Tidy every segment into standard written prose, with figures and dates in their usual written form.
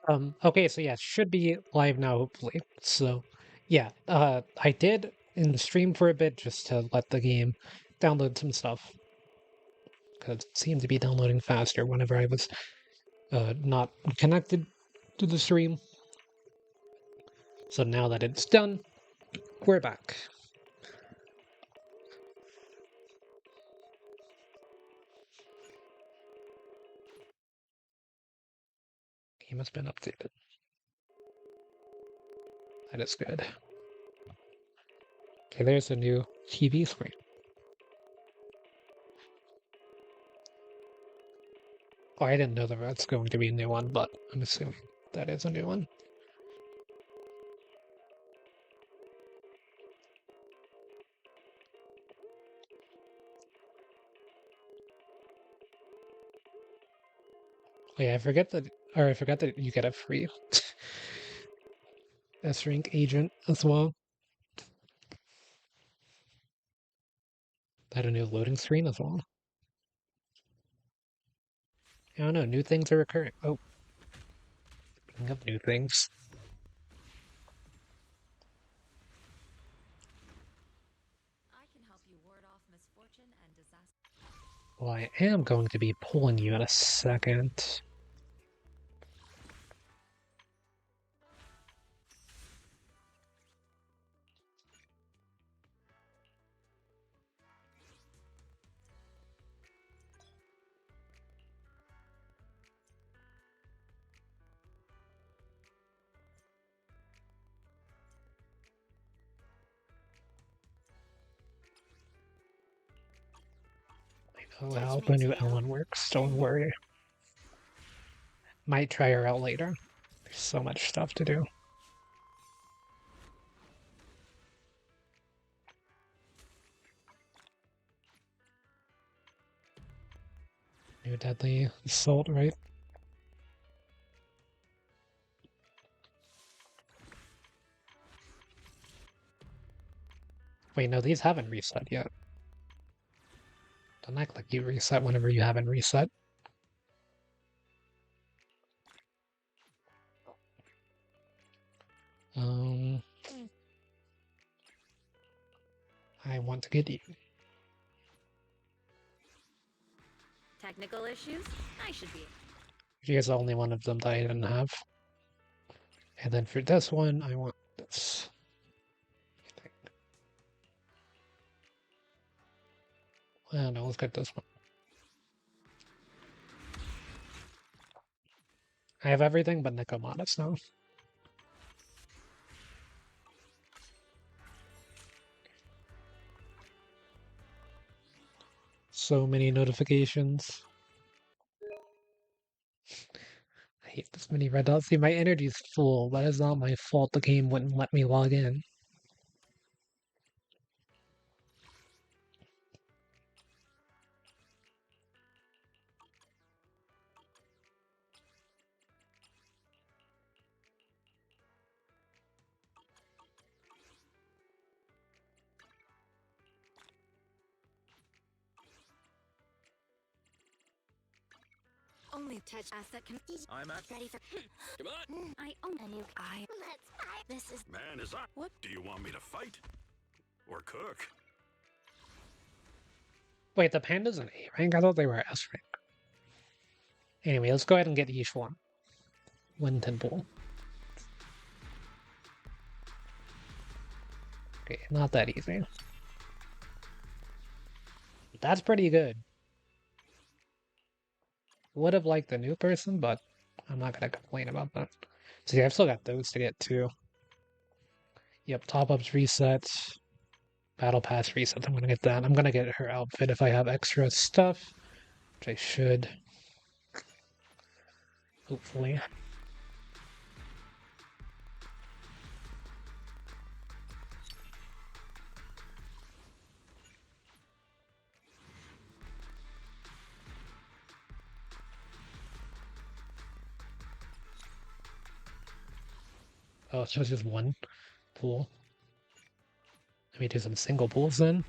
Okay, so yeah, it should be live now, hopefully. So, yeah, I did in the stream for a bit just to let the game download some stuff because it seemed to be downloading faster whenever I was not connected to the stream. So now that it's done, we're back. Game has been updated. That is good. Okay, there's a new TV screen. Oh, I didn't know that that's going to be a new one, but I'm assuming that is a new one. Oh, yeah, I forgot that you get a free S-Rank agent as well. That a new loading screen as well. I don't know, new things are occurring. Oh, speaking of new things. I can help you ward off misfortune and disaster. Well, I am going to be pulling you in a second. I know how the new Ellen works, don't worry. Might try her out later. There's so much stuff to do. New deadly assault, right? Wait, no, these haven't reset yet. Don't act like you reset whenever you haven't reset. Um, I want to get you. Technical issues? I should be. Here's the only one of them that I didn't have. And then for this one, I want this. I don't know, let's get this one. I have everything but Nicomatus now. So many notifications. I hate this many red dots. See, my energy's full. That is not my fault the game wouldn't let me log in. Only touch asset can ease. I'm at. Ready for. Come on. I own a new. Let's buy. This is. Man, is that. What? Do you want me to fight? Or cook? Wait, the panda's an A rank? I thought they were S rank. Anyway, let's go ahead and get each one. One temple. Okay, not that easy. That's pretty good. Would have liked the new person, but I'm not gonna complain about that. See, I've still got those to get to. Yep, top-ups resets. Battle Pass resets. I'm gonna get that. I'm gonna get her outfit if I have extra stuff, which I should. Hopefully. Oh, so it's just one pool. Let me do some single pools then.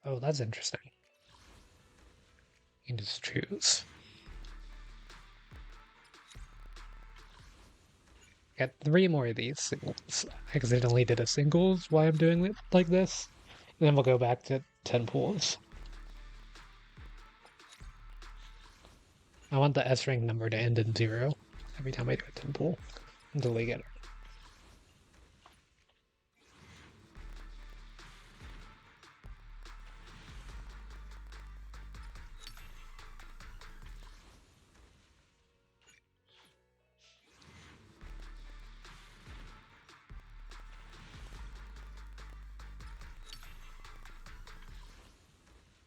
Oh, that's interesting. You can just choose. Got 3 more of these singles. I accidentally did a singles while I'm doing it like this. And then we'll go back to 10 pools. I want the S rank number to end in 0 every time I do a 10 pool until we get it.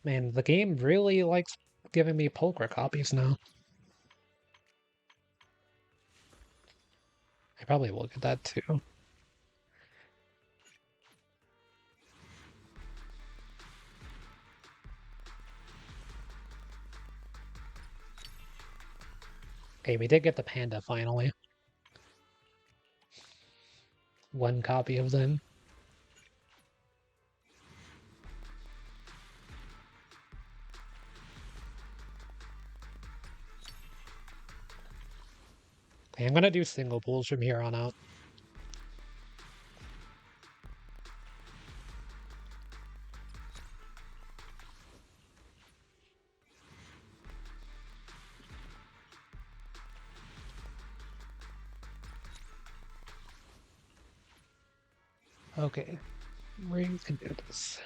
Man, the game really likes giving me Pulchra copies now. I probably will get that too. Okay, we did get the panda finally. 1 copy of them. Okay, I'm gonna do single pools from here on out. Okay, we can do this.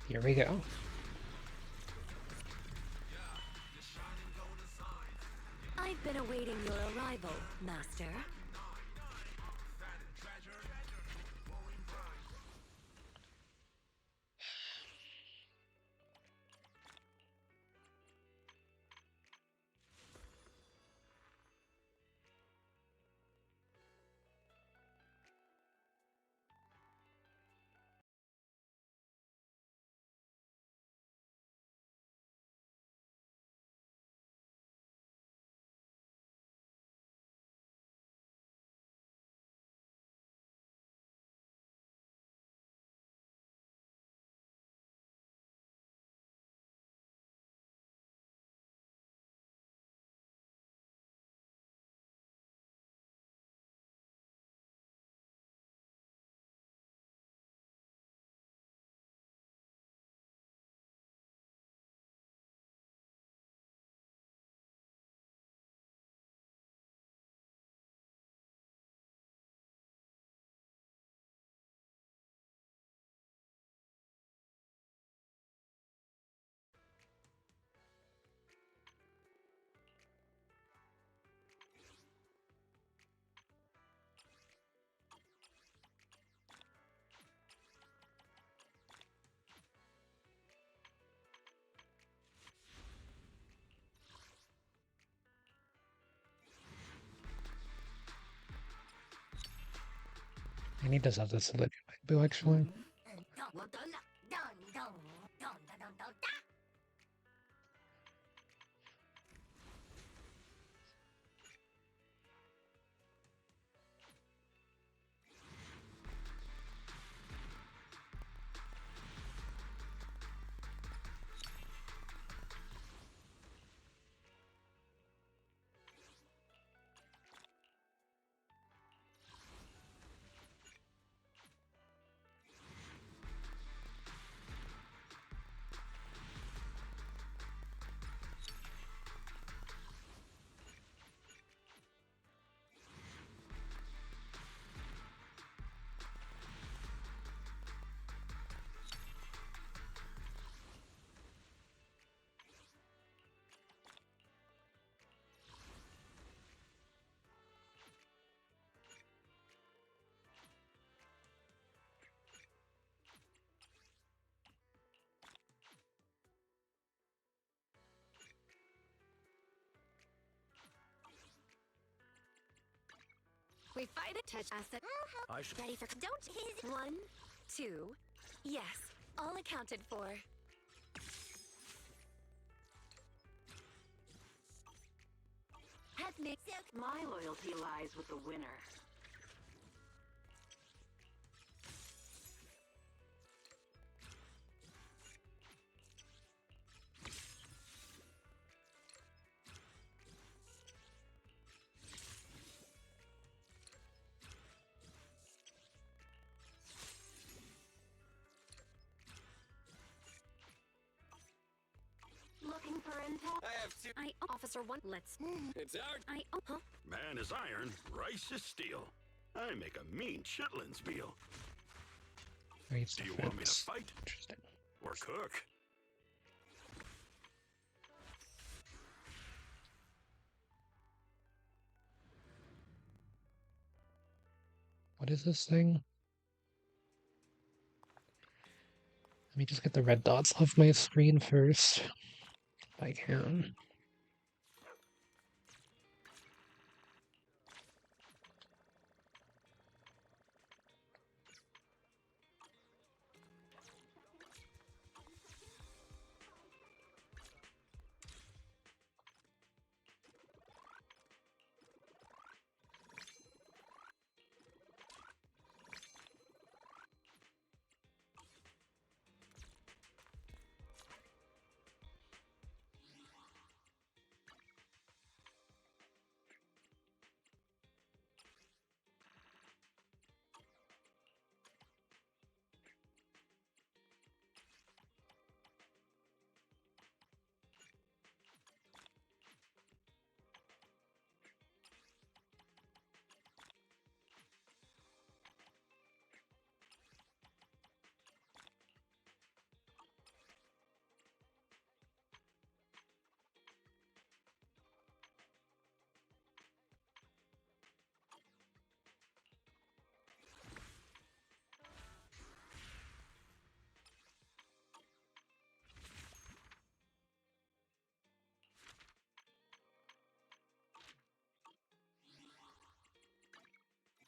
Here we go. I've been awaiting your arrival, Master. I need to have this Olivia Boo actually. We fight a touch asset. I should. Ready for don't his 1, 2. Yes, all accounted for. My loyalty lies with the winner. Looking for intel? I have two. Officer 1, let's... It's out. Huh? Man is iron, rice is steel. I make a mean chitlins meal. Raise Do you want me to defense. fight Interesting. or cook? What is this thing? Let me just get the red dots off my screen first, if I can.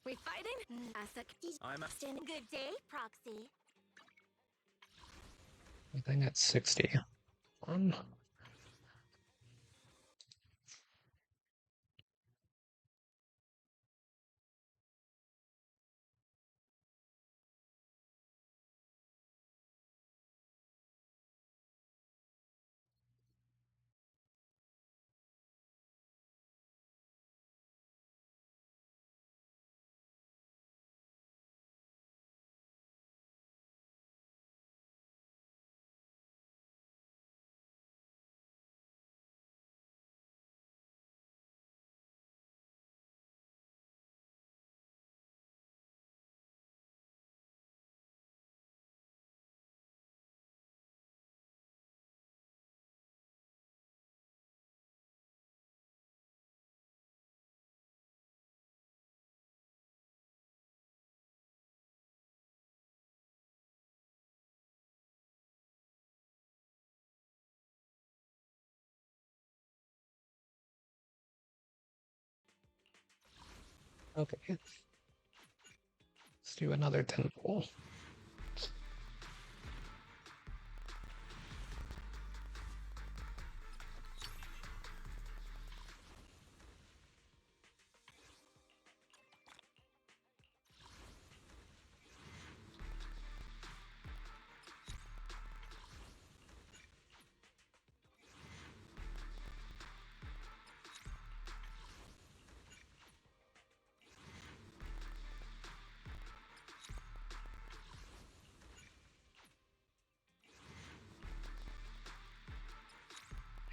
We fighting? I'm a Standing. Good day, Proxy. Everything at 60. Okay. Let's do another temple.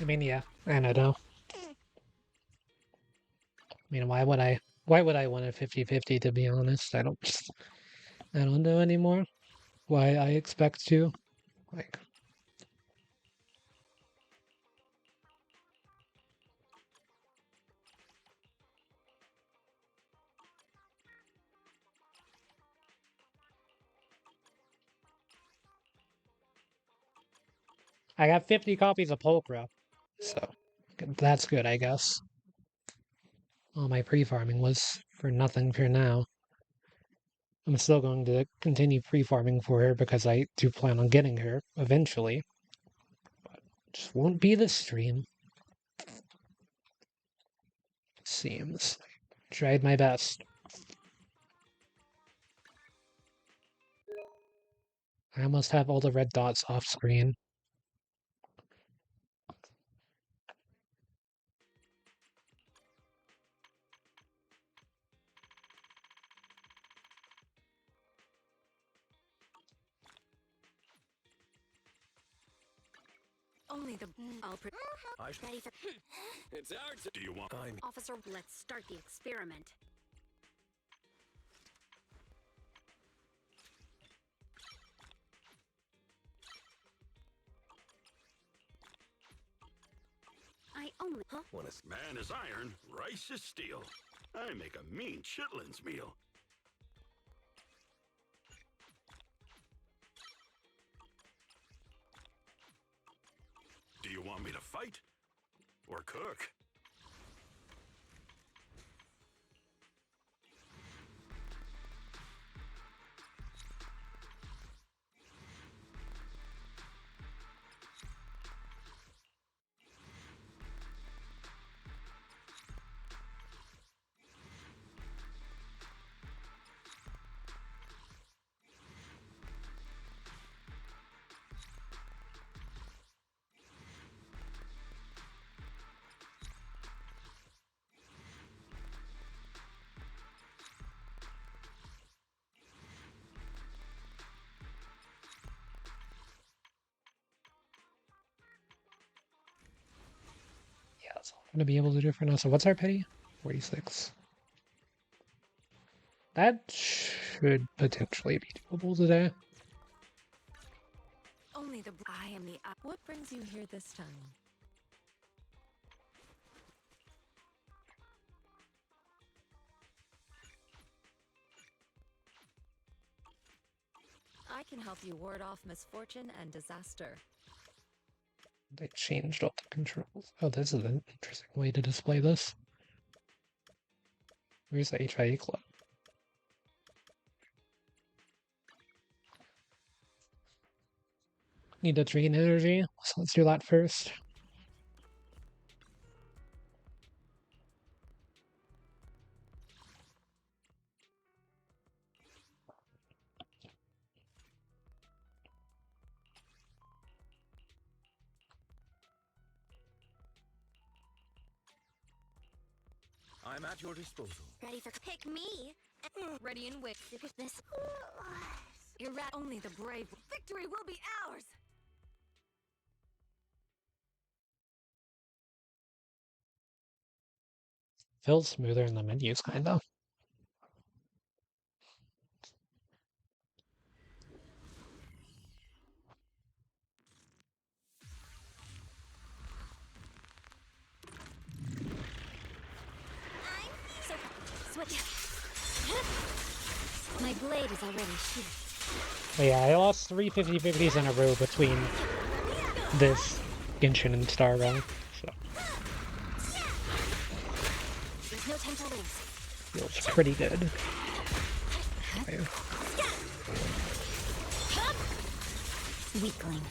I mean, yeah, I know. I mean, why would I want a 50-50 to be honest? I don't know anymore why I expect to. Like, I got 50 copies of Pulcra, so that's good, I guess. All my pre-farming was for nothing for now. I'm still going to continue pre-farming for her because I do plan on getting her eventually. But just won't be this stream. seems. Tried my best. I almost have all the red dots off screen. Only the ready for It's ours. Do you want? officer. Let's start the experiment. I only Man is iron, rice is steel. I make a mean chitlins meal. Do you want me to fight or cook? Yeah, that's all I'm gonna be able to do for now. So what's our pity? 46. That should potentially be doable today. only the. I am the. What brings you here this time? I can help you ward off misfortune and disaster. They changed all the controls. Oh, this is an interesting way to display this. Where's the HIE club? Need to drain energy, so let's do that first. I'm at your disposal. Ready for pick me? Ready and wait. This. You're only the brave. Victory will be ours. Feels smoother in the menus, kinda. So, switch. My blade is already sheathed. But yeah, I lost 3 50-50s in a row between this Genshin and Star Run, so There's no time to lose. feels pretty good. Okay. Weakling.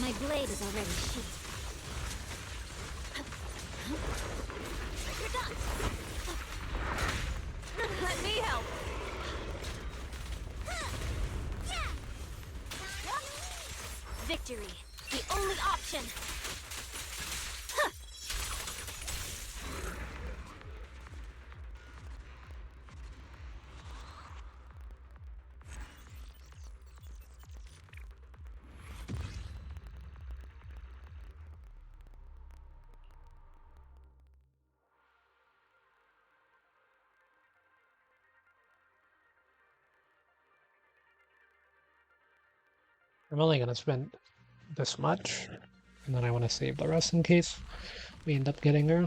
My blade is already sheathed. You're done. Let me help. Victory, the only option. I'm only gonna spend this much, and then I want to save the rest in case we end up getting her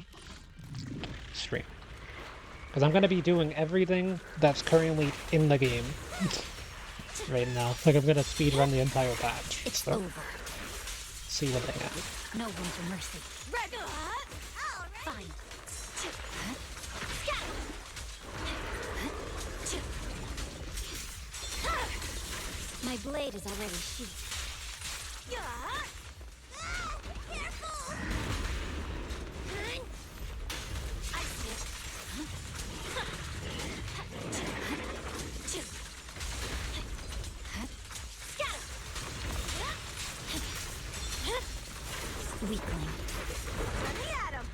stream. Because I'm gonna be doing everything that's currently in the game right now. Like I'm gonna speed run the entire patch. It's So over. see what they have. No room for mercy. Fine. My blade is already sheathed. Ah, careful! I see it. Weakling. Let me at him!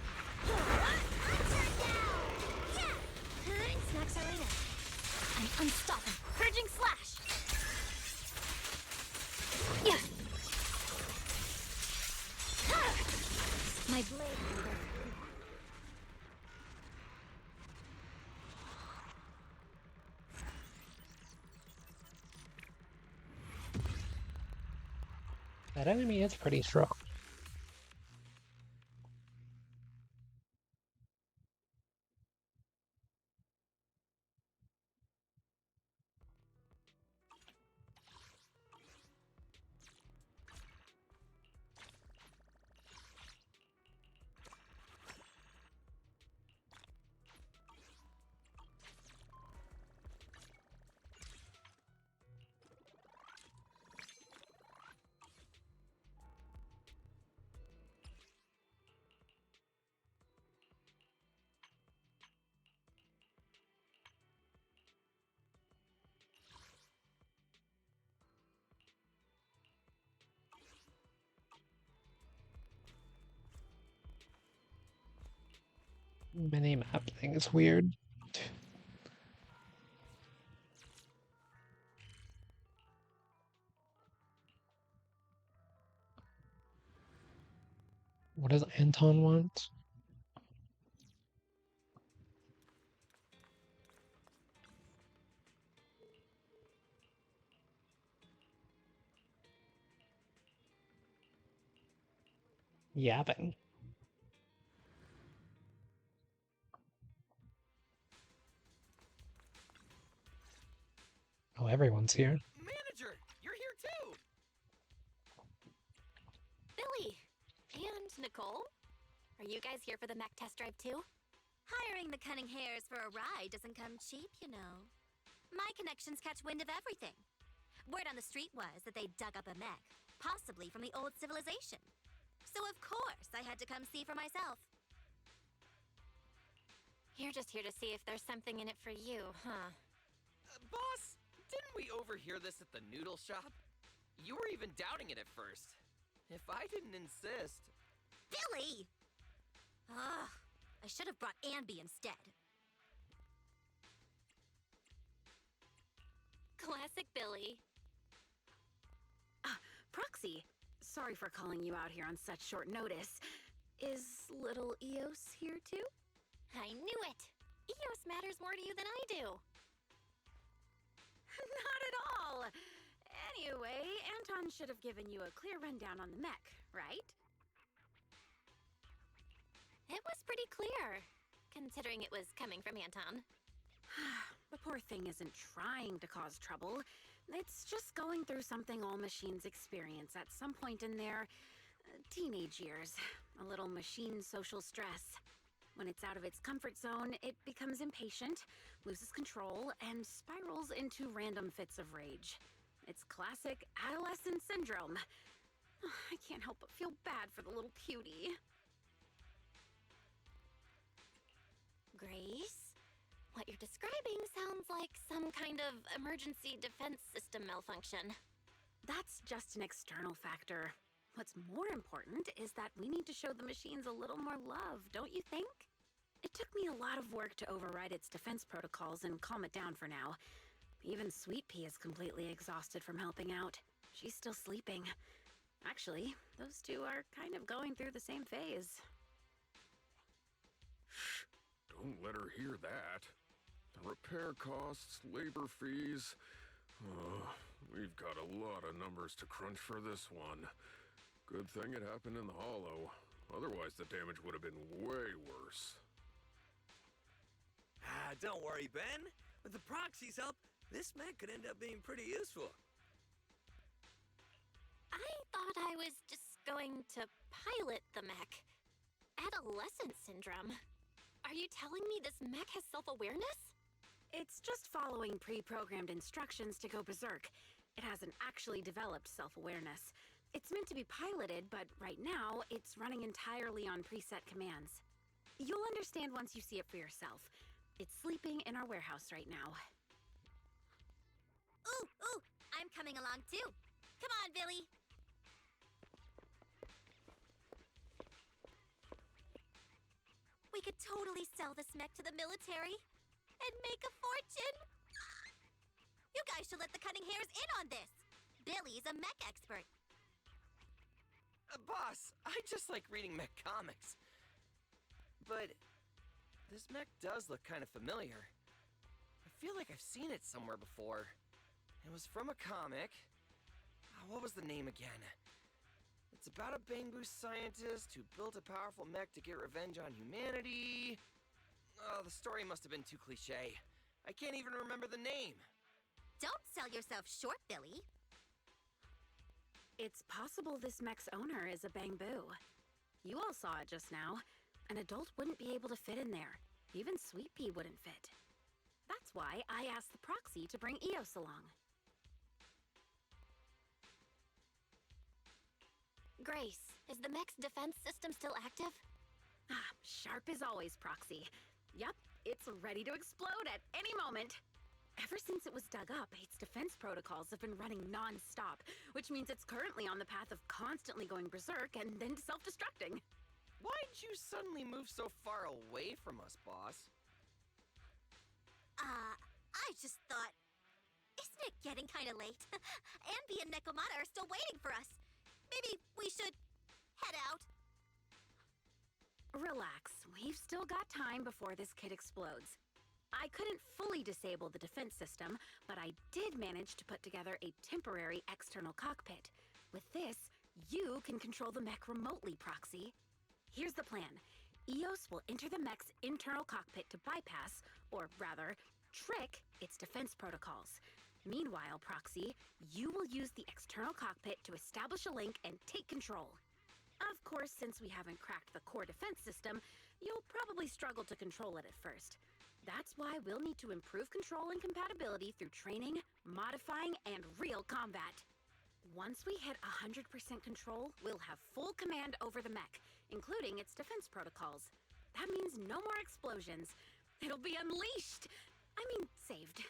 Turn down! Snacks are later. I'm unstoppable. Purging slash! Yeah. My blade. That enemy is pretty strong. Minimap thing is weird. What does Anton want? Yapping. Oh, everyone's here. Manager, you're here too! Billy! And Nicole? Are you guys here for the mech test drive too? Hiring the cunning hares for a ride doesn't come cheap, you know. My connections catch wind of everything. Word on the street was that they dug up a mech, possibly from the old civilization. So of course I had to come see for myself. You're just here to see if there's something in it for you, huh? Boss, didn't we overhear this at the noodle shop? You were even doubting it at first. If I didn't insist... Billy! Ugh, I should have brought Anby instead. Classic Billy. Proxy, sorry for calling you out here on such short notice. Is little Eos here too? I knew it! Eos matters more to you than I do. Not at all. Anyway, Anton should have given you a clear rundown on the mech, right? It was pretty clear, considering it was coming from Anton. The poor thing isn't trying to cause trouble. It's just going through something all machines experience at some point in their teenage years. A little machine social stress. When it's out of its comfort zone, it becomes impatient, loses control, and spirals into random fits of rage. It's classic adolescent syndrome. I can't help but feel bad for the little cutie. Grace? What you're describing sounds like some kind of emergency defense system malfunction. That's just an external factor. What's more important is that we need to show the machines a little more love, don't you think? It took me a lot of work to override its defense protocols and calm it down for now. Even Sweet Pea is completely exhausted from helping out. She's still sleeping. Actually, those two are kind of going through the same phase. Shh, don't let her hear that. The repair costs, labor fees. We've got a lot of numbers to crunch for this one. Good thing it happened in the hollow. Otherwise, the damage would have been way worse. Don't worry, Ben. With the proxy's help, this mech could end up being pretty useful. I thought I was just going to pilot the mech. Adolescent syndrome. Are you telling me this mech has self-awareness? It's just following pre-programmed instructions to go berserk. It hasn't actually developed self-awareness. It's meant to be piloted, but right now, it's running entirely on preset commands. You'll understand once you see it for yourself. It's sleeping in our warehouse right now. Ooh, I'm coming along too. Come on, Billy. We could totally sell this mech to the military and make a fortune. You guys should let the Cunning Hares in on this. Billy's a mech expert. Boss, I just like reading mech comics. But this mech does look kind of familiar. I feel like I've seen it somewhere before. It was from a comic. What was the name again? It's about a bamboo scientist who built a powerful mech to get revenge on humanity. Oh, the story must have been too cliche. I can't even remember the name. Don't sell yourself short, Billy. It's possible this mech's owner is a bamboo. You all saw it just now. An adult wouldn't be able to fit in there. Even Sweet Pea wouldn't fit. That's why I asked the proxy to bring Eos along. Grace, is the mech's defense system still active? Ah, sharp as always, Proxy. Yup, it's ready to explode at any moment. Ever since it was dug up, its defense protocols have been running non-stop, which means it's currently on the path of constantly going berserk and then self-destructing. Why'd you suddenly move so far away from us, boss? I just thought... Isn't it getting kind of late? Ambi and Nekomata are still waiting for us. Maybe we should head out. Relax, we've still got time before this kid explodes. I couldn't fully disable the defense system, but I did manage to put together a temporary external cockpit. With this, you can control the mech remotely, Proxy. Here's the plan. Eos will enter the mech's internal cockpit to bypass, or rather, trick its defense protocols. Meanwhile, Proxy, you will use the external cockpit to establish a link and take control. Of course, since we haven't cracked the core defense system, you'll probably struggle to control it at first. That's why we'll need to improve control and compatibility through training, modifying, and real combat. Once we hit 100% control, we'll have full command over the mech, including its defense protocols. That means no more explosions. It'll be unleashed! I mean, saved.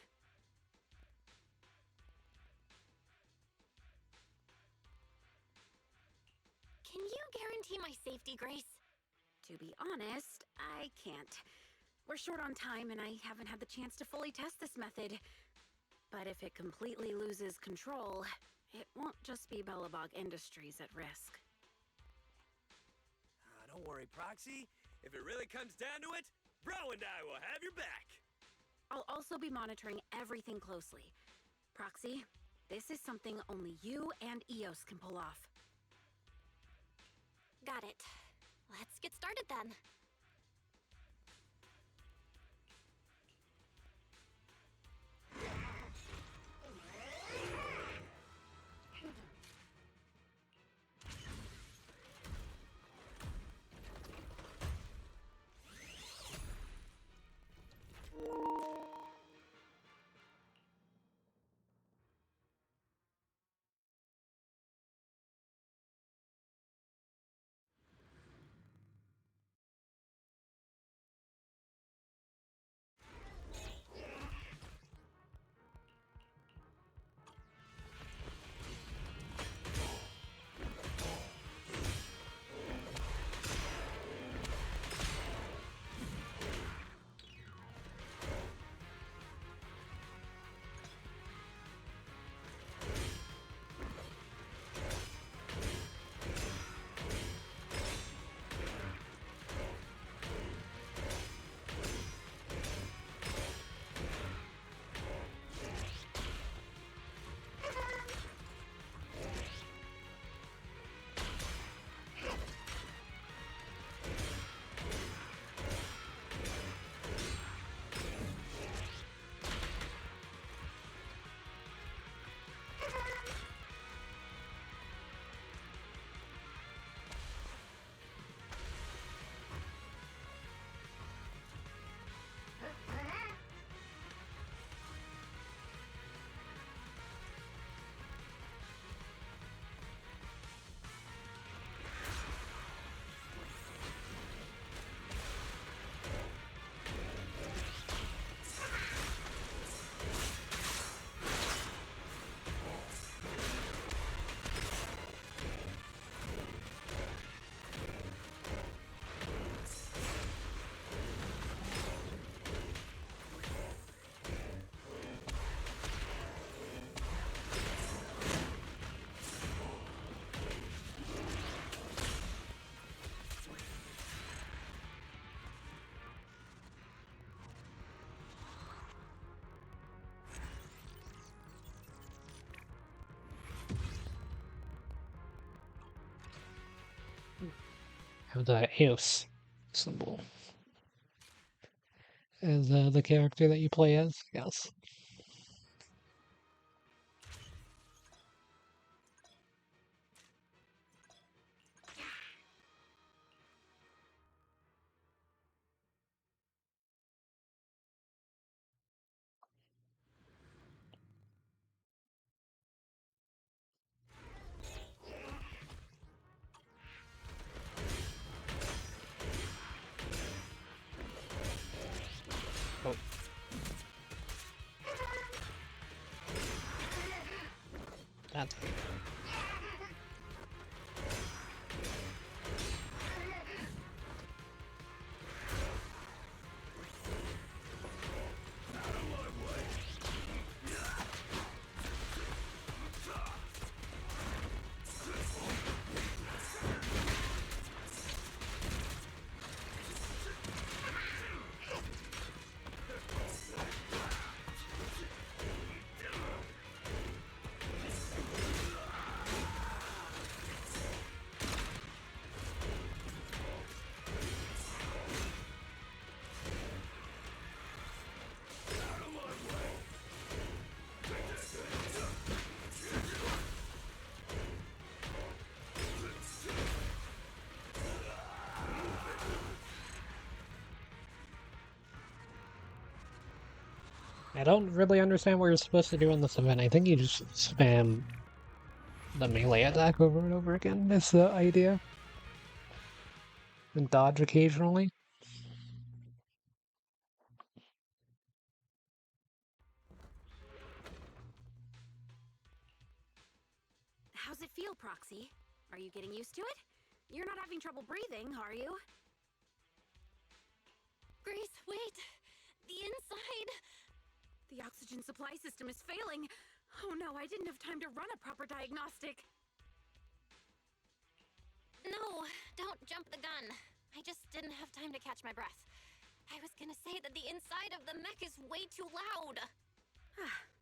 Can you guarantee my safety, Grace? To be honest, I can't. We're short on time and I haven't had the chance to fully test this method. But if it completely loses control, it won't just be Bellabog Industries at risk. Don't worry, Proxy. If it really comes down to it, Bro and I will have your back. I'll also be monitoring everything closely. Proxy, this is something only you and Eos can pull off. Got it. Let's get started then. have the Eos symbol as the character that you play as, I guess. Oh, that's I don't really understand what you're supposed to do in this event. I think you just spam the melee attack over and over again, is the idea. And dodge occasionally. How's it feel, Proxy? Are you getting used to it? You're not having trouble breathing, are you? Grace, wait! The inside! The oxygen supply system is failing. Oh no, I didn't have time to run a proper diagnostic. No, don't jump the gun. I just didn't have time to catch my breath. I was gonna say that the inside of the mech is way too loud.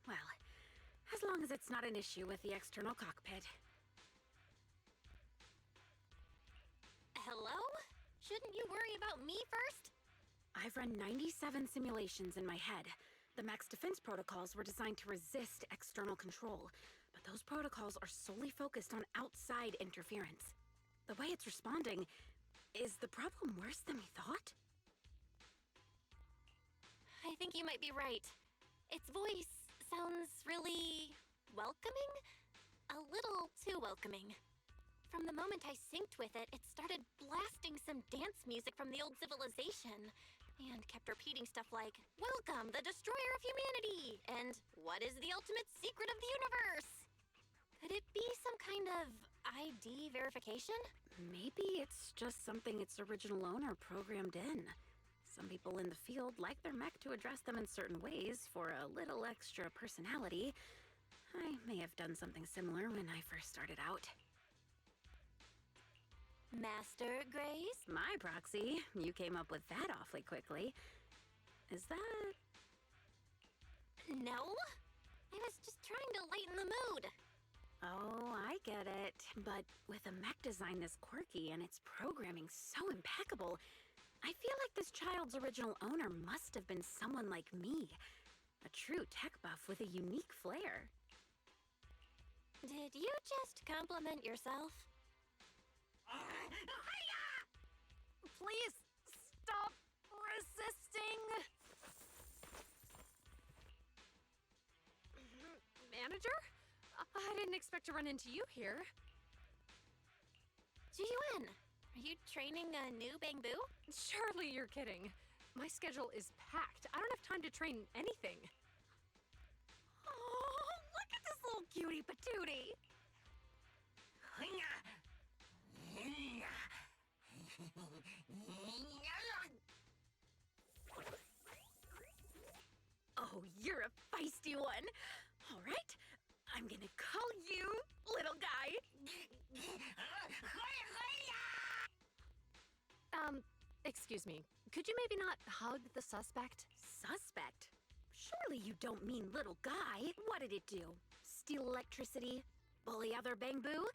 Well, as long as it's not an issue with the external cockpit. Hello? Shouldn't you worry about me first? I've run 97 simulations in my head. The mech's defense protocols were designed to resist external control, but those protocols are solely focused on outside interference. The way it's responding, is the problem worse than we thought? I think you might be right. Its voice sounds really welcoming? A little too welcoming. From the moment I synced with it, it started blasting some dance music from the old civilization, and kept repeating stuff like, "Welcome, the destroyer of humanity!" and "What is the ultimate secret of the universe?" Could it be some kind of ID verification? Maybe it's just something its original owner programmed in. Some people in the field like their mech to address them in certain ways for a little extra personality. I may have done something similar when I first started out. Master Grace? My Proxy, you came up with that awfully quickly. Is that... No? I was just trying to lighten the mood. Oh, I get it. But with a mech design this quirky and its programming so impeccable, I feel like this child's original owner must have been someone like me. A true tech buff with a unique flair. Did you just compliment yourself? Please stop resisting. Manager? I didn't expect to run into you here. Jiyuan, are you training a new Bangbu? Surely you're kidding. My schedule is packed. I don't have time to train anything. Oh, look at this little cutie patootie. Oh, you're a feisty one. All right, I'm gonna call you little guy. Excuse me. Could you maybe not hug the suspect? Suspect? Surely you don't mean little guy. What did it do? Steal electricity? Bully other Bangbu?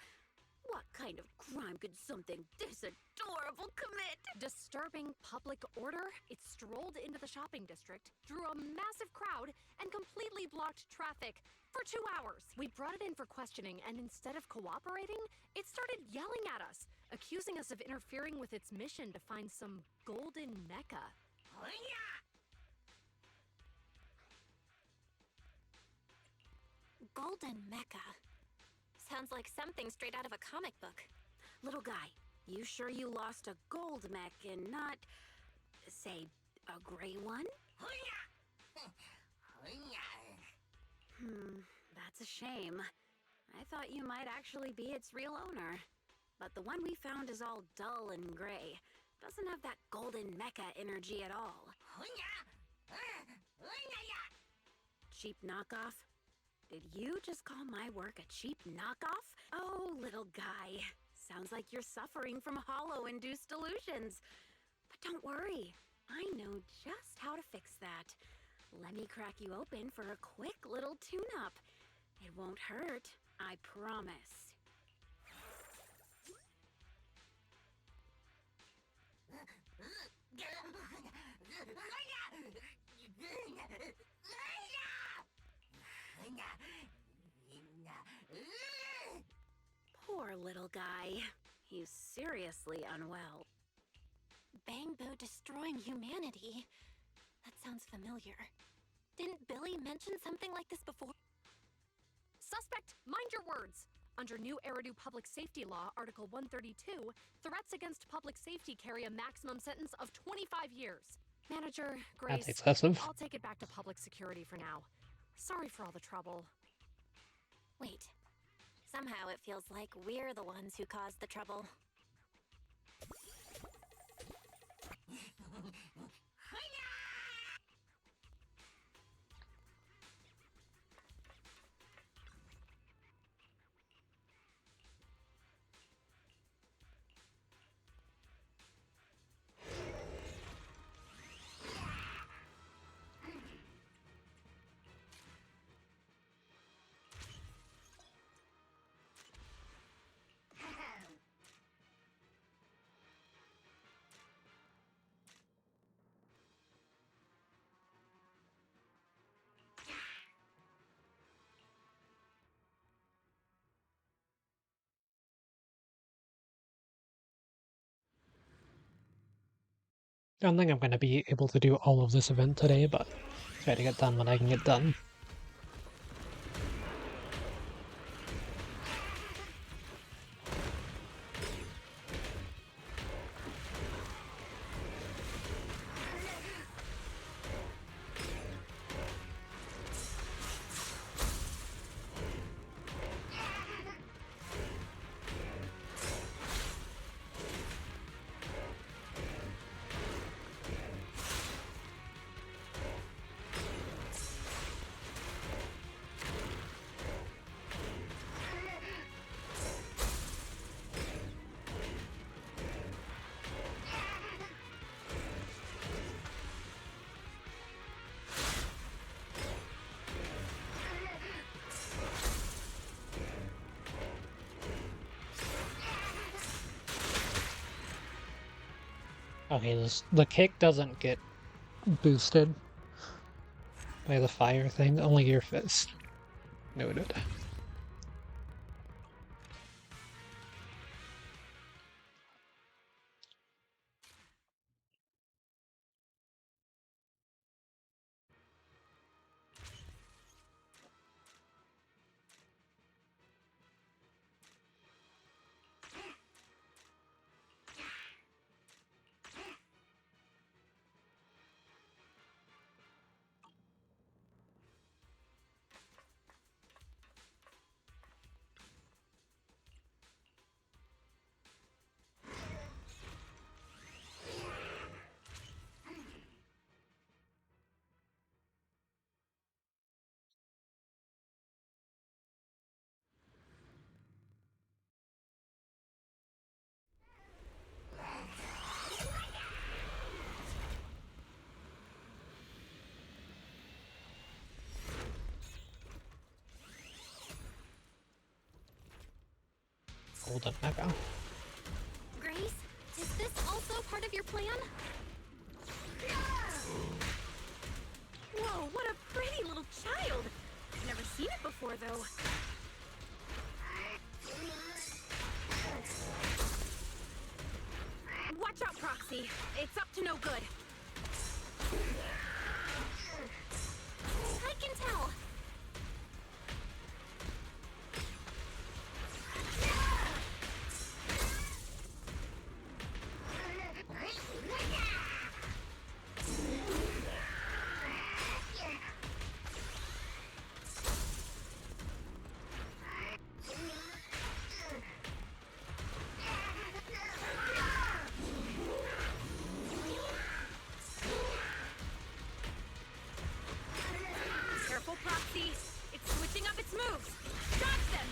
What kind of crime could something this adorable commit? Disturbing public order? It strolled into the shopping district, drew a massive crowd, and completely blocked traffic for 2 hours. We brought it in for questioning, and instead of cooperating, it started yelling at us, accusing us of interfering with its mission to find some golden mecha. Golden mecha. Sounds like something straight out of a comic book. Little guy, you sure you lost a gold mech and not, say, a gray one? That's a shame. I thought you might actually be its real owner. But the one we found is all dull and gray. Doesn't have that golden mecha energy at all. Cheap knockoff? Did you just call my work a cheap knockoff? Oh, little guy. Sounds like you're suffering from hollow-induced delusions. But don't worry. I know just how to fix that. Let me crack you open for a quick little tune-up. It won't hurt, I promise. Poor little guy. He's seriously unwell. Bangbo destroying humanity. That sounds familiar. Didn't Billy mention something like this before? Suspect, mind your words! Under new Eridu Public Safety Law, Article 132, threats against public safety carry a maximum sentence of 25 years. Manager, That's Grace, excessive. I'll take it back to public security for now. Sorry for all the trouble. Wait. Somehow it feels like we're the ones who caused the trouble. I don't think I'm going to be able to do all of this event today, but try to get done when I can get done. Okay, the kick doesn't get boosted by the fire thing, only your fist. Noted. golden mecha. Grace, is this also part of your plan? Whoa, what a pretty little child! I've never seen it before, though. Watch out, Proxy. It's up to no good. I can tell. Careful, Proxy. It's switching up its moves. Dodge them!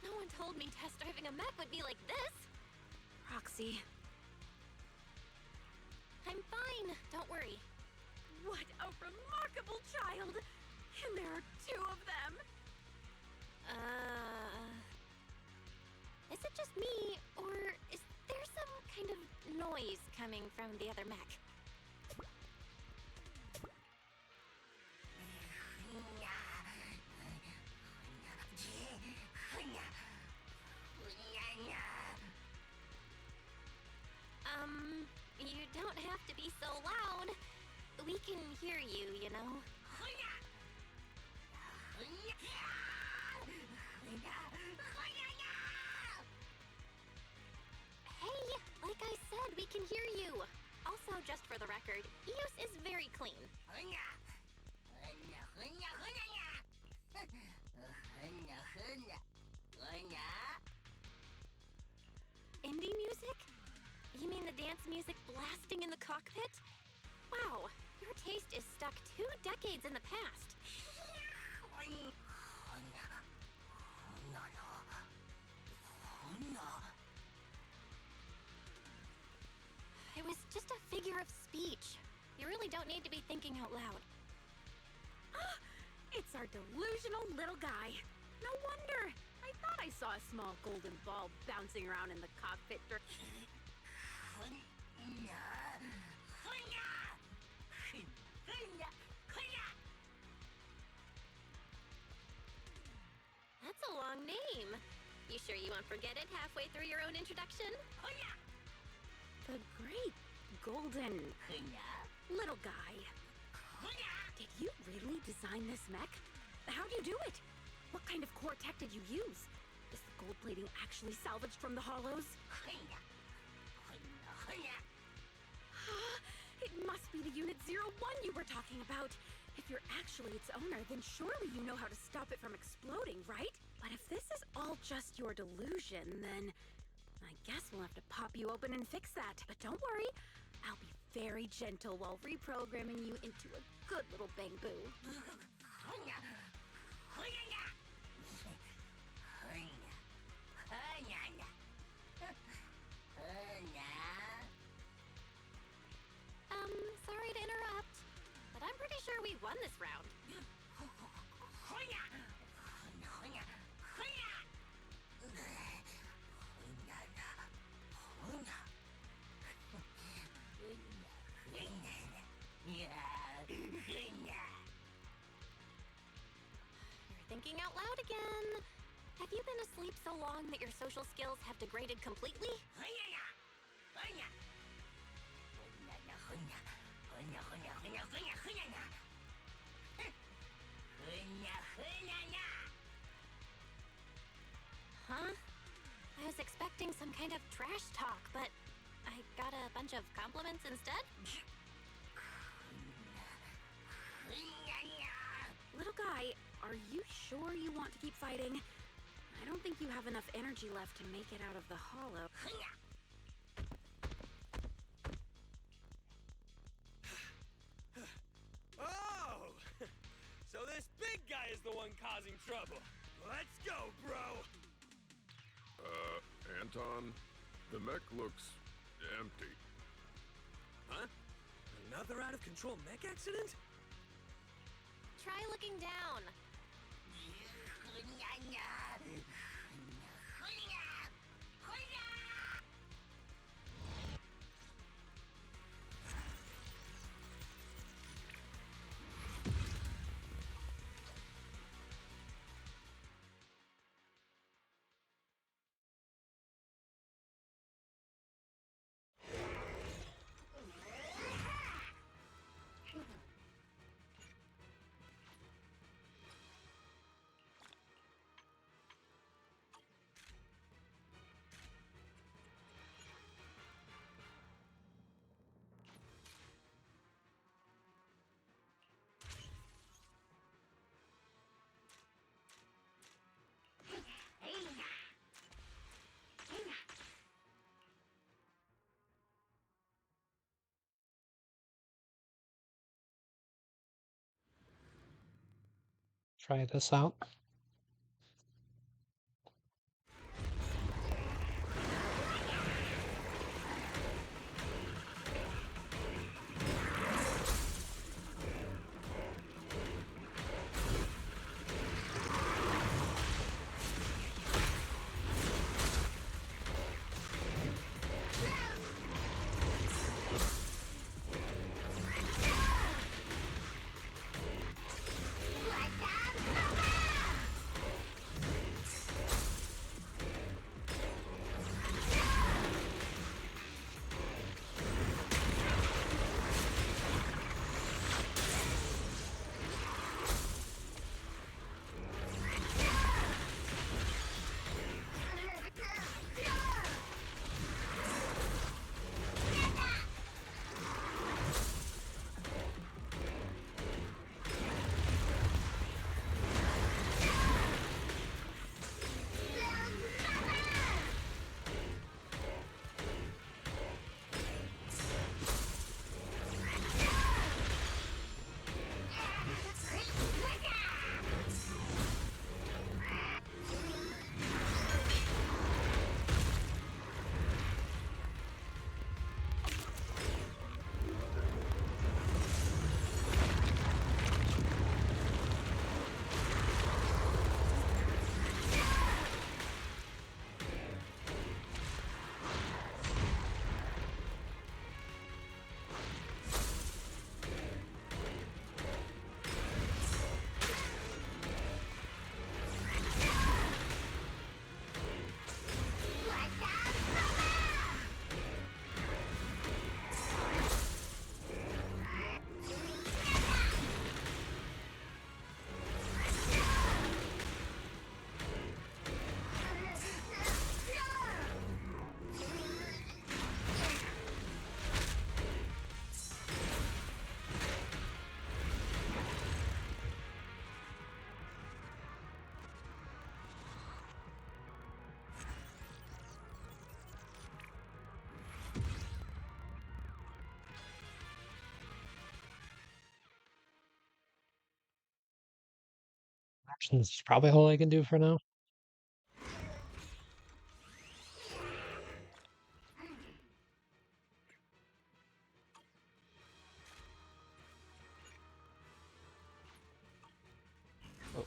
No one told me test driving a mech would be like this. Proxy, I'm fine, don't worry. what a remarkable child! And there are two of them! Is it just me, or is there some kind of noise coming from the other mech? You don't have to be so loud. We can hear you, you know. Hey, like I said, we can hear you. Also, just for the record, Eos is very clean. Indie music? You mean the dance music blasting in the cockpit? Wow, your taste is stuck 2 decades in the past. It was just a figure of speech. You really don't need to be thinking out loud. It's our delusional little guy. No wonder. I thought I saw a small golden ball bouncing around in the cockpit. That's a long name. You sure you won't forget it halfway through your own introduction? The great golden little guy. Did you really design this mech? How'd you do it? What kind of core tech did you use? Is the gold plating actually salvaged from the hollows? It must be the Unit 01 you were talking about. If you're actually its owner, then surely you know how to stop it from exploding, right? But if this is all just your delusion, then I guess we'll have to pop you open and fix that. But don't worry, I'll be very gentle while reprogramming you into a good little bamboo. Sorry to interrupt, but I'm pretty sure we won this round. You're thinking out loud again. Have you been asleep so long that your social skills have degraded completely? Huh? I was expecting some kind of trash talk, but I got a bunch of compliments instead? Little guy, are you sure you want to keep fighting? I don't think you have enough energy left to make it out of the hollow. Oh! So this big guy is the one causing trouble. Let's go, bro! Anton, the mech looks empty. Huh? Another out of control mech accident? Try looking down. Try this out. Options is probably all I can do for now. Oh.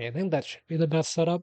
I think that should be the best setup.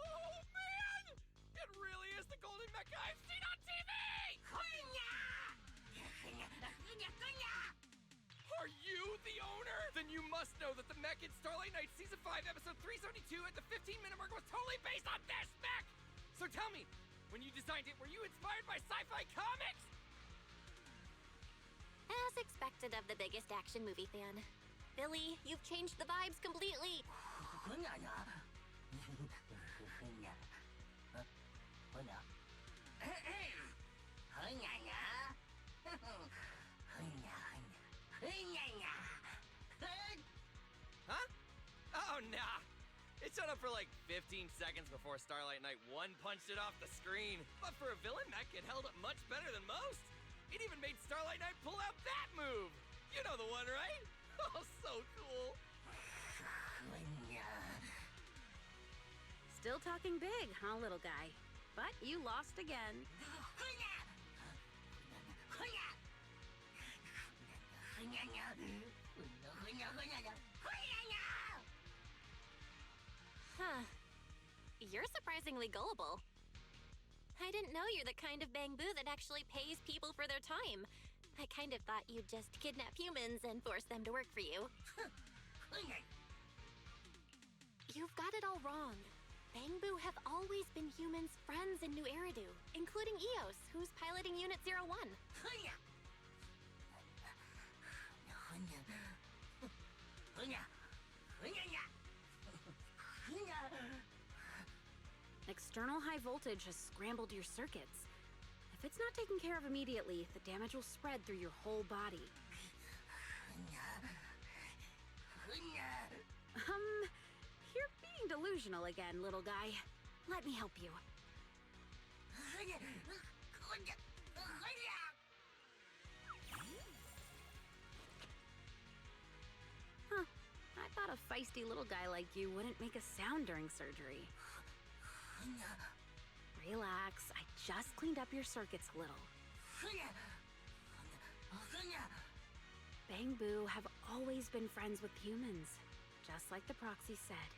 Oh man! It really is the golden mecha I've seen on TV! Are you the owner? Then you must know that the mech in Starlight Night Season 5, Episode 372 at the 15-minute mark was totally based on this mech! So tell me, when you designed it, were you inspired by sci-fi comics? As expected of the biggest action movie fan. Billy, you've changed the vibes completely. Huh? Oh, nah. It showed up for like 15 seconds before Starlight Knight 1 punched it off the screen. But for a villain mech, it held up much better than most. It even made Starlight Knight pull out that move. You know the one, right? Oh, so cool. Still talking big, huh, little guy? But you lost again. Huh. You're surprisingly gullible. I didn't know you're the kind of bamboo that actually pays people for their time. I kind of thought you'd just kidnap humans and force them to work for you. You've got it all wrong. Bamboo have always been humans' friends in New Eridu, including Eos, who's piloting Unit 01. External high voltage has scrambled your circuits. If it's not taken care of immediately, the damage will spread through your whole body. You're being delusional again, little guy. Let me help you. Huh. I thought a feisty little guy like you wouldn't make a sound during surgery. Relax, I just cleaned up your circuits a little. Bamboo have always been friends with humans, just like the proxy said.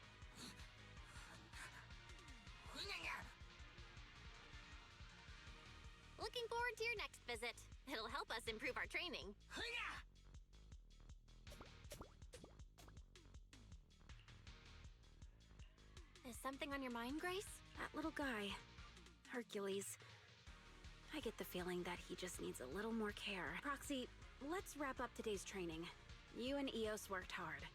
Looking forward to your next visit. It'll help us improve our training. Is something on your mind, Grace? That little guy, Hercules. I get the feeling that he just needs a little more care. Proxy, let's wrap up today's training. You and Eos worked hard.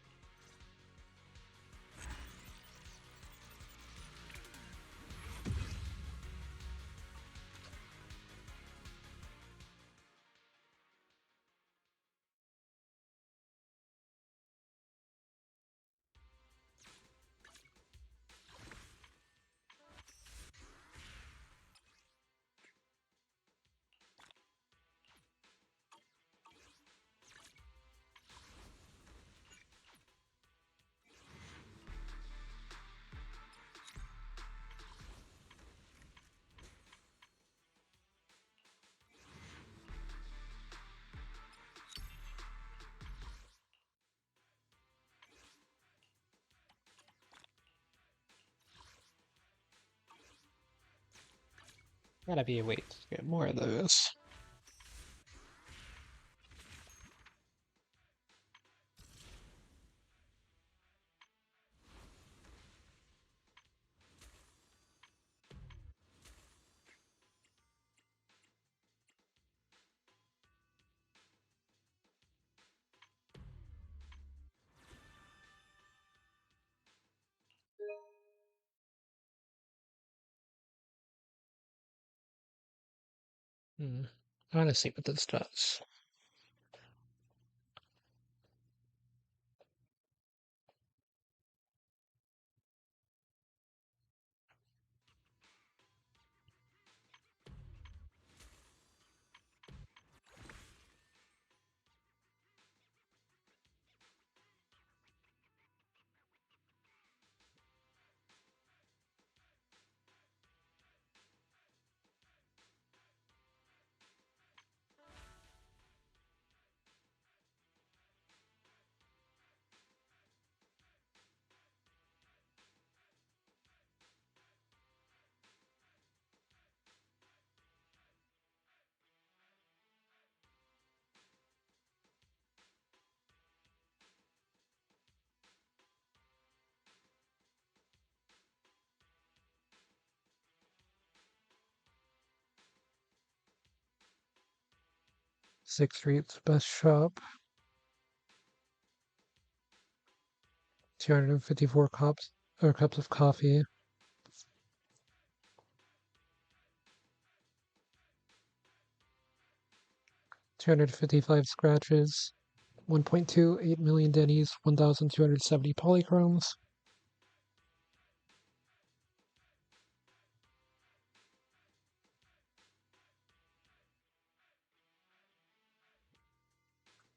Gotta be a way to get more of those. I want to see what this does. Sixth Street's best shop. 254 cups of coffee. 255 scratches. 1.28 million Denny's. 1,270 polychromes.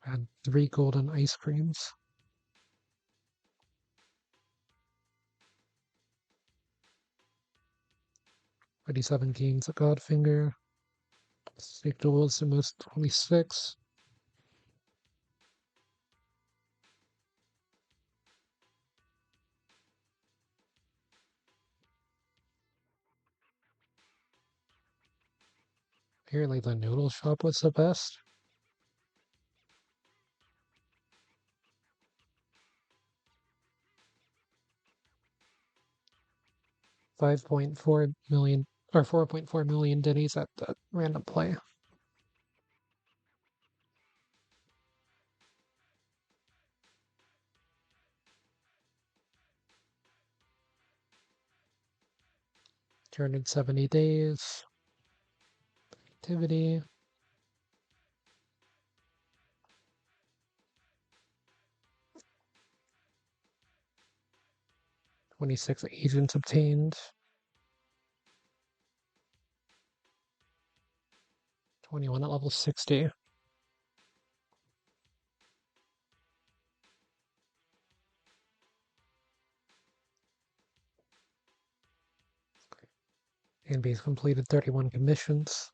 And 3 golden ice creams. 27 games at Godfinger. Snake duels the most 26. Apparently the noodle shop was the best. 5.4 million or 4.4 million Denny's at the random play. Turned in 70 days. Activity. 26 agents obtained. 21 at level 60. And base completed 31 commissions.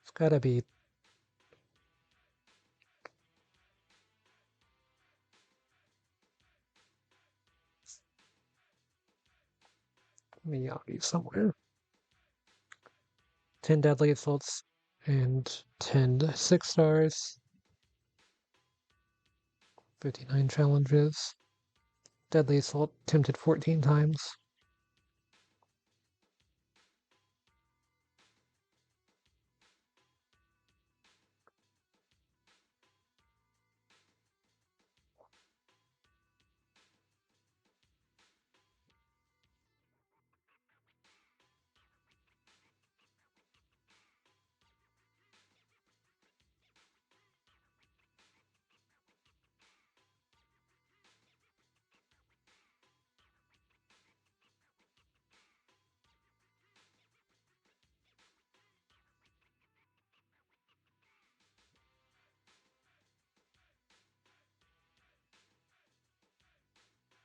It's gotta be Miyagi somewhere. 10 deadly assaults and 10 6-stars. 59 challenges. Deadly assault attempted 14 times.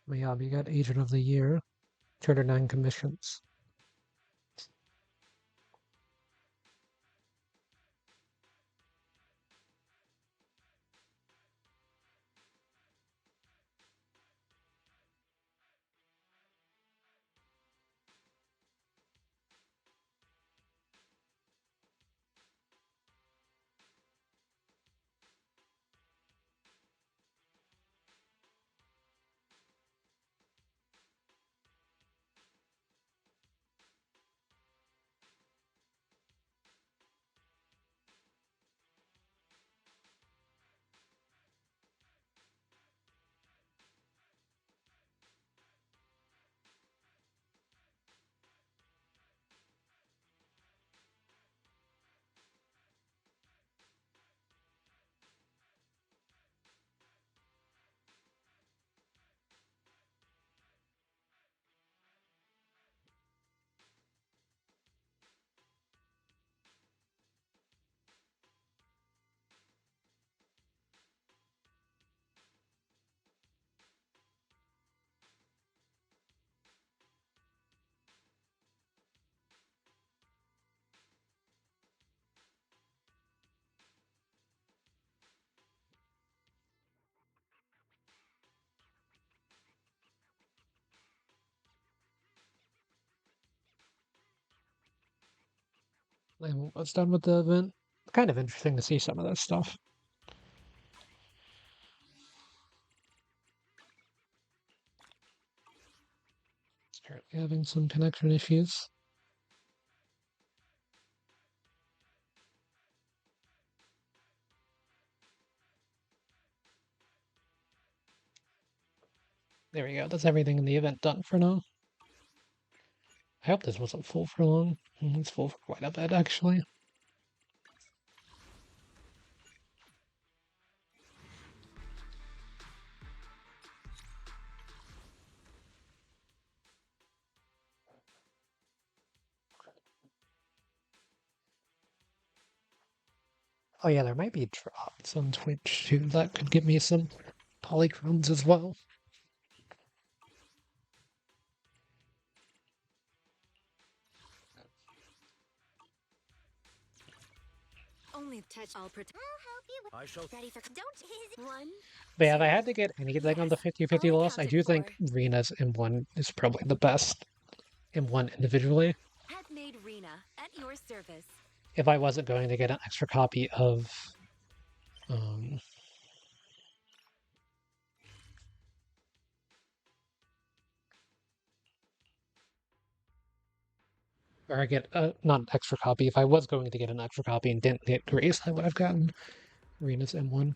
Miyabi got Agent of the Year. 209 commissions. I'm almost done with the event. Kind of interesting to see some of this stuff. Apparently having some connection issues. There we go. That's everything in the event done for now. I hope this wasn't full for long. It's full for quite a bit, actually. Oh yeah, there might be drops on Twitch too. That could give me some polychromes as well. Only touch all protect. I'll help you. I shall. Ready for don't hesitate. One. But yeah, if I had to get anything on the Yes, 50-50 all loss, I accounted do think for. Rena's M1 is probably the best M1 individually. Handmade Rena at your service. If I wasn't going to get an extra copy of um or I get not an extra copy. If I was going to get an extra copy and didn't get Grace, I would have gotten Rena's M1.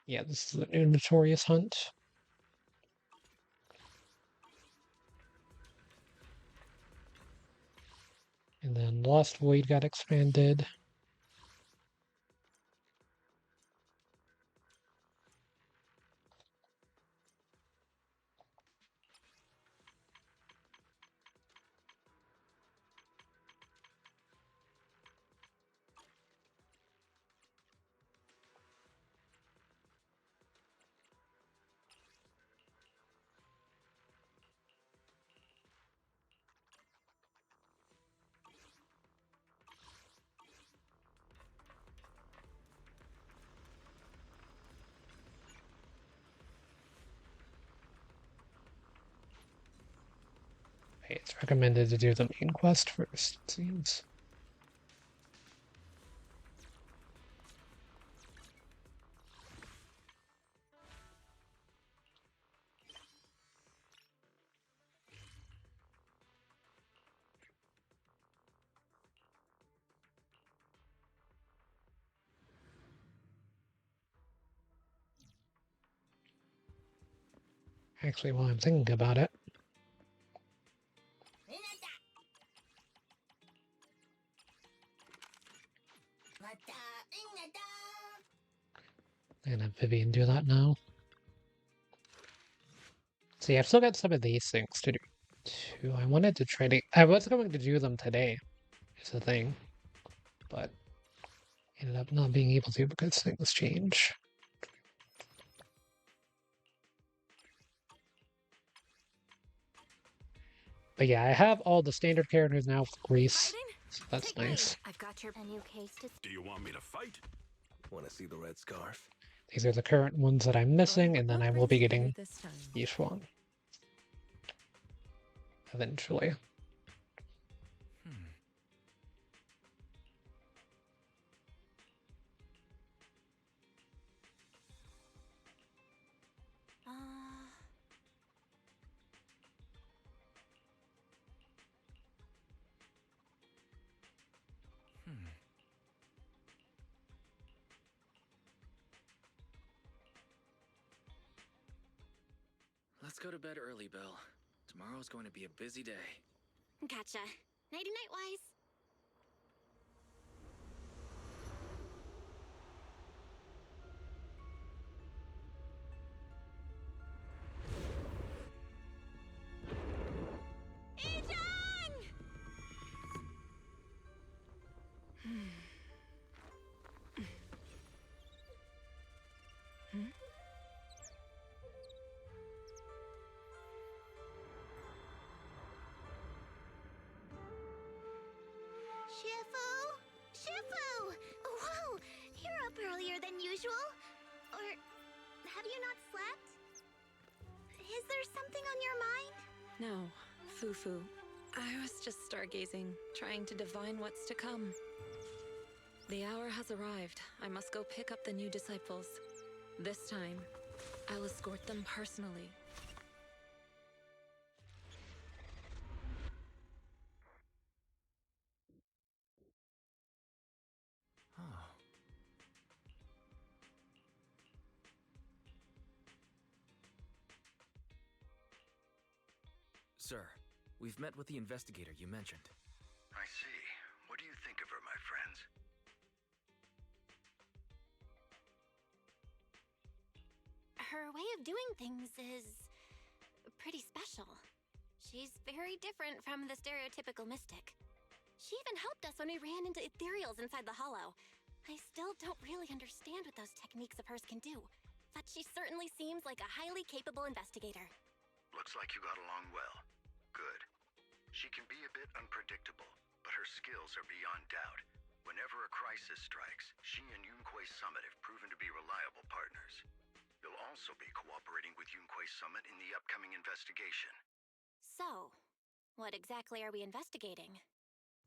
Yeah, this is a new Notorious Hunt. And then Lost Void got expanded. Okay, it's recommended to do the main quest first, it seems. Actually, while I'm thinking about it, I'm gonna have Vivian do that now. See, I've still got some of these things to do too. I wanted to try to. I was going to do them today, is the thing, but ended up not being able to because things change. But yeah, I have all the standard characters now with Grease, so that's Take nice. me. I've got your a new case to. Do you want me to fight? Want to see the red scarf? These are the current ones that I'm missing, and then I will be getting each one eventually. Let's go to bed early, Bill. Tomorrow's going to be a busy day. Gotcha. Nighty night, wise. usual? Or have you not slept? Is there something on your mind? No, Fufu. I was just stargazing, trying to divine what's to come. The hour has arrived. I must go pick up the new disciples. This time, I'll escort them personally. Oh. Sir, we've met with the investigator you mentioned. I see. What do you think of her, my friends? Her way of doing things is pretty special. She's very different from the stereotypical mystic. She even helped us when we ran into ethereals inside the hollow. I still don't really understand what those techniques of hers can do, but she certainly seems like a highly capable investigator. Looks like you got along well. Good. She can be a bit unpredictable, but her skills are beyond doubt. Whenever a crisis strikes, she and Yunquei Summit have proven to be reliable partners. You'll also be cooperating with Yunquei Summit in the upcoming investigation. So, what exactly are we investigating?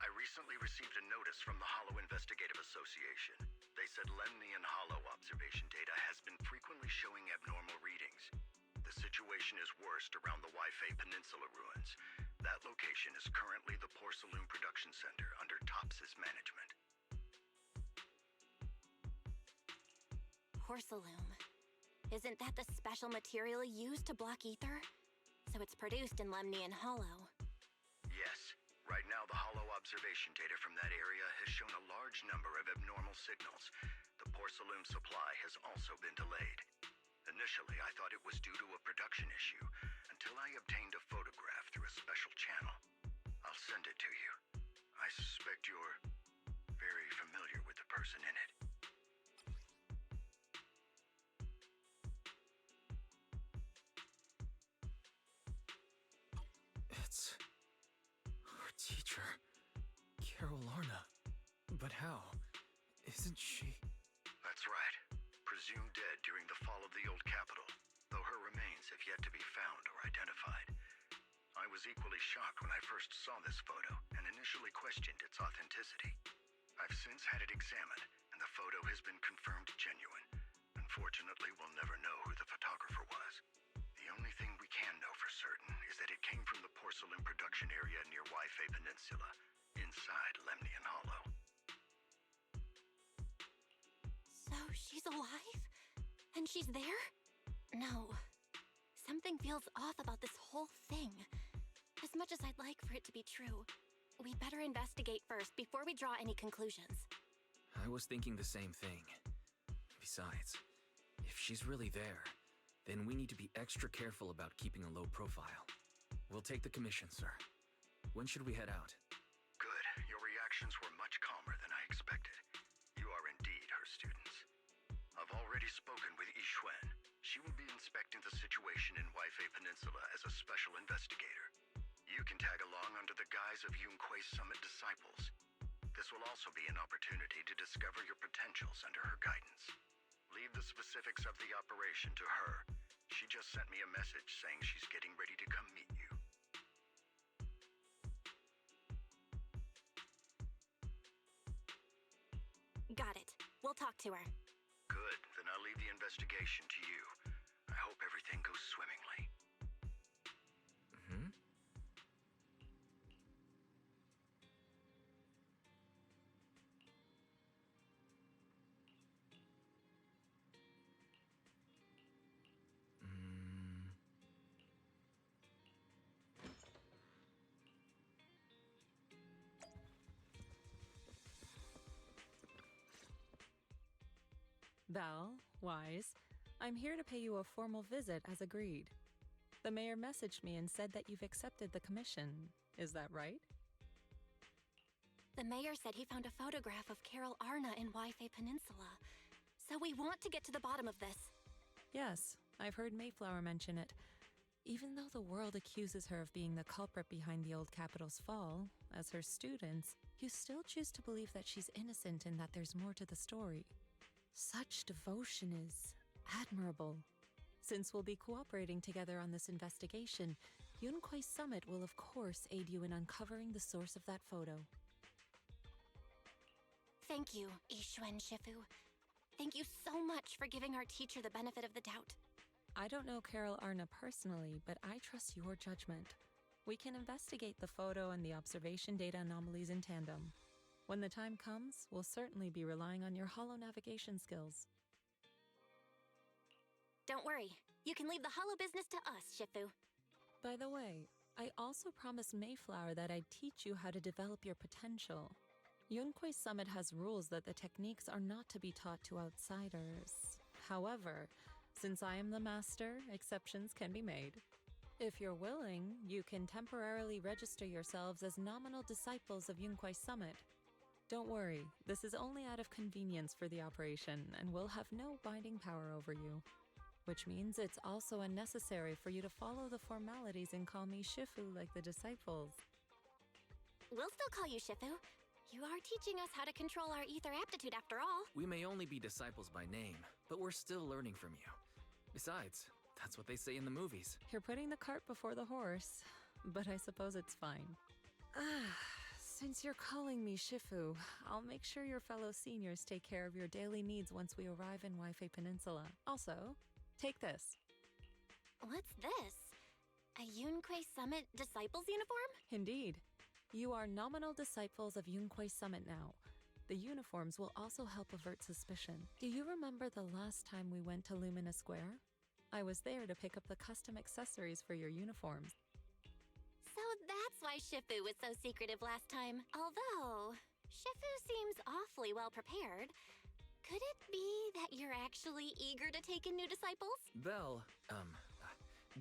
I recently received a notice from the Hollow Investigative Association. They said Lemnian Hollow observation data has been frequently showing abnormal readings. The situation is worst around the Waifei Peninsula ruins. That location is currently the Porcelain Production Center under Tops's management. Porcelain. Isn't that the special material used to block ether? So it's produced in Lemnian Hollow. Yes. Right now, the Hollow observation data from that area has shown a large number of abnormal signals. The porcelain supply has also been delayed. Initially, I thought it was due to a production issue, until I obtained a photograph through a special channel. I'll send it to you. I suspect you're very familiar with the person in it. It's our teacher, Carol Arna. But how? Isn't she? That's right. Presumed dead during the fall of the old capital, though her remains have yet to be found or identified. I was equally shocked when I first saw this photo and initially questioned its authenticity. I've since had it examined, and the photo has been confirmed genuine. Unfortunately, we'll never know who the photographer was. The only thing we can know for certain is that it came from the porcelain production area near Waifei Peninsula, inside Lemnian Hollow. So she's alive? And she's there? No. Something feels off about this whole thing. As much as I'd like for it to be true, we'd better investigate first before we draw any conclusions. I was thinking the same thing. Besides, if she's really there, then we need to be extra careful about keeping a low profile. We'll take the commission, sir. When should we head out? Good. Your reactions were much calmer than I expected. You are indeed her students. I've already spoken with Yixuan. She will be inspecting the situation in Waifei Peninsula as a special investigator. You can tag along under the guise of Yunquei Summit disciples. This will also be an opportunity to discover your potentials under her guidance. Leave the specifics of the operation to her. She just sent me a message saying she's getting ready to come meet you. Got it. We'll talk to her. Good. Then I'll leave the investigation to you. I hope everything goes swimmingly. Hmm? Val, Wise, I'm here to pay you a formal visit as agreed. The mayor messaged me and said that you've accepted the commission. Is that right? The mayor said he found a photograph of Carol Arna in Waifei Peninsula. So we want to get to the bottom of this. Yes, I've heard Mayflower mention it. Even though the world accuses her of being the culprit behind the old capital's fall, as her students, you still choose to believe that she's innocent and that there's more to the story. Such devotion is admirable. Since we'll be cooperating together on this investigation, Yunque's summit will of course aid you in uncovering the source of that photo. Thank you, Yixuan Shifu. Thank you so much for giving our teacher the benefit of the doubt. I don't know Carol Arna personally, but I trust your judgment. We can investigate the photo and the observation data anomalies in tandem. When the time comes, we'll certainly be relying on your holo navigation skills. Don't worry. You can leave the holo business to us, Shifu. By the way, I also promised Mayflower that I'd teach you how to develop your potential. Yunque's summit has rules that the techniques are not to be taught to outsiders. However, since I am the master, exceptions can be made. If you're willing, you can temporarily register yourselves as nominal disciples of Yunque's summit. Don't worry, this is only out of convenience for the operation and will have no binding power over you. Which means it's also unnecessary for you to follow the formalities and call me Shifu like the disciples. We'll still call you Shifu. You are teaching us how to control our ether aptitude after all. We may only be disciples by name, but we're still learning from you. Besides, that's what they say in the movies. You're putting the cart before the horse, but I suppose it's fine. Since you're calling me Shifu, I'll make sure your fellow seniors take care of your daily needs once we arrive in Waifei Peninsula. Also, take this. What's this? A Yunque Summit Disciples uniform? Indeed. You are nominal disciples of Yunque Summit now. The uniforms will also help avert suspicion. Do you remember the last time we went to Lumina Square? I was there to pick up the custom accessories for your uniforms. So that's why Shifu was so secretive last time. Although, Shifu seems awfully well prepared. Could it be that you're actually eager to take in new disciples? Belle,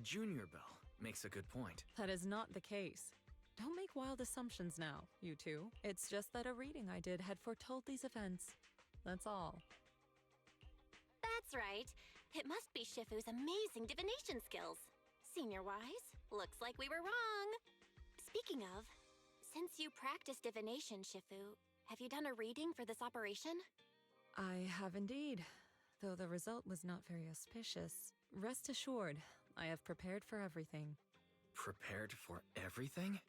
Junior Belle, makes a good point. That is not the case. Don't make wild assumptions now, you two. It's just that a reading I did had foretold these events. That's all. That's right. It must be Shifu's amazing divination skills. Senior-wise, looks like we were wrong. Speaking of, since you practice divination, Shifu, have you done a reading for this operation? I have indeed, though the result was not very auspicious. Rest assured, I have prepared for everything. Prepared for everything?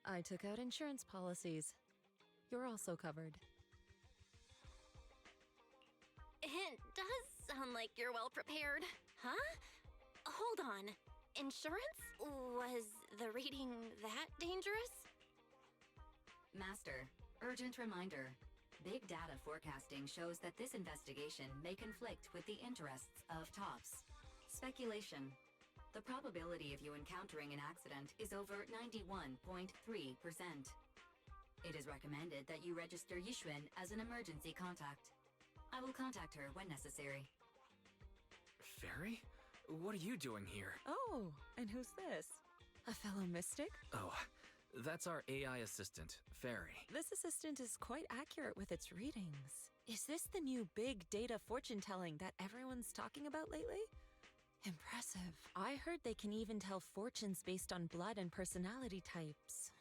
I took out insurance policies. You're also covered. It does sound like you're well prepared. Huh? Hold on. Insurance? Was the reading that dangerous? Master, urgent reminder. Big data forecasting shows that this investigation may conflict with the interests of TOPS. Speculation. The probability of you encountering an accident is over 91.3%. It is recommended that you register Yixuan as an emergency contact. I will contact her when necessary. Fairy? What are you doing here? Oh, and who's this? A fellow mystic? Oh, that's our AI assistant, Fairy. This assistant is quite accurate with its readings. Is this the new big data fortune-telling that everyone's talking about lately? Impressive. I heard they can even tell fortunes based on blood and personality types.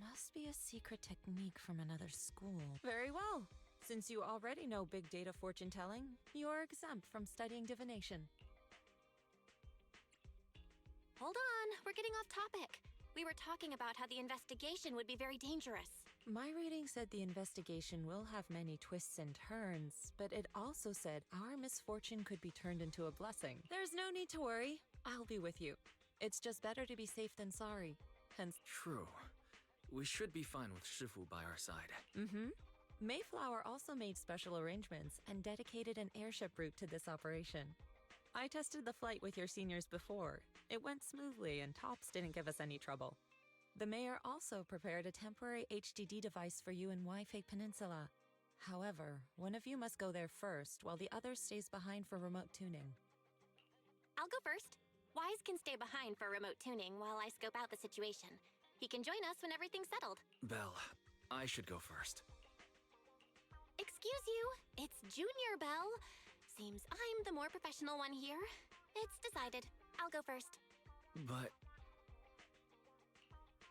Must be a secret technique from another school. Very well. Since you already know big data fortune-telling, you are exempt from studying divination. Hold on, we're getting off topic. We were talking about how the investigation would be very dangerous. My reading said the investigation will have many twists and turns, but it also said our misfortune could be turned into a blessing. There's no need to worry. I'll be with you. It's just better to be safe than sorry. Hence... True. We should be fine with Shifu by our side. Mayflower also made special arrangements and dedicated an airship route to this operation. I tested the flight with your seniors before. It went smoothly and TOPS didn't give us any trouble. The mayor also prepared a temporary HDD device for you in Waifei Peninsula. However, one of you must go there first, while the other stays behind for remote tuning. I'll go first. Wise can stay behind for remote tuning while I scope out the situation. He can join us when everything's settled. Belle, I should go first. Excuse you, it's Junior Belle. Seems I'm the more professional one here. It's decided. I'll go first. But...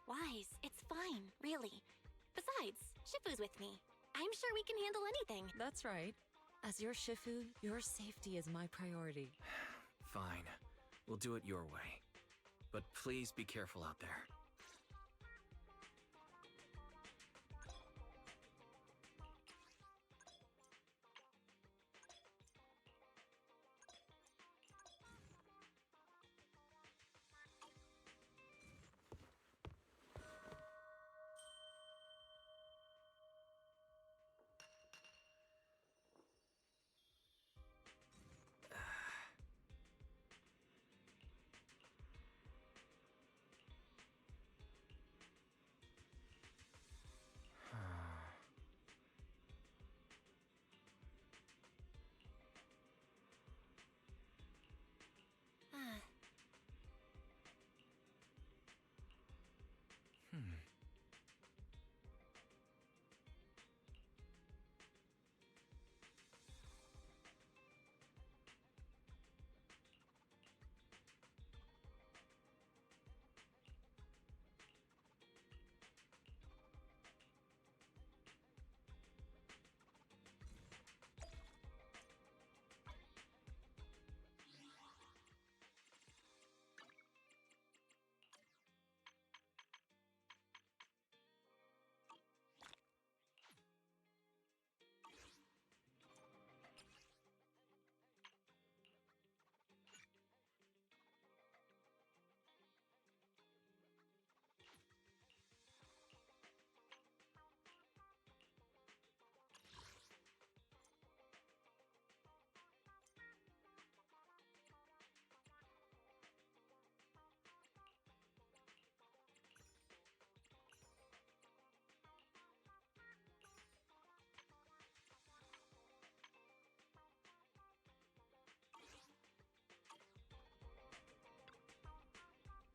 Wise, it's fine, really. Besides, Shifu's with me. I'm sure we can handle anything. That's right. As your Shifu, your safety is my priority. Fine. We'll do it your way. But please be careful out there.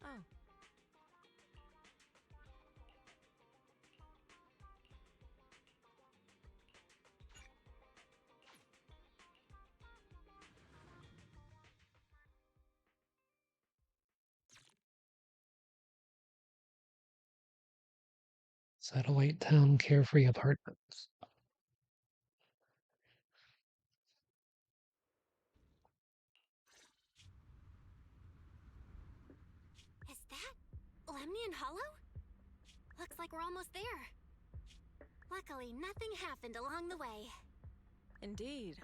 Oh. Satellite Town Carefree Apartments. Is that Lemnian Hollow? Looks like we're almost there. Luckily, nothing happened along the way. Indeed.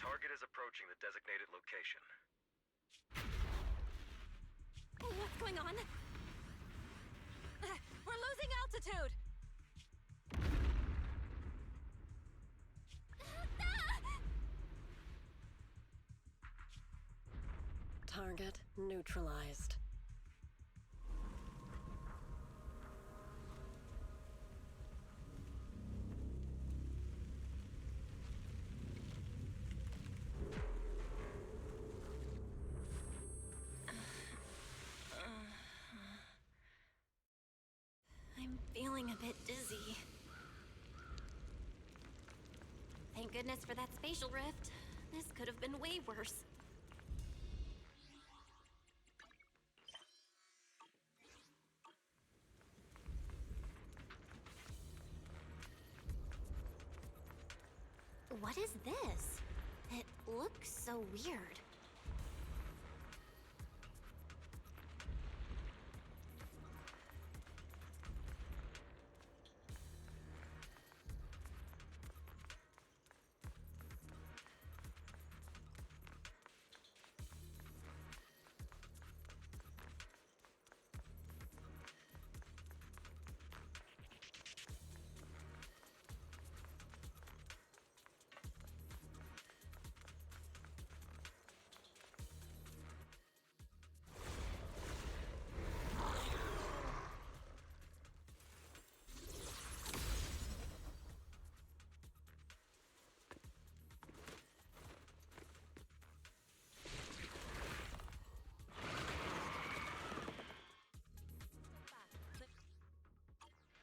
Target is approaching the designated location. What's going on? We're losing altitude! Target neutralized. I'm feeling a bit dizzy. Thank goodness for that spatial rift. This could have been way worse. What is this? It looks so weird.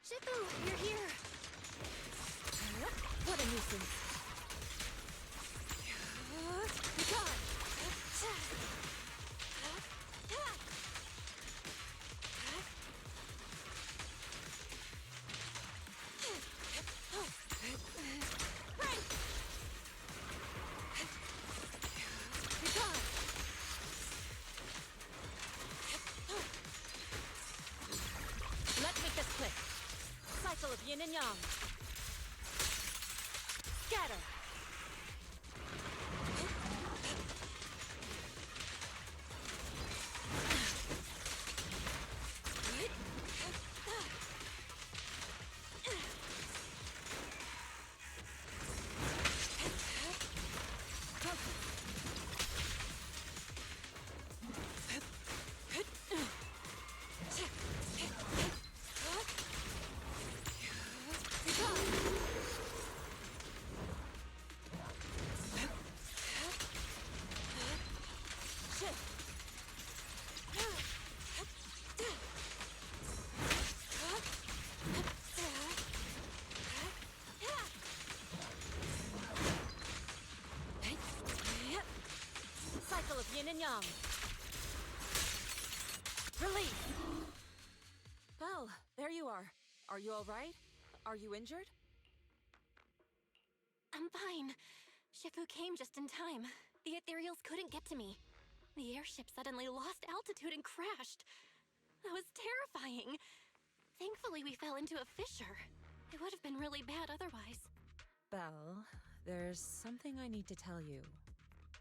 Shifu, you're here! What a nuisance. Gone! Right! yin and yang. Scatter. Cycle of yin and yang. Release. Well, there you are. Are you all right? Are you injured? I'm fine. Shifu came just in time. The ethereals couldn't get to me. The airship suddenly lost altitude and crashed. That was terrifying. Thankfully, we fell into a fissure. It would have been really bad otherwise. Belle, there's something I need to tell you.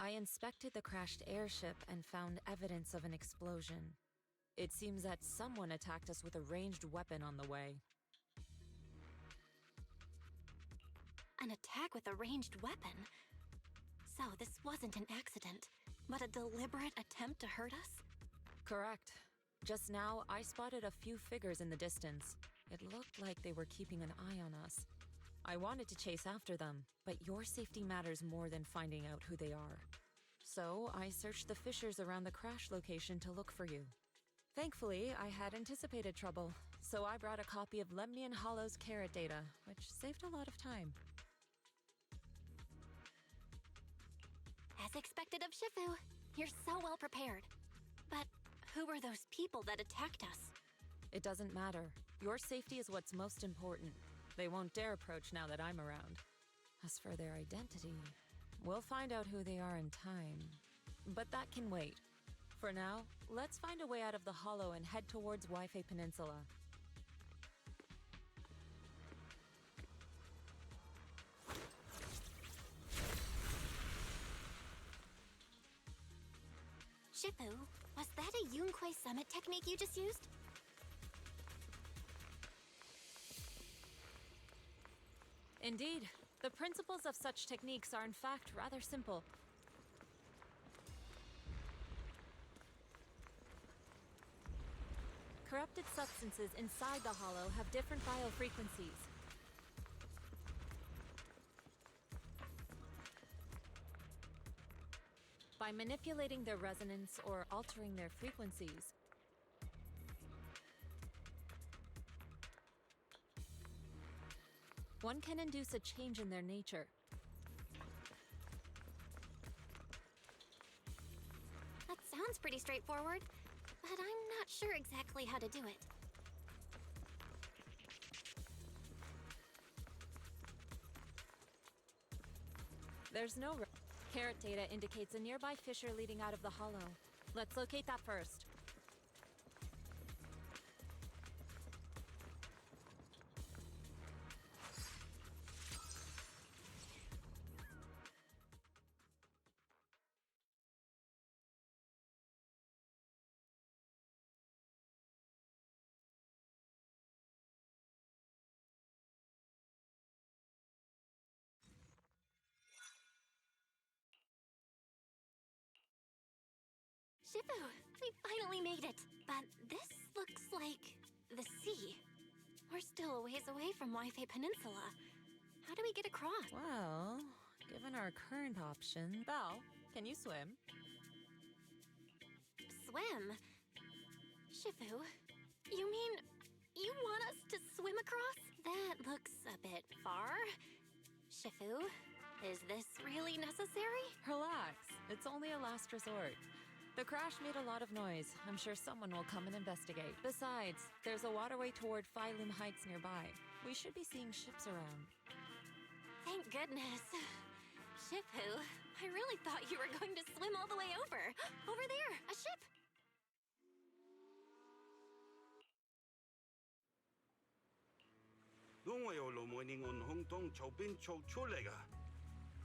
I inspected the crashed airship and found evidence of an explosion. It seems that someone attacked us with a ranged weapon on the way. An attack with a ranged weapon? So this wasn't an accident, but a deliberate attempt to hurt us? Correct. Just now, I spotted a few figures in the distance. It looked like they were keeping an eye on us. I wanted to chase after them, but your safety matters more than finding out who they are. So, I searched the fissures around the crash location to look for you. Thankfully, I had anticipated trouble, so I brought a copy of Lemnian Hollow's carrot data, which saved a lot of time. As expected of Shifu, you're so well prepared. But who were those people that attacked us? It doesn't matter. Your safety is what's most important. They won't dare approach now that I'm around. As for their identity, we'll find out who they are in time. But that can wait. For now, let's find a way out of the hollow and head towards Waifei Peninsula. Shifu, was that a Yunquei Summit technique you just used? Indeed. The principles of such techniques are in fact rather simple. Corrupted substances inside the hollow have different biofrequencies. By manipulating their resonance or altering their frequencies, one can induce a change in their nature. That sounds pretty straightforward, but I'm not sure exactly how to do it. There's no carrot data indicates a nearby fissure leading out of the hollow. Let's locate that first. Shifu, we finally made it. But this looks like the sea. We're still a ways away from Waifei Peninsula. How do we get across? Well, given our current option... Belle, can you swim? Swim? Shifu, you mean you want us to swim across? That looks a bit far. Shifu, is this really necessary? Relax. It's only a last resort. The crash made a lot of noise. I'm sure someone will come and investigate. Besides, there's a waterway toward Phylum Heights nearby. We should be seeing ships around. Thank goodness. Shifu, I really thought you were going to swim all the way over. Over there, a ship! 通我有路每年按空洞草邊做出嚟噶，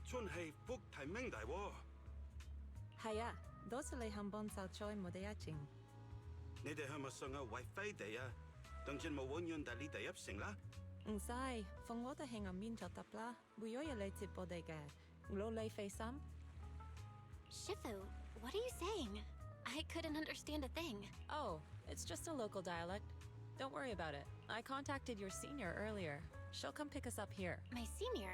真係福提明大喎。係啊，多謝你肯幫手做我哋一陣。你哋係咪想要位飛地啊？等陣冇揾人帶你哋入城啦。唔使，放我哋喺入面就得啦，會有人嚟接我哋嘅，攞你費心。Shifu, what are you saying? I couldn't understand a thing. Oh, it's just a local dialect. Don't worry about it. I contacted your senior earlier. She'll come pick us up here. My senior?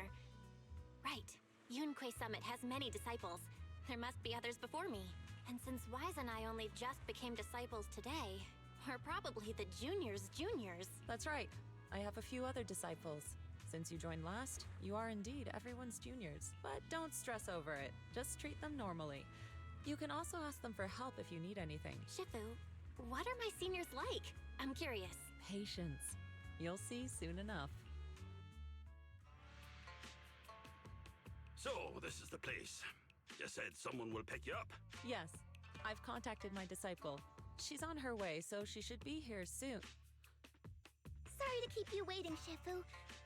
Right. Yunquei Summit has many disciples. There must be others before me. And since Wise and I only just became disciples today, we're probably the juniors' juniors. That's right. I have a few other disciples. Since you joined last, you are indeed everyone's juniors. But don't stress over it. Just treat them normally. You can also ask them for help if you need anything. Shifu, what are my seniors like? I'm curious. Patience. You'll see soon enough. So, this is the place. You said someone will pick you up? Yes, I've contacted my disciple. She's on her way, so she should be here soon. Sorry to keep you waiting, Shifu.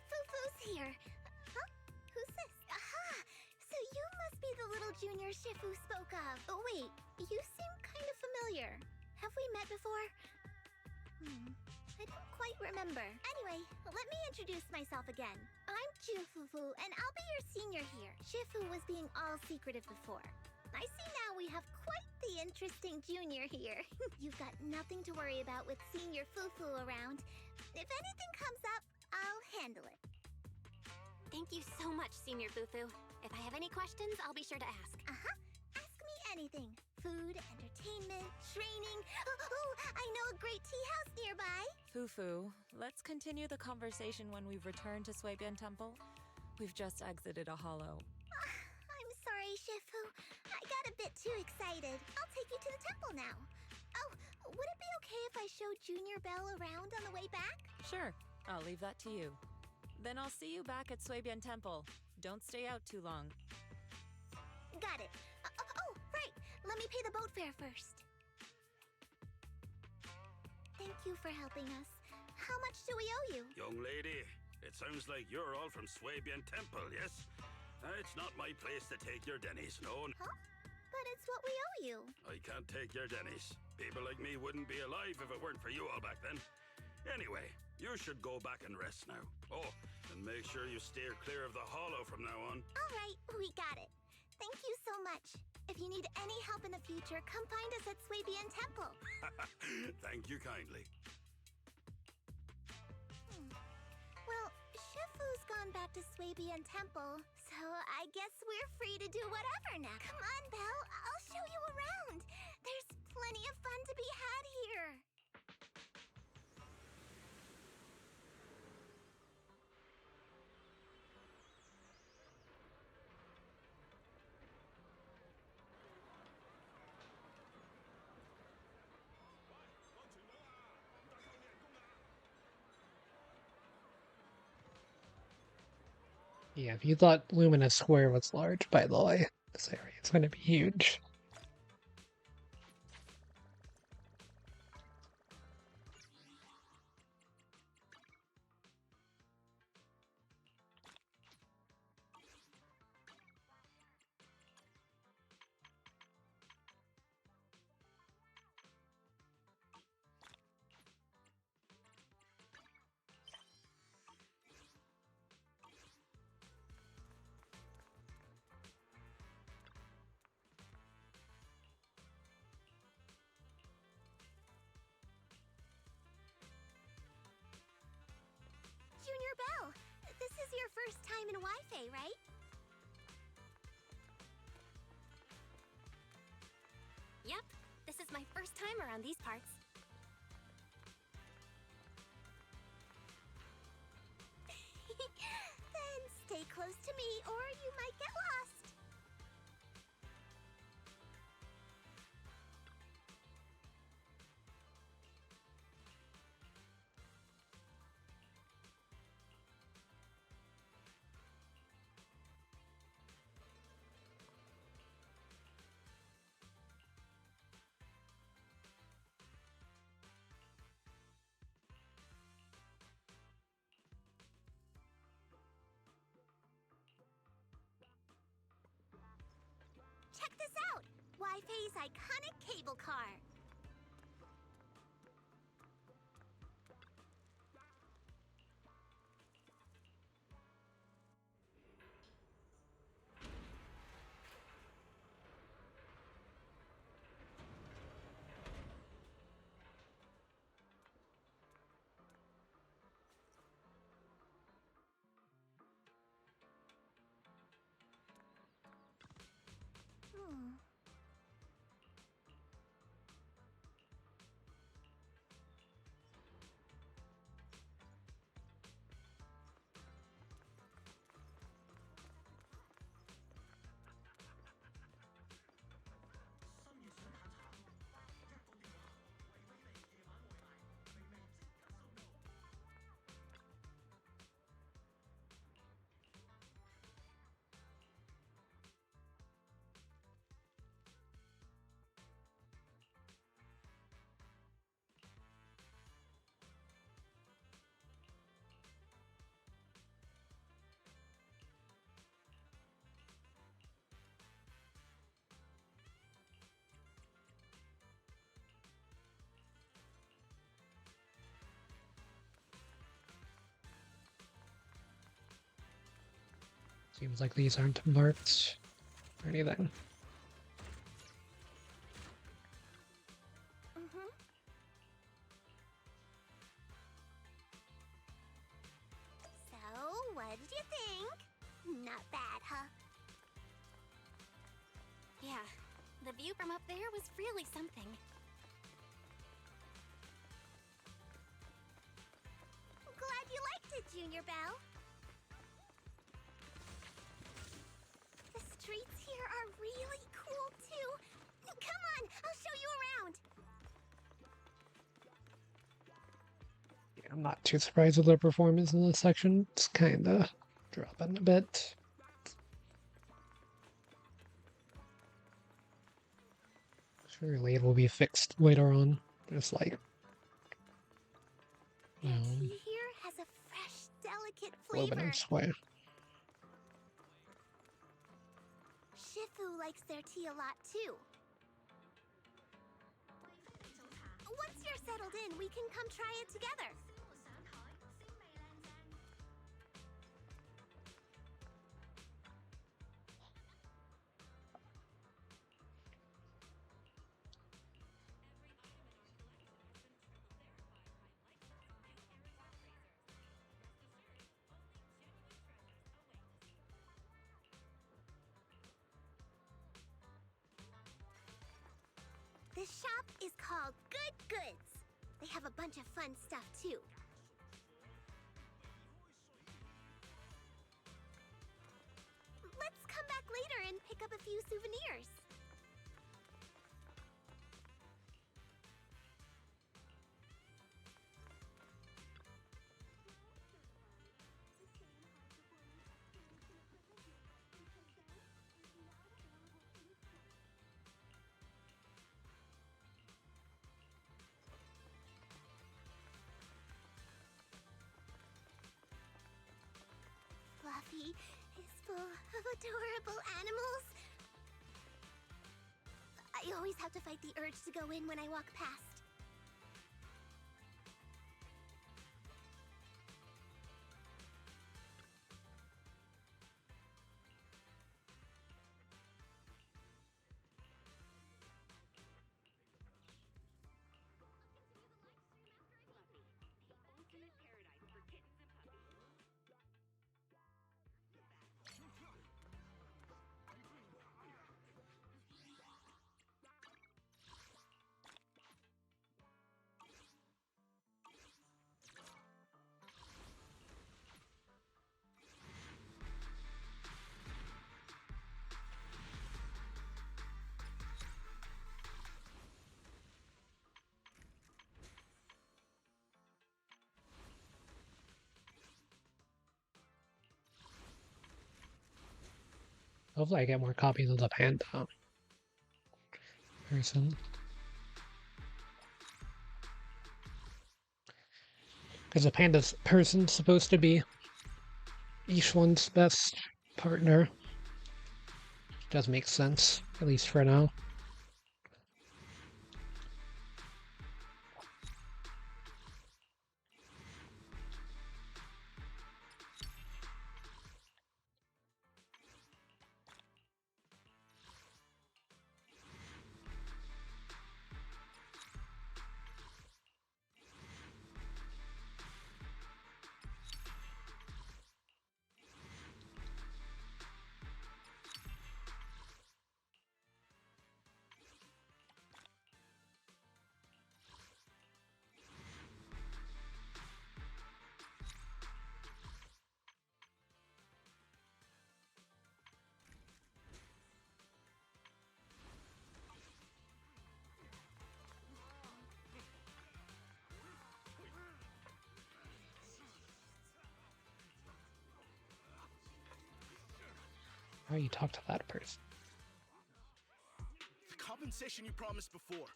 Fufu's here. Huh? Who's this? Aha! So you must be the little junior Shifu spoke of. Oh, wait. You seem kind of familiar. Have we met before? I don't quite remember. Anyway, let me introduce myself again. I'm Jufufu, and I'll be your senior here. Shifu was being all secretive before. I see now we have quite the interesting junior here. You've got nothing to worry about with senior Fufu around. If anything comes up, I'll handle it. Thank you so much, Senior Fufu. If I have any questions, I'll be sure to ask. Ask me anything. Food, entertainment, training. Oh, I know a great tea house nearby. Fufu, let's continue the conversation when we've returned to Suibian Temple. We've just exited a hollow. I'm sorry, Shifu. I got a bit too excited. I'll take you to the temple now. Oh, would it be okay if I showed Junior Belle around on the way back? Sure, I'll leave that to you. Then I'll see you back at Suibian Temple. Don't stay out too long. Got it. Oh, right. Let me pay the boat fare first. Thank you for helping us. How much do we owe you? Young lady, it sounds like you're all from Suibian Temple, yes? It's not my place to take your dennies, no. Huh? But it's what we owe you. I can't take your dennies. People like me wouldn't be alive if it weren't for you all back then. Anyway, you should go back and rest now. Oh, and make sure you steer clear of the hollow from now on. All right, we got it. Thank you so much. If you need any help in the future, come find us at Suibian Temple. Thank you kindly. Well, Shifu's gone back to Suibian Temple, so I guess we're free to do whatever now. Come on, Belle. I'll show you around. There's plenty of fun to be had here. Yeah, if you thought Luminous Square was large, by the way, this area is going to be huge. Junior Belle, this is your first time in Wi-Fi, right? Yep, this is my first time around these parts. Then stay close to me or you might get lost. Check this out! Wi-Fi's iconic cable car. Seems like these aren't marked or anything. So, what did you think? Not bad, huh? Yeah, the view from up there was really something. Glad you liked it, Junior Belle. The streets here are really cool, too. Come on, I'll show you around. Yeah, I'm not too surprised with their performance in this section. It's kinda dropping a bit. Surely it will be fixed later on. Just like, you know, Tea here has a fresh, delicate moving flavor. its way. Shifu likes their tea a lot, too. Once you're settled in, we can come try it together. This shop is called Good Goods. They have a bunch of fun stuff, too. Let's come back later and pick up a few souvenirs. Fluffy is full of adorable animals. I always have to fight the urge to go in when I walk past. Hopefully I get more copies of the panda person. Because the panda's person's supposed to be each one's best partner. Does make sense. At least for now. How you talk to that person? The compensation you promised before.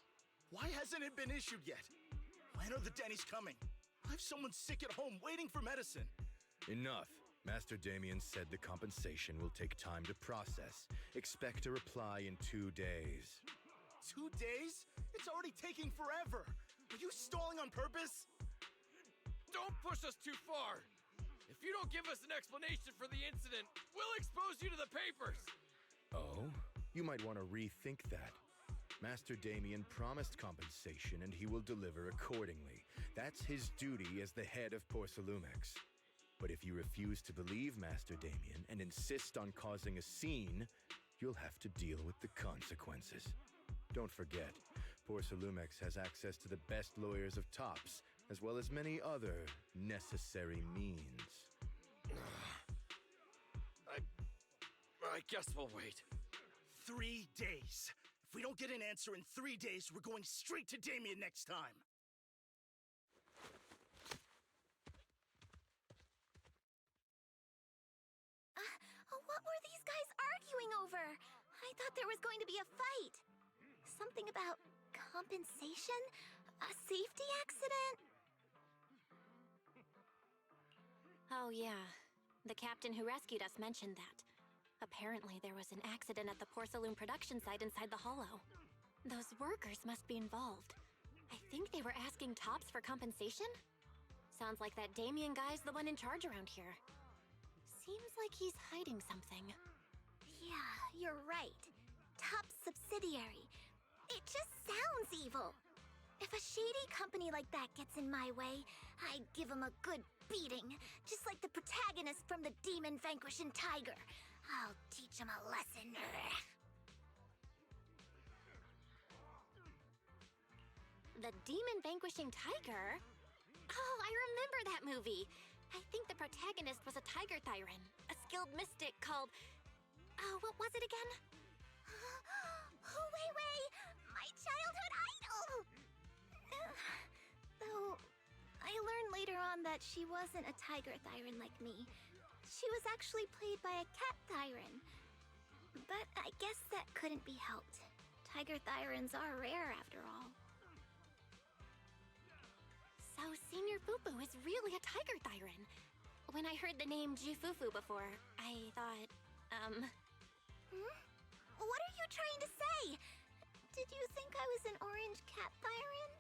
Why hasn't it been issued yet? When are the Denny's coming? I have someone sick at home waiting for medicine. Enough. Master Damien said the compensation will take time to process. Expect a reply in 2 days. 2 days? It's already taking forever. Are you stalling on purpose? Don't push us too far. If you don't give us an explanation for the incident, we'll expose you to the papers. Oh? You might want to rethink that. Master Damien promised compensation and he will deliver accordingly. That's his duty as the head of Porcelumex. But if you refuse to believe Master Damien and insist on causing a scene, you'll have to deal with the consequences. Don't forget, Porcelumex has access to the best lawyers of Tops, as well as many other necessary means. I guess we'll wait. 3 days. If we don't get an answer in 3 days, we're going straight to Damien next time. What were these guys arguing over? I thought there was going to be a fight. Something about compensation? A safety accident? Oh, yeah. The captain who rescued us mentioned that. Apparently, there was an accident at the Porcelain production site inside the hollow. Those workers must be involved. I think they were asking Tops for compensation? Sounds like that Damien guy's the one in charge around here. Seems like he's hiding something. Yeah, you're right. Top subsidiary. It just sounds evil. If a shady company like that gets in my way, I'd give him a good beating, just like the protagonist from the Demon Vanquishing Tiger. I'll teach him a lesson. The Demon Vanquishing Tiger? Oh, I remember that movie. I think the protagonist was a Tiger Thyran, a skilled mystic called... Oh, what was it again? Wei Wei! My childhood idol! Though, I learned later on that she wasn't a Tiger Thyran like me. She was actually played by a Cat Thyran. But I guess that couldn't be helped. Tiger Thyrans are rare after all. So Senior Fufu is really a Tiger Thyran. When I heard the name Jifufu before, I thought, What are you trying to say? Did you think I was an orange cat Thyran?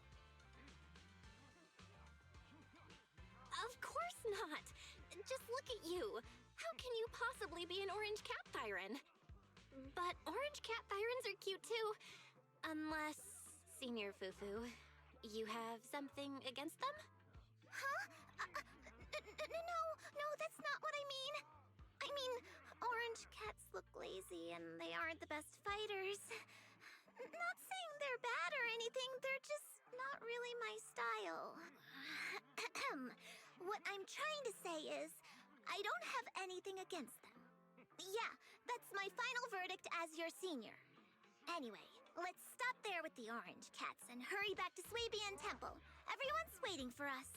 Of course not! Just look at you! How can you possibly be an orange cat Thyran? But orange cat Thyrans are cute too. Unless, Senior Fufu, you have something against them? Huh? No, that's not what I mean. I mean, orange cats look lazy and they aren't the best fighters. Not saying they're bad or anything, they're just not really my style. What I'm trying to say is, I don't have anything against them. Yeah, that's my final verdict as your senior. Anyway, let's stop there with the orange cats and hurry back to Swabian Temple. Everyone's waiting for us.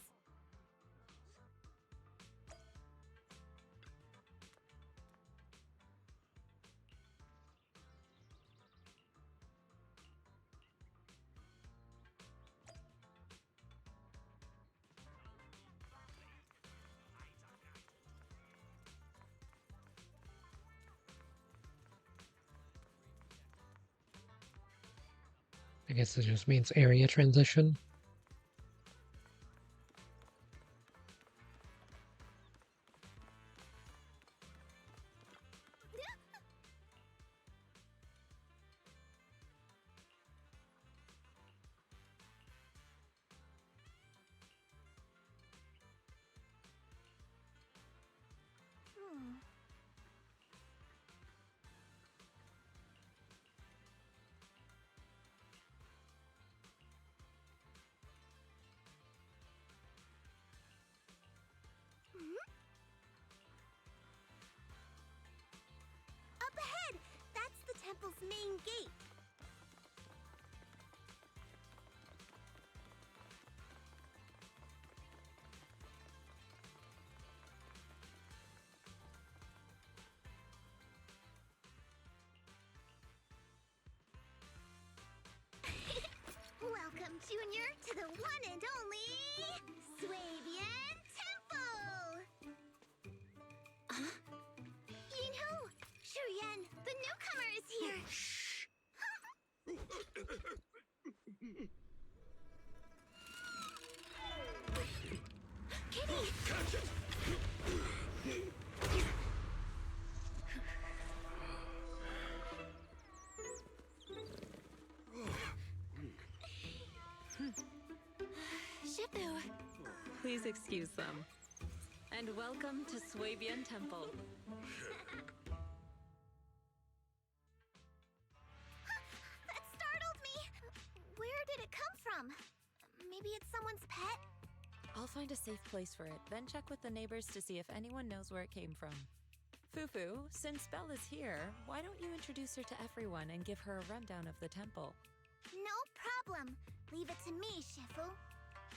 guess it just means area transition. Up ahead! That's the temple's main gate. Welcome, Junior, to the one and only Swabian Temple! Yinhu! Shuyan, the newcomer is here! Kitty! Catch it! Shifu! Please excuse them. And welcome to Swabian Temple. That startled me! Where did it come from? Maybe it's someone's pet? I'll find a safe place for it, then check with the neighbors to see if anyone knows where it came from. Fufu, since Belle is here, why don't you introduce her to everyone and give her a rundown of the temple? No problem. Leave it to me, Shifu.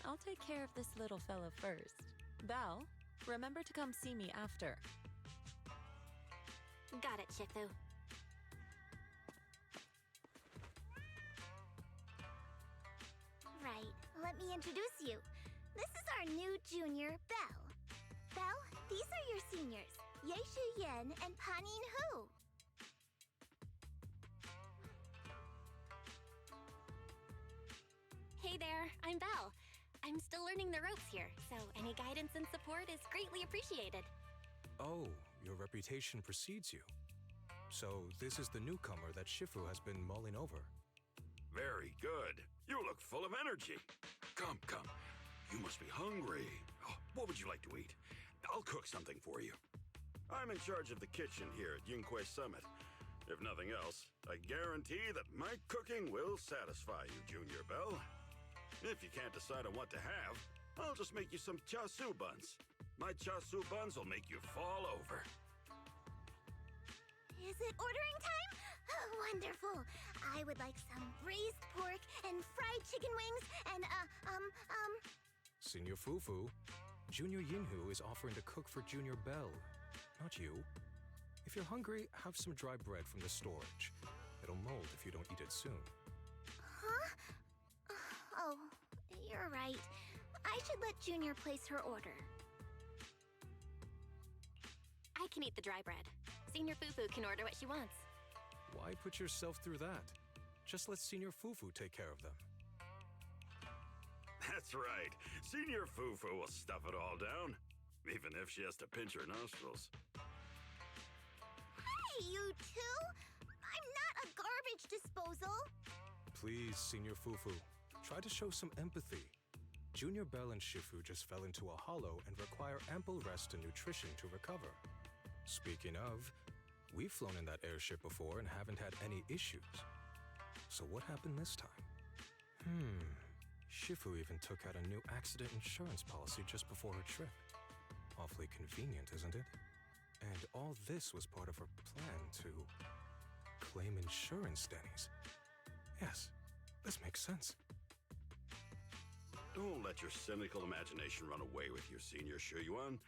I'll take care of this little fellow first. Belle, remember to come see me after. Got it, Shifu. Right, let me introduce you. This is our new junior, Belle. Belle, these are your seniors, Yeishu Yen and Panin Hu. Hey there, I'm Belle. I'm still learning the ropes here, so any guidance and support is greatly appreciated. Oh, your reputation precedes you. So this is the newcomer that Shifu has been mulling over. Very good. You look full of energy. Come, come. You must be hungry. Oh, what would you like to eat? I'll cook something for you. I'm in charge of the kitchen here at Yunquay Summit. If nothing else, I guarantee that my cooking will satisfy you, Junior Belle. If you can't decide on what to have, I'll just make you some chasu buns. My chasu buns will make you fall over. Is it ordering time? Oh, wonderful. I would like some braised pork and fried chicken wings and, Senior Fufu, Junior Yinhu is offering to cook for Junior Belle, not you. If you're hungry, have some dry bread from the storage. It'll mold if you don't eat it soon. Huh? Oh, you're right. I should let Junior place her order. I can eat the dry bread. Senior Fufu can order what she wants. Why put yourself through that? Just let Senior Fufu take care of them. That's right. Senior Fufu will stuff it all down, even if she has to pinch her nostrils. Hey, you two! I'm not a garbage disposal! Please, Senior Fufu, try to show some empathy. Junior Belle and Shifu just fell into a hollow and require ample rest and nutrition to recover. Speaking of, we've flown in that airship before and haven't had any issues. So what happened this time? Shifu even took out a new accident insurance policy just before her trip. Awfully convenient, isn't it? And all this was part of her plan to claim insurance, Denny's. Yes, this makes sense. Don't let your cynical imagination run away with you, Senior Shuyuan.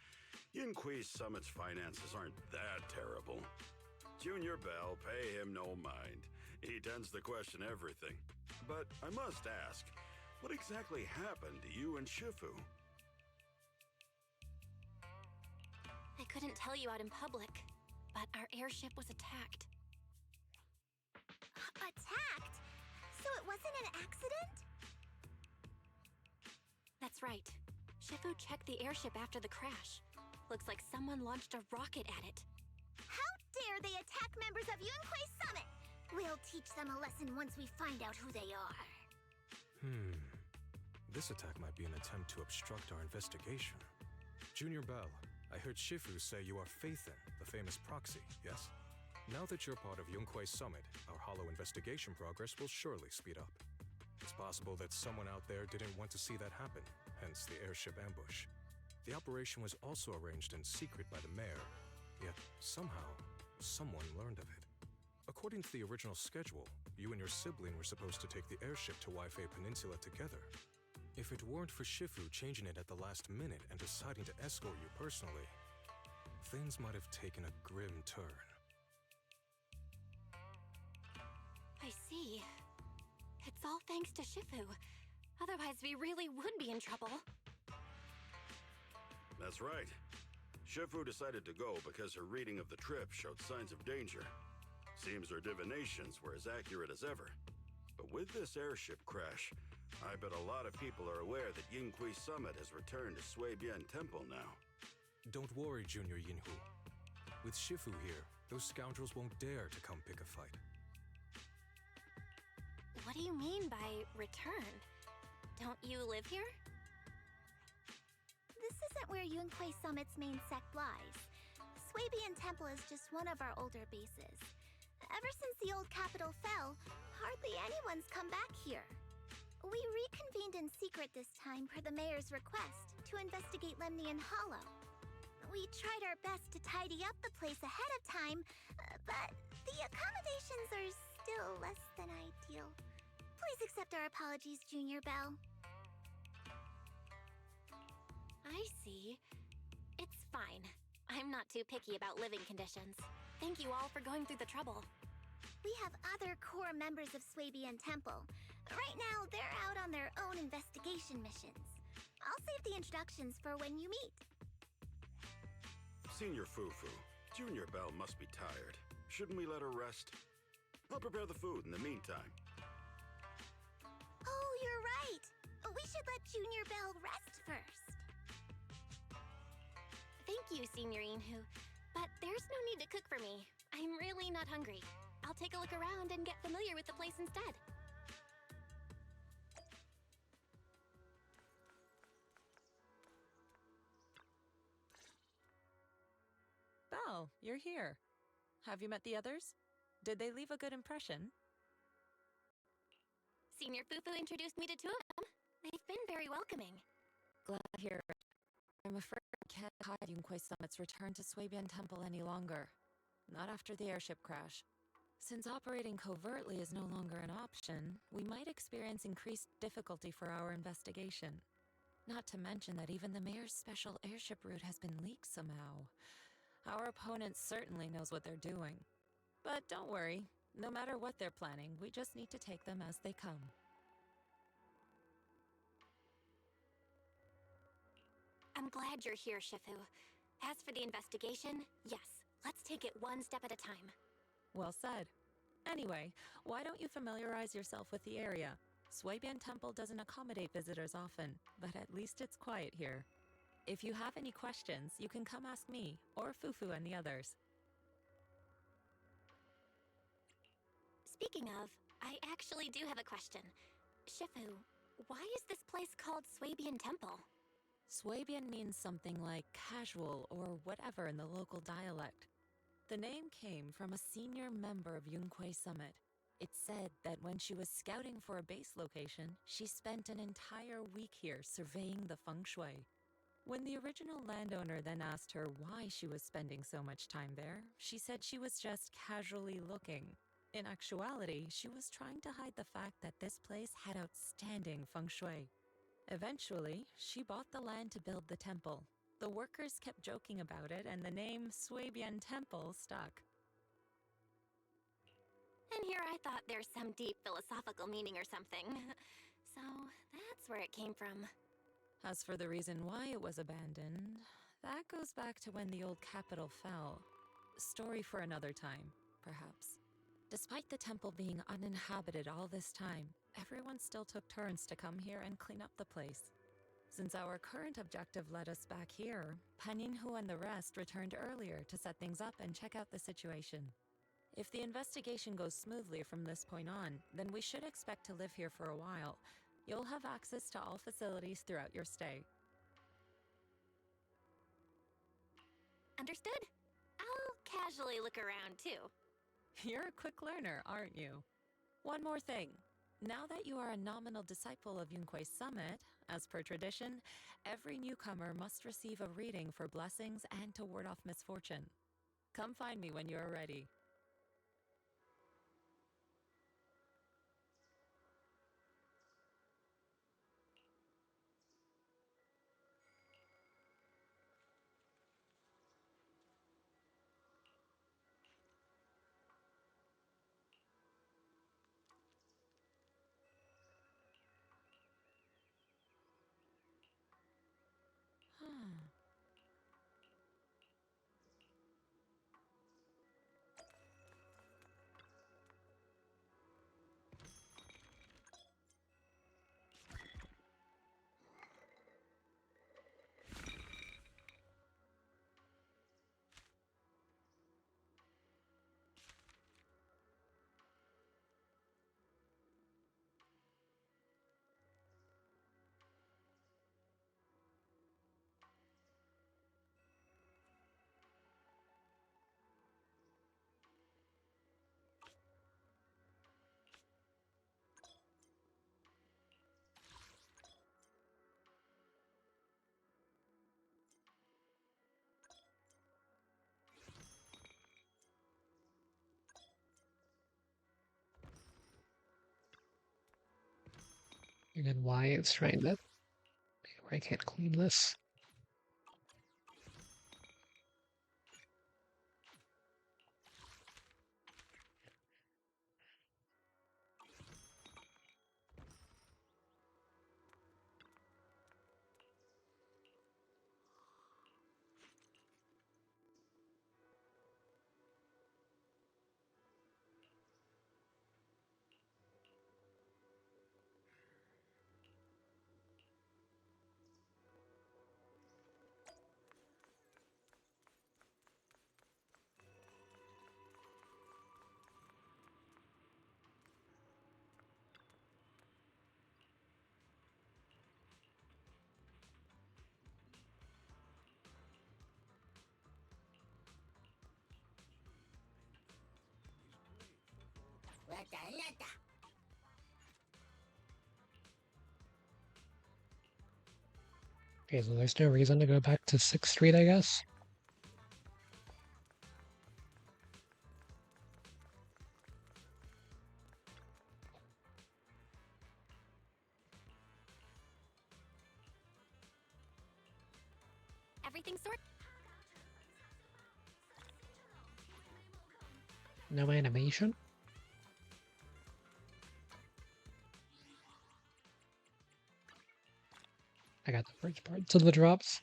Yunquay Summit's finances aren't that terrible. Junior Belle, pay him no mind. He tends to question everything. But I must ask, what exactly happened to you and Shifu? I couldn't tell you out in public, but our airship was attacked. Attacked? So it wasn't an accident? That's right. Shifu checked the airship after the crash. Looks like someone launched a rocket at it. How dare they attack members of Yunquei Summit! We'll teach them a lesson once we find out who they are. This attack might be an attempt to obstruct our investigation. Junior Bell, I heard Shifu say you are Faithin, the famous proxy, yes? Now that you're part of Yunquei Summit, our hollow investigation progress will surely speed up. It's possible that someone out there didn't want to see that happen, hence the airship ambush. The operation was also arranged in secret by the mayor, yet somehow, someone learned of it. According to the original schedule, you and your sibling were supposed to take the airship to Waifei Peninsula together. If it weren't for Shifu changing it at the last minute and deciding to escort you personally, things might have taken a grim turn. I see. It's all thanks to Shifu. Otherwise, we really would be in trouble. That's right. Shifu decided to go because her reading of the trip showed signs of danger. Seems her divinations were as accurate as ever. But with this airship crash, I bet a lot of people are aware that Yinghui Summit has returned to Suibian Temple now. Don't worry, Junior Yinhu. With Shifu here, those scoundrels won't dare to come pick a fight. What do you mean by return? Don't you live here? This isn't where Yunquei Summit's main sect lies. Suibian Temple is just one of our older bases. Ever since the old capital fell, hardly anyone's come back here. We reconvened in secret this time per the mayor's request to investigate Lemnian Hollow. We tried our best to tidy up the place ahead of time, but the accommodations are still less than ideal. Please accept our apologies, Junior Bell. I see. It's fine. I'm not too picky about living conditions. Thank you all for going through the trouble. We have other core members of Suibian Temple. Right now, they're out on their own investigation missions. I'll save the introductions for when you meet. Senior Fufu, Junior Bell must be tired. Shouldn't we let her rest? I'll prepare the food in the meantime. Oh, you're right. We should let Junior Bell rest first. Thank you, Senior Inhu. But there's no need to cook for me. I'm really not hungry. I'll take a look around and get familiar with the place instead. Belle, you're here. Have you met the others? Did they leave a good impression? Senior Fufu introduced me to two of them. They've been very welcoming. Glad to hear it. I'm afraid I can't hide Yunquei Summit's return to Suibian Temple any longer. Not after the airship crash. Since operating covertly is no longer an option, we might experience increased difficulty for our investigation. Not to mention that even the mayor's special airship route has been leaked somehow. Our opponent certainly knows what they're doing. But don't worry, no matter what they're planning, we just need to take them as they come. I'm glad you're here, Shifu. As for the investigation, yes, let's take it one step at a time. Well said. Anyway, why don't you familiarize yourself with the area? Suibian Temple doesn't accommodate visitors often, but at least it's quiet here. If you have any questions, you can come ask me, or Fufu and the others. Speaking of, I actually do have a question. Shifu, why is this place called Suibian Temple? Suibian means something like casual or whatever in the local dialect. The name came from a senior member of Yunquei Summit. It's said that when she was scouting for a base location, she spent an entire week here surveying the feng shui. When the original landowner then asked her why she was spending so much time there, she said she was just casually looking. In actuality, she was trying to hide the fact that this place had outstanding feng shui. Eventually, she bought the land to build the temple. The workers kept joking about it, and the name Suibian Temple stuck. And here I thought there's some deep philosophical meaning or something. So that's where it came from. As for the reason why it was abandoned, that goes back to when the old capital fell. Story for another time, perhaps. Despite the temple being uninhabited all this time, everyone still took turns to come here and clean up the place. Since our current objective led us back here, Paninhu and the rest returned earlier to set things up and check out the situation. If the investigation goes smoothly from this point on, then we should expect to live here for a while. You'll have access to all facilities throughout your stay. Understood? I'll casually look around too. You're a quick learner, aren't you? One more thing. Now that you are a nominal disciple of Yunque's summit, as per tradition, every newcomer must receive a reading for blessings and to ward off misfortune. Come find me when you are ready. And then why it's trying to... I can't clean this. Okay, so there's no reason to go back to 6th Street, I guess? Everything sorted? No animation? I got the first parts of the drops.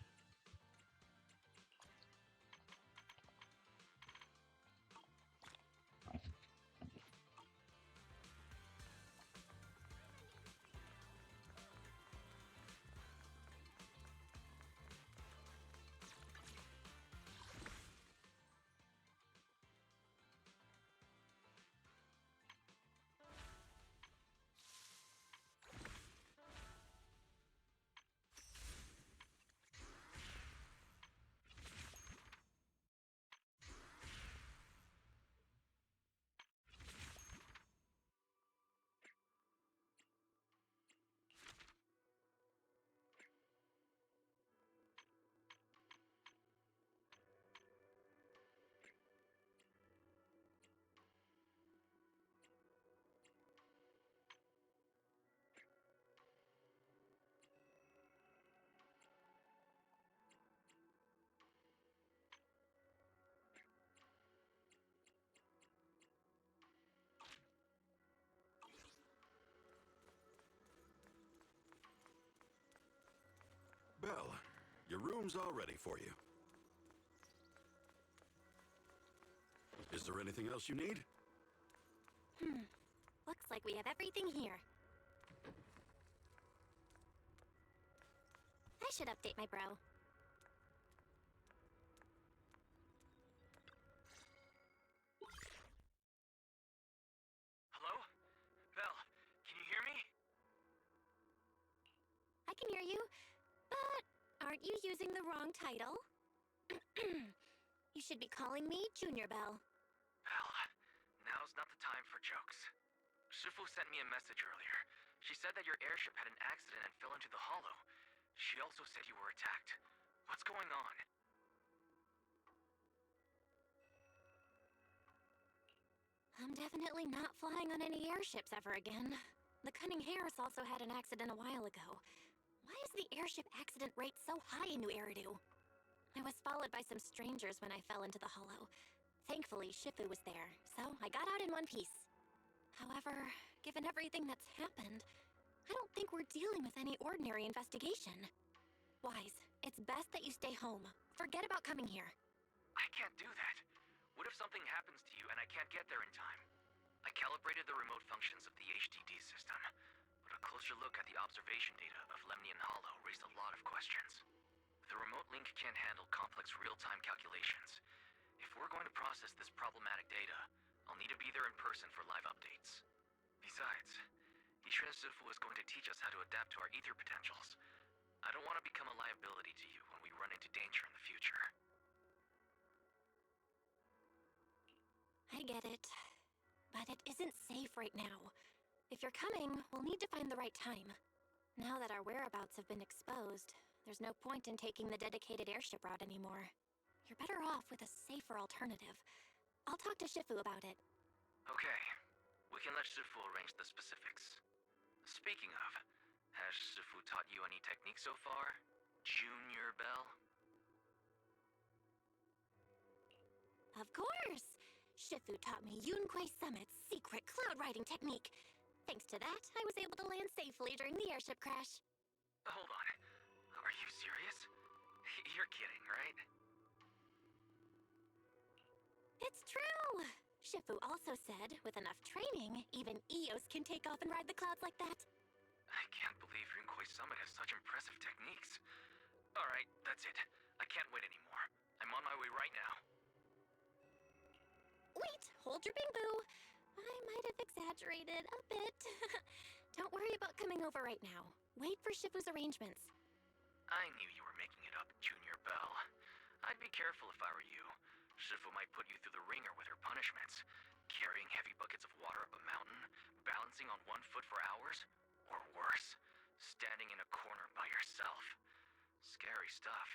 Belle, your room's all ready for you. Is there anything else you need? Looks like we have everything here. I should update my bro. Hello? Belle, can you hear me? I can hear you, but aren't you using the wrong title? You should be calling me Junior Belle. Belle, now's not the time for jokes. Shifu sent me a message earlier. She said that your airship had an accident and fell into the hollow. She also said you were attacked. What's going on? I'm definitely not flying on any airships ever again. The Cunning Hares also had an accident a while ago. Why is the airship accident rate so high in New Eridu? I was followed by some strangers when I fell into the hollow. Thankfully, Shifu was there, so I got out in one piece. However, given everything that's happened, I don't think we're dealing with any ordinary investigation. Wise, it's best that you stay home. Forget about coming here. I can't do that. What if something happens to you and I can't get there in time? I calibrated the remote functions of the HDD system, but a closer look at the observation data of Lemnian Hollow raised a lot of questions. The remote link can't handle complex real-time calculations. If we're going to process this problematic data, I'll need to be there in person for live updates. Besides, Ishren Sifu is going to teach us how to adapt to our ether potentials. I don't want to become a liability to you when we run into danger in the future. I get it. But it isn't safe right now. If you're coming, we'll need to find the right time. Now that our whereabouts have been exposed, there's no point in taking the dedicated airship route anymore. You're better off with a safer alternative. I'll talk to Shifu about it. Okay, we can let Shifu arrange the specifics. Speaking of, has Shifu taught you any techniques so far, Junior Belle? Of course! Shifu taught me Yunquei Summit's secret cloud riding technique. Thanks to that, I was able to land safely during the airship crash. Hold on. Are you serious? You're kidding, right? It's true! Shifu also said, with enough training, even Eos can take off and ride the clouds like that. I can't believe Rinkwei Summit has such impressive techniques. Alright, that's it. I can't wait anymore. I'm on my way right now. Wait, hold your bing-boo. I might have exaggerated a bit. Don't worry about coming over right now. Wait for Shifu's arrangements. I knew you were making it up, Junior Belle. I'd be careful if I were you. Shifu might put you through the ringer with her punishments. Carrying heavy buckets of water up a mountain, balancing on one foot for hours, or worse, standing in a corner by yourself. Scary stuff.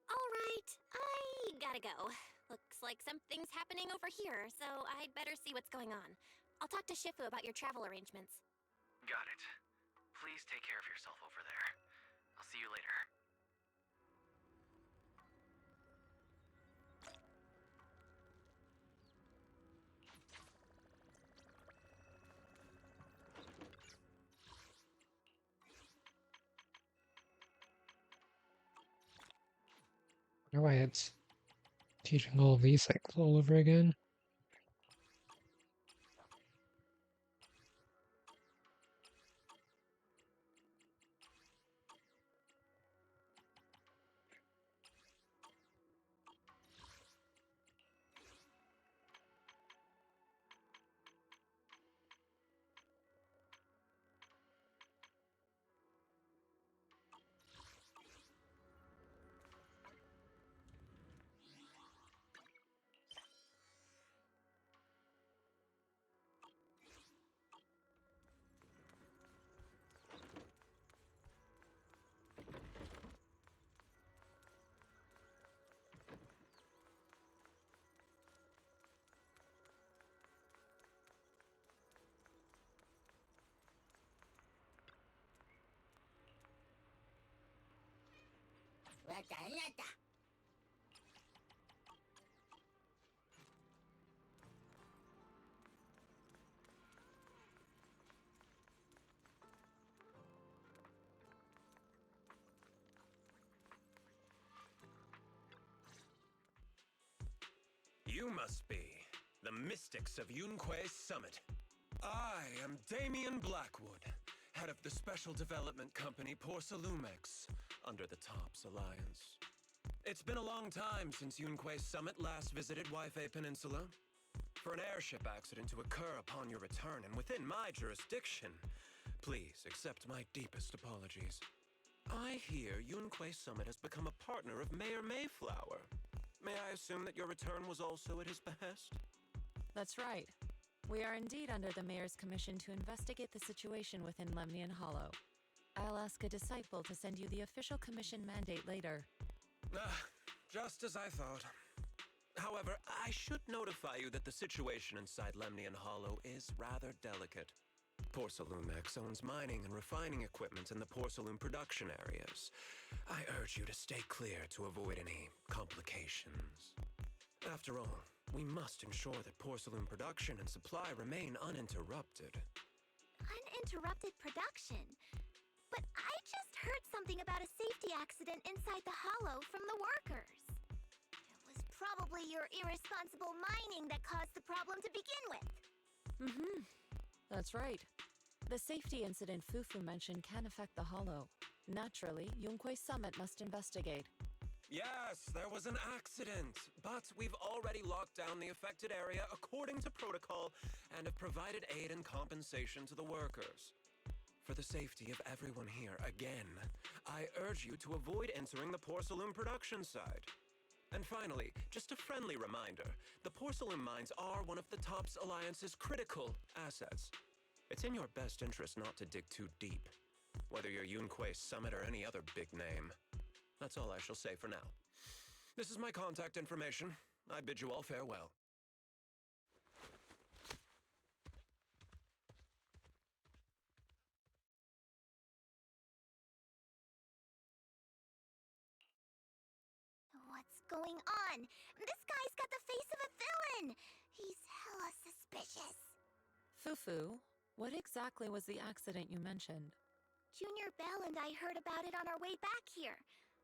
All right, I gotta go. Looks like something's happening over here, so I'd better see what's going on. I'll talk to Shifu about your travel arrangements. Got it. Please take care of yourself over there. I'll see you later. Wonder why it's teaching all of these things all over again. You must be the mystics of Yunque's summit. I am Damien Blackwood, head of the Special Development Company Porcelumex, under the TOPS Alliance. It's been a long time since Yunque's summit last visited Waifei Peninsula. For an airship accident to occur upon your return and within my jurisdiction, please accept my deepest apologies. I hear Yunque's summit has become a partner of Mayor Mayflower. May I assume that your return was also at his behest? That's right. We are indeed under the Mayor's commission to investigate the situation within Lemnian Hollow. I'll ask a disciple to send you the official commission mandate later. Just as I thought. However, I should notify you that the situation inside Lemnian Hollow is rather delicate. Porcelumex owns mining and refining equipment in the porcelain production areas. I urge you to stay clear to avoid any complications. After all, we must ensure that porcelain production and supply remain uninterrupted. Uninterrupted production? But I just heard something about a safety accident inside the hollow from the workers. It was probably your irresponsible mining that caused the problem to begin with. That's right. The safety incident Fufu mentioned can affect the hollow. Naturally, Yunque's summit must investigate. Yes, there was an accident, but we've already locked down the affected area according to protocol and have provided aid and compensation to the workers. For the safety of everyone here, again, I urge you to avoid entering the porcelain production site. And finally, just a friendly reminder, the porcelain mines are one of the TOPS Alliance's critical assets. It's in your best interest not to dig too deep, whether you're Yunque's summit or any other big name. That's all I shall say for now. This is my contact information. I bid you all farewell. What's going on? This guy's got the face of a villain! He's hella suspicious. Fufu, what exactly was the accident you mentioned? Junior Bell and I heard about it on our way back here.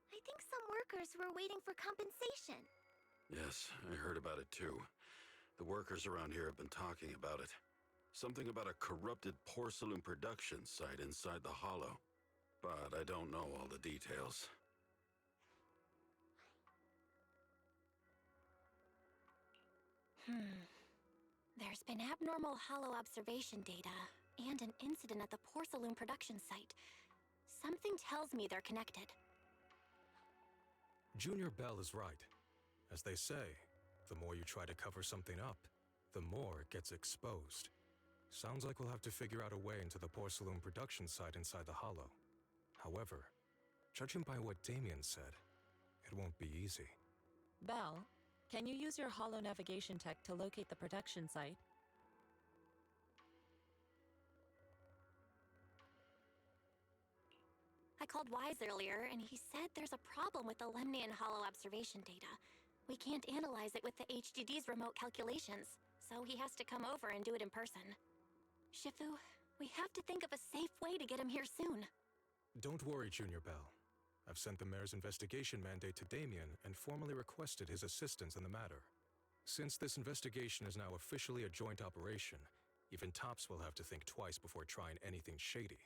I think some workers were waiting for compensation. Yes, I heard about it too. The workers around here have been talking about it. Something about a corrupted porcelain production site inside the hollow. But I don't know all the details. There's been abnormal hollow observation data and an incident at the porcelain production site. Something tells me they're connected. Junior Bell is right. As they say, the more you try to cover something up, the more it gets exposed. Sounds like we'll have to figure out a way into the porcelain production site inside the hollow. However, judging by what Damien said, it won't be easy. Bell, can you use your hollow navigation tech to locate the production site? I called Wise earlier, and he said there's a problem with the Lemnian Hollow observation data. We can't analyze it with the HDD's remote calculations, so he has to come over and do it in person. Shifu, we have to think of a safe way to get him here soon. Don't worry, Junior Bell. I've sent the mayor's investigation mandate to Damien and formally requested his assistance in the matter. Since this investigation is now officially a joint operation, even TOPS will have to think twice before trying anything shady.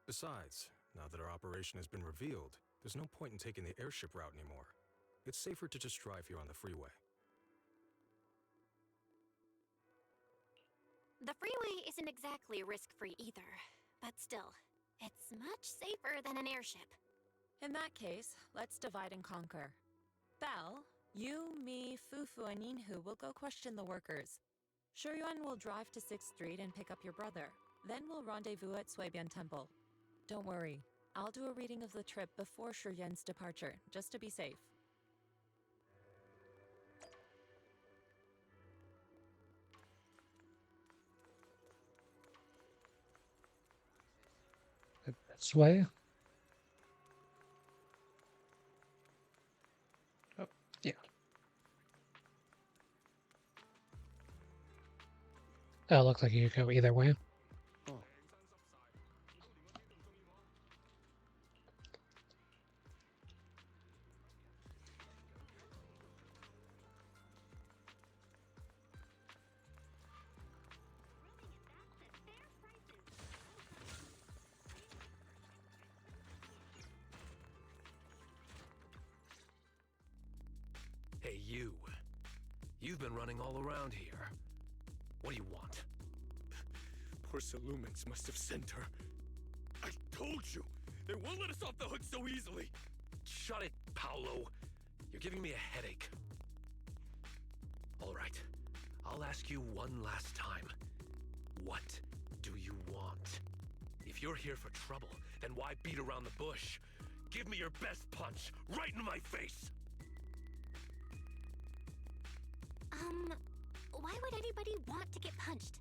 Besides, now that our operation has been revealed, there's no point in taking the airship route anymore. It's safer to just drive here on the freeway. The freeway isn't exactly risk-free either, but still, it's much safer than an airship. In that case, let's divide and conquer. Bell, you, me, Fufu, and Yinhu will go question the workers. Shuryuan will drive to 6th Street and pick up your brother. Then we'll rendezvous at Suibian Temple. Don't worry, I'll do a reading of the trip before Shuryuan's departure, just to be safe. This way? Oh, yeah. Oh, looks like you could go either way. Hey, you. You've been running all around here. What do you want? Porcelumix must have sent her. I told you! They won't let us off the hook so easily! Shut it, Paolo. You're giving me a headache. All right. I'll ask you one last time. What do you want? If you're here for trouble, then why beat around the bush? Give me your best punch, right in my face! Why would anybody want to get punched?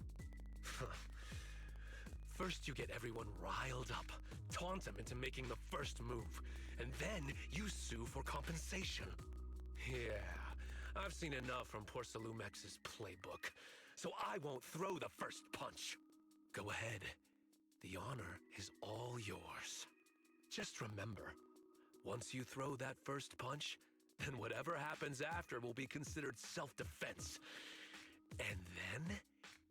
First you get everyone riled up, taunt them into making the first move, and then you sue for compensation. Yeah, I've seen enough from Porcelumex's playbook, so I won't throw the first punch. Go ahead. The honor is all yours. Just remember, once you throw that first punch, then whatever happens after will be considered self-defense. And then,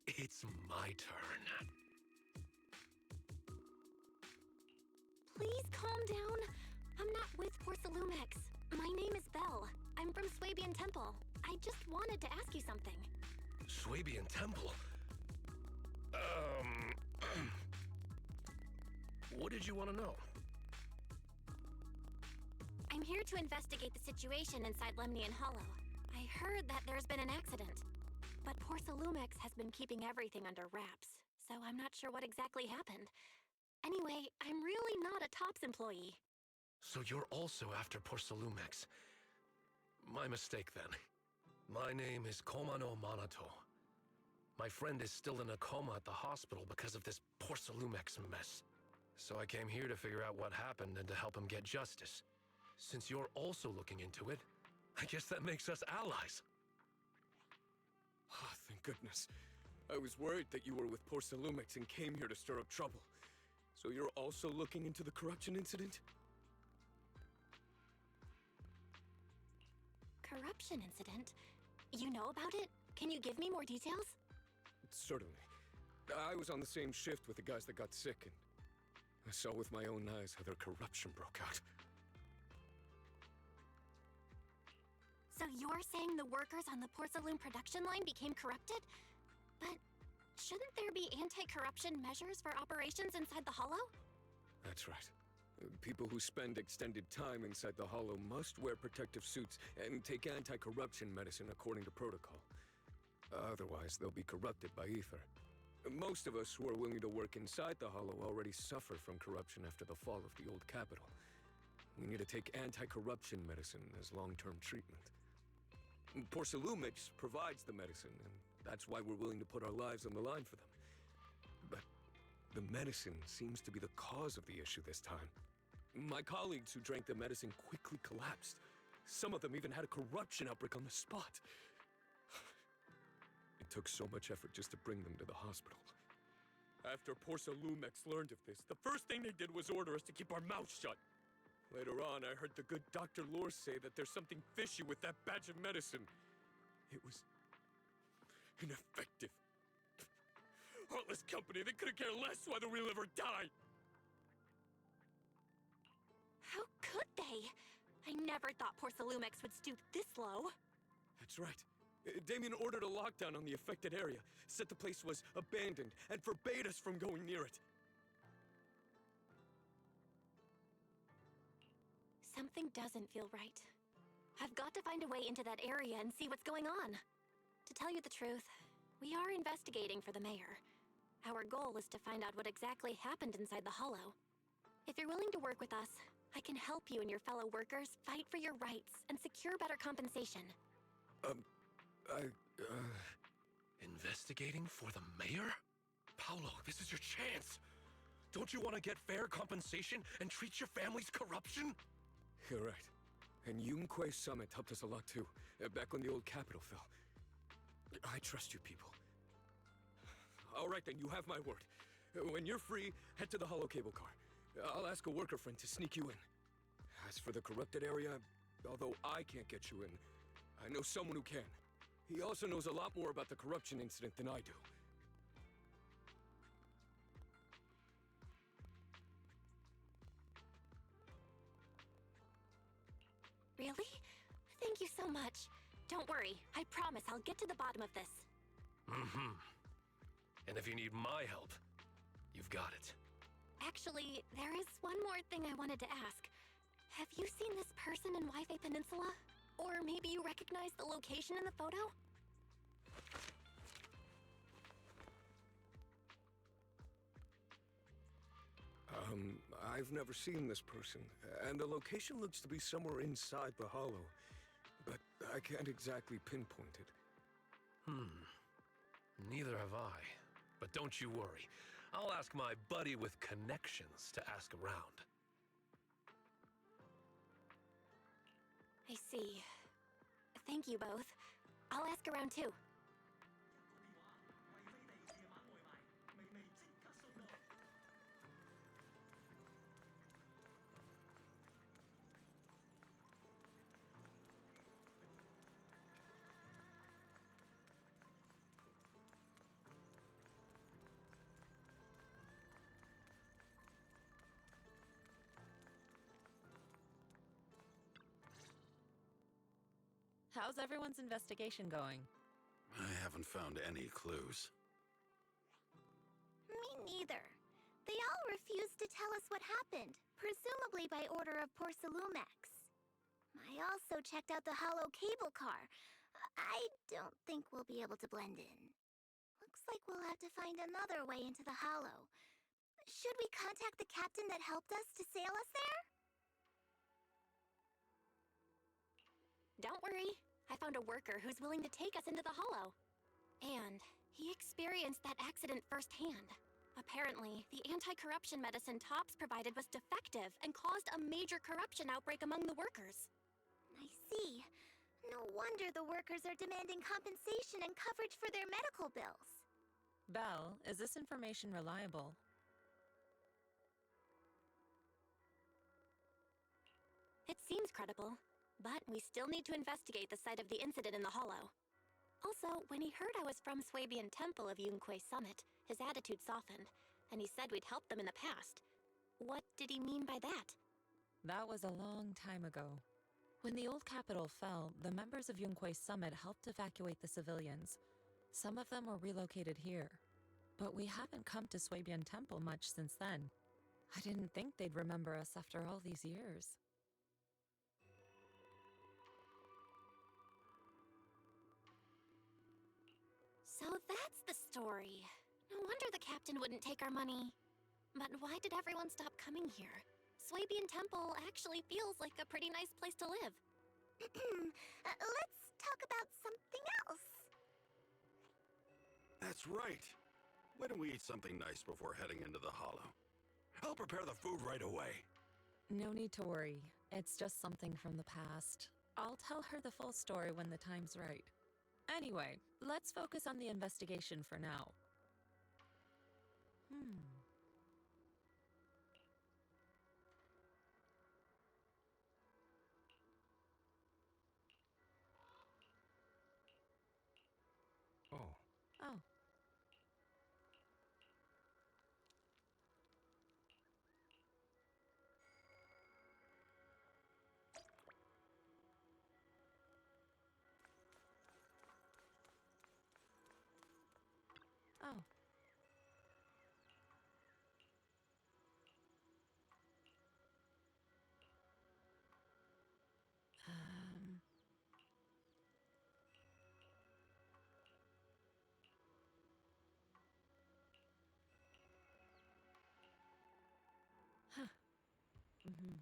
it's my turn. Please calm down. I'm not with Porcelumix. My name is Belle. I'm from Swabian Temple. I just wanted to ask you something. Swabian Temple? What did you want to know? I'm here to investigate the situation inside Lemnian Hollow. I heard that there's been an accident. But Porcelumix has been keeping everything under wraps, so I'm not sure what exactly happened. Anyway, I'm really not a TOPS employee. So you're also after Porcelumix. My mistake, then. My name is Komano Manato. My friend is still in a coma at the hospital because of this Porcelumix mess. So I came here to figure out what happened and to help him get justice. Since you're also looking into it, I guess that makes us allies. Oh, thank goodness. I was worried that you were with Porcelumix and came here to stir up trouble. So you're also looking into the corruption incident? Corruption incident? You know about it? Can you give me more details? Certainly. I was on the same shift with the guys that got sick, and I saw with my own eyes how their corruption broke out. So you're saying the workers on the Porcelain production line became corrupted? But shouldn't there be anti-corruption measures for operations inside the Hollow? That's right. People who spend extended time inside the Hollow must wear protective suits and take anti-corruption medicine according to protocol. Otherwise, they'll be corrupted by ether. Most of us who are willing to work inside the Hollow already suffer from corruption after the fall of the old capital. We need to take anti-corruption medicine as long-term treatment. Porcelumix provides the medicine, and that's why we're willing to put our lives on the line for them. But the medicine seems to be the cause of the issue this time. My colleagues who drank the medicine quickly collapsed. Some of them even had a corruption outbreak on the spot. It took so much effort just to bring them to the hospital. After Porcelumix learned of this, the first thing they did was order us to keep our mouths shut. Later on, I heard the good Dr. Lore say that there's something fishy with that batch of medicine. It was ineffective. Heartless company, they couldn't care less whether we live or die. How could they? I never thought Porcelumix would stoop this low. That's right. Damien ordered a lockdown on the affected area, said the place was abandoned, and forbade us from going near it. Something doesn't feel right. I've got to find a way into that area and see what's going on. To tell you the truth, we are investigating for the mayor. Our goal is to find out what exactly happened inside the Hollow. If you're willing to work with us, I can help you and your fellow workers fight for your rights and secure better compensation. Investigating for the mayor? Paolo, this is your chance. Don't you want to get fair compensation and treat your family's corruption? You're right. And Yunque Summit helped us a lot too, back when the old capital fell. I trust you people. All right then, you have my word. When you're free, head to the hollow cable car. I'll ask a worker friend to sneak you in. As for the corrupted area, although I can't get you in, I know someone who can. He also knows a lot more about the corruption incident than I do. Really? Thank you so much. Don't worry. I promise I'll get to the bottom of this. Mm-hmm. And if you need my help, you've got it. Actually, there is one more thing I wanted to ask. Have you seen this person in Wi-Fi Peninsula? Or maybe you recognize the location in the photo? I've never seen this person, and the location looks to be somewhere inside the hollow, but I can't exactly pinpoint it. Neither have I. But don't you worry. I'll ask my buddy with connections to ask around. I see. Thank you both. I'll ask around too. How's everyone's investigation going? I haven't found any clues. Me neither. They all refused to tell us what happened, presumably by order of Porcelumex. I also checked out the hollow cable car. I don't think we'll be able to blend in. Looks like we'll have to find another way into the hollow. Should we contact the captain that helped us to sail us there? Don't worry. I found a worker who's willing to take us into the hollow. And he experienced that accident firsthand. Apparently, the anti-corruption medicine Tops provided was defective and caused a major corruption outbreak among the workers. I see. No wonder the workers are demanding compensation and coverage for their medical bills. Belle, is this information reliable? It seems credible, but we still need to investigate the site of the incident in the hollow. Also, when he heard I was from Swabian Temple of Yunquay Summit, his attitude softened, and he said we'd helped them in the past. What did he mean by that? That was a long time ago. When the old capital fell, the members of Yunquay Summit helped evacuate the civilians. Some of them were relocated here. But we haven't come to Swabian Temple much since then. I didn't think they'd remember us after all these years. So that's the story. No wonder the captain wouldn't take our money. But why did everyone stop coming here? Swabian Temple actually feels like a pretty nice place to live. Let's talk about something else. That's right. Why don't we eat something nice before heading into the hollow? I'll prepare the food right away. No need to worry. It's just something from the past. I'll tell her the full story when the time's right. Anyway, let's focus on the investigation for now. Oh. Oh. Oh. Huh. Mm-hmm.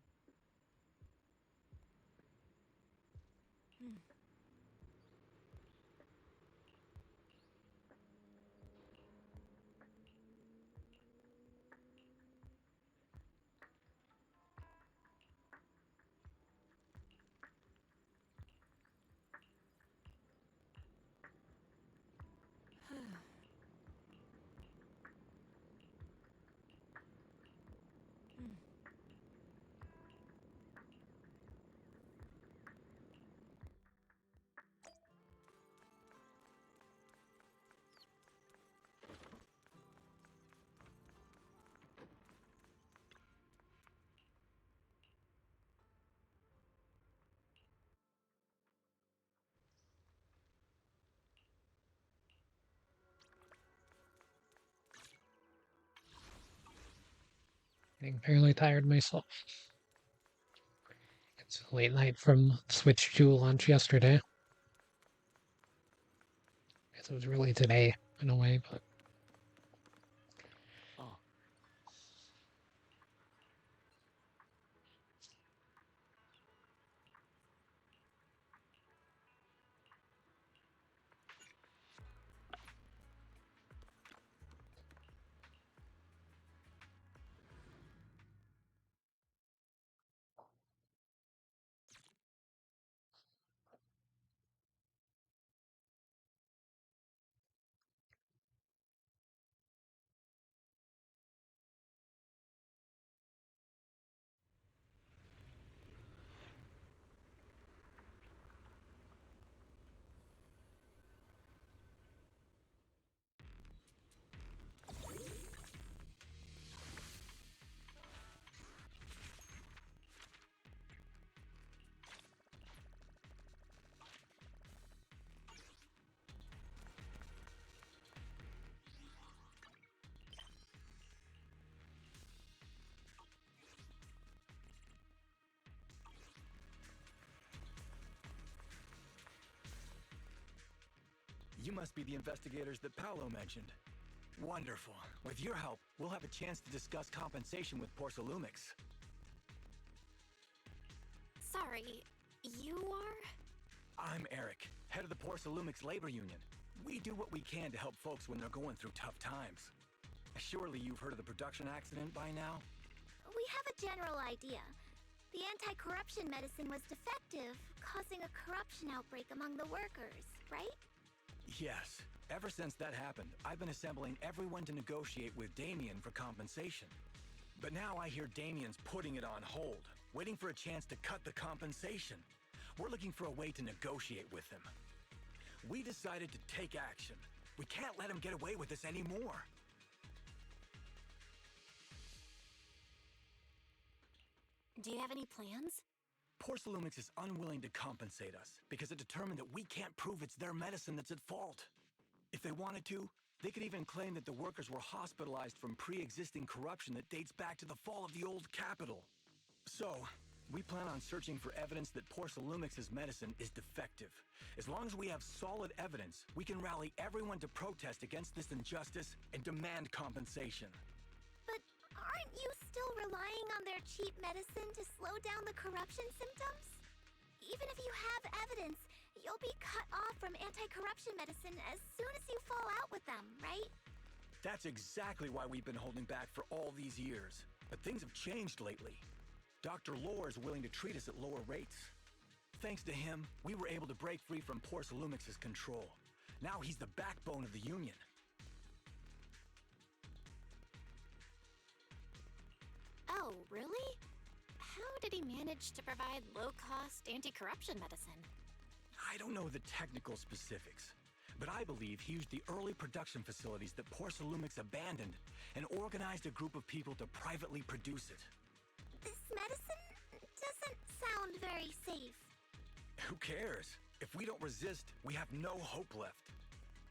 Getting fairly tired myself. It's a late night from Switch 2 launch yesterday. I guess it was really today, in a way, but... Oh. You must be the investigators that Paolo mentioned. Wonderful. With your help, we'll have a chance to discuss compensation with Porcelumix. Sorry, you are? I'm Eric, head of the Porcelumix Labor Union. We do what we can to help folks when they're going through tough times. Surely you've heard of the production accident by now? We have a general idea. The anti-corruption medicine was defective, causing a corruption outbreak among the workers, right? Yes. Ever since that happened, I've been assembling everyone to negotiate with Damien for compensation. But now I hear Damien's putting it on hold, waiting for a chance to cut the compensation. We're looking for a way to negotiate with him. We decided to take action. We can't let him get away with this anymore. Do you have any plans? Porcelumix is unwilling to compensate us because it determined that we can't prove it's their medicine that's at fault. If they wanted to, they could even claim that the workers were hospitalized from pre-existing corruption that dates back to the fall of the old capital. So, we plan on searching for evidence that Porcelumix's medicine is defective. As long as we have solid evidence, we can rally everyone to protest against this injustice and demand compensation. But aren't you still relying on their cheap medicine to slow down the corruption symptoms? Even if you have evidence, you'll be cut off from anti-corruption medicine as soon as you fall out with them, right? That's exactly why we've been holding back for all these years. But things have changed lately. Dr. Lore is willing to treat us at lower rates. Thanks to him, we were able to break free from Porcelumix's control. Now he's the backbone of the Union. Oh, really? How did he manage to provide low-cost anti-corruption medicine? I don't know the technical specifics, but I believe he used the early production facilities that Porcelumix abandoned and organized a group of people to privately produce it. This medicine doesn't sound very safe. Who cares? If we don't resist, we have no hope left.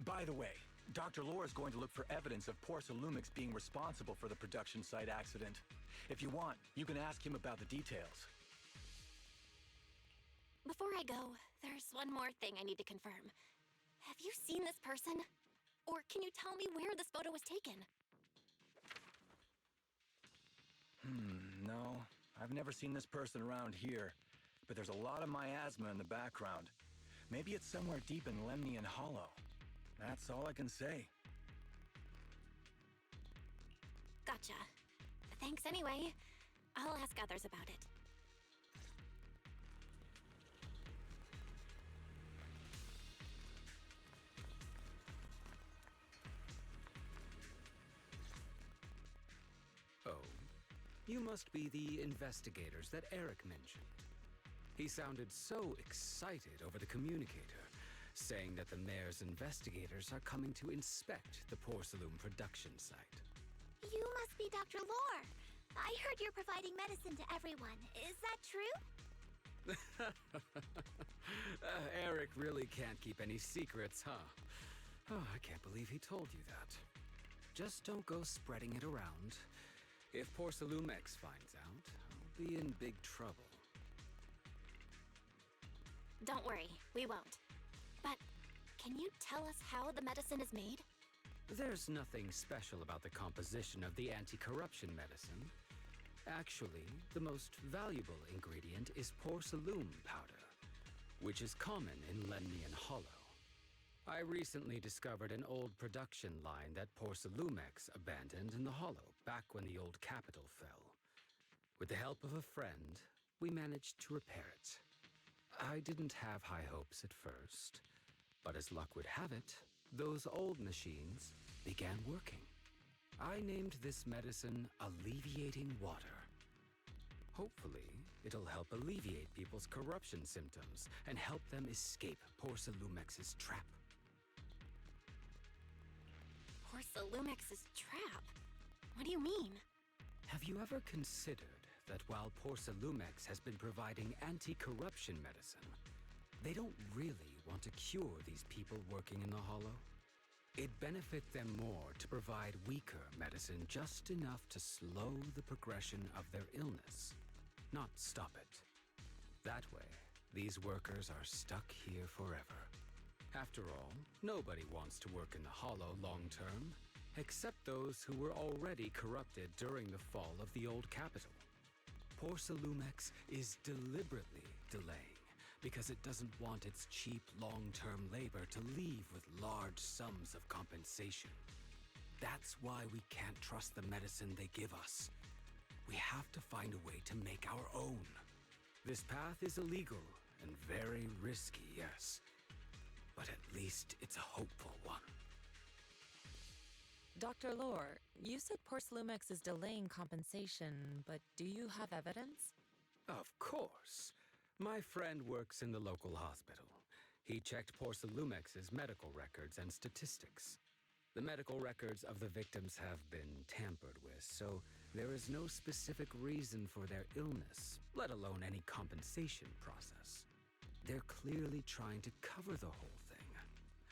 By the way, Dr. Lore is going to look for evidence of Porcelumix being responsible for the production site accident. If you want, you can ask him about the details. Before I go, there's one more thing I need to confirm. Have you seen this person? Or can you tell me where this photo was taken? No. I've never seen this person around here, but there's a lot of miasma in the background. Maybe it's somewhere deep in Lemnian Hollow. That's all I can say. Gotcha. Thanks anyway. I'll ask others about it. Oh, you must be the investigators that Eric mentioned. He sounded so excited over the communicator, saying that the mayor's investigators are coming to inspect the Porcelain production site. You must be Dr. Lore. I heard you're providing medicine to everyone. Is that true? Eric really can't keep any secrets, huh? Oh, I can't believe he told you that. Just don't go spreading it around. If Porcelumex finds out, I'll be in big trouble. Don't worry, we won't. But can you tell us how the medicine is made? There's nothing special about the composition of the anti-corruption medicine. Actually, the most valuable ingredient is porcelain powder, which is common in Lemnian Hollow. I recently discovered an old production line that Porcelumex abandoned in the Hollow back when the old capital fell. With the help of a friend, we managed to repair it. I didn't have high hopes at first, but as luck would have it, those old machines began working. I named this medicine Alleviating Water. Hopefully, it'll help alleviate people's corruption symptoms and help them escape Porcelumex's trap. Porcelumex's trap? What do you mean? Have you ever considered that while Porcelumex has been providing anti-corruption medicine, they don't really want to cure these people working in the Hollow? It'd benefit them more to provide weaker medicine just enough to slow the progression of their illness, not stop it. That way, these workers are stuck here forever. After all, nobody wants to work in the Hollow long-term, except those who were already corrupted during the fall of the old capital. Porcelumex is deliberately delaying because it doesn't want its cheap long-term labor to leave with large sums of compensation. That's why we can't trust the medicine they give us. We have to find a way to make our own. This path is illegal and very risky, yes, but at least it's a hopeful one. Dr. Lore, you said Porcelumex is delaying compensation, but do you have evidence? Of course. My friend works in the local hospital. He checked Porcelumex's medical records and statistics. The medical records of the victims have been tampered with, so there is no specific reason for their illness, let alone any compensation process. They're clearly trying to cover the whole thing.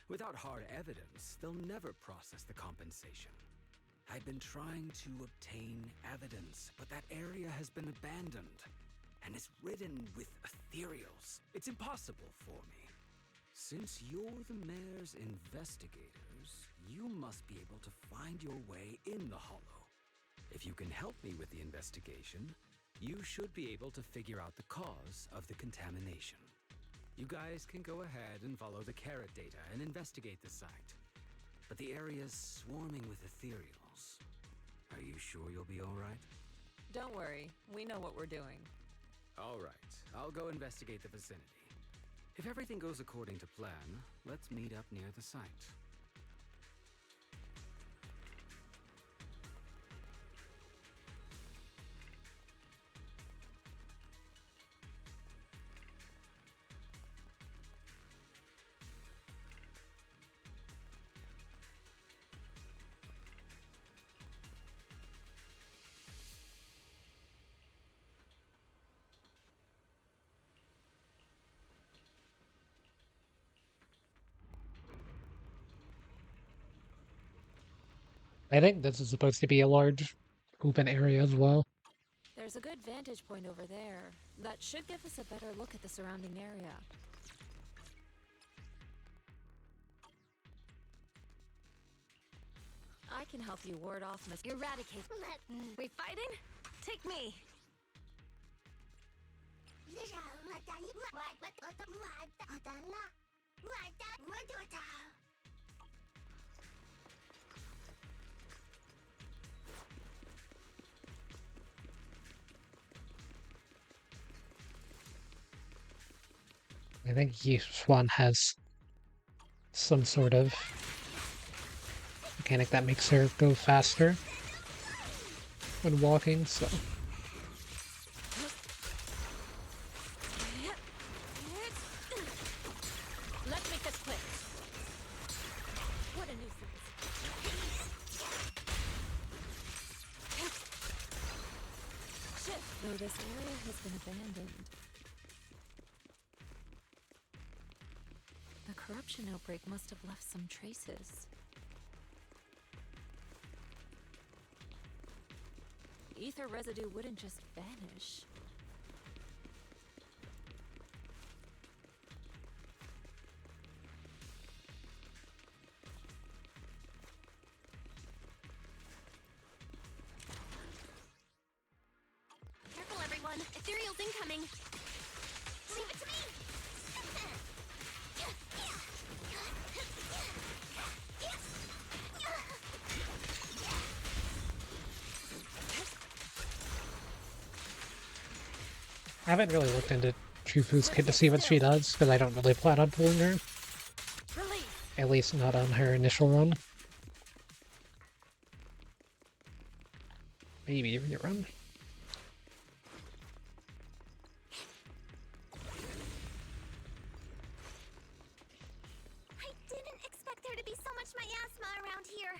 Without hard evidence, they'll never process the compensation. I've been trying to obtain evidence, but that area has been abandoned and is ridden with ethereals. It's impossible for me. Since you're the mayor's investigators, you must be able to find your way in the Hollow. If you can help me with the investigation, you should be able to figure out the cause of the contamination. You guys can go ahead and follow the carrot data and investigate the site. But the area's swarming with ethereals. Are you sure you'll be all right? Don't worry, we know what we're doing. All right, I'll go investigate the vicinity. If everything goes according to plan, let's meet up near the site. I think this is supposed to be a large open area as well. There's a good vantage point over there. That should give us a better look at the surrounding area. I can help you ward off Eradicate. We fighting? Take me. I think each one has some sort of mechanic that makes her go faster when walking, so... Let's make this quick. What a nuisance. Though this area has been abandoned. The corruption outbreak must have left some traces. ether residue wouldn't just vanish. Careful, everyone. Ethereal's incoming. Leave it to me. I haven't really looked into Chufu's kit to see what she does, because I don't really plan on pulling her. At least not on her initial run. Maybe rerun. I didn't expect there to be so much miasma around here.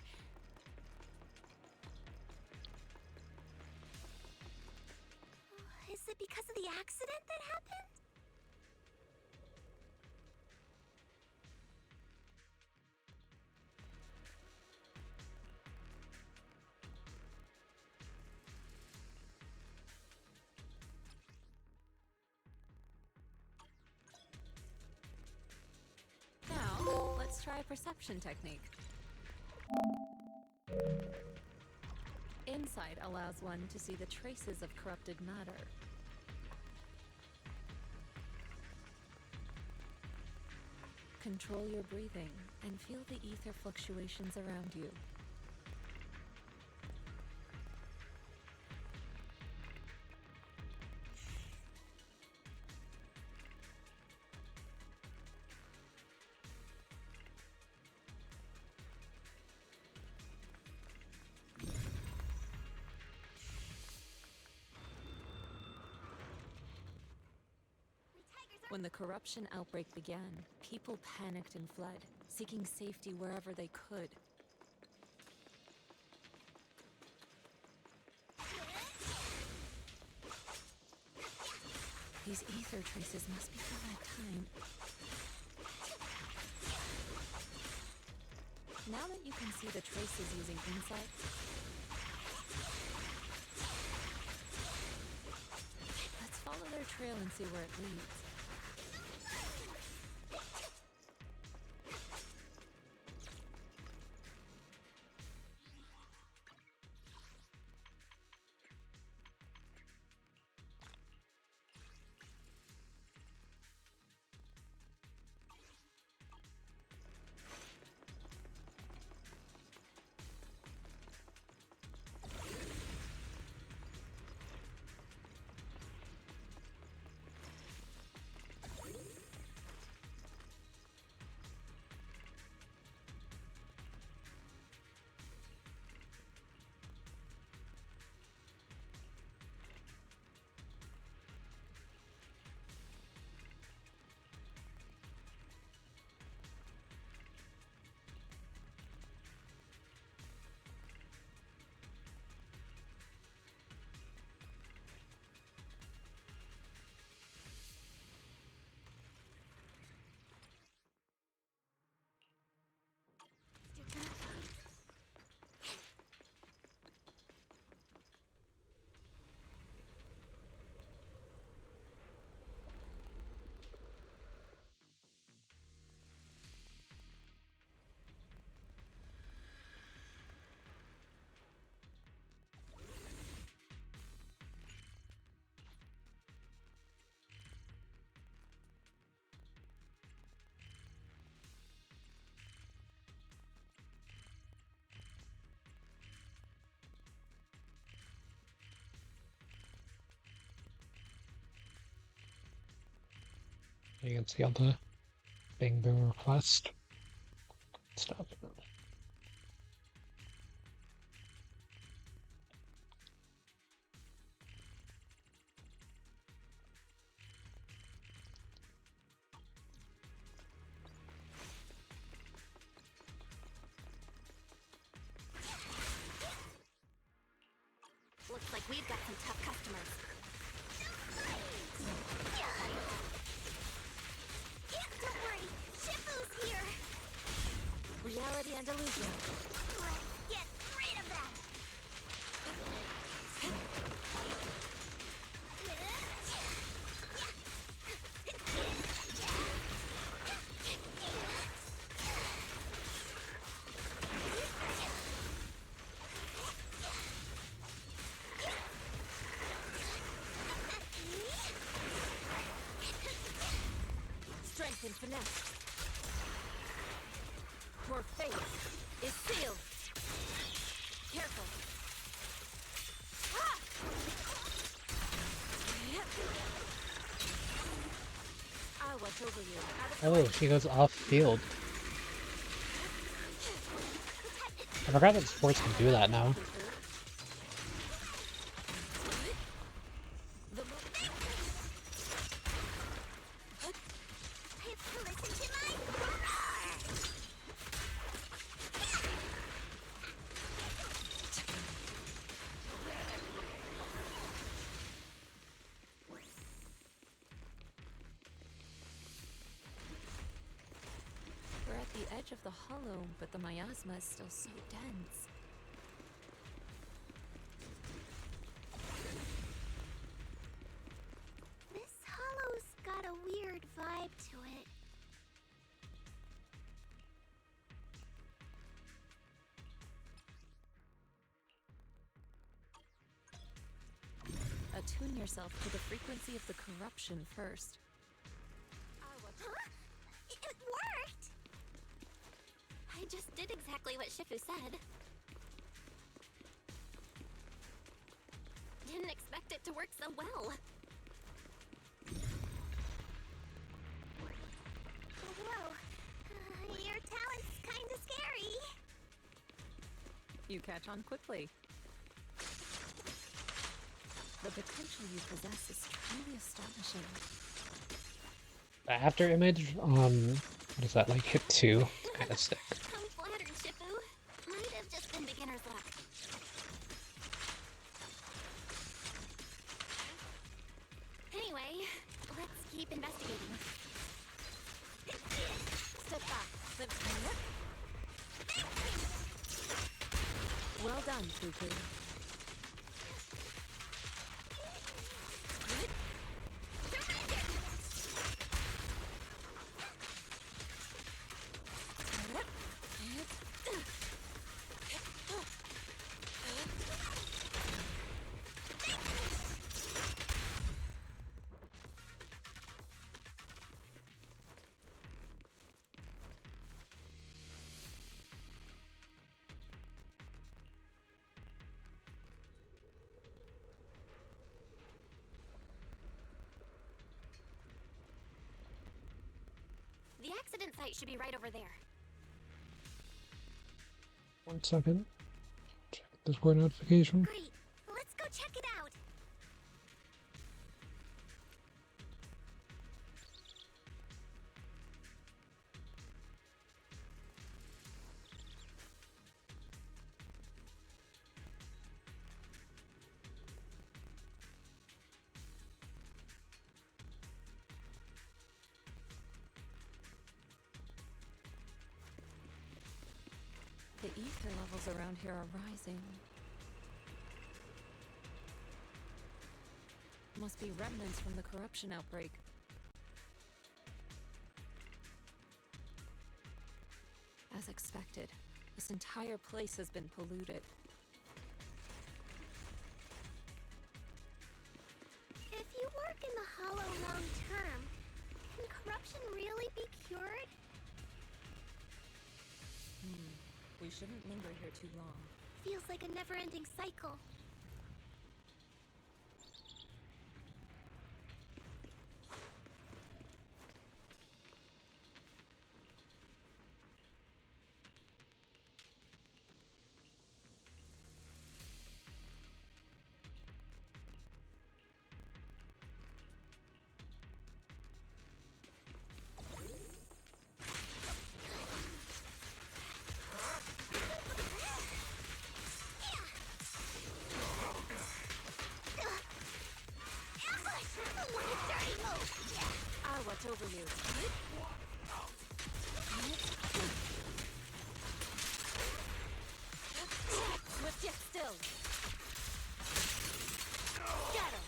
Is it because of the accident that happened? Now, let's try a perception technique. Insight allows one to see the traces of corrupted matter. Control your breathing and feel the ether fluctuations around you. When the corruption outbreak began, people panicked and fled, seeking safety wherever they could. These ether traces must be from that time. Now that you can see the traces using insight, let's follow their trail and see where it leads. You can see all the Bing Boo request stuff. Looks like we've got some tough customers. Don't worry, Shifu's here. Reality and illusion. Let's get rid of them. Oh, she goes off field. I forgot that sports can do that now. We're at the edge of the hollow, but the miasma is still so dense. This hollow's got a weird vibe to it. Attune yourself to the frequency of the corruption first. Huh? It worked! I just did exactly what Shifu said. Didn't expect it to work so well. Whoa. Your talent's kinda scary. You catch on quickly. The potential you possess is truly astonishing. The after image, what is that, like hit 2? Kind of sick. I'm flattered, Shifu. Might have just been beginner's luck. Anyway, let's keep investigating. Step back. Step Well done, Fufu. The accident site should be right over there. 1 second. Check Discord notification. Great. Let's go check it out. The ether levels around here are rising. Must be remnants from the corruption outbreak. As expected, this entire place has been polluted. If you work in the Hollow long term, can corruption really be cured? We shouldn't linger here too long. Feels like a never-ending cycle. what's over you. Swift yet still. Get him.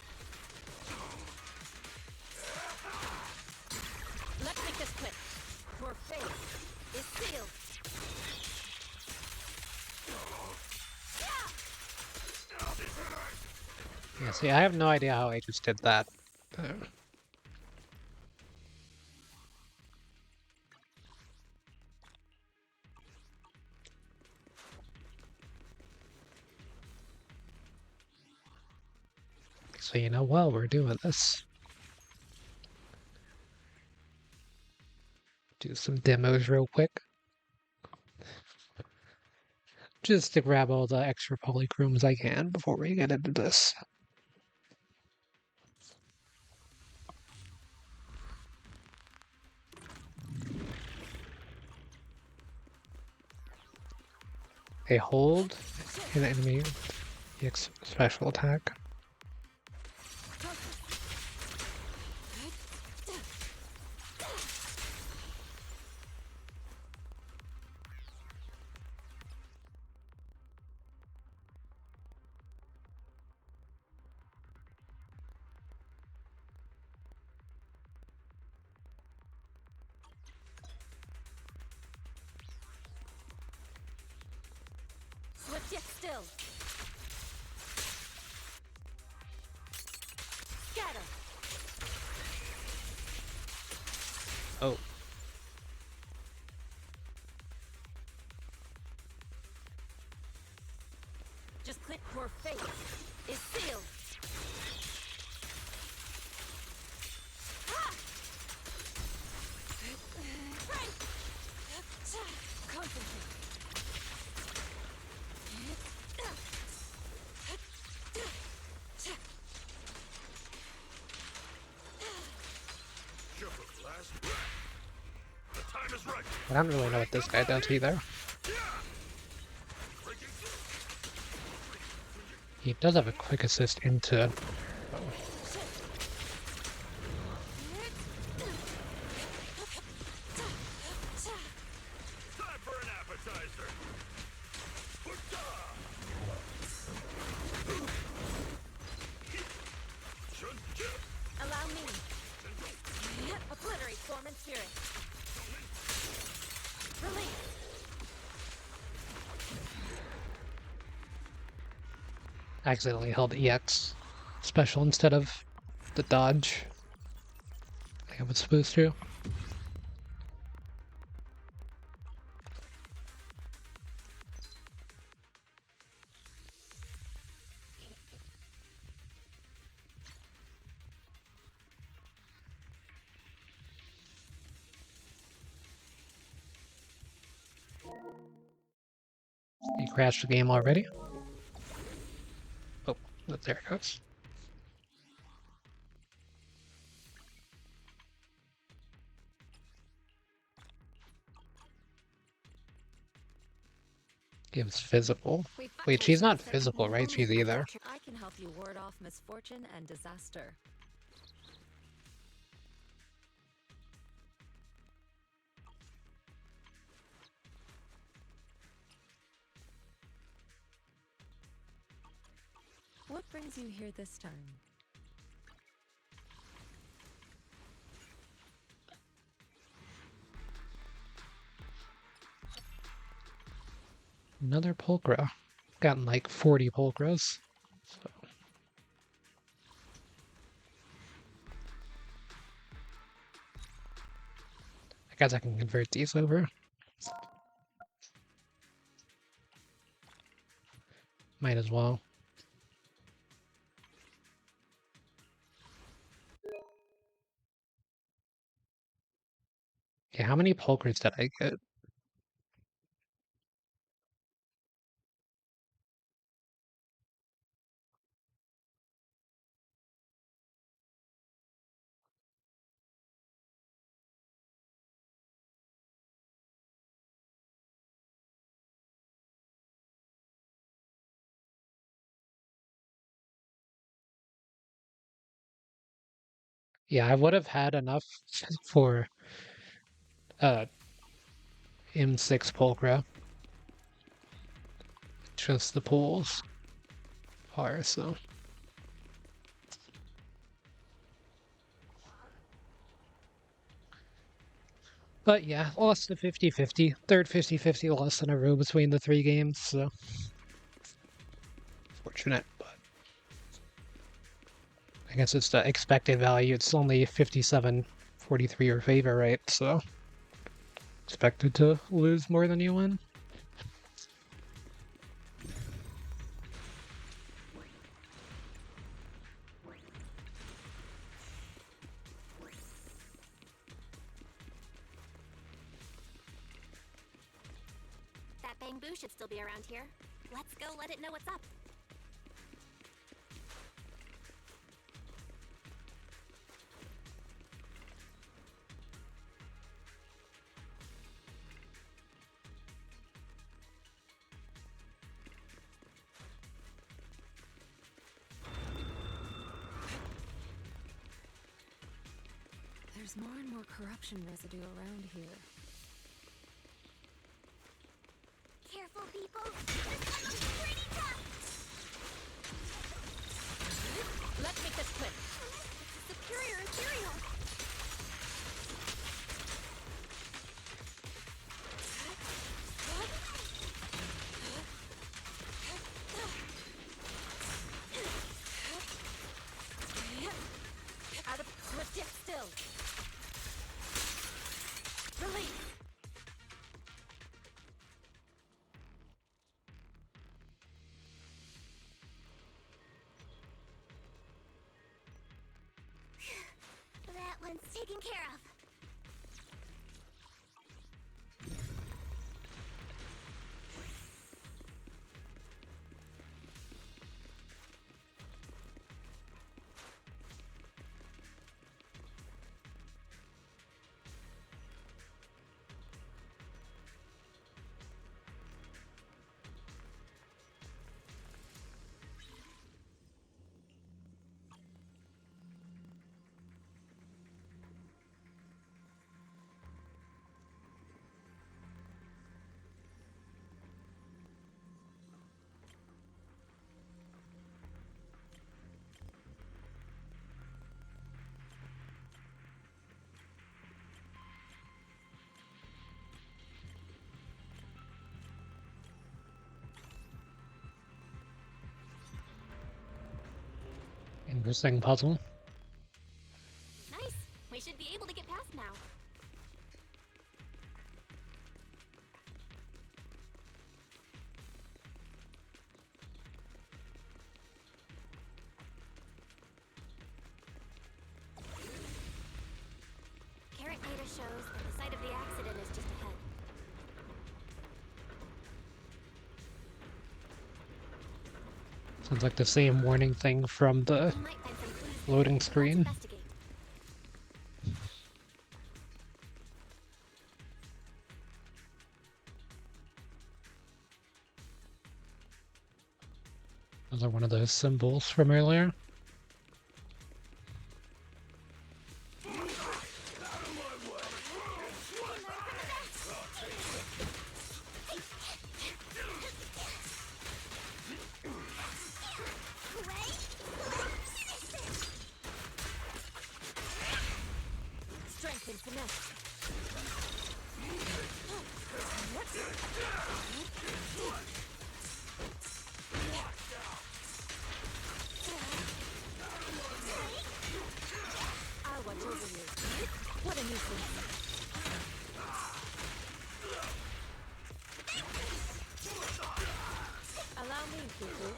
Let's make this quick. Your fate is sealed. Yeah, see, I have no idea how I just did that. So, while we're doing this, Do some demos real quick. Just to grab all the extra polychrome I can before we get into this. A hold an enemy special attack. Swift yet still. Scatter. Oh. Just click your fate is sealed. Ah! Concentrate. I don't really know what this guy does either. He does have a quick assist into... Allow me. Obliterate form and spirit. Release. accidentally held EX special instead of the dodge. I think I was supposed to. He crashed the game already. Oh, there it goes. Gives physical. Wait, she's not physical, right? She's either. I can help you ward off misfortune and disaster. What brings you here this time? Another pulchra. Gotten like 40 pulchras. So. I guess I can convert these over. Might as well. Okay, how many pulchras did I get? Yeah, I would have had enough for M6 pulchra. Just the pools are so. But yeah, lost to 50-50. Third 50-50 loss in a row between the three games, so fortunate, but I guess it's the expected value. It's only 57-43 your favor, right? So expected to lose more than you win. Bamboo should still be around here. Let's go let it know what's up. There's more and more corruption residue around here. Careful, people. This one looks pretty tough. Let's make this quick. It's a superior ethereal. Out of grip still. Release. That one's taken care of. Interesting puzzle. Nice. We should be able to get past now. Carrot data shows that the site of the accident is just ahead. Sounds like the same warning thing from the loading screen. Another one of those symbols from earlier. Strength and finesse. I'll watch over you. What a nuisance. Allow me, Fufu.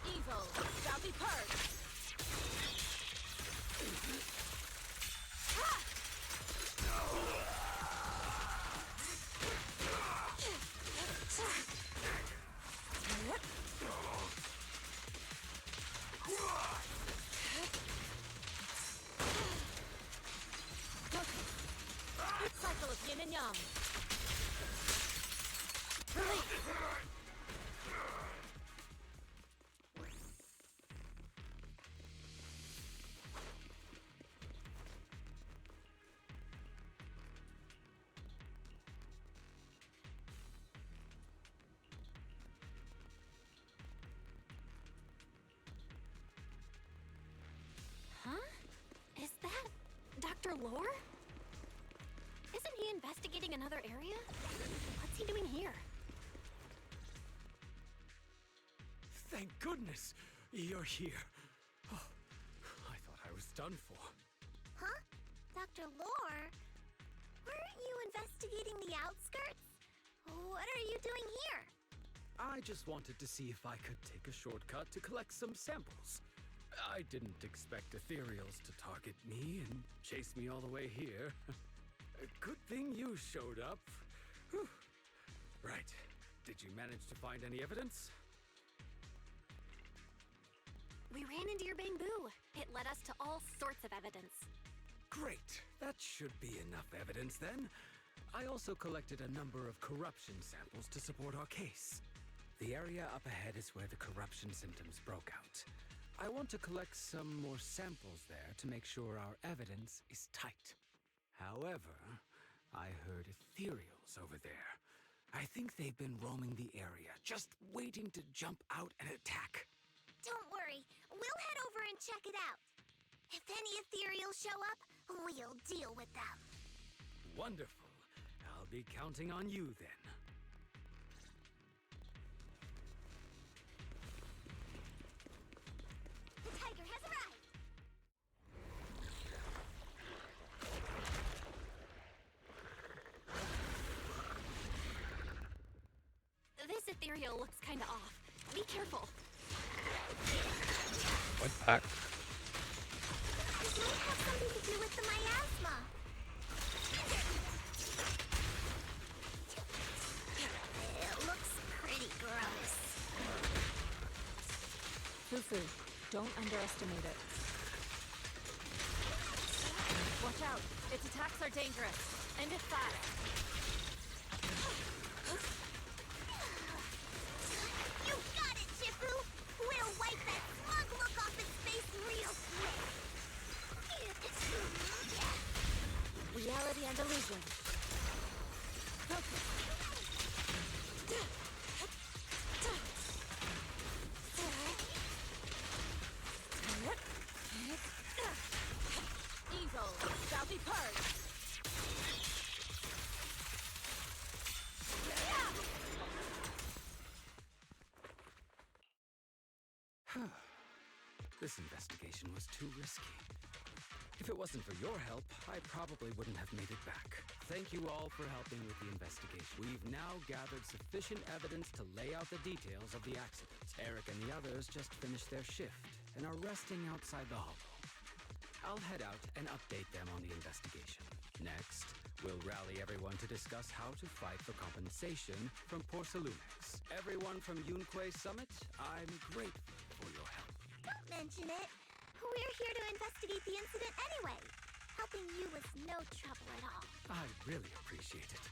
Evil shall be purged. Cycle of yin and yang. Release. Huh? Is that Dr. Lore? Isn't he investigating another area? What's he doing here? Thank goodness you're here. Oh, I thought I was done for. Huh? Dr. Lore? Weren't you investigating the outskirts? What are you doing here? I just wanted to see if I could take a shortcut to collect some samples. I didn't expect ethereals to target me and chase me all the way here. Good thing you showed up. Whew. Right. Did you manage to find any evidence? We ran into your bamboo. It led us to all sorts of evidence. Great. That should be enough evidence then. I also collected a number of corruption samples to support our case. The area up ahead is where the corruption symptoms broke out. I want to collect some more samples there to make sure our evidence is tight. However, I heard ethereals over there. I think they've been roaming the area, just waiting to jump out and attack. Don't worry, we'll head over and check it out. If any ethereals show up, we'll deal with them. Wonderful. I'll be counting on you then. The tiger has arrived! This ethereal looks kinda off. Be careful. What back? This might have something to do with the miasma. It looks pretty gross. Fufu, don't underestimate it. Watch out. Its attacks are dangerous. End it fast. You got it, Shifu! We'll wipe that smug look off its face real quick. Reality and illusion. Focus. Evil shall be purged. This investigation was too risky. If it wasn't for your help, I probably wouldn't have made it back. Thank you all for helping with the investigation. We've now gathered sufficient evidence to lay out the details of the accident. Eric and the others just finished their shift and are resting outside the hollow. I'll head out and update them on the investigation. Next, we'll rally everyone to discuss how to fight for compensation from Porcelumex. Everyone from Yunquay Summit, I'm grateful for your help. Don't mention it. We're here to investigate the incident anyway. Helping you was no trouble at all. I really appreciate it.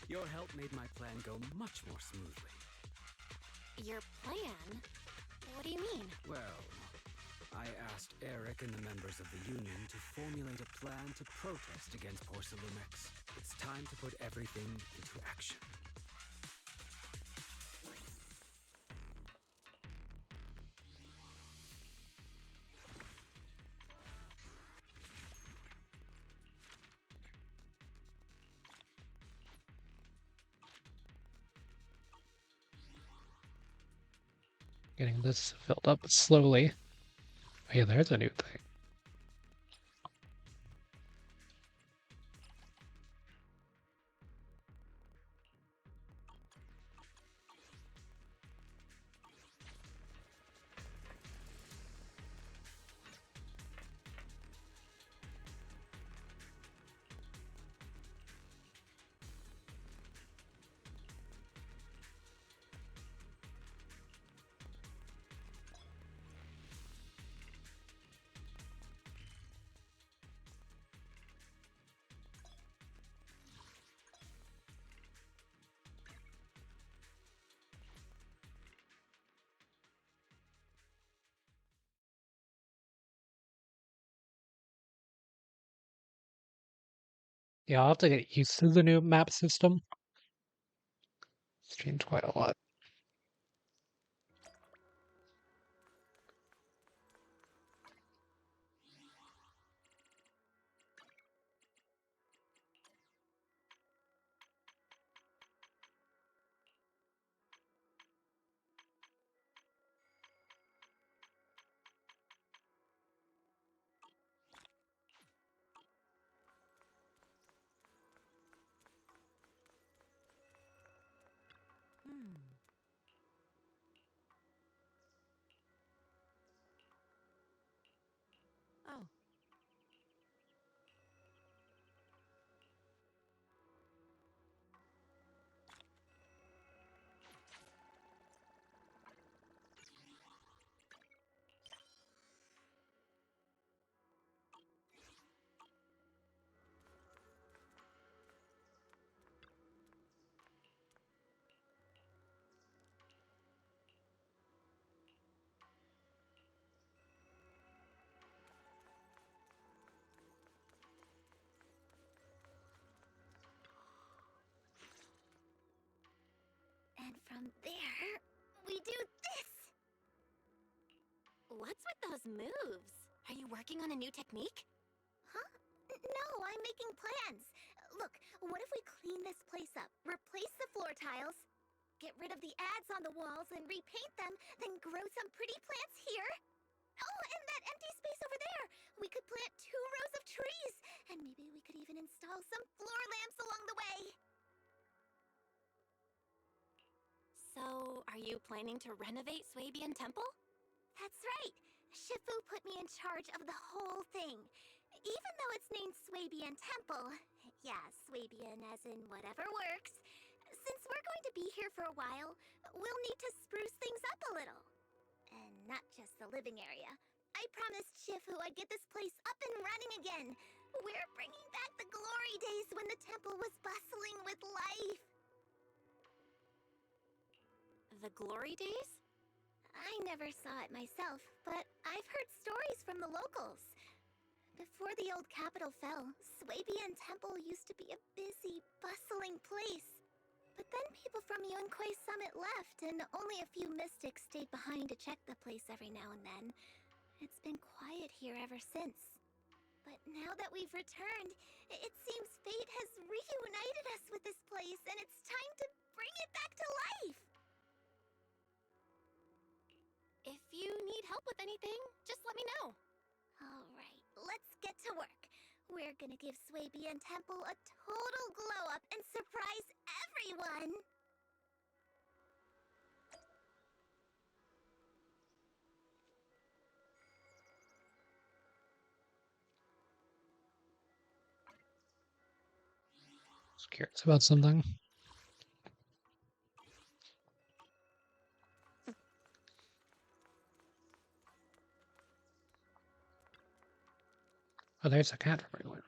Your help made my plan go much more smoothly. Your plan? What do you mean? Well, I asked Eric and the members of the Union to formulate a plan to protest against Porcelumex. It's time to put everything into action. Getting this filled up slowly. Oh, yeah, there's a new thing. Yeah, I'll have to get used to the new map system. It's changed quite a lot. those moves? Are you working on a new technique? Huh? No, I'm making plans. Look, what if we clean this place up, replace the floor tiles, get rid of the ads on the walls and repaint them, then grow some pretty plants here? Oh, and that empty space over there! We could plant 2 rows of trees, and maybe we could even install some floor lamps along the way. So, are you planning to renovate Swabian Temple? That's right. Shifu put me in charge of the whole thing. Even though it's named Swabian Temple. Yeah, Swabian as in whatever works. Since we're going to be here for a while, we'll need to spruce things up a little. And not just the living area. I promised Shifu I'd get this place up and running again. We're bringing back the glory days when the temple was bustling with life. The glory days? I never saw it myself, but I've heard stories from the locals. Before the old capital fell, Swabian Temple used to be a busy, bustling place. But then people from Yunquai Summit left, and only a few mystics stayed behind to check the place every now and then. It's been quiet here ever since. But now that we've returned, it seems fate has reunited us with this place, and it's time to bring it back to life! If you need help with anything, just let me know. Alright, let's get to work. We're gonna give Swabian Temple a total glow-up and surprise everyone! I was curious about something. Oh, there's a cat everywhere.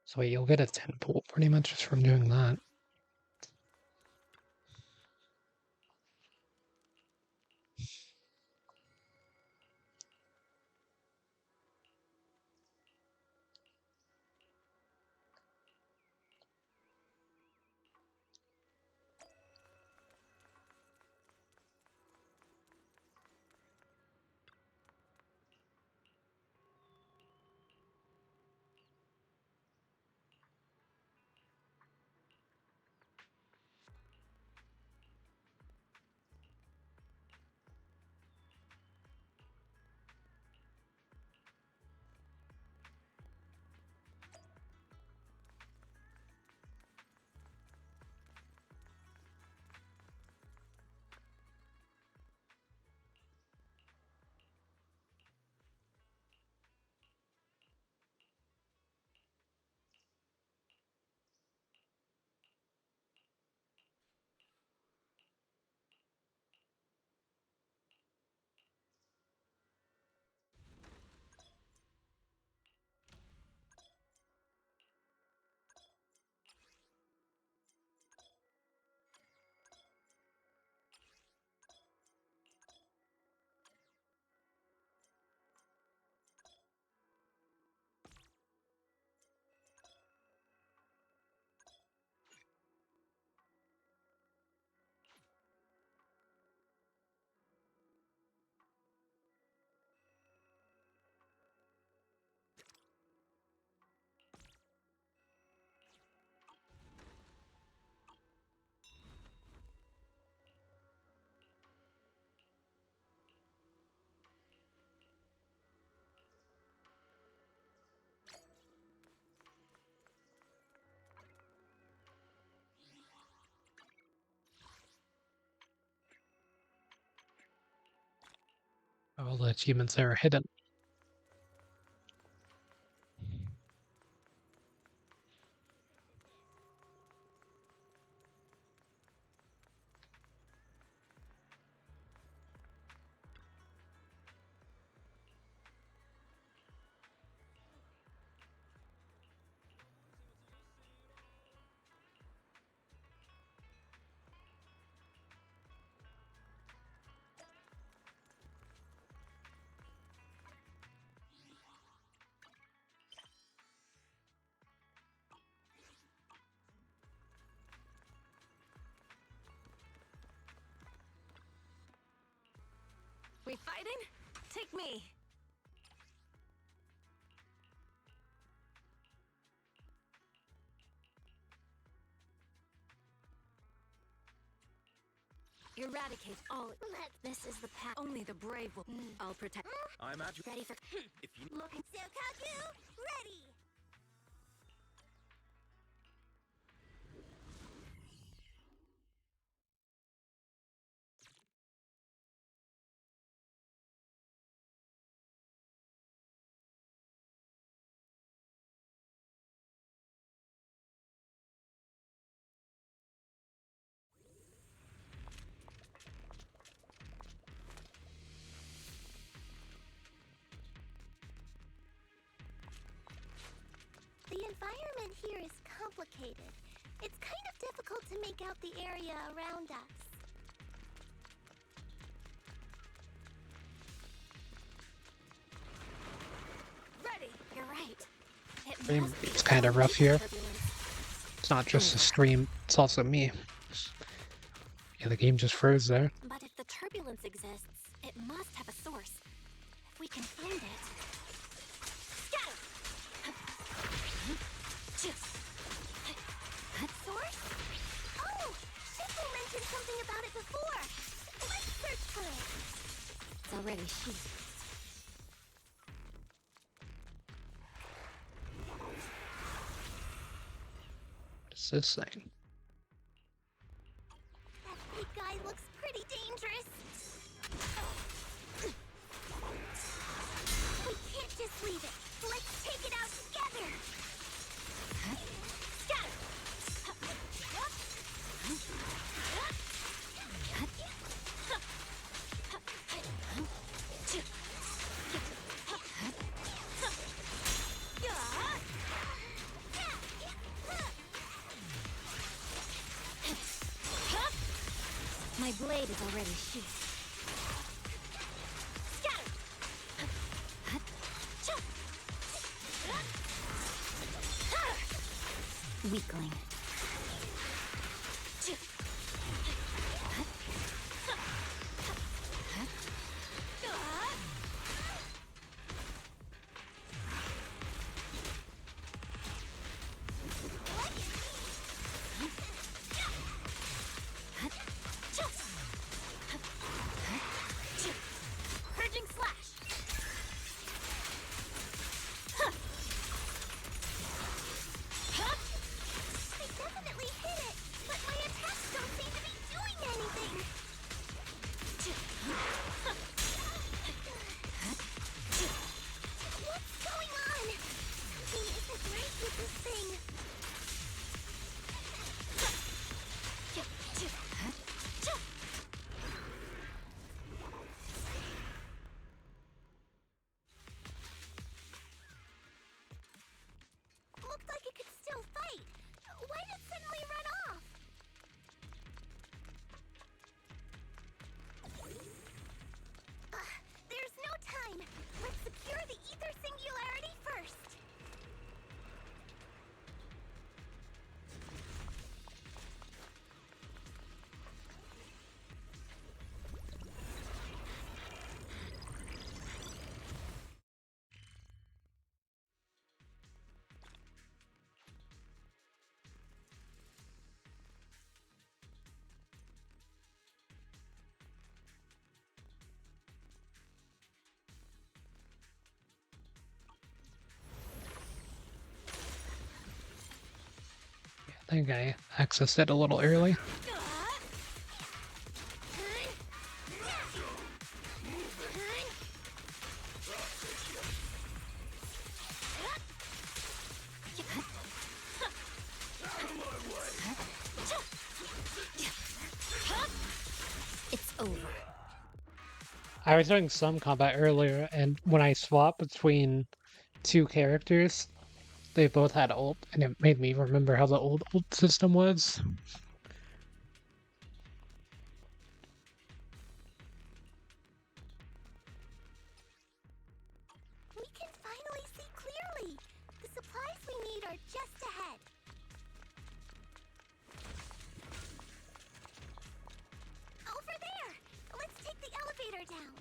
So wait, you'll get a 10 pool pretty much just from doing that. all the achievements there are hidden. We fighting? Take me. Eradicate all. This is the path. Only the brave will. I'll protect. I'm at you. Ready for. If you Looking. Sokaku, ready. The environment here is complicated. It's kind of difficult to make out the area around us. Ready. You're right. It's kind of rough here. It's not just the stream, it's also me. Yeah, the game just froze there. But if the turbulence exists, it must have a source. If we can find it. Scatter! Source? Oh! Shifu mentioned something about it before. Let's search for it. It's already sheathed. What is this thing? That big guy looks pretty dangerous. We can't just leave it. Let's take it out together. Scatter! My blade is already sheathed. Scatter! Weakling. Purging slash. I definitely hit it, but my attacks don't seem to be doing anything. What's going on? Something isn't right with this thing. Looked like it could still fight. Why did it suddenly run off? There's no time. Let's secure the ether singularity first. I think I accessed it a little early. I was doing some combat earlier, and when I swapped between two characters, they both had ult, and it made me remember how the old ult system was. We can finally see clearly. The supplies we need are just ahead. Over there! Let's take the elevator down.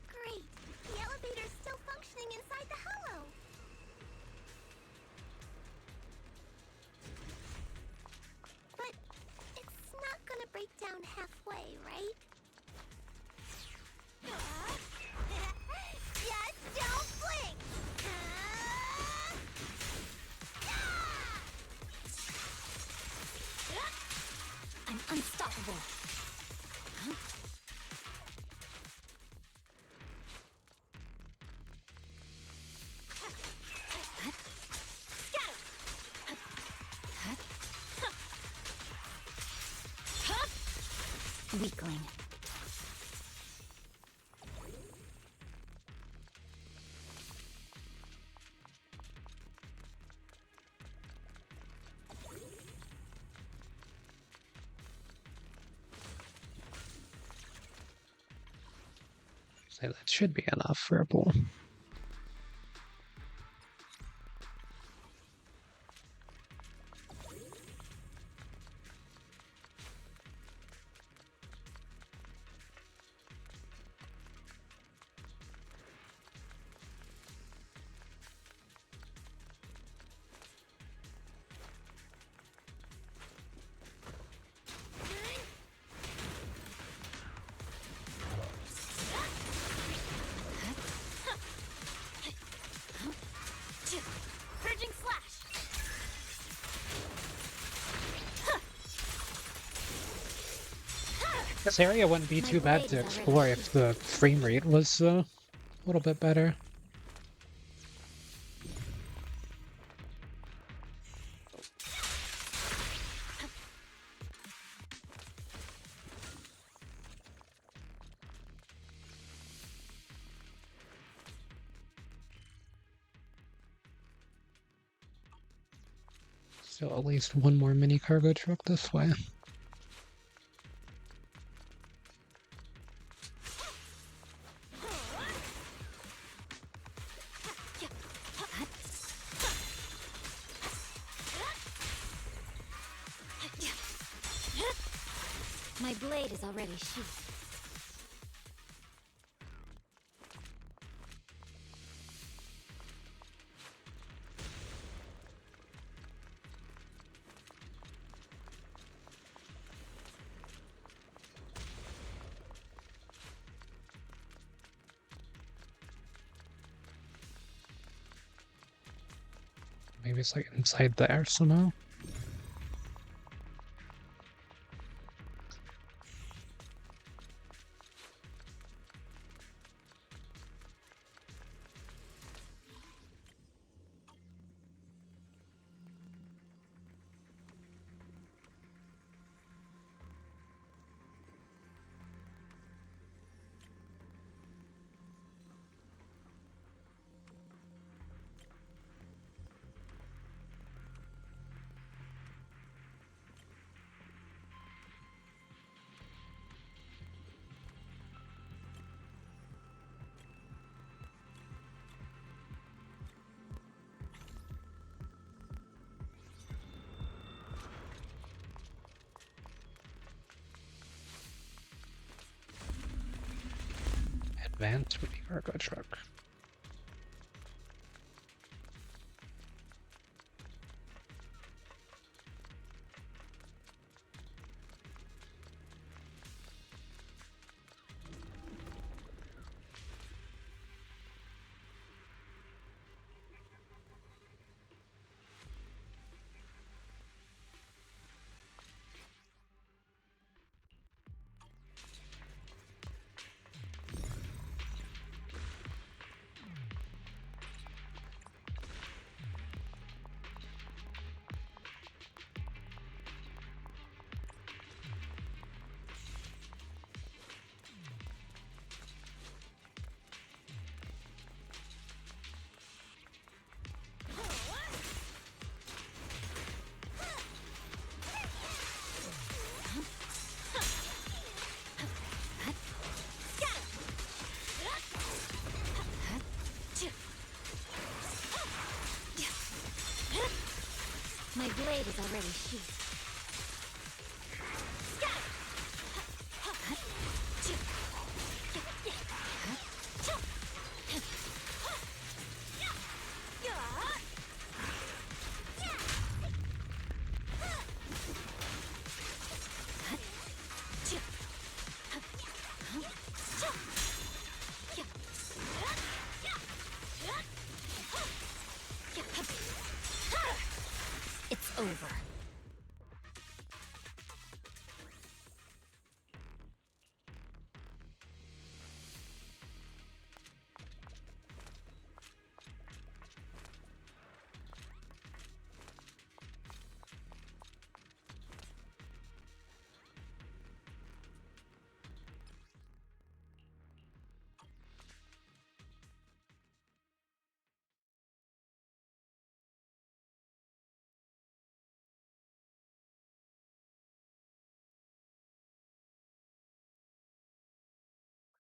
Great. The elevator's still functioning inside the hollow. But it's not gonna break down halfway, right? Just don't blink! I'm unstoppable. Weakling. So that should be enough for a pool. Purging slash! This area wouldn't be too bad to explore if the frame rate was a little bit better. So at least one more mini cargo truck this way. My blade is already sheathed. Maybe it's like inside there somehow. Advanced mini cargo truck. My blade is already sheathed. It's over.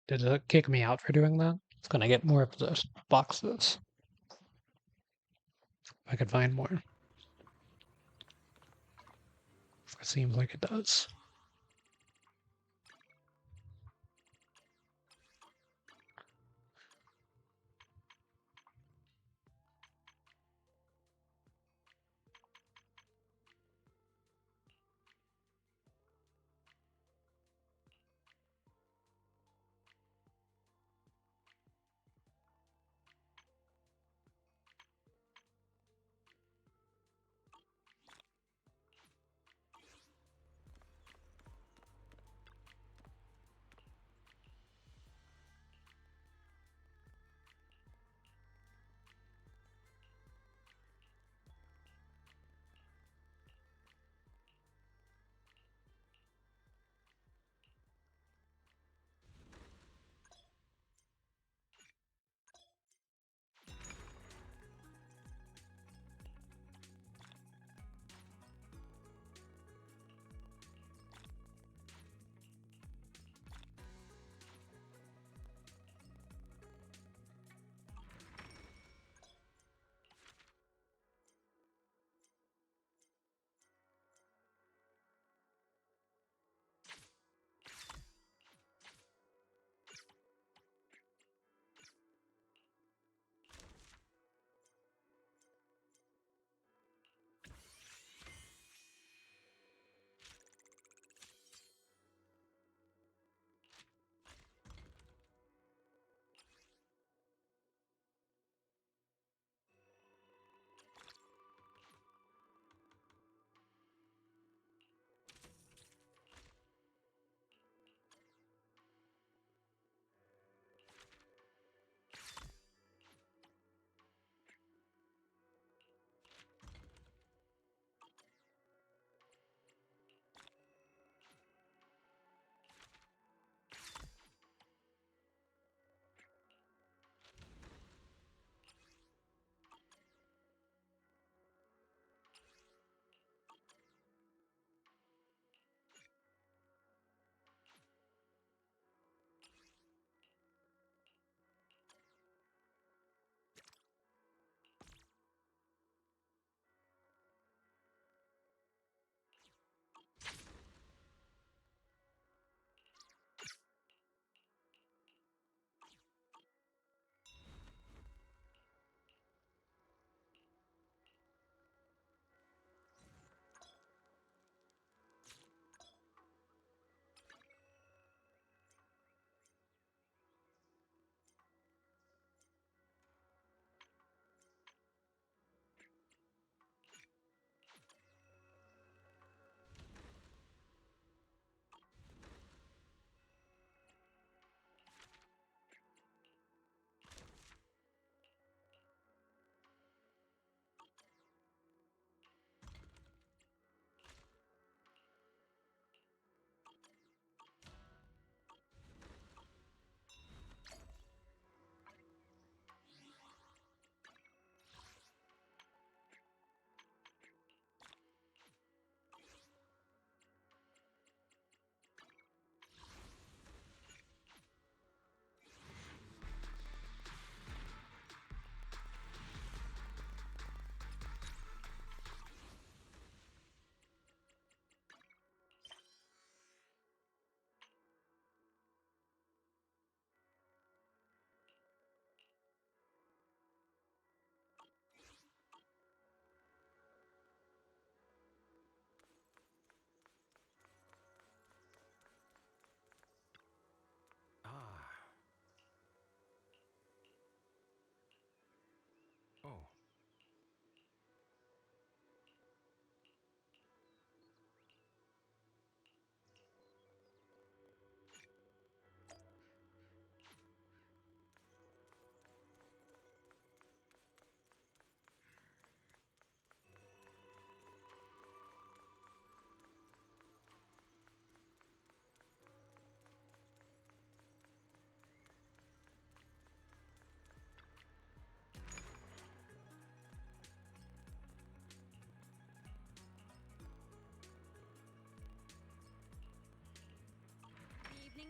Did it kick me out for doing that? It's gonna get more of those boxes. If I could find more. It seems like it does.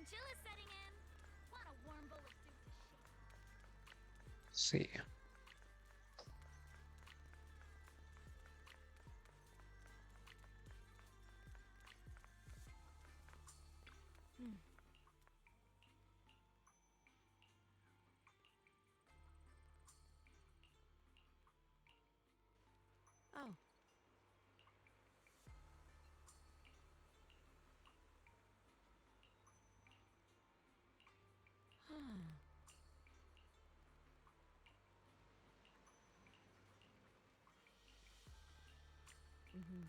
chill is setting in. Want a warm bowl of soup to shake. See. Oh. Huh. Mm-hmm.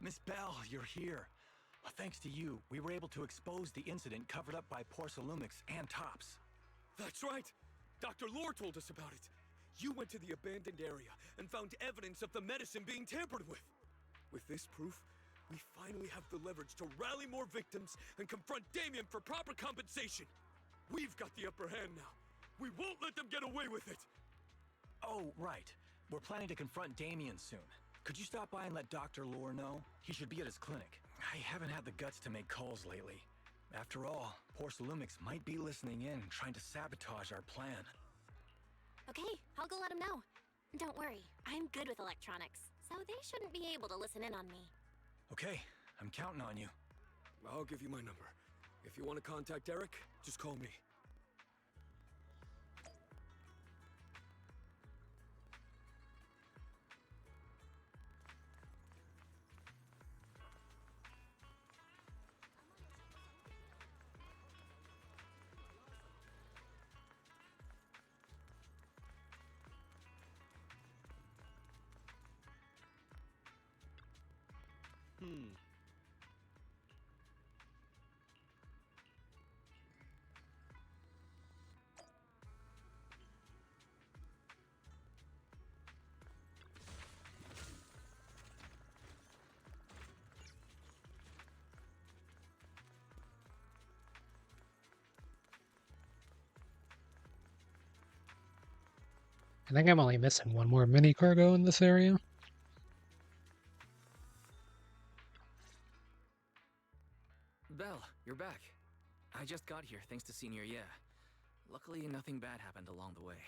Miss Bell, you're here. Thanks to you, we were able to expose the incident covered up by Porcelumix and Tops. That's right! Dr. Lore told us about it. You went to the abandoned area and found evidence of the medicine being tampered with. With this proof, we finally have the leverage to rally more victims and confront Damien for proper compensation. We've got the upper hand now. We won't let them get away with it. Oh, right. We're planning to confront Damien soon. Could you stop by and let Dr. Lore know? He should be at his clinic. I haven't had the guts to make calls lately. After all, Porcelumix might be listening in, trying to sabotage our plan. Okay, I'll go let him know. Don't worry, I'm good with electronics, so they shouldn't be able to listen in on me. Okay, I'm counting on you. I'll give you my number. If you want to contact Eric, just call me. I think I'm only missing one more mini cargo in this area. Belle, you're back. I just got here thanks to Senior Yeah. Luckily, nothing bad happened along the way.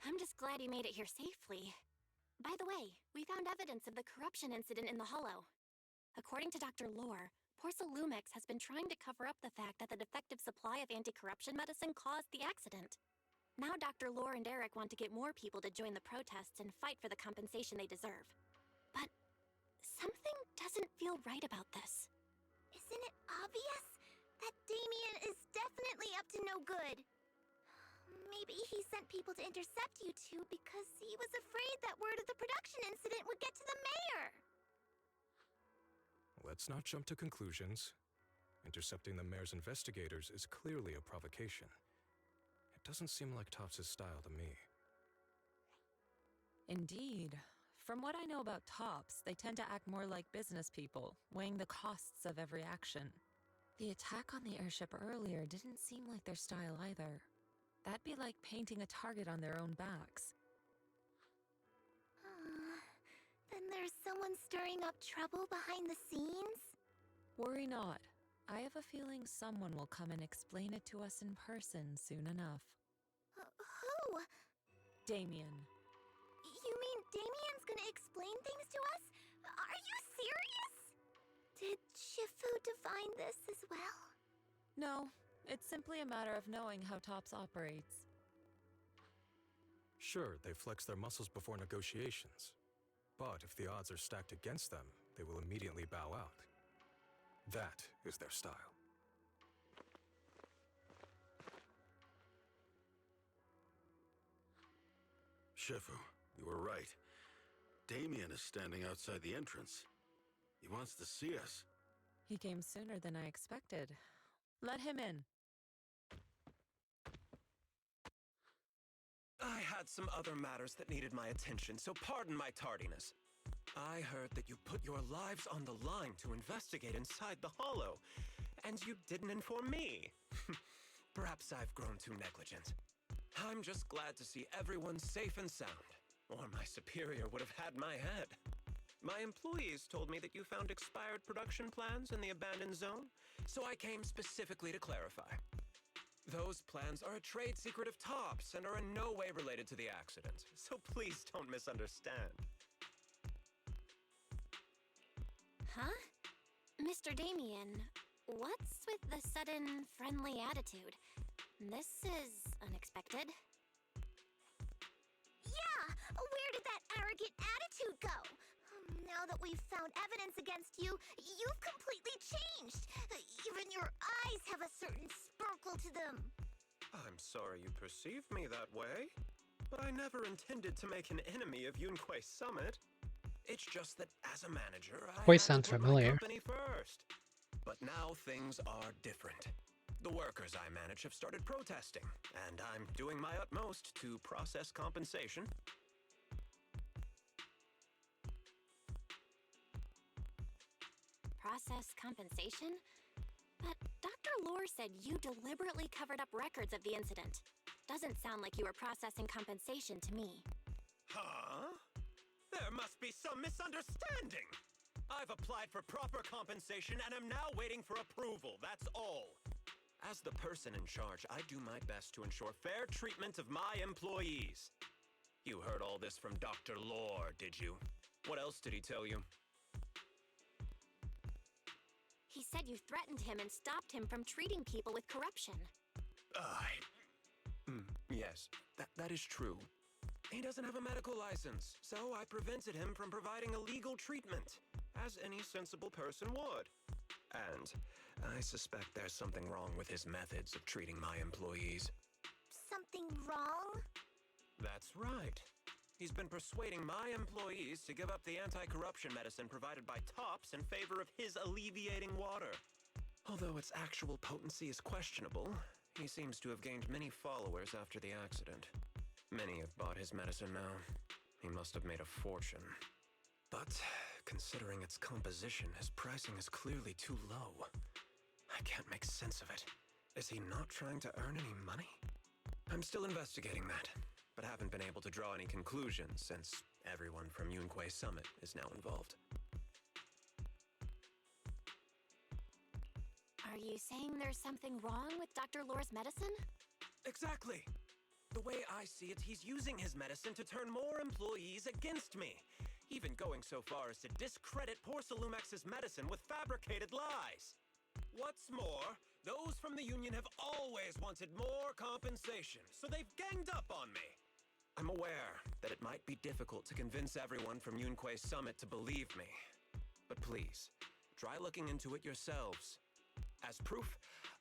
I'm just glad you made it here safely. By the way, we found evidence of the corruption incident in the Hollow. According to Dr. Lore, Porcelumix has been trying to cover up the fact that the defective supply of anti-corruption medicine caused the accident. Now Dr. Lore and Eric want to get more people to join the protests and fight for the compensation they deserve. But something doesn't feel right about this. Isn't it obvious? That Damien is definitely up to no good. Maybe he sent people to intercept you two because he was afraid that word of the production incident would get to the mayor. Let's not jump to conclusions. Intercepting the mayor's investigators is clearly a provocation. It doesn't seem like Tops' style to me. Indeed. From what I know about Tops, they tend to act more like business people, weighing the costs of every action. The attack on the airship earlier didn't seem like their style either. That'd be like painting a target on their own backs. Then there's someone stirring up trouble behind the scenes? Worry not. I have a feeling someone will come and explain it to us in person soon enough. Who? Damien. You mean Damien's gonna explain things to us? Are you serious? Did Shifu divine this as well? No, it's simply a matter of knowing how TOPS operates. Sure, they flex their muscles before negotiations. But if the odds are stacked against them, they will immediately bow out. That is their style. Shifu, you were right. Damien is standing outside the entrance. He wants to see us. He came sooner than I expected. Let him in. I had some other matters that needed my attention, so pardon my tardiness. I heard that you put your lives on the line to investigate inside the Hollow, and you didn't inform me. Perhaps I've grown too negligent. I'm just glad to see everyone safe and sound, or my superior would have had my head. My employees told me that you found expired production plans in the abandoned zone, so I came specifically to clarify. Those plans are a trade secret of TOPS and are in no way related to the accident, so please don't misunderstand. Huh? Mr. Damien, what's with the sudden friendly attitude? This is unexpected. Yeah! Where did that arrogant attitude go? Now that we've found evidence against you, you've completely changed. Even your eyes have a certain sparkle to them. I'm sorry you perceive me that way, but I never intended to make an enemy of Yunquay Summit. It's just that as a manager, I Voice had sounds to put my familiar. company first. But now things are different. The workers I manage have started protesting, and I'm doing my utmost to process compensation. Process compensation? But Dr. Lore said you deliberately covered up records of the incident. Doesn't sound like you were processing compensation to me. Huh? There must be some misunderstanding. I've applied for proper compensation and am now waiting for approval, that's all. As the person in charge, I do my best to ensure fair treatment of my employees. You heard all this from Dr. Lore, did you? What else did he tell you? He said you threatened him and stopped him from treating people with corruption. Yes, that is true. He doesn't have a medical license, so I prevented him from providing illegal treatment, as any sensible person would. And I suspect there's something wrong with his methods of treating my employees. Something wrong? That's right. He's been persuading my employees to give up the anti-corruption medicine provided by TOPS in favor of his alleviating water. Although its actual potency is questionable, he seems to have gained many followers after the accident. Many have bought his medicine now. He must have made a fortune. But considering its composition, his pricing is clearly too low. I can't make sense of it. Is he not trying to earn any money? I'm still investigating that, but haven't been able to draw any conclusions since everyone from Yunquay Summit is now involved. Are you saying there's something wrong with Dr. Lore's medicine? Exactly! The way I see it, he's using his medicine to turn more employees against me, even going so far as to discredit Porcelumex's medicine with fabricated lies. What's more, those from the Union have always wanted more compensation, so they've ganged up on me. I'm aware that it might be difficult to convince everyone from Yunquay Summit to believe me, but please, try looking into it yourselves. As proof,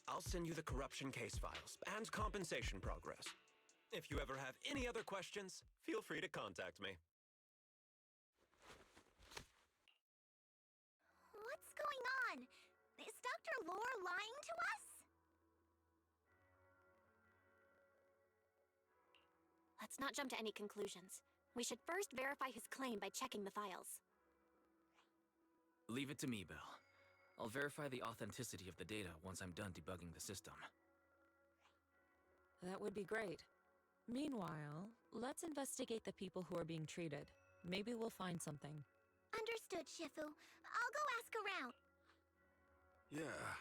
I'll send you the corruption case files and compensation progress. If you ever have any other questions, feel free to contact me. What's going on? Is Dr. Lore lying to us? Let's not jump to any conclusions. We should first verify his claim by checking the files. Leave it to me, Belle. I'll verify the authenticity of the data once I'm done debugging the system. That would be great. Meanwhile, let's investigate the people who are being treated. Maybe we'll find something. Understood, Shifu. I'll go ask around. Yeah,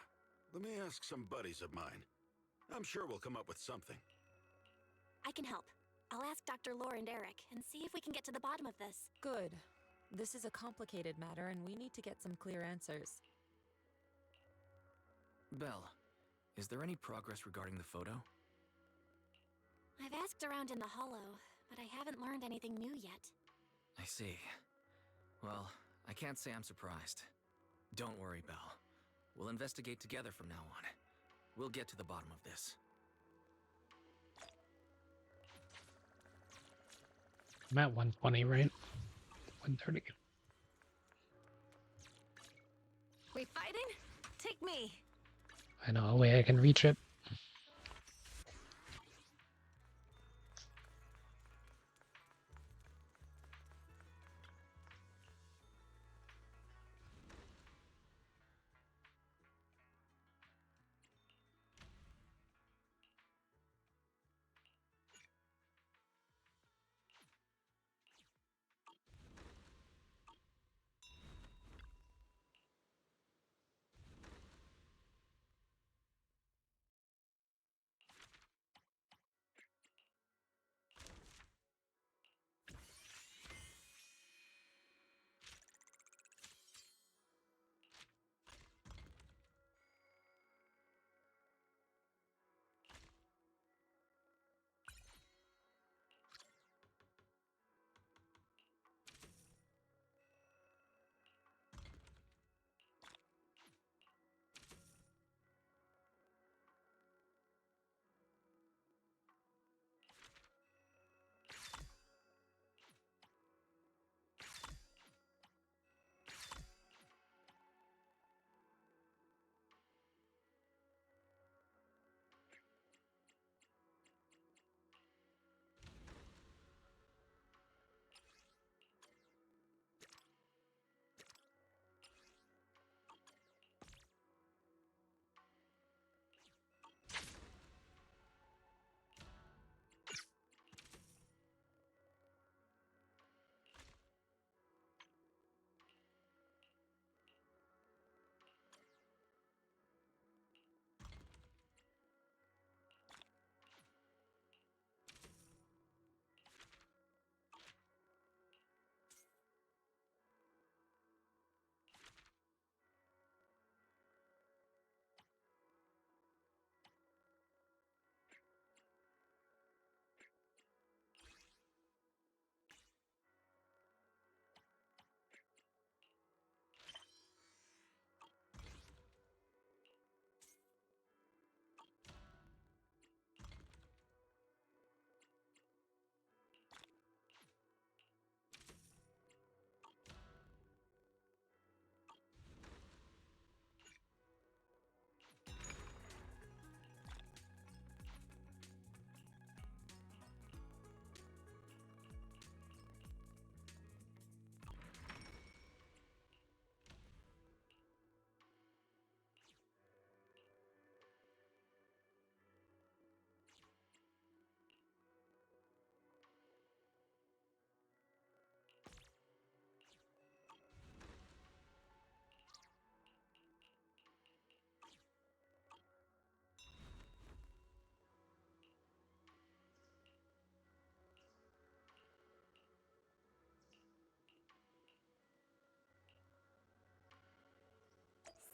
Let me ask some buddies of mine. I'm sure we'll come up with something. I can help. I'll ask Dr. Lore and Eric and see if we can get to the bottom of this. Good. This is a complicated matter, and we need to get some clear answers. Belle, is there any progress regarding the photo? I've asked around in the Hollow, but I haven't learned anything new yet. I see. Well, I can't say I'm surprised. Don't worry, Belle. We'll investigate together from now on. We'll get to the bottom of this. I'm at 120, right? 130. We fighting? Take me. I know a way I can reach it.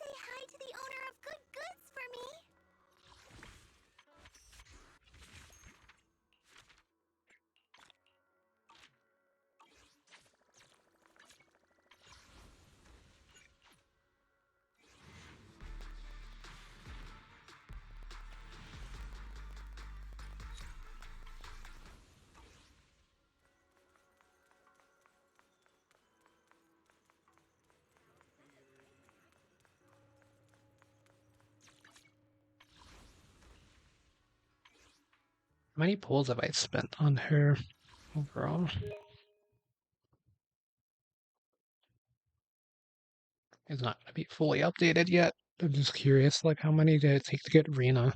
Say hi to the owner of Good Goods for me! How many pulls have I spent on her overall? It's not going to be fully updated yet. I'm just curious, like, how many did it take to get Rena?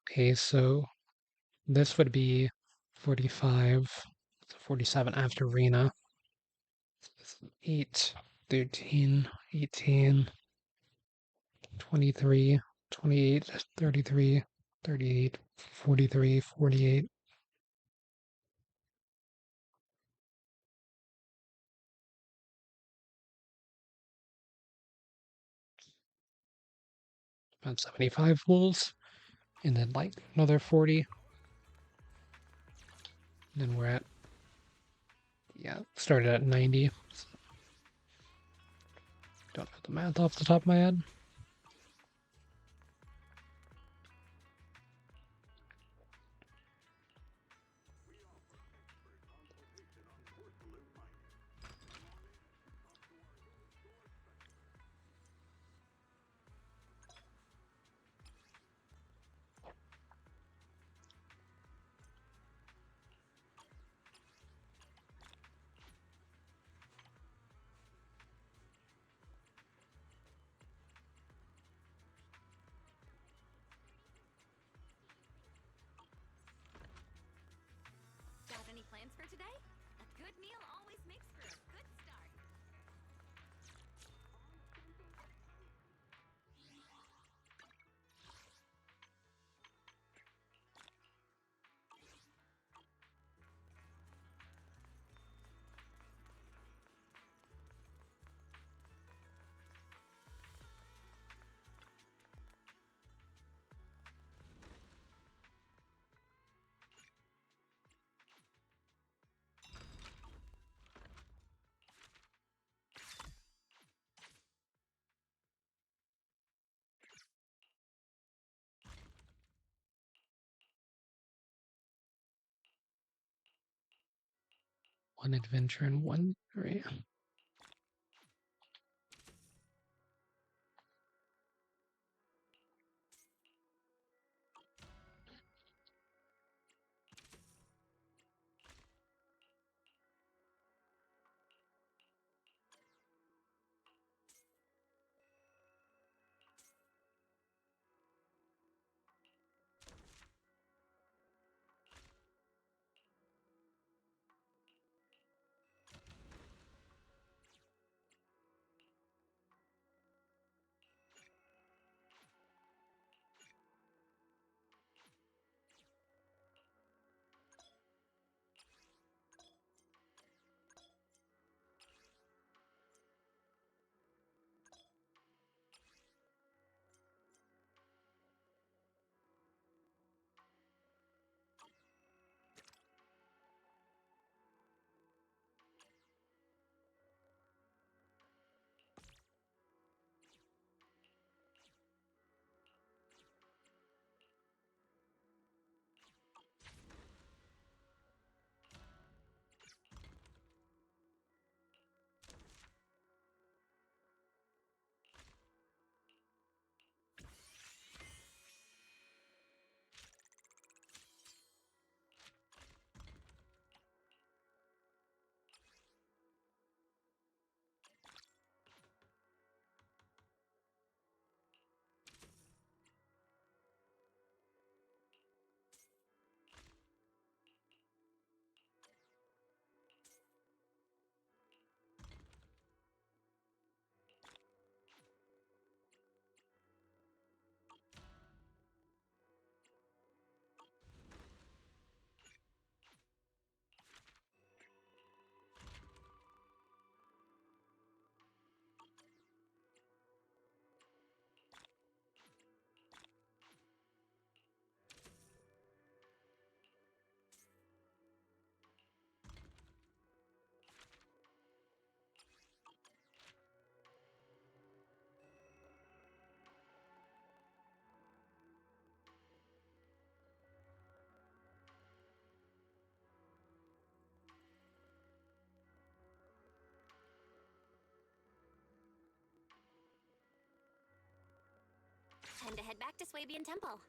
Okay, so this would be 45 to 47 after Rena. 8, 13, 18, 23, 28, 33, 38, 43, 48. About 75 wolves, and then like another 40. And then we're at, yeah, started at 90. So don't know the math off the top of my head. Got any plans for today? A good meal always makes for a good start. One adventure and one area. Time to head back to Swabian Temple.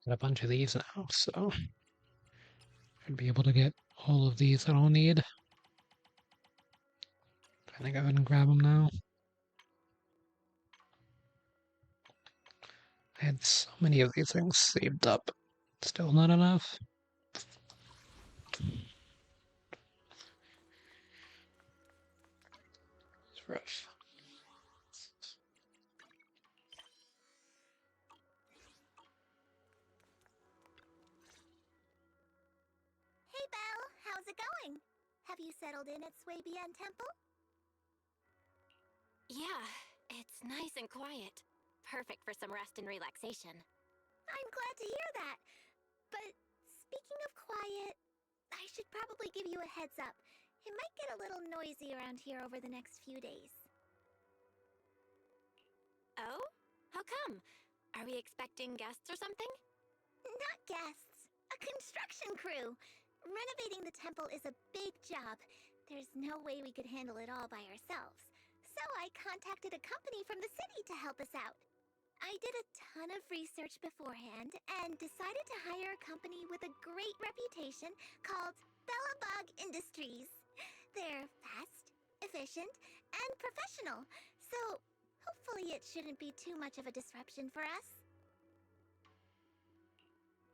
Got a bunch of these now, so should be able to get all of these that I'll need. I think I go ahead and grab them now. I had so many of these things saved up. Still not enough. It's rough. Hey, Belle, how's it going? Have you settled in at Swabian Temple? Yeah, it's nice and quiet. Perfect for some rest and relaxation. I'm glad to hear that. But speaking of quiet, I should probably give you a heads up. It might get a little noisy around here over the next few days. Oh? How come? Are we expecting guests or something? Not guests. A construction crew. Renovating the temple is a big job. There's no way we could handle it all by ourselves. So I contacted a company from the city to help us out. I did a ton of research beforehand and decided to hire a company with a great reputation called Bellabog Industries. They're fast, efficient, and professional, so hopefully it shouldn't be too much of a disruption for us.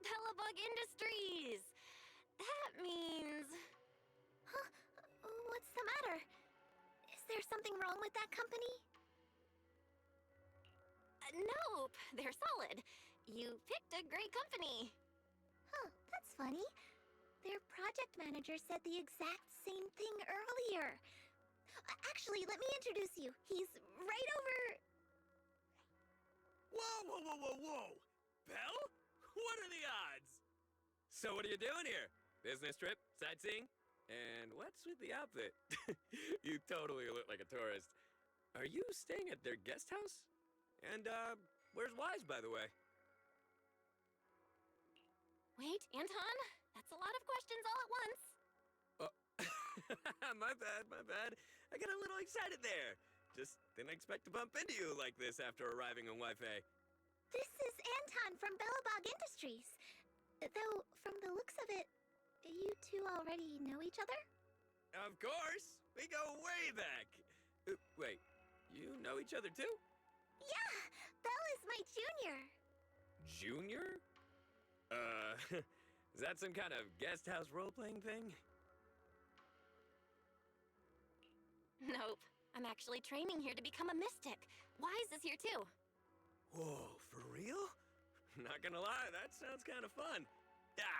Bellabug Industries! That means... Huh? What's the matter? Is there something wrong with that company? Nope, they're solid. You picked a great company. Huh, that's funny. Their project manager said the exact same thing earlier. Actually, let me introduce you. He's right over... Whoa! Belle? What are the odds? So what are you doing here? Business trip? Sightseeing? And what's with the outfit? You totally look like a tourist. Are you staying at their guest house? And, where's Wise, by the way? Wait, Anton? That's a lot of questions all at once. My bad. I got a little excited there. Just didn't expect to bump into you like this after arriving on Wi-Fi. This is Anton from Bellabog Industries. Though, from the looks of it, you two already know each other? Of course! We go way back! Wait, you know each other too? Yeah! Belle is my junior! Junior? Is that some kind of guest house role-playing thing? Nope. I'm actually training here to become a mystic. Wise is here too. Whoa, for real? Not gonna lie, that sounds kind of fun.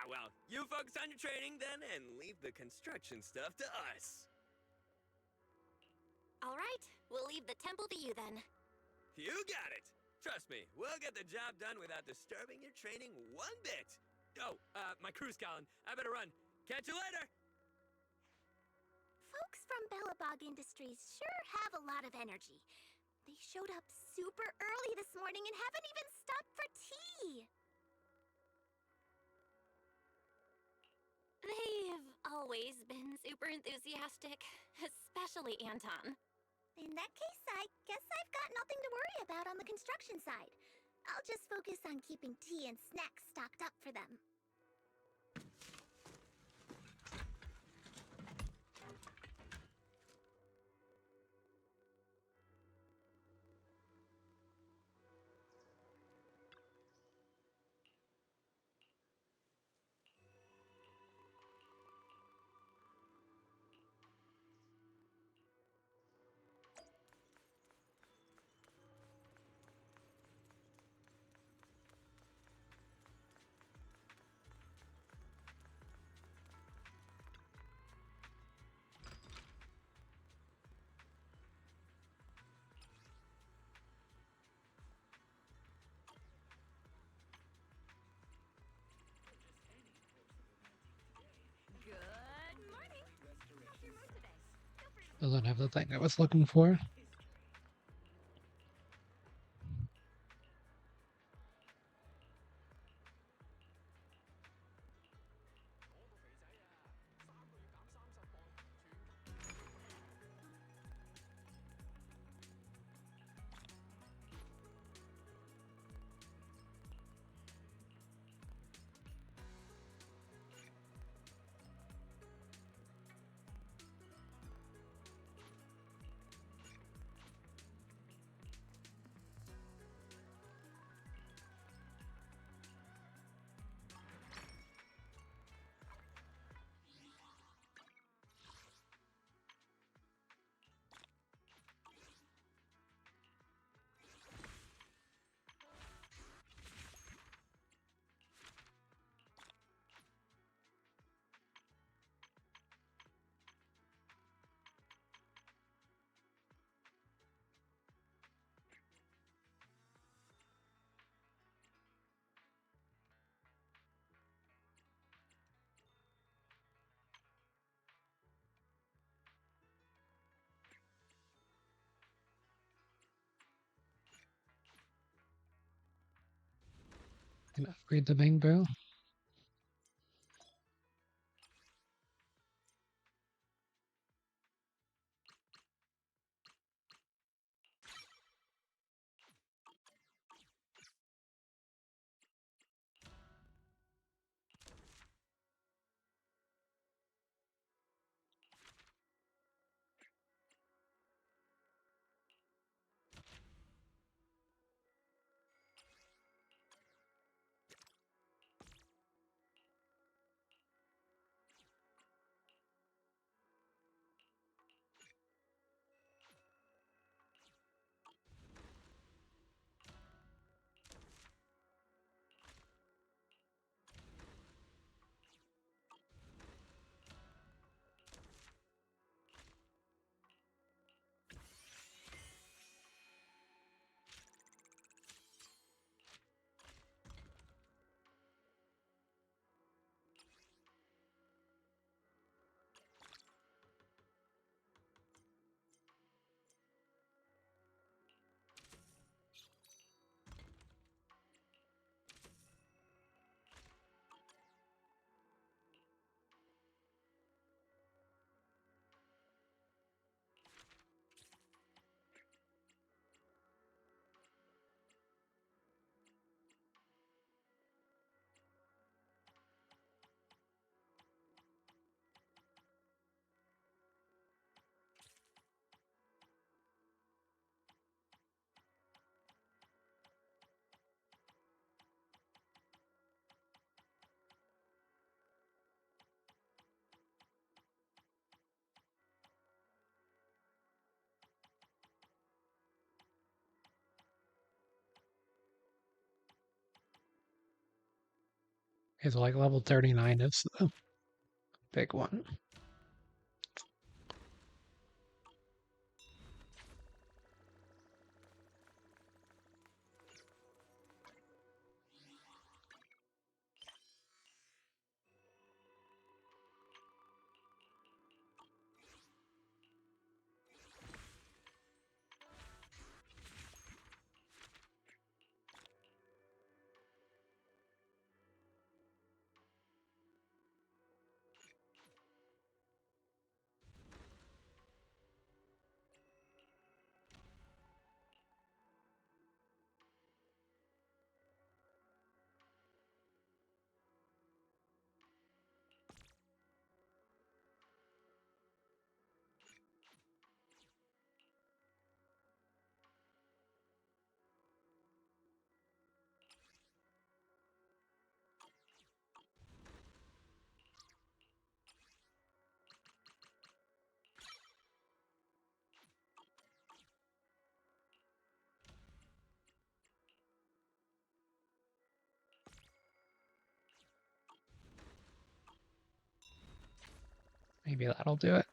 Well, you focus on your training then and leave the construction stuff to us. All right, we'll leave the temple to you then. You got it! Trust me, we'll get the job done without disturbing your training one bit. Oh, my crew's calling. I better run. Catch you later! Folks from Bellabog Industries sure have a lot of energy. They showed up super early this morning and haven't even stopped for tea! They've always been super enthusiastic, especially Anton. In that case, I guess I've got nothing to worry about on the construction side. I'll just focus on keeping tea and snacks stocked up for them. Good morning. How's your mood today? Doesn't have the thing I was looking for. Can upgrade the bang bow. It's like level 39 is the big one. Maybe that'll do it.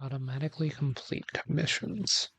Automatically complete commissions.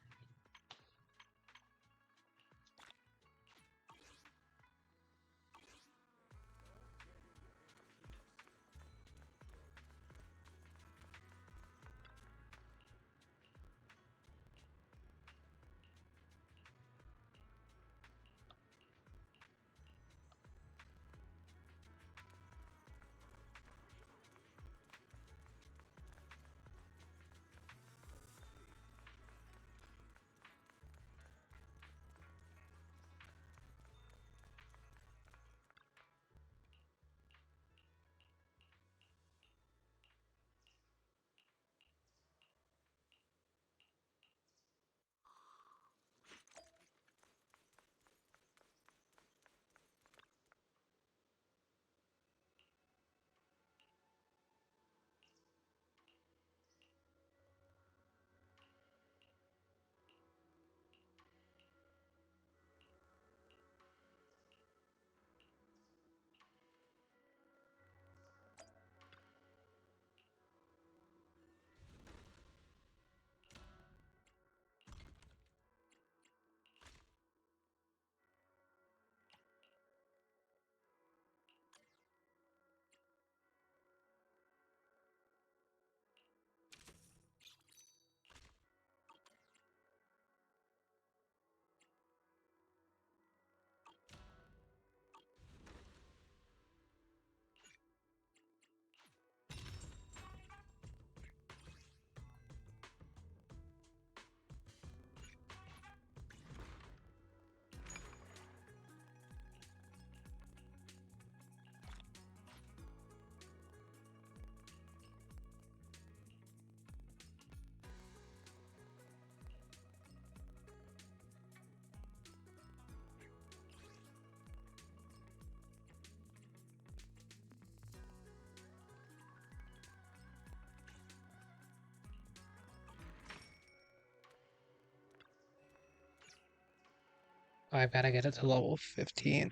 I've got to get it to level 15.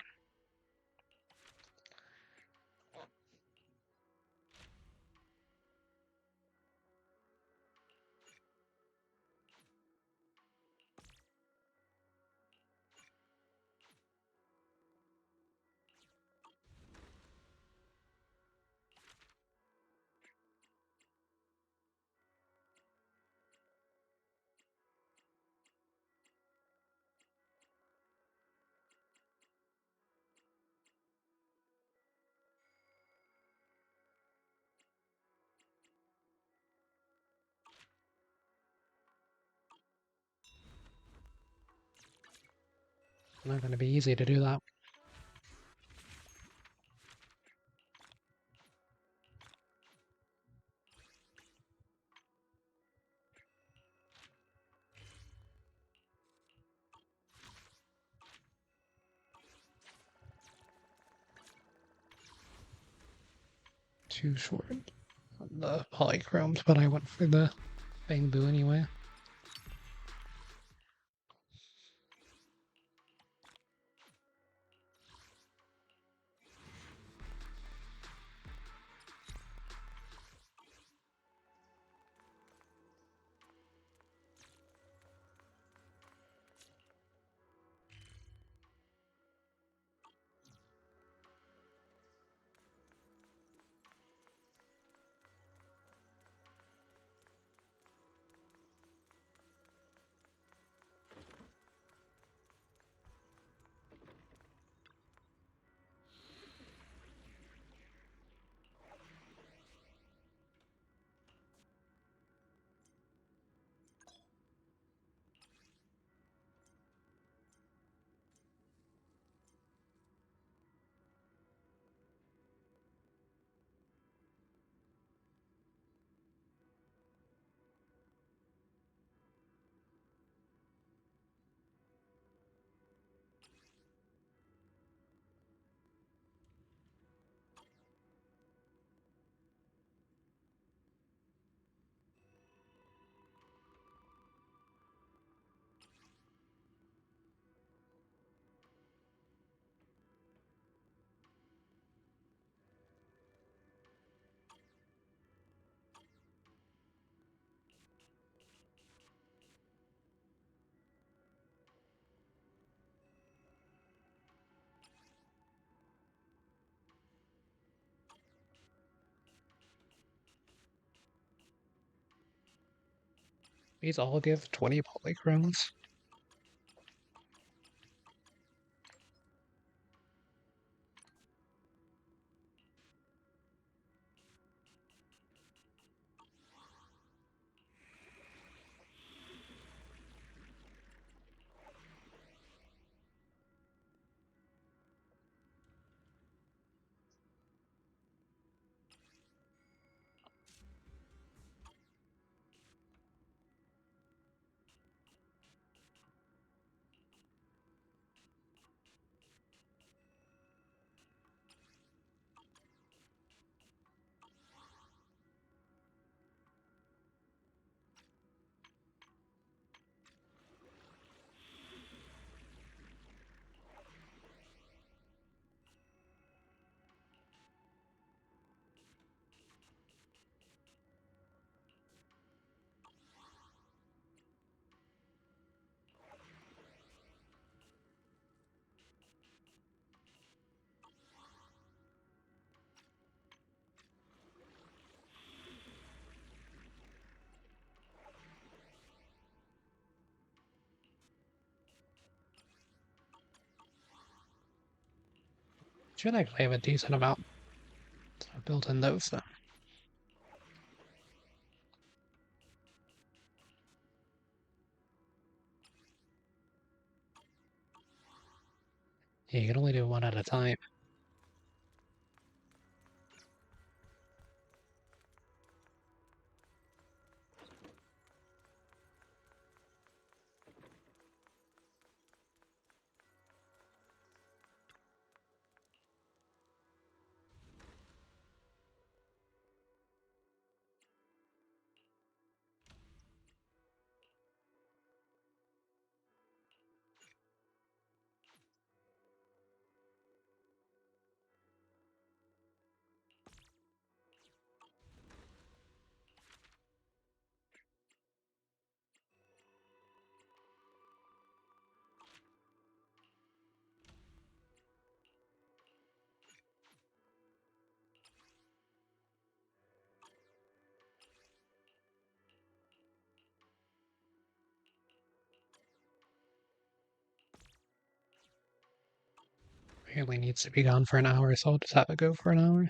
Not going to be easy to do that. Too short on the polychromes, but I went for the bamboo anyway. These all give 20 polychromes. Should actually have a decent amount built in those then. Yeah, you can only do one at a time. She only needs to be gone for an hour, so I'll just have it go for an hour.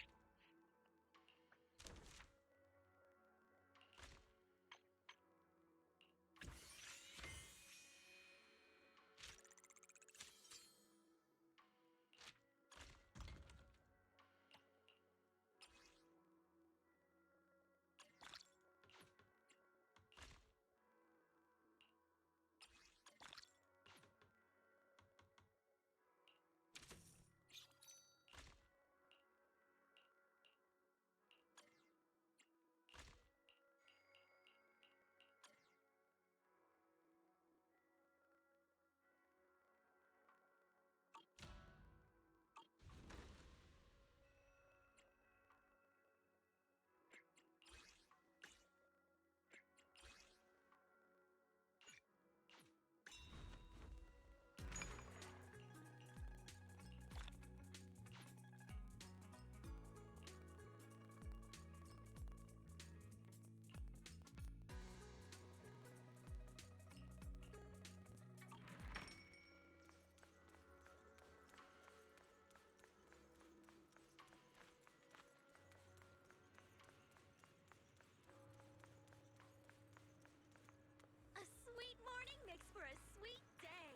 A sweet morning makes for a sweet day.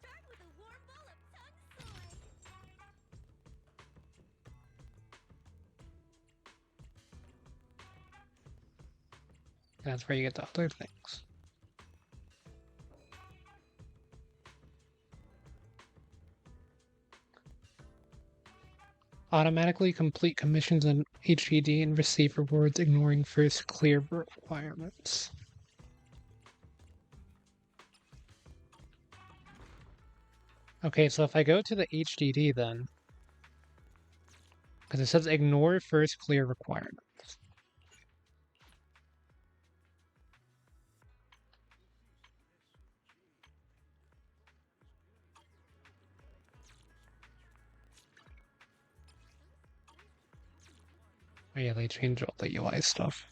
Start with a warm bowl of tongue soy. That's where you get the other things. Automatically complete commissions in HED and receive rewards ignoring first clear requirements. Okay, so if I go to the HDD then, because it says ignore first clear requirement. Oh yeah, they changed all the UI stuff.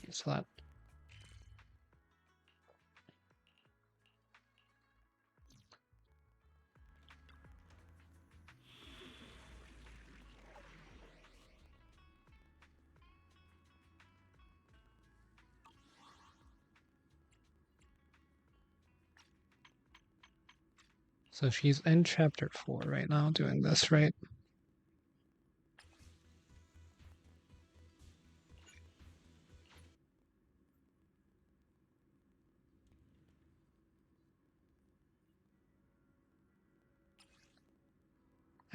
Use that. So she's in chapter 4 right now doing this, right?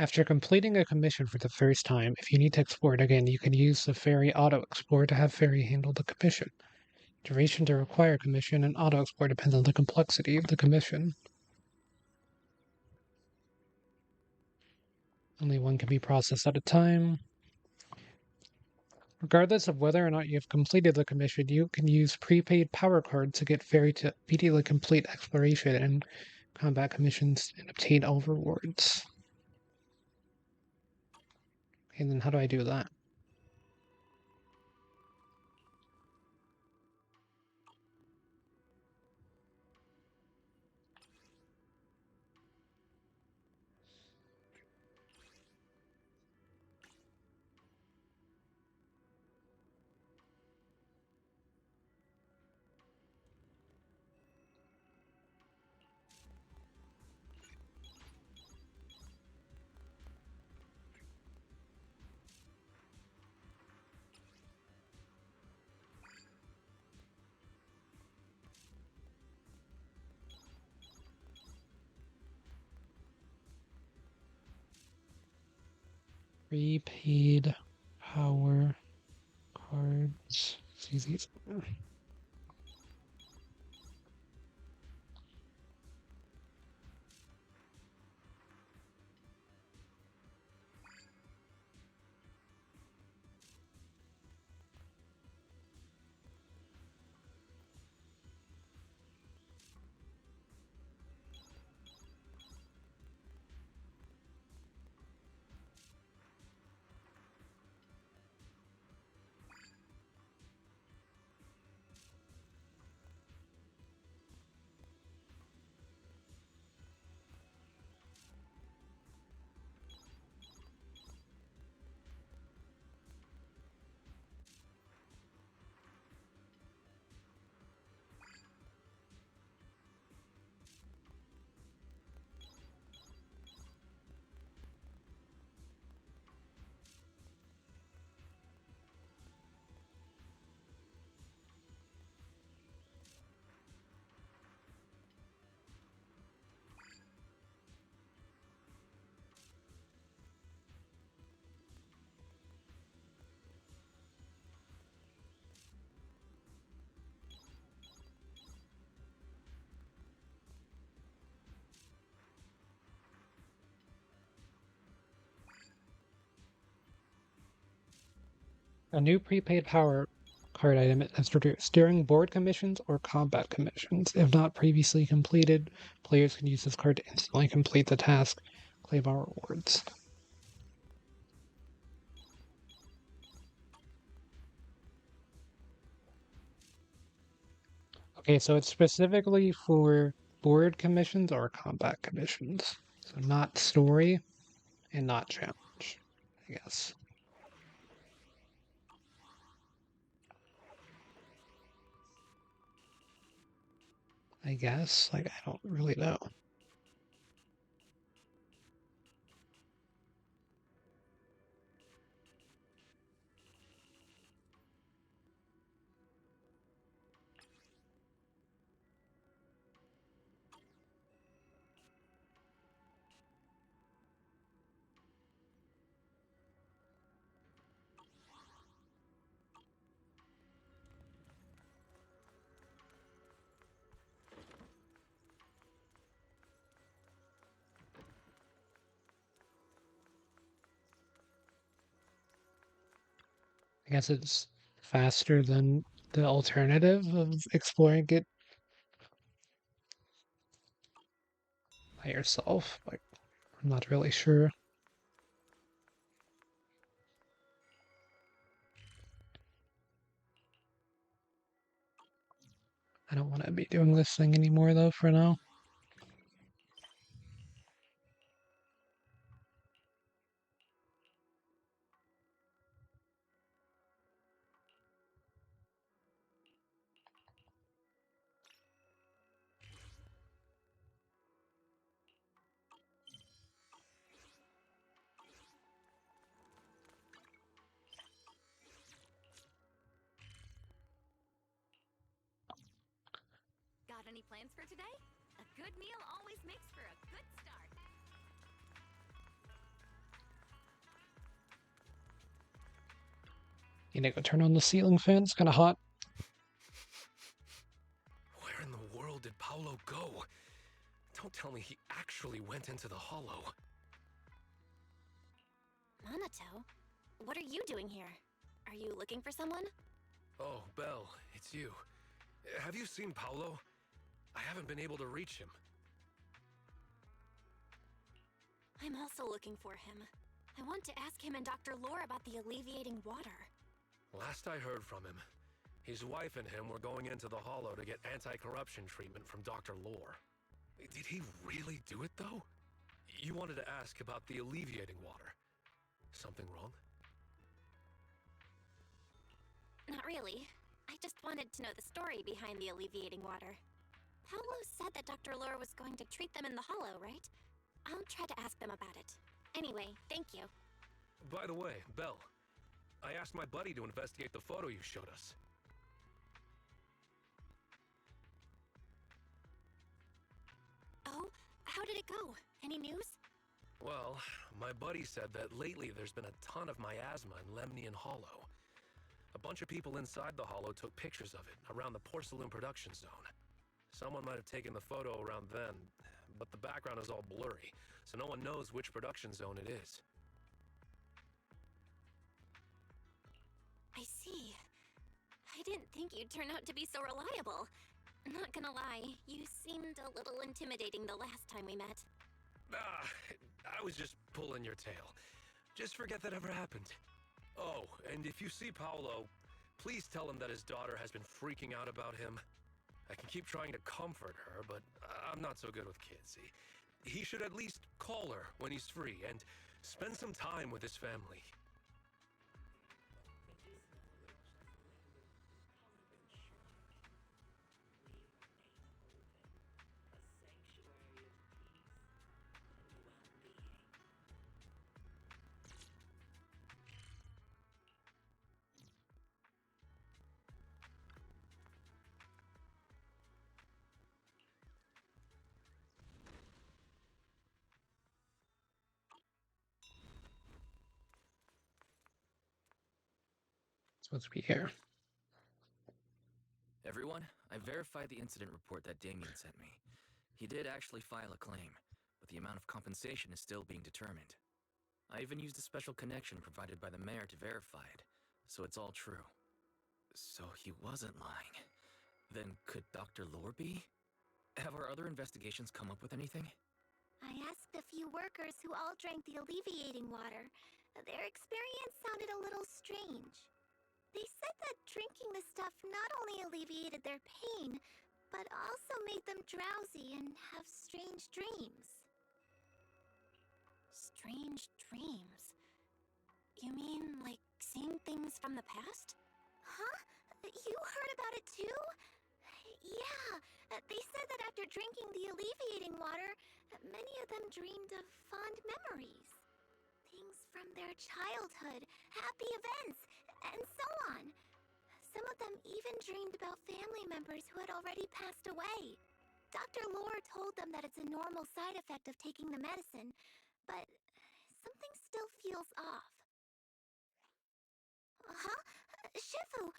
After completing a commission for the first time, if you need to explore it again, you can use the Fairy Auto Explore to have Fairy handle the commission. Duration to require commission and Auto Explore depends on the complexity of the commission. Only one can be processed at a time. Regardless of whether or not you have completed the commission, you can use prepaid power cards to get Fairy to immediately complete exploration and combat commissions and obtain all rewards. And then how do I do that? Prepaid power cards. It's easy. A new prepaid power card item is introduced during board commissions or combat commissions. If not previously completed, players can use this card to instantly complete the task, claim our rewards. Okay, so it's specifically for board commissions or combat commissions. So not story and not challenge, I guess. Like, I don't really know. I guess it's faster than the alternative of exploring it by yourself. Like, I'm not really sure. I don't want to be doing this thing anymore, though, for now. Got any plans for today? A good meal always makes for a good start. You need to go turn on the ceiling fan. It's kind of hot. Where in the world did Paolo go? Don't tell me he actually went into the hollow. Minato, what are you doing here? Are you looking for someone? Oh, Belle, it's you. Have you seen Paolo? I haven't been able to reach him. I'm also looking for him. I want to ask him and Dr. Lore about the alleviating water. Last I heard from him, his wife and him were going into the hollow to get anti-corruption treatment from Dr. Lore. Did he really do it, though? You wanted to ask about the alleviating water. Something wrong? Not really. I just wanted to know the story behind the alleviating water. Paolo said that Dr. Lore was going to treat them in the hollow, right? I'll try to ask them about it. Anyway, thank you. By the way, Belle, I asked my buddy to investigate the photo you showed us. Oh, how did it go? Any news? Well, my buddy said that lately there's been a ton of miasma in Lemnian Hollow. A bunch of people inside the hollow took pictures of it around the porcelain production zone. Someone might have taken the photo around then, but the background is all blurry, so no one knows which production zone it is. I see. I didn't think you'd turn out to be so reliable. Not gonna lie, you seemed a little intimidating the last time we met. I was just pulling your tail. Just forget that ever happened. Oh, and if you see Paolo, please tell him that his daughter has been freaking out about him. I can keep trying to comfort her, but I'm not so good with kids. He should at least call her when he's free and spend some time with his family. Supposed to be here. Everyone, I verified the incident report that Damien sent me. He did actually file a claim, but the amount of compensation is still being determined. I even used a special connection provided by the mayor to verify it, so it's all true. So he wasn't lying. Then could Dr. Lore be? Have our other investigations come up with anything? I asked a few workers who all drank the alleviating water. Their experience sounded a little strange. They said that drinking the stuff not only alleviated their pain, but also made them drowsy and have strange dreams. Strange dreams? You mean, like, seeing things from the past? Huh? You heard about it too? Yeah, they said that after drinking the alleviating water, many of them dreamed of fond memories. Things from their childhood, happy events, and so on. Some of them even dreamed about family members who had already passed away. Dr. Lore told them that it's a normal side effect of taking the medicine, but something still feels off. Huh? Shifu,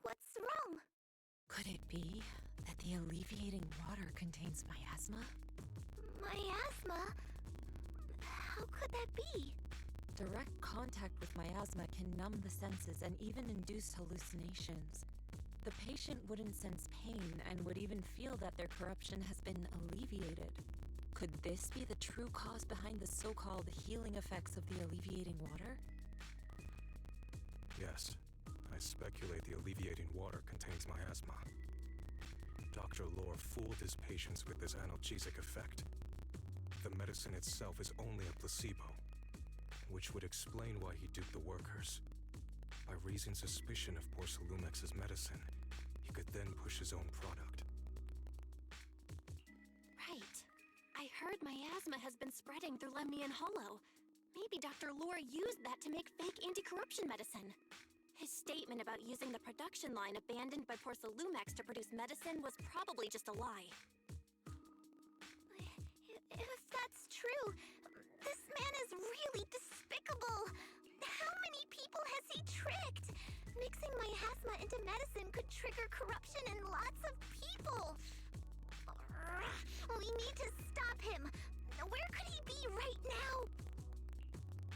what's wrong? Could it be that the alleviating water contains miasma? Miasma? How could that be? Direct contact with miasma can numb the senses and even induce hallucinations. The patient wouldn't sense pain and would even feel that their corruption has been alleviated. Could this be the true cause behind the so-called healing effects of the alleviating water? Yes, I speculate the alleviating water contains miasma. Dr. Lore fooled his patients with this analgesic effect. The medicine itself is only a placebo, which would explain why he duped the workers. By raising suspicion of Porcelumex's medicine, he could then push his own product. Right. I heard miasma has been spreading through Lemnian Hollow. Maybe Dr. Lore used that to make fake anti-corruption medicine. His statement about using the production line abandoned by Porcelumex to produce medicine was probably just a lie. If that's true, this man is really despicable. How many people has he tricked? Mixing miasma into medicine could trigger corruption in lots of people. We need to stop him. Where could he be right now?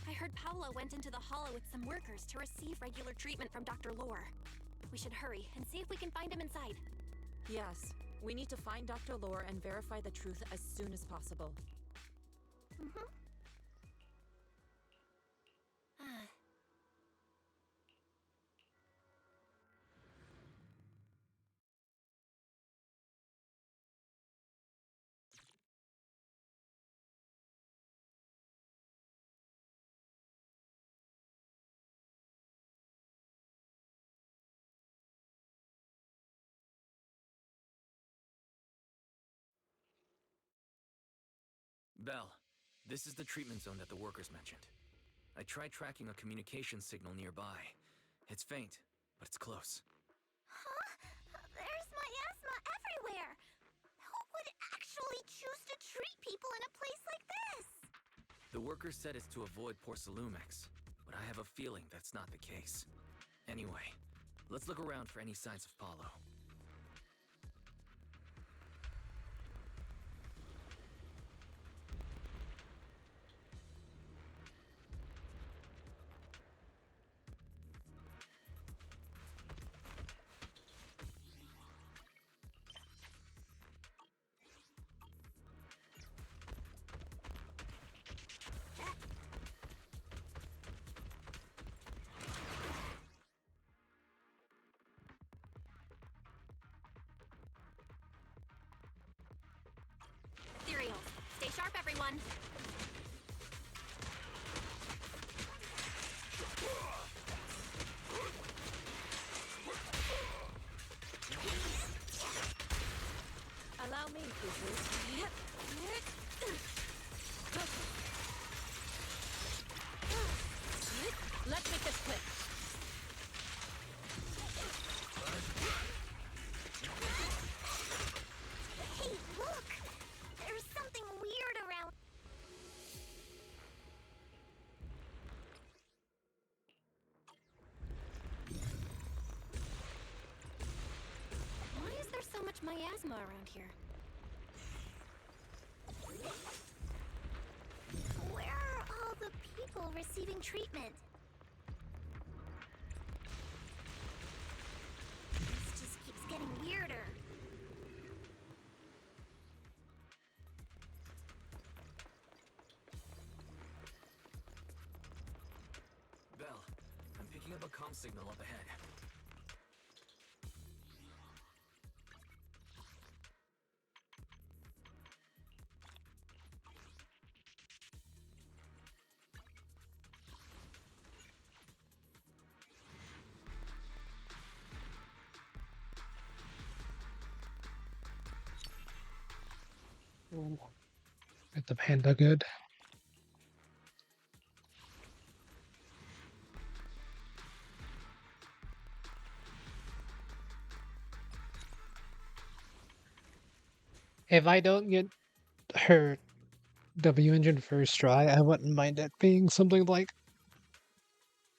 I heard Paolo went into the hollow with some workers to receive regular treatment from Dr. Lore. We should hurry and see if we can find him inside. Yes, we need to find Dr. Lore and verify the truth as soon as possible. Mm-hmm. Belle, this is the treatment zone that the workers mentioned. I tried tracking a communication signal nearby. It's faint, but it's close. Huh? There's miasma everywhere. Who would actually choose to treat people in a place like this? The workers said it's to avoid Porcelumex, but I have a feeling that's not the case. Anyway, let's look around for any signs of Paulo. Ethereals, stay sharp, everyone! Allow me, Fufu. Let's make this quick. Hey, look! There's something weird around. Why is there so much miasma around here? Where are all the people receiving treatment? weirder. Belle, I'm picking up a comm signal up ahead. Get the panda good. If I don't get her W engine first try, I wouldn't mind it being something like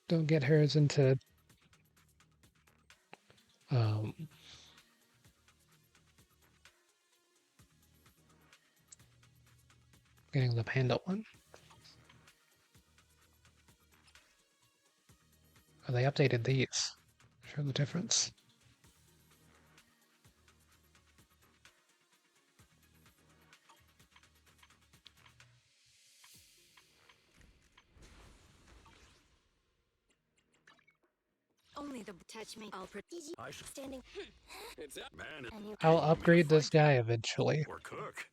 don't get hers into um getting the panda one. Oh, they updated these. Show the difference. Only the touch me. I should Standing. It's that man. And you I'll upgrade this guy eventually. Or cook.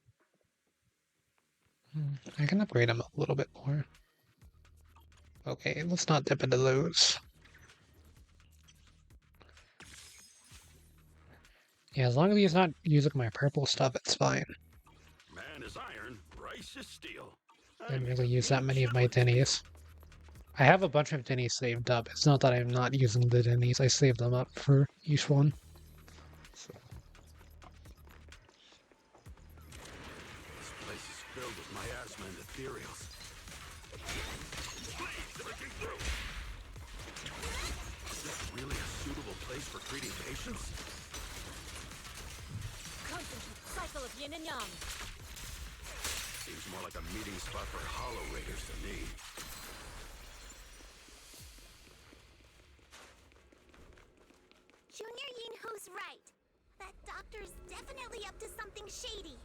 I can upgrade him a little bit more. Okay, let's not dip into those. Yeah, as long as he's not using my purple stuff, it's fine. Man is iron, rice is steel. Didn't really use that many of my Denny's. I have a bunch of Denny's saved up. It's not that I'm not using the Denny's. I saved them up for each one. So. This place is filled with miasma and ethereals. Please, breaking through! Is this really a suitable place for treating patients? Concentrate cycle of yin and yang. Seems more like a meeting spot for hollow raiders to me. Junior Yinhu's right. That doctor's definitely up to something shady.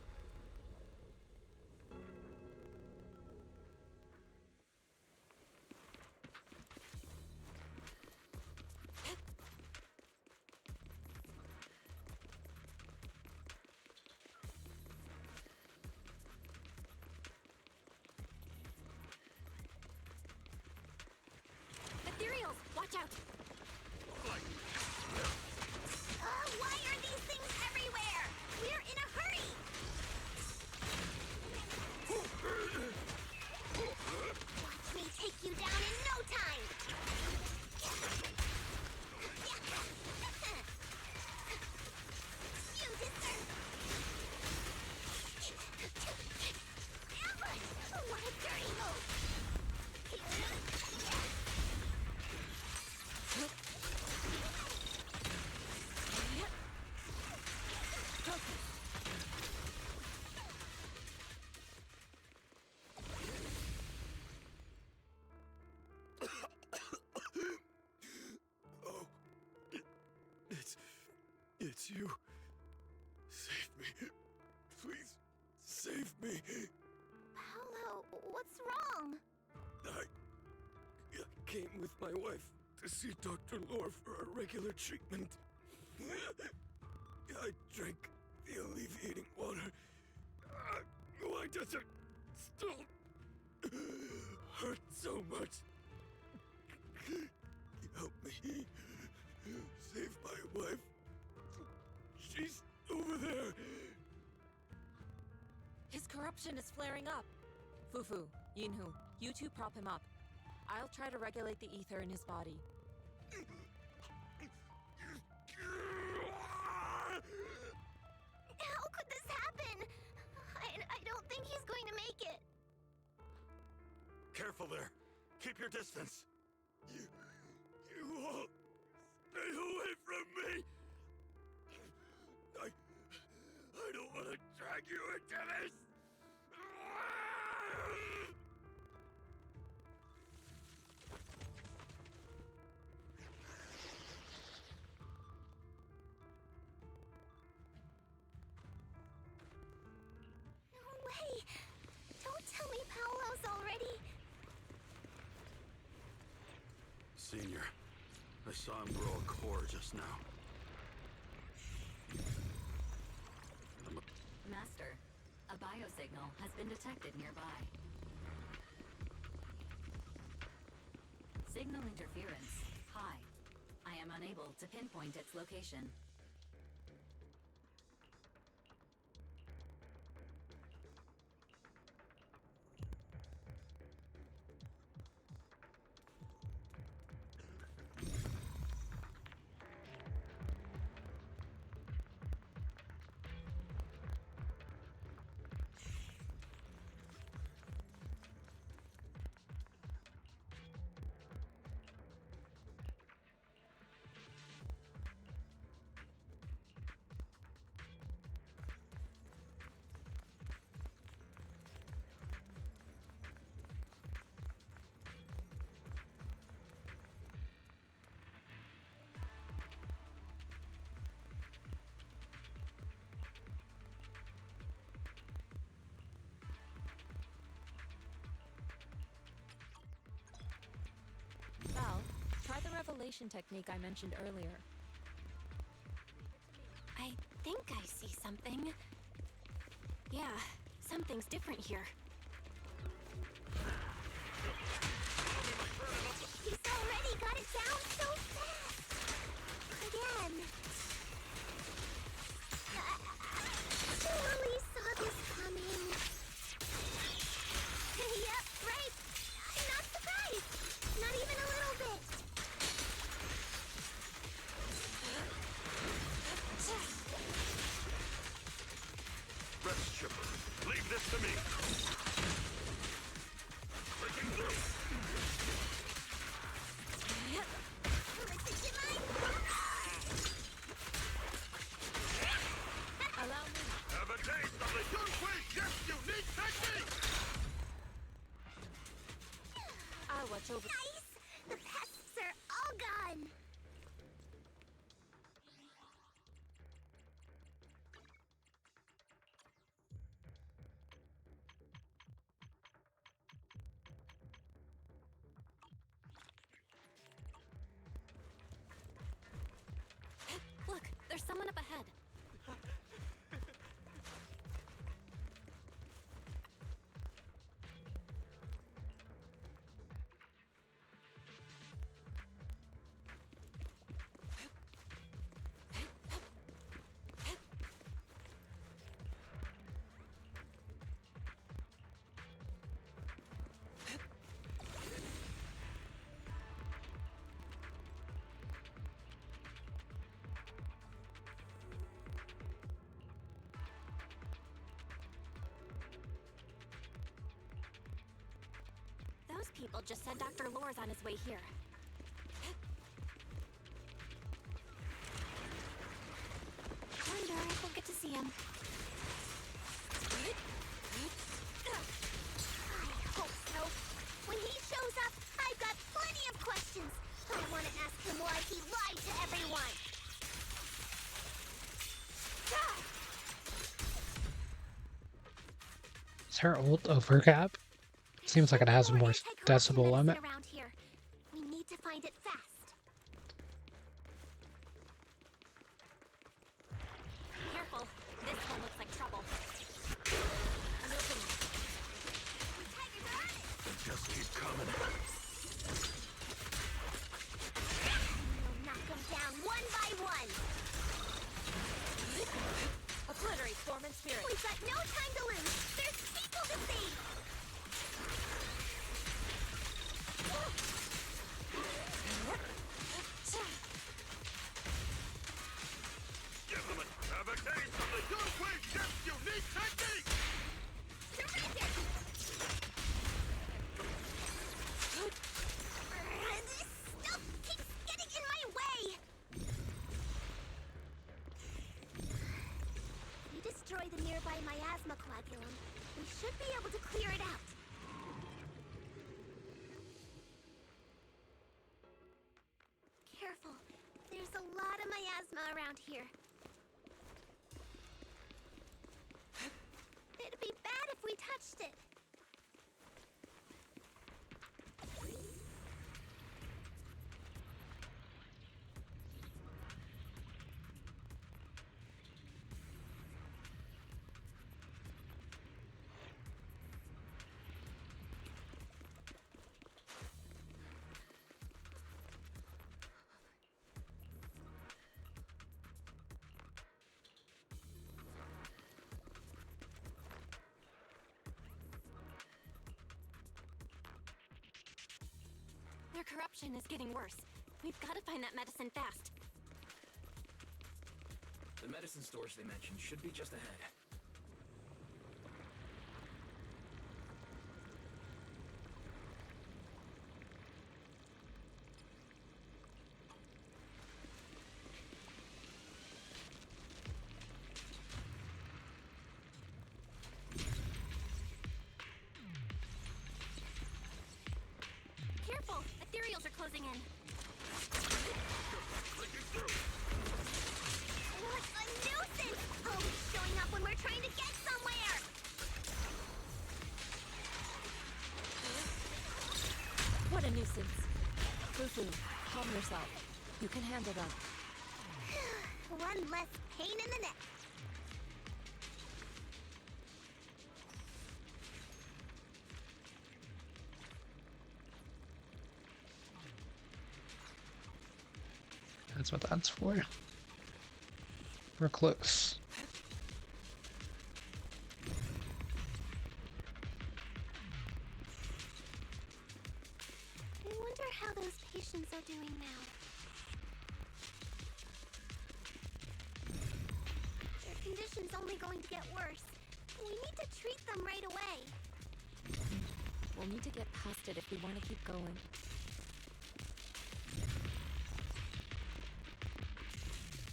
Ethereals, watch out! Why are these things everywhere? We're in a hurry! Watch me take you down in no time! You deserve... Ambush! What a dirty move! Oh, it's you. Save me. Please, save me. Paolo, what's wrong? I came with my wife to see Dr. Lore for a regular treatment. I drank the alleviating water. Why does it still hurt so much? Help me. Save my wife. She's over there. His corruption is flaring up. Fufu, Yinhu, you two prop him up. I'll try to regulate the ether in his body. How could this happen? I don't think he's going to make it. Careful there. Keep your distance. You all stay away from me. I don't want to drag you into this. Senior. I saw him grow a core just now. Master, a biosignal has been detected nearby. Signal interference high. I am unable to pinpoint its location. Val, try the revelation technique I mentioned earlier. I think I see something. Yeah, something's different here. He's already got it down so fast! Again! I totally saw this coming. Yep, right! I'm not surprised! Not even a little bit! Rest Chipper, leave this to me. Breaking through. Listen to my... Allow me. Have a taste of the Yunhui Jeff's unique technique! I'll watch over. Nice! The pests are all gone! Look, there's someone up ahead. Those people just said Dr. Lore's on his way here. Wonder if we'll get to see him. I hope so. When he shows up, I've got plenty of questions. I want to ask him why he lied to everyone. Is her ult overcap? Seems like it has a more decibel limit. Around here. We need to find it fast. Careful. This one looks like trouble. They just keep coming. We'll knock them down one by one. Obliterate form and spirit. We've got no time to lose. There's people to save. Give them have a taste of the Yunhui Jeff's unique technique! Terrific! This stuff keeps getting in my way. We destroy the nearby miasma coagulum. We should be able to clear it out. Careful. There's a lot of miasma around here. It'd be bad if we touched it. Their corruption is getting worse. We've got to find that medicine fast. The medicine stores they mentioned should be just ahead. Careful! Ethereals are closing in. What a nuisance! Always showing up when we're trying to get somewhere! What a nuisance. Fufu, calm yourself. You can handle them. One less pain in the neck. That's what that's for. We're close. I wonder how those patients are doing now. Their condition's only going to get worse. We need to treat them right away. We'll need to get past it if we want to keep going.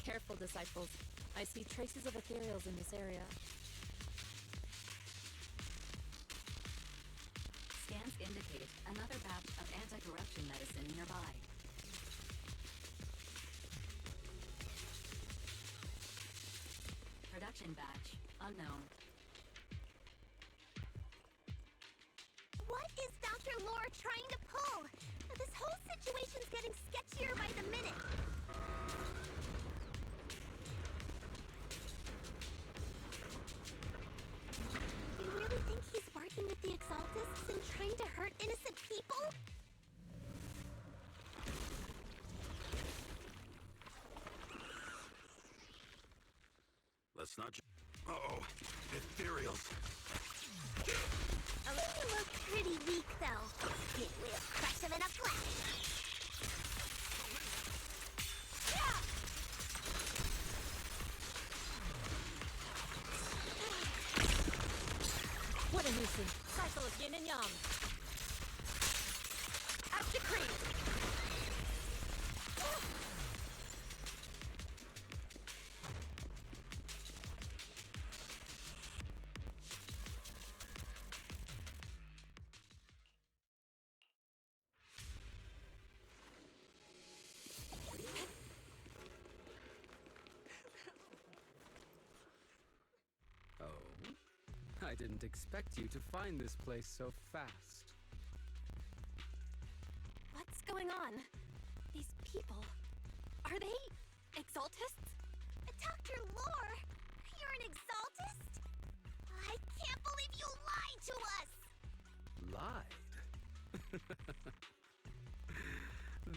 Careful, disciples. I see traces of ethereals in this area. Scans indicate another batch of anti-corruption medicine nearby. Production batch unknown. What is Dr. Lore trying to pull? This whole situation's getting sketchier by the minute. You really think he's working with the Exaltists and trying to hurt innocent people? Let's not. Uh-oh, ethereals. You look pretty weak, though. We'll crush him in a flash. What a nuisance. Cycle of yin and yang. As decreed. I didn't expect you to find this place so fast. What's going on? These people... Are they... Exaltists? Dr. Lore! You're an Exaltist? I can't believe you lied to us! Lied?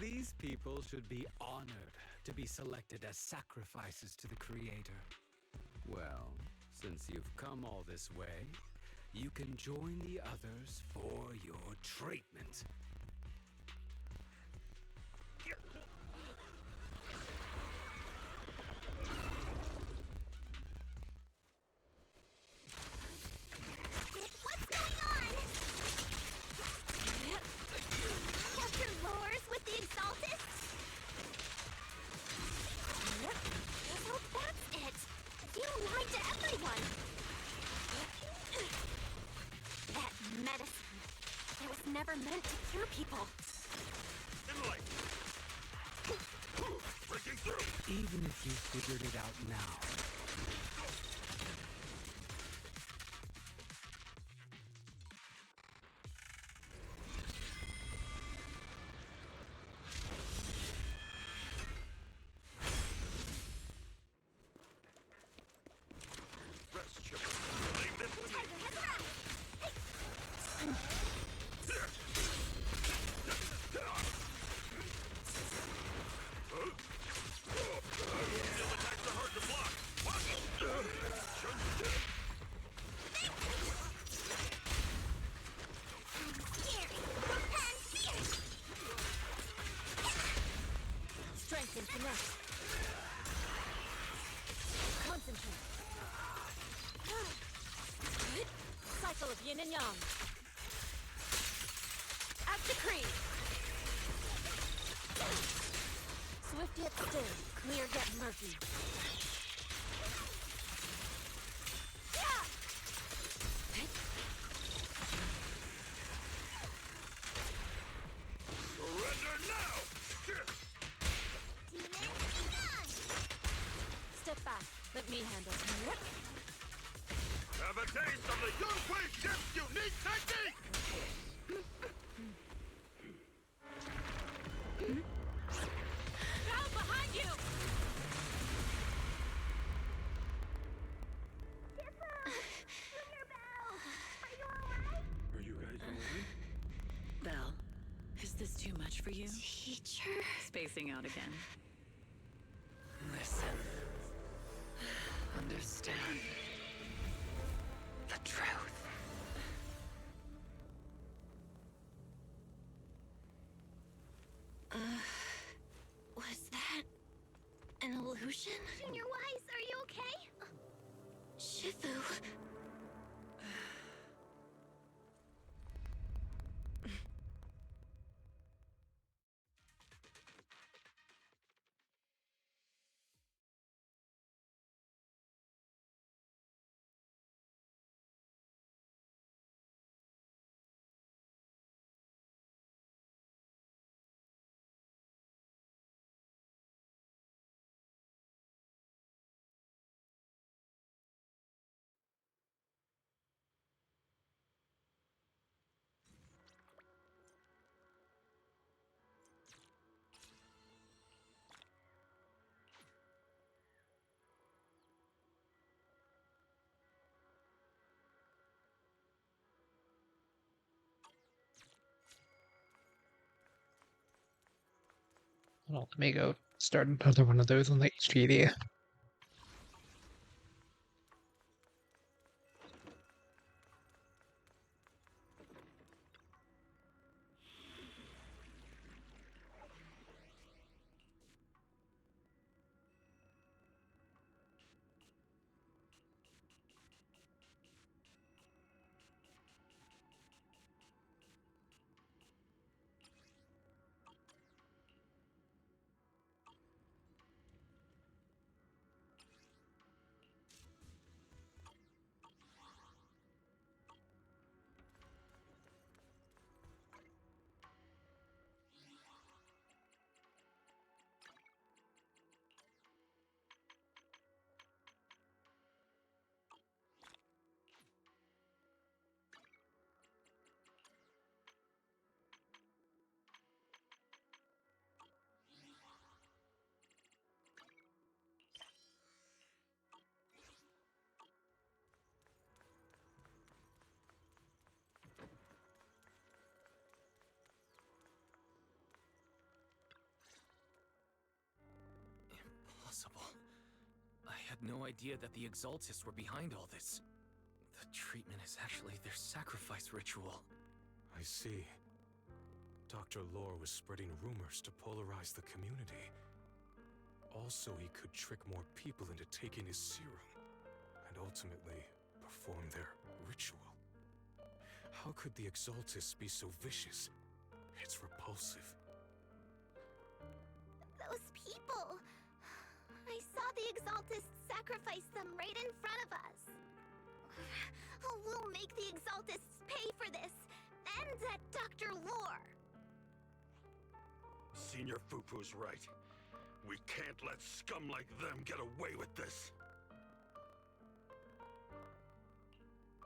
These people should be honored to be selected as sacrifices to the Creator. Well, since you've come all this way, you can join the others for your treatment. What's going on? Dr. Lore's with the Exaltists? So that's it. You lied to everyone. That medicine. It was never meant to cure people. Breaking through! Even if you figured it out now, Rest, children. Leave this to me. Tiger has arrived. Steel attacks are hard to block. Yin and yang. As decreed. Swift yet still, clear yet murky. Surrender now! Step back. Let me handle it. Have a taste of the Yunhui Ship's unique technique! Now behind you! Are you guys alright? Belle, is this too much for you? Teacher? Spacing out again. Listen. Understand. The truth. Was that an illusion? Junior Wise, are you okay? Shifu. Well, let me go start another one of those on the HDD. Impossible. I had no idea that the Exaltists were behind all this. The treatment is actually their sacrifice ritual. I see. Dr. Lore was spreading rumors to polarize the community. Also, he could trick more people into taking his serum, and ultimately perform their ritual. How could the Exaltists be so vicious? It's repulsive. Those people. I saw the Exaltists sacrifice them right in front of us. We'll make the Exaltists pay for this. And that Dr. Lore. Senior Fufu's right. We can't let scum like them get away with this.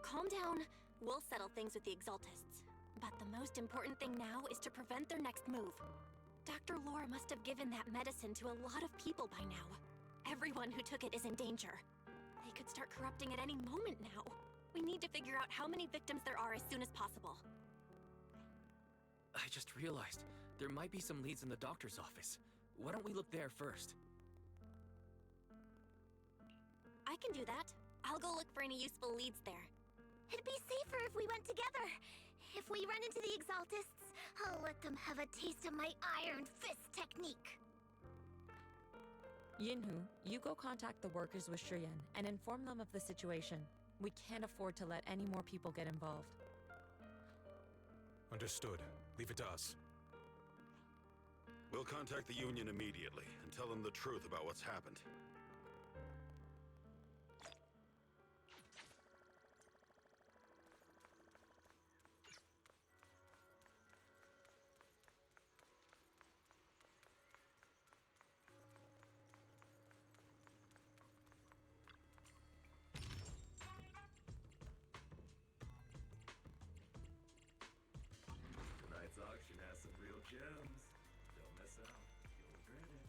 Calm down. We'll settle things with the Exaltists. But the most important thing now is to prevent their next move. Dr. Lore must have given that medicine to a lot of people by now. Everyone who took it is in danger. They could start corrupting at any moment now. We need to figure out how many victims there are as soon as possible. I just realized there might be some leads in the doctor's office. Why don't we look there first? I can do that. I'll go look for any useful leads there. It'd be safer if we went together. If we run into the Exaltists, I'll let them have a taste of my Iron Fist technique. Yinhu, you go contact the workers with Shiyan and inform them of the situation. We can't afford to let any more people get involved. Understood. Leave it to us. We'll contact the Union immediately and tell them the truth about what's happened. Tonight's auction has some real gems. Don't miss out. You'll regret it.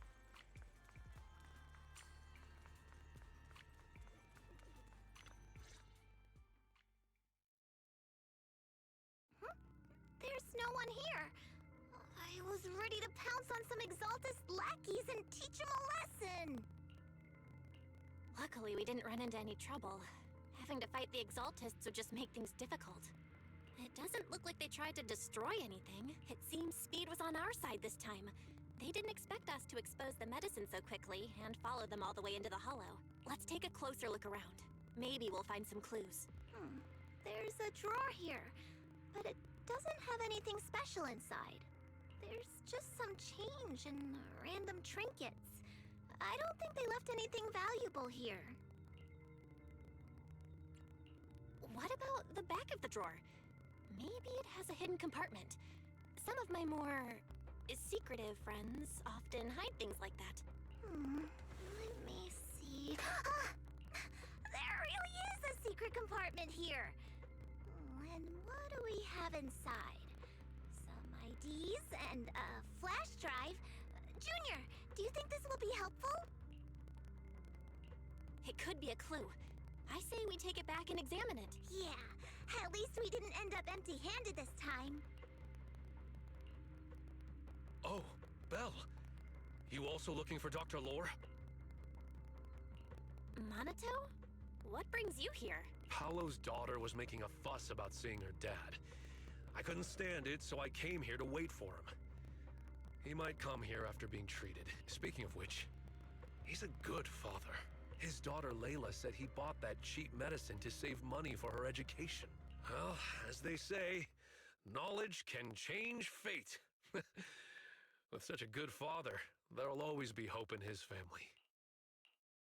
There's no one here. I was ready to pounce on some Exaltus lackeys and teach them a lesson. Luckily, we didn't run into any trouble. Having to fight the Exaltists would just make things difficult. It doesn't look like they tried to destroy anything. It seems speed was on our side this time. They didn't expect us to expose the medicine so quickly and follow them all the way into the hollow. Let's take a closer look around. Maybe we'll find some clues. There's a drawer here, but it doesn't have anything special inside. There's just some change and random trinkets. I don't think they left anything valuable here. What about the back of the drawer? Maybe it has a hidden compartment. Some of my more secretive friends often hide things like that. Let me see. There really is a secret compartment here. And what do we have inside? Some IDs and a flash drive. Junior, do you think this will be helpful? It could be a clue. I say we take it back and examine it. Yeah, at least we didn't end up empty-handed this time. Oh, Belle. You also looking for Dr. Lore? Monato? What brings you here? Paolo's daughter was making a fuss about seeing her dad. I couldn't stand it, so I came here to wait for him. He might come here after being treated. Speaking of which, he's a good father. His daughter Layla said he bought that cheap medicine to save money for her education. Well, as they say, knowledge can change fate. With such a good father, there'll always be hope in his family.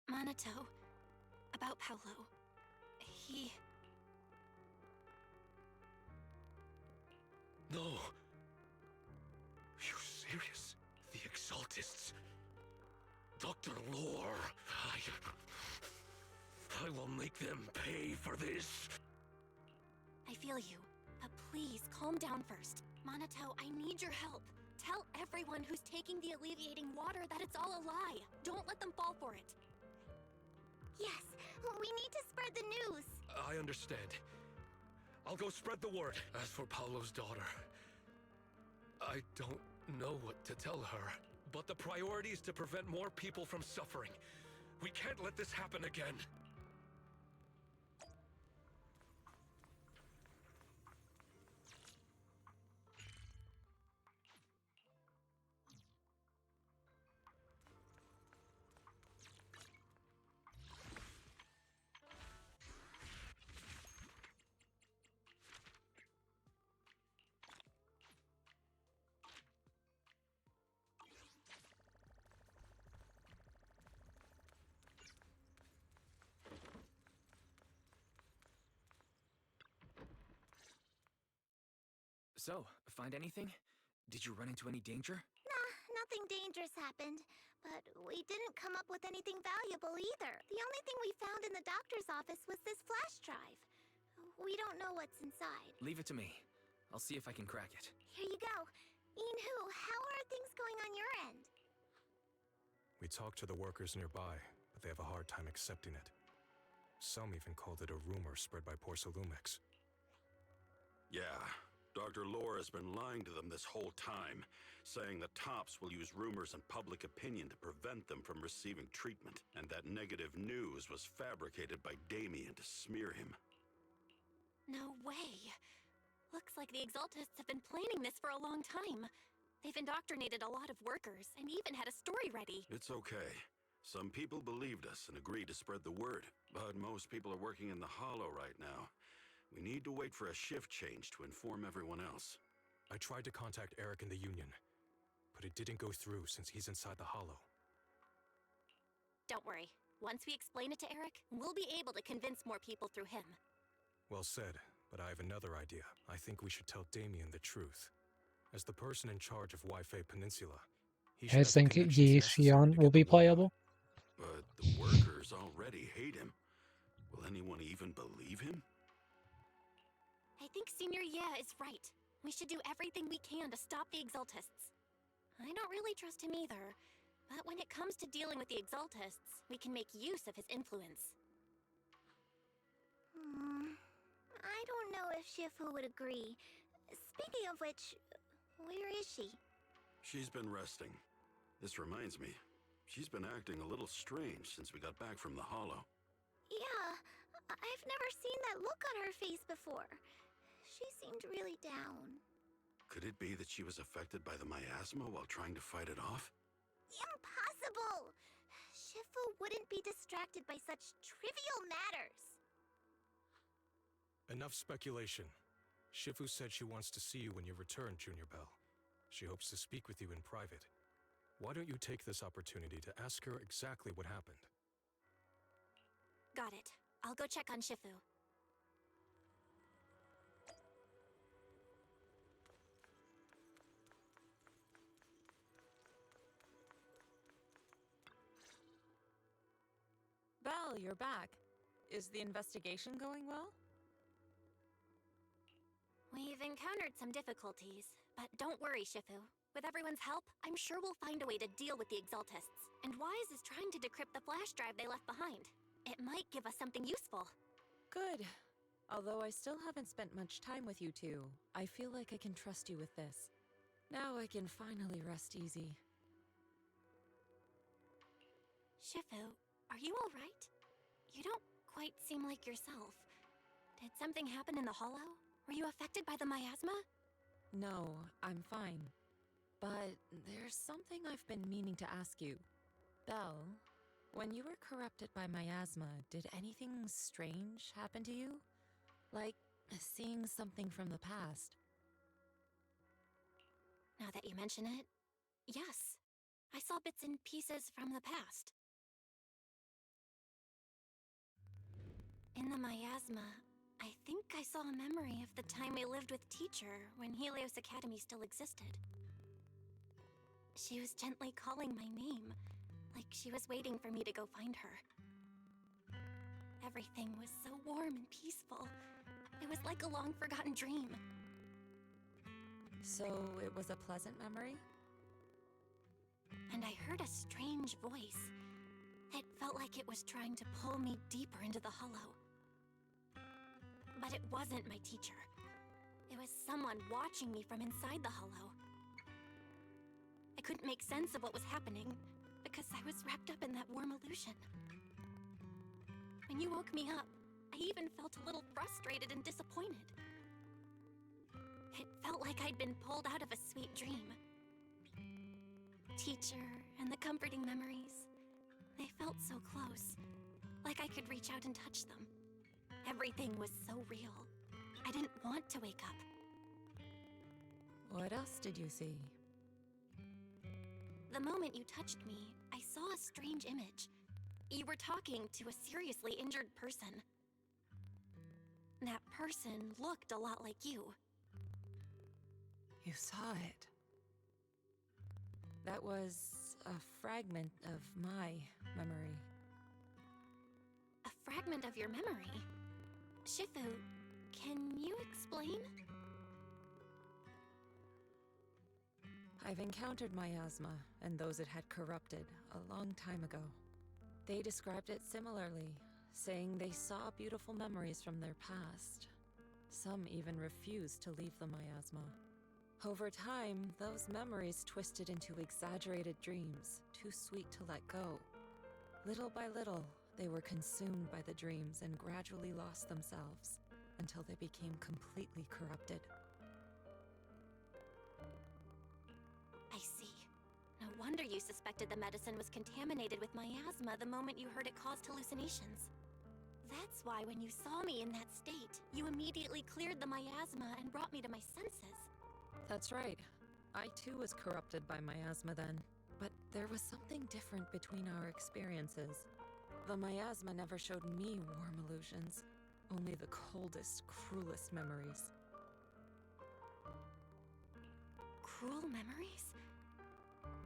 Monato, about Paolo. He... No. You serious? The Exaltists? Dr. Lore. I will make them pay for this. I feel you, but please calm down first. Monato, I need your help. Tell everyone who's taking the alleviating water that it's all a lie. Don't let them fall for it. Yes, we need to spread the news. I understand. I'll go spread the word. As for Paolo's daughter, I don't know what to tell her. But the priority is to prevent more people from suffering. We can't let this happen again. So, find anything? Did you run into any danger? Nah, nothing dangerous happened. But we didn't come up with anything valuable either. The only thing we found in the doctor's office was this flash drive. We don't know what's inside. Leave it to me. I'll see if I can crack it. Here you go. Inhu, how are things going on your end? We talked to the workers nearby, but they have a hard time accepting it. Some even called it a rumor spread by Porsalumix. Yeah, Dr. Lore has been lying to them this whole time, saying that Tops will use rumors and public opinion to prevent them from receiving treatment, and that negative news was fabricated by Damien to smear him. No way. Looks like the Exaltists have been planning this for a long time. They've indoctrinated a lot of workers, and even had a story ready. It's okay. Some people believed us and agreed to spread the word, but most people are working in the Hollow right now. We need to wait for a shift change to inform everyone else. I tried to contact Eric in the Union, but it didn't go through since he's inside the Hollow. Don't worry. Once we explain it to Eric, we'll be able to convince more people through him. Well said, but I have another idea. I think we should tell Damien the truth. As the person in charge of Wi-Fi Peninsula, he You should guys have the think connections Yi necessary Xian to will get the be word out. playable? But the workers already hate him. Will anyone even believe him? I think Senior Yeah is right. We should do everything we can to stop the Exaltists. I don't really trust him either, but when it comes to dealing with the Exaltists, we can make use of his influence. I don't know if Shifu would agree. Speaking of which, where is she? She's been resting. This reminds me, she's been acting a little strange since we got back from the Hollow. Yeah, I've never seen that look on her face before. She seemed really down. Could it be that she was affected by the miasma while trying to fight it off? Impossible! Shifu wouldn't be distracted by such trivial matters. Enough speculation. Shifu said she wants to see you when you return, Junior Bell. She hopes to speak with you in private. Why don't you take this opportunity to ask her exactly what happened? Got it. I'll go check on Shifu. Belle, you're back. Is the investigation going well? We've encountered some difficulties, but don't worry, Shifu. With everyone's help, I'm sure we'll find a way to deal with the Exaltists. And Wise is trying to decrypt the flash drive they left behind. It might give us something useful. Good. Although I still haven't spent much time with you two, I feel like I can trust you with this. Now I can finally rest easy. Shifu, are you alright? You don't quite seem like yourself. Did something happen in the Hollow? Were you affected by the miasma? No, I'm fine. But there's something I've been meaning to ask you. Belle, when you were corrupted by miasma, did anything strange happen to you? Like seeing something from the past? Now that you mention it, yes. I saw bits and pieces from the past. In the miasma, I think I saw a memory of the time I lived with Teacher when Helios Academy still existed. She was gently calling my name, like she was waiting for me to go find her. Everything was so warm and peaceful. It was like a long-forgotten dream. So it was a pleasant memory? And I heard a strange voice. It felt like it was trying to pull me deeper into the Hollow. But it wasn't my teacher. It was someone watching me from inside the Hollow. I couldn't make sense of what was happening because I was wrapped up in that warm illusion. When you woke me up, I even felt a little frustrated and disappointed. It felt like I'd been pulled out of a sweet dream. Teacher and the comforting memories, they felt so close, like I could reach out and touch them. Everything was so real. I didn't want to wake up. What else did you see? The moment you touched me, I saw a strange image. You were talking to a seriously injured person. That person looked a lot like you. You saw it. That was a fragment of my memory. A fragment of your memory? Shifu, can you explain? I've encountered miasma and those it had corrupted a long time ago. They described it similarly, saying they saw beautiful memories from their past. Some even refused to leave the miasma. Over time, those memories twisted into exaggerated dreams, too sweet to let go. Little by little, they were consumed by the dreams and gradually lost themselves, until they became completely corrupted. I see. No wonder you suspected the medicine was contaminated with miasma the moment you heard it caused hallucinations. That's why when you saw me in that state, you immediately cleared the miasma and brought me to my senses. That's right. I too was corrupted by miasma then. But there was something different between our experiences. The miasma never showed me warm illusions, only the coldest, cruelest memories. Cruel memories?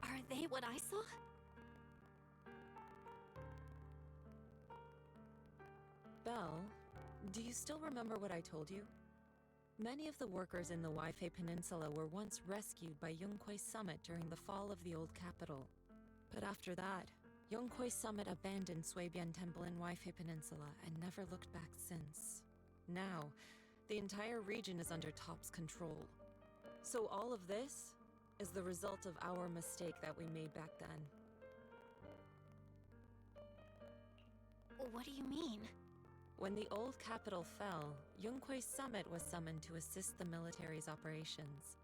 Are they what I saw? Belle, do you still remember what I told you? Many of the workers in the Waifei Peninsula were once rescued by Yonghui Summit during the fall of the old capital. But after that, Yonghui Summit abandoned Suibian Temple in Waifei Peninsula and never looked back since. Now, the entire region is under Top's control. So all of this is the result of our mistake that we made back then. What do you mean? When the old capital fell, Yonghui Summit was summoned to assist the military's operations.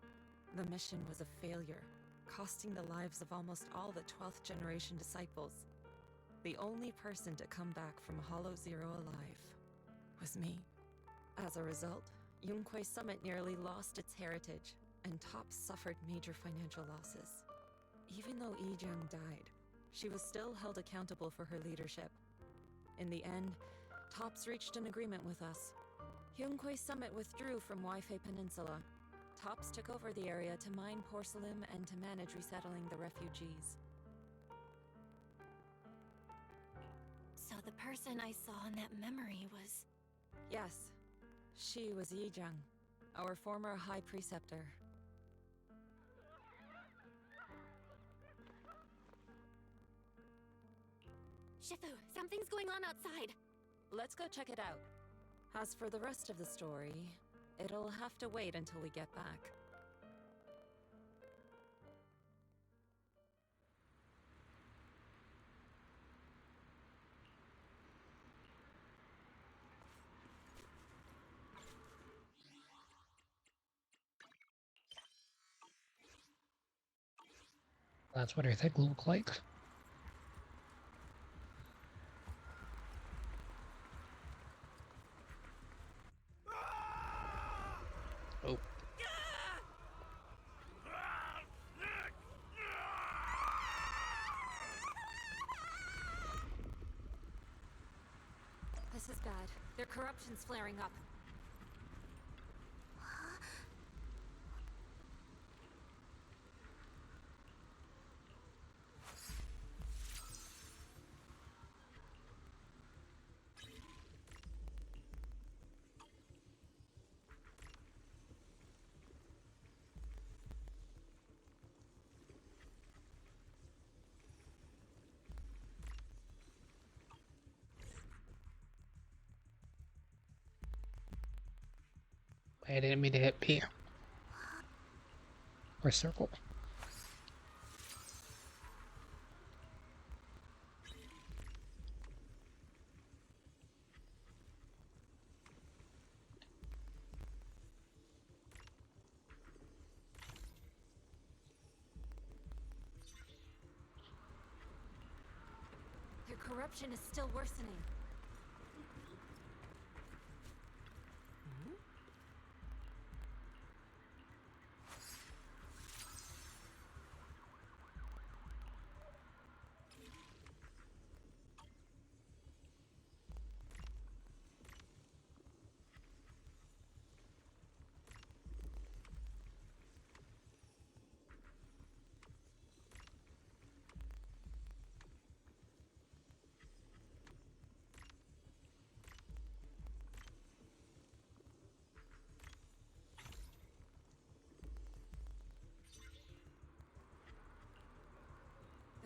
The mission was a failure, costing the lives of almost all the 12th generation disciples. The only person to come back from Hollow Zero alive was me. As a result, Yonghui Summit nearly lost its heritage, and Top suffered major financial losses. Even though Yijang died, she was still held accountable for her leadership. In the end, Tops reached an agreement with us. Yonghui Summit withdrew from Waifei Peninsula. Tops took over the area to mine porcelain and to manage resettling the refugees. So the person I saw in that memory was... Yes, she was Yijang, our former High Preceptor. Shifu, something's going on outside. Let's go check it out. As for the rest of the story, it'll have to wait until we get back. That's what her thing looked like. Oh. This is bad. Their corruption's flaring up. I didn't mean to hit P. Or circle. Their corruption is still worsening.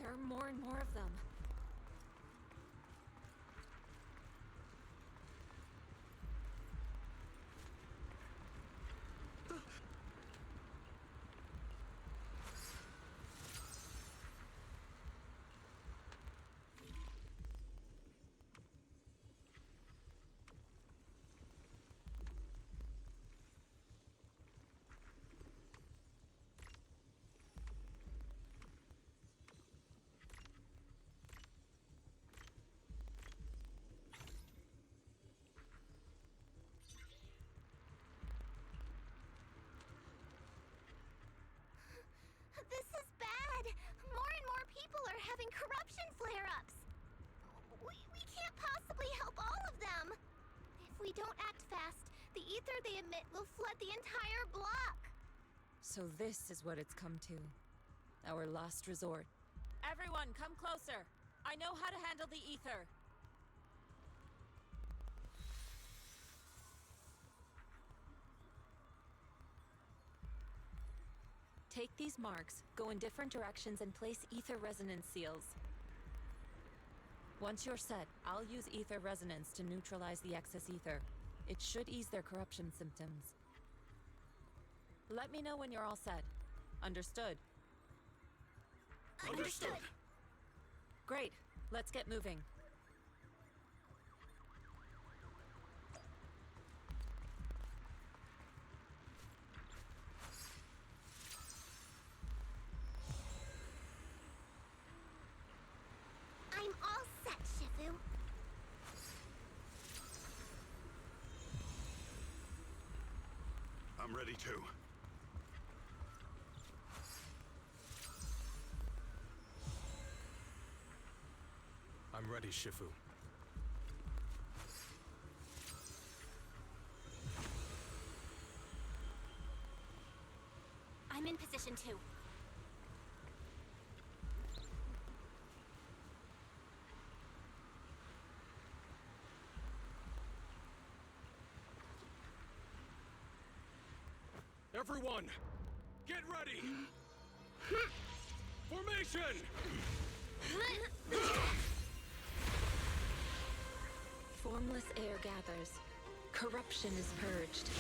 There are more and more of them. we don't act fast, the ether they emit will flood the entire block. So this is what it's come to. Our last resort. Everyone, come closer. I know how to handle the ether. Take these marks, go in different directions, and place ether resonance seals. Once you're set, I'll use ether resonance to neutralize the excess ether. It should ease their corruption symptoms. Let me know when you're all set. Understood? Understood. Great. Let's get moving. I'm all set, Shifu. I'm ready too. I'm ready, Shifu. I'm in position too. Everyone, get ready! Formation! Formless air gathers. Corruption is purged.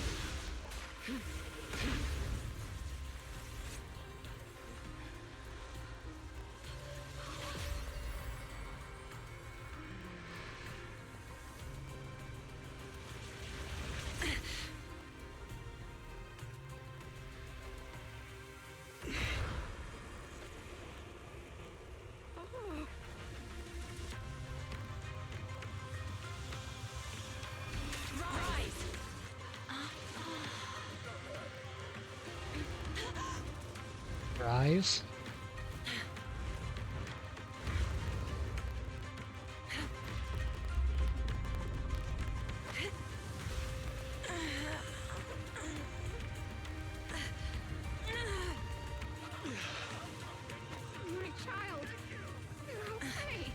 Rise. My child, you're okay.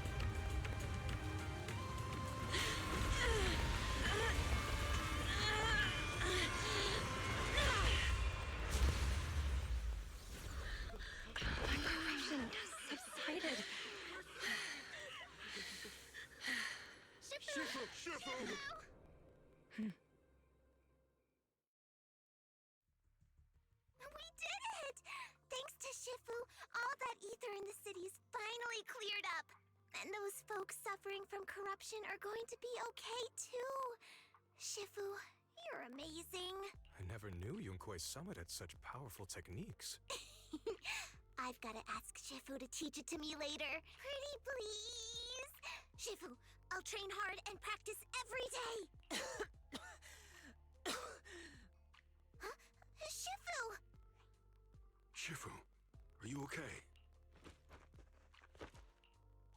My corruption subsided. Shifu! Shifu! We did it! Thanks to Shifu, all that ether in the city's finally cleared up. And those folks suffering from corruption are going to be okay too. Shifu, you're amazing. I never knew Yunkwei Summit had such powerful techniques. I've gotta ask Shifu to teach it to me later. Pretty please? Shifu, I'll train hard and practice every day. Huh? Shifu! Shifu, are you okay?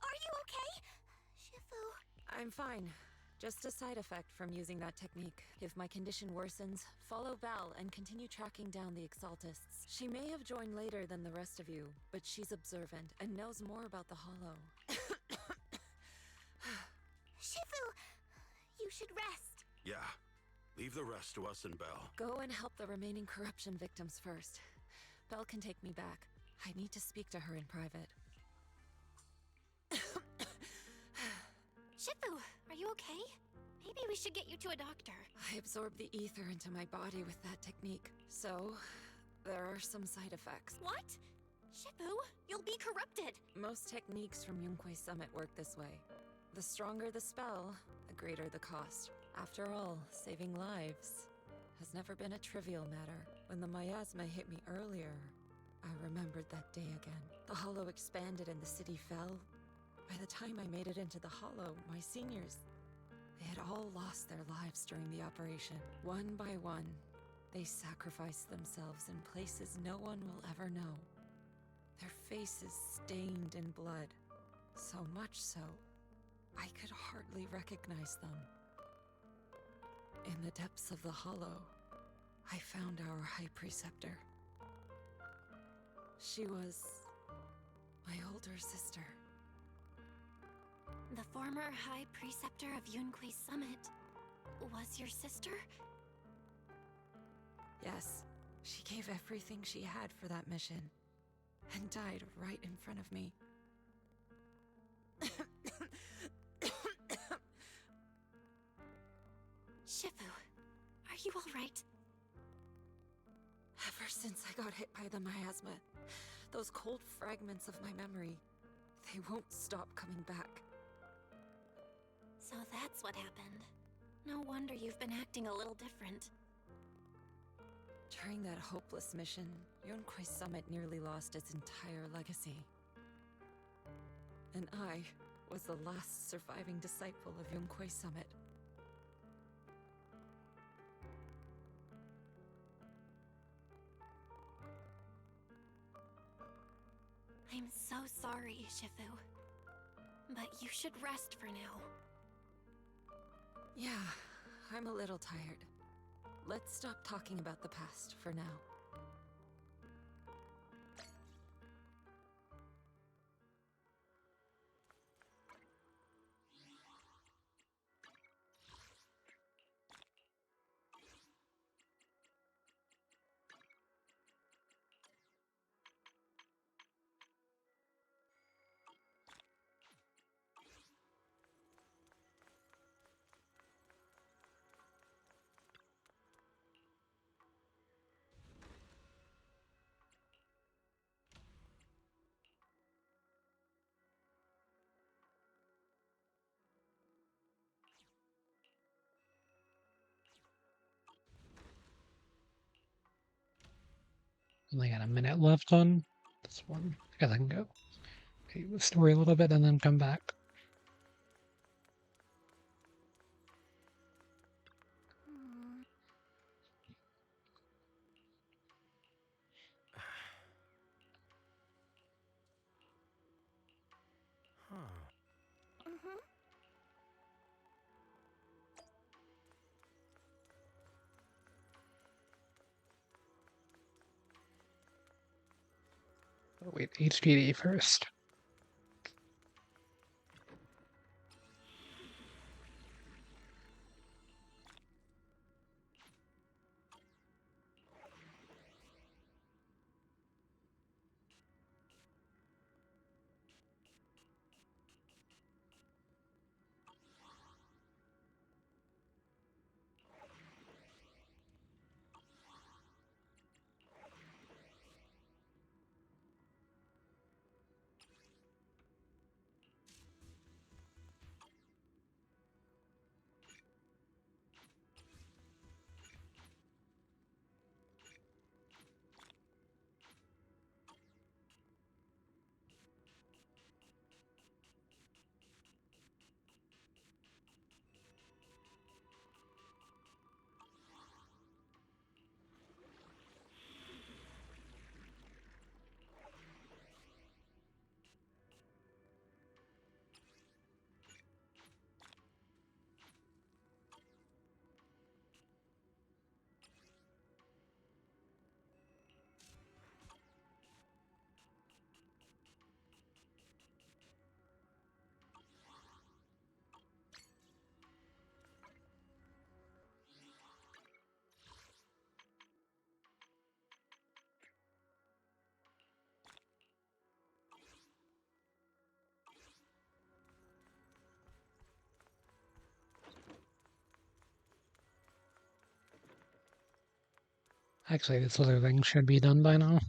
Are you okay? Shifu. I'm fine. Just a side effect from using that technique. If my condition worsens, follow Val and continue tracking down the Exaltists. She may have joined later than the rest of you, but she's observant and knows more about the Hollow. Shifu, you should rest. Yeah. Leave the rest to us and Belle. Go and help the remaining corruption victims first. Belle can take me back. I need to speak to her in private. Shifu, are you okay? Maybe we should get you to a doctor. I absorbed the ether into my body with that technique, so there are some side effects. What? Shifu, you'll be corrupted. Most techniques from Yunkwei Summit work this way. The stronger the spell, the greater the cost. After all, saving lives has never been a trivial matter. When the miasma hit me earlier, I remembered that day again. The Hollow expanded and the city fell. By the time I made it into the Hollow, my seniors, they had all lost their lives during the operation. One by one, they sacrificed themselves in places no one will ever know. Their faces stained in blood, so much so, I could hardly recognize them. In the depths of the hollow, I found our High Preceptor. She was my older sister. The former High Preceptor of Yunquei Summit was your sister? Yes, she gave everything she had for that mission, and died right in front of me. Shifu, are you alright? Ever since I got hit by the miasma, those cold fragments of my memory, they won't stop coming back. So that's what happened. No wonder you've been acting a little different. During that hopeless mission, Yunquei Summit nearly lost its entire legacy. And I was the last surviving disciple of Yunquei Summit. I'm so sorry, Shifu. But you should rest for now. Yeah, I'm a little tired. Let's stop talking about the past for now. Only got a minute left on this one. I guess I can go read the story a little bit and then come back. Oh, wait, HDD first. Actually, this other thing should be done by now.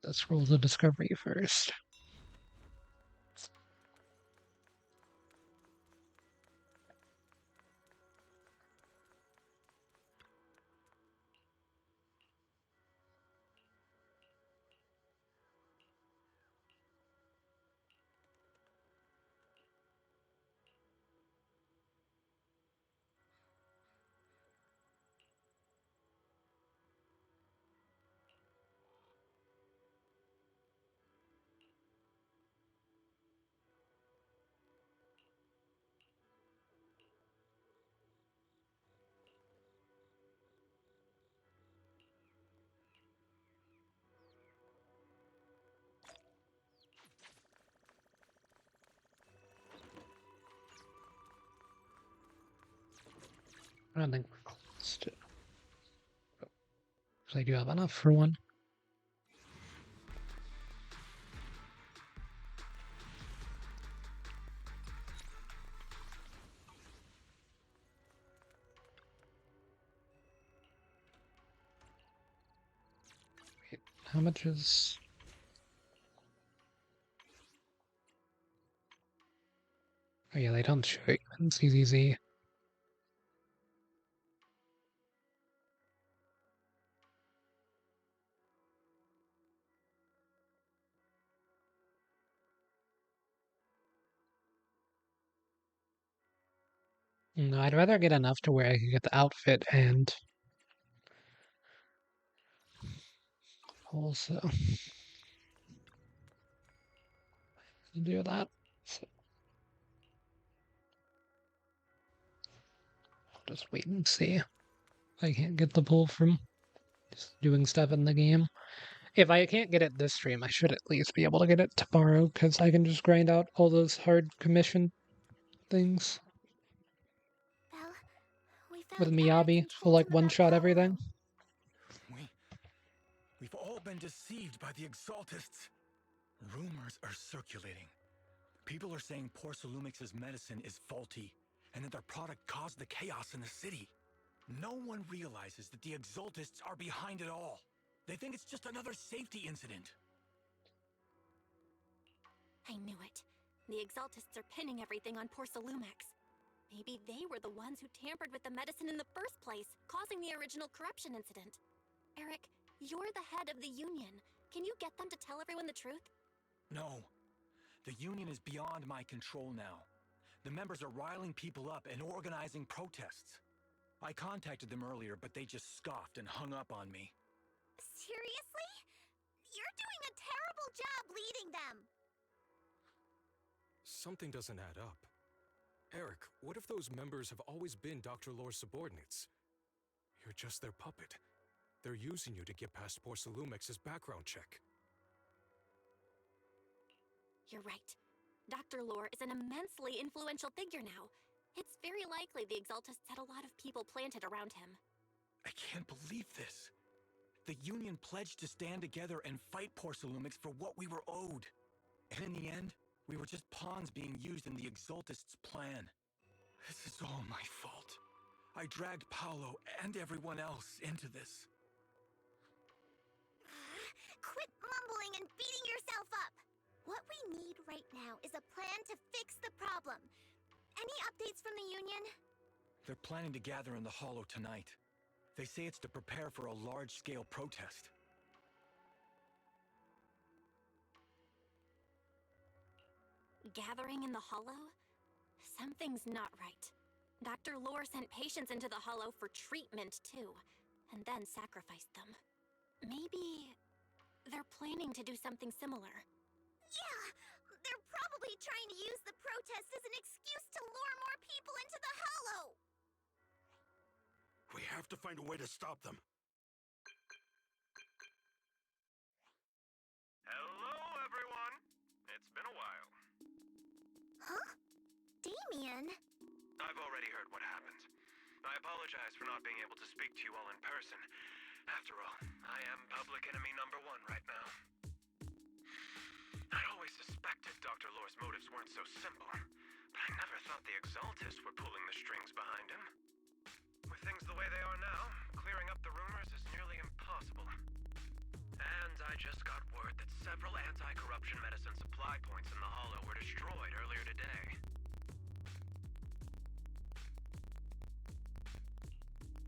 Let's roll the discovery first. I don't think we're close to. Because I do have enough for one. Wait, how much is. Oh yeah, they don't show you in CZZ. No, I'd rather get enough to where I can get the outfit and also do that. So I'll just wait and see. I can't get the pull from just doing stuff in the game. If I can't get it this stream, I should at least be able to get it tomorrow, because I can just grind out all those hard commission things. Well, we With found Miyabi, will like one-shot everything. We've all been deceived by the Exaltists. Rumors are circulating. People are saying Porcelumix's medicine is faulty, and that their product caused the chaos in the city. No one realizes that the Exaltists are behind it all. They think it's just another safety incident. I knew it. The Exaltists are pinning everything on Porcelumix. Maybe they were the ones who tampered with the medicine in the first place, causing the original corruption incident. Eric, you're the head of the Union. Can you get them to tell everyone the truth? No. The Union is beyond my control now. The members are riling people up and organizing protests. I contacted them earlier, but they just scoffed and hung up on me. Seriously? You're doing a terrible job leading them! Something doesn't add up. Eric, what if those members have always been Dr. Lore's subordinates? You're just their puppet. They're using you to get past Porcelumix's background check. You're right. Dr. Lore is an immensely influential figure now. It's very likely the Exaltists had a lot of people planted around him. I can't believe this. The Union pledged to stand together and fight Porcelumix for what we were owed. And in the end, we were just pawns being used in the Exaltists' plan. This is all my fault. I dragged Paolo and everyone else into this. Quit mumbling and beating yourself up! What we need right now is a plan to fix the problem. Any updates from the Union? They're planning to gather in the Hollow tonight. They say it's to prepare for a large-scale protest. Gathering in the Hollow? Something's not right. Dr. Lore sent patients into the Hollow for treatment, too, and then sacrificed them. Maybe they're planning to do something similar. Yeah! They're probably trying to use the protest as an excuse to lure more people into the Hollow! We have to find a way to stop them. Hello, everyone. It's been a while. Huh? Damien? I've already heard what happened. I apologize for not being able to speak to you all in person. After all, I am public enemy number one right now. I'd always suspected Dr. Lore's motives weren't so simple, but I never thought the Exaltists were pulling the strings behind him. With things the way they are now, clearing up the rumors is nearly impossible. And I just got word that several anti-corruption medicine supply points in the Hollow were destroyed earlier today.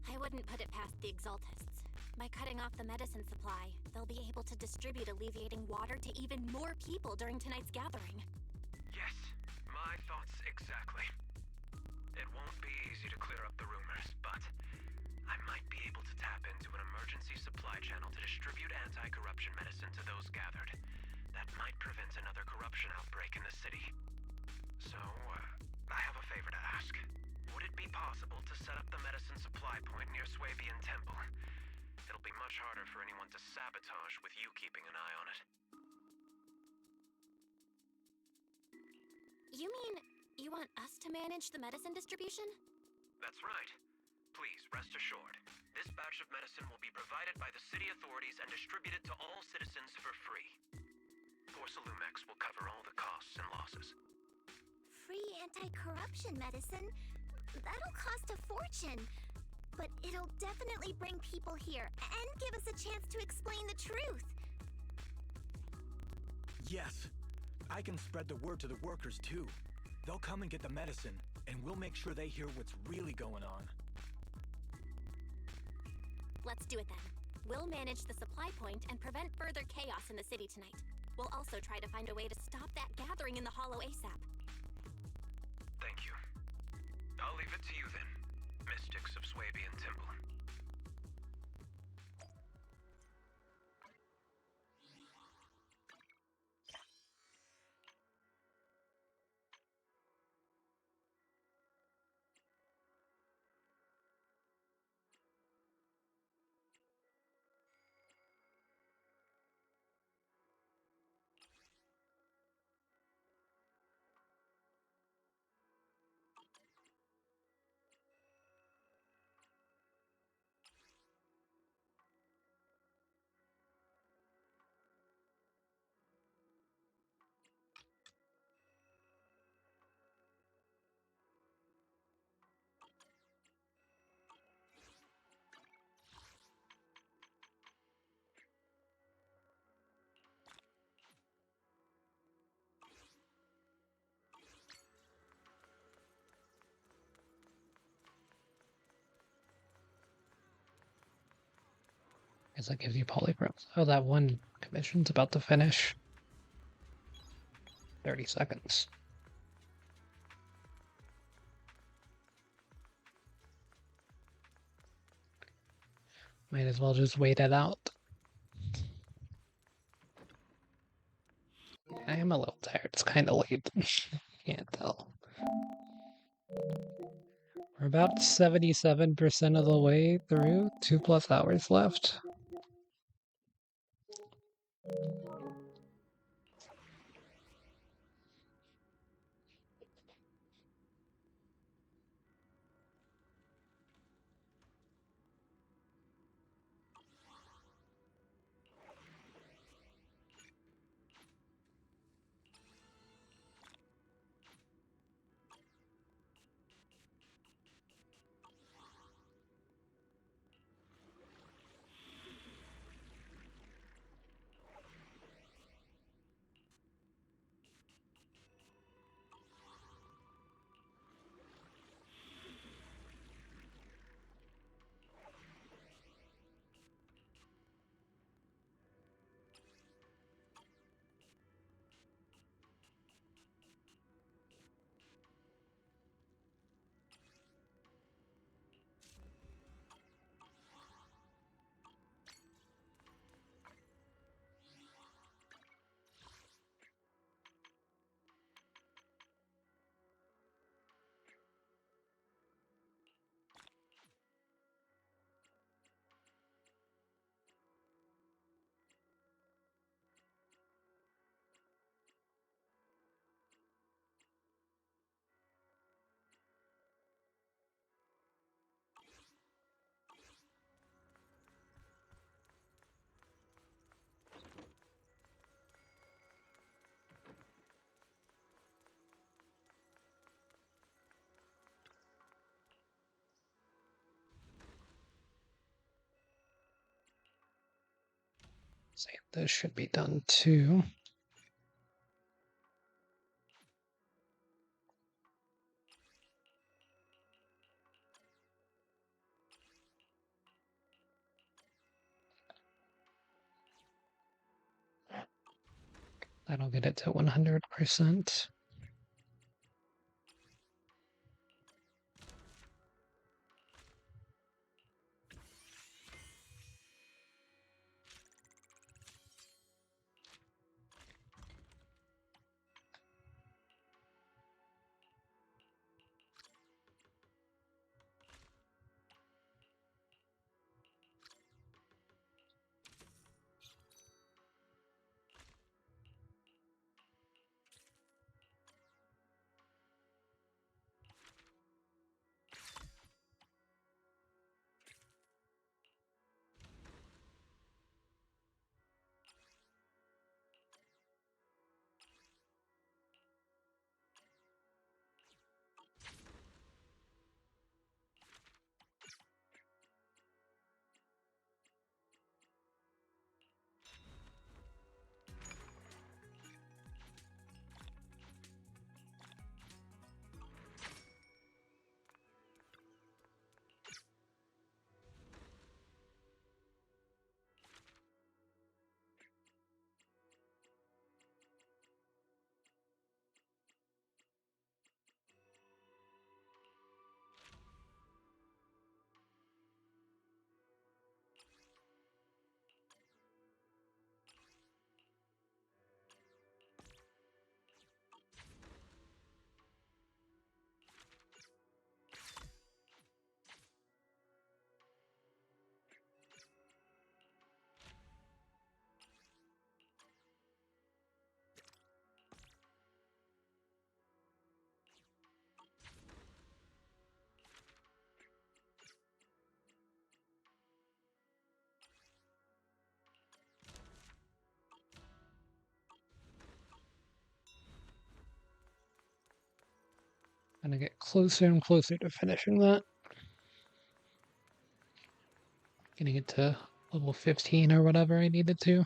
I wouldn't put it past the Exaltists. By cutting off the medicine supply, they'll be able to distribute alleviating water to even more people during tonight's gathering. Yes, my thoughts exactly. It won't be easy to clear up the rumors, but I might be able to tap into an emergency supply channel to distribute anti-corruption medicine to those gathered. That might prevent another corruption outbreak in the city. So, I have a favor to ask. Would it be possible to set up the medicine supply point near Swabian Temple? It'll be much harder for anyone to sabotage with you keeping an eye on it. You mean you want us to manage the medicine distribution? That's right. Please, rest assured. This batch of medicine will be provided by the city authorities and distributed to all citizens for free. Porcelumex will cover all the costs and losses. Free anti-corruption medicine? That'll cost a fortune. But it'll definitely bring people here and give us a chance to explain the truth. Yes. I can spread the word to the workers, too. They'll come and get the medicine, and we'll make sure they hear what's really going on. Let's do it then. We'll manage the supply point and prevent further chaos in the city tonight. We'll also try to find a way to stop that gathering in the Hollow ASAP. Thank you. I'll leave it to you then, Mystics of Swabian Temple. Guess that gives you polygrams. Oh, that one commission's about to finish. 30 seconds. Might as well just wait it out. I am a little tired. It's kind of late. Can't tell. We're about 77% of the way through. 2+ hours left. See, this should be done too. That'll get it to 100%. Gonna get closer and closer to finishing that. Getting it to level 15 or whatever I needed to.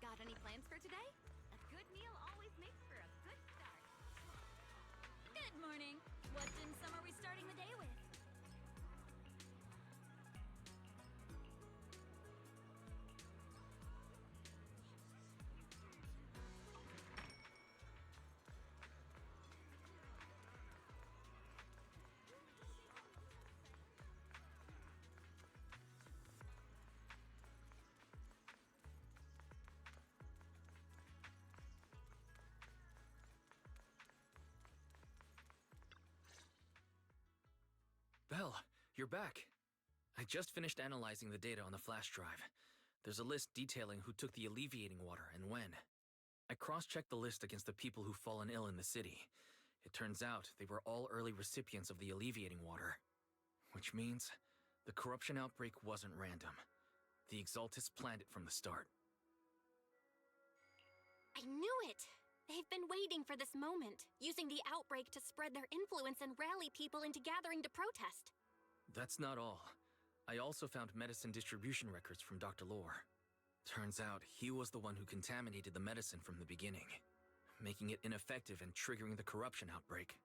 Got any plans for today? A good meal always makes for a good start. Good morning. What dim sum are we starting the day with? Belle, you're back. I just finished analyzing the data on the flash drive. There's a list detailing who took the alleviating water and when. I cross-checked the list against the people who've fallen ill in the city. It turns out they were all early recipients of the alleviating water. Which means the corruption outbreak wasn't random. The Exaltists planned it from the start. I knew it! They've been waiting for this moment, using the outbreak to spread their influence and rally people into gathering to protest. That's not all. I also found medicine distribution records from Dr. Lore. Turns out he was the one who contaminated the medicine from the beginning, making it ineffective and triggering the corruption outbreak.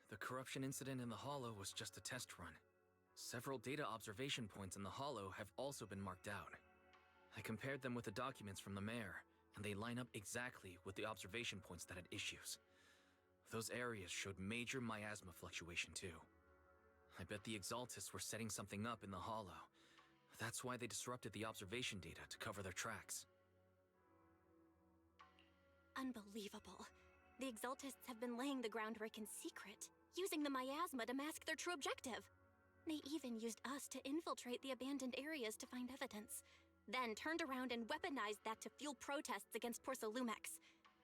The corruption incident in the Hollow was just a test run. Several data observation points in the Hollow have also been marked out. I compared them with the documents from the mayor, and they line up exactly with the observation points that had issues. Those areas showed major miasma fluctuation too. I bet the Exaltists were setting something up in the Hollow. That's why they disrupted the observation data to cover their tracks. Unbelievable. The Exaltists have been laying the groundwork in secret, using the miasma to mask their true objective. They even used us to infiltrate the abandoned areas to find evidence. then turned around and weaponized that to fuel protests against Porcelumex.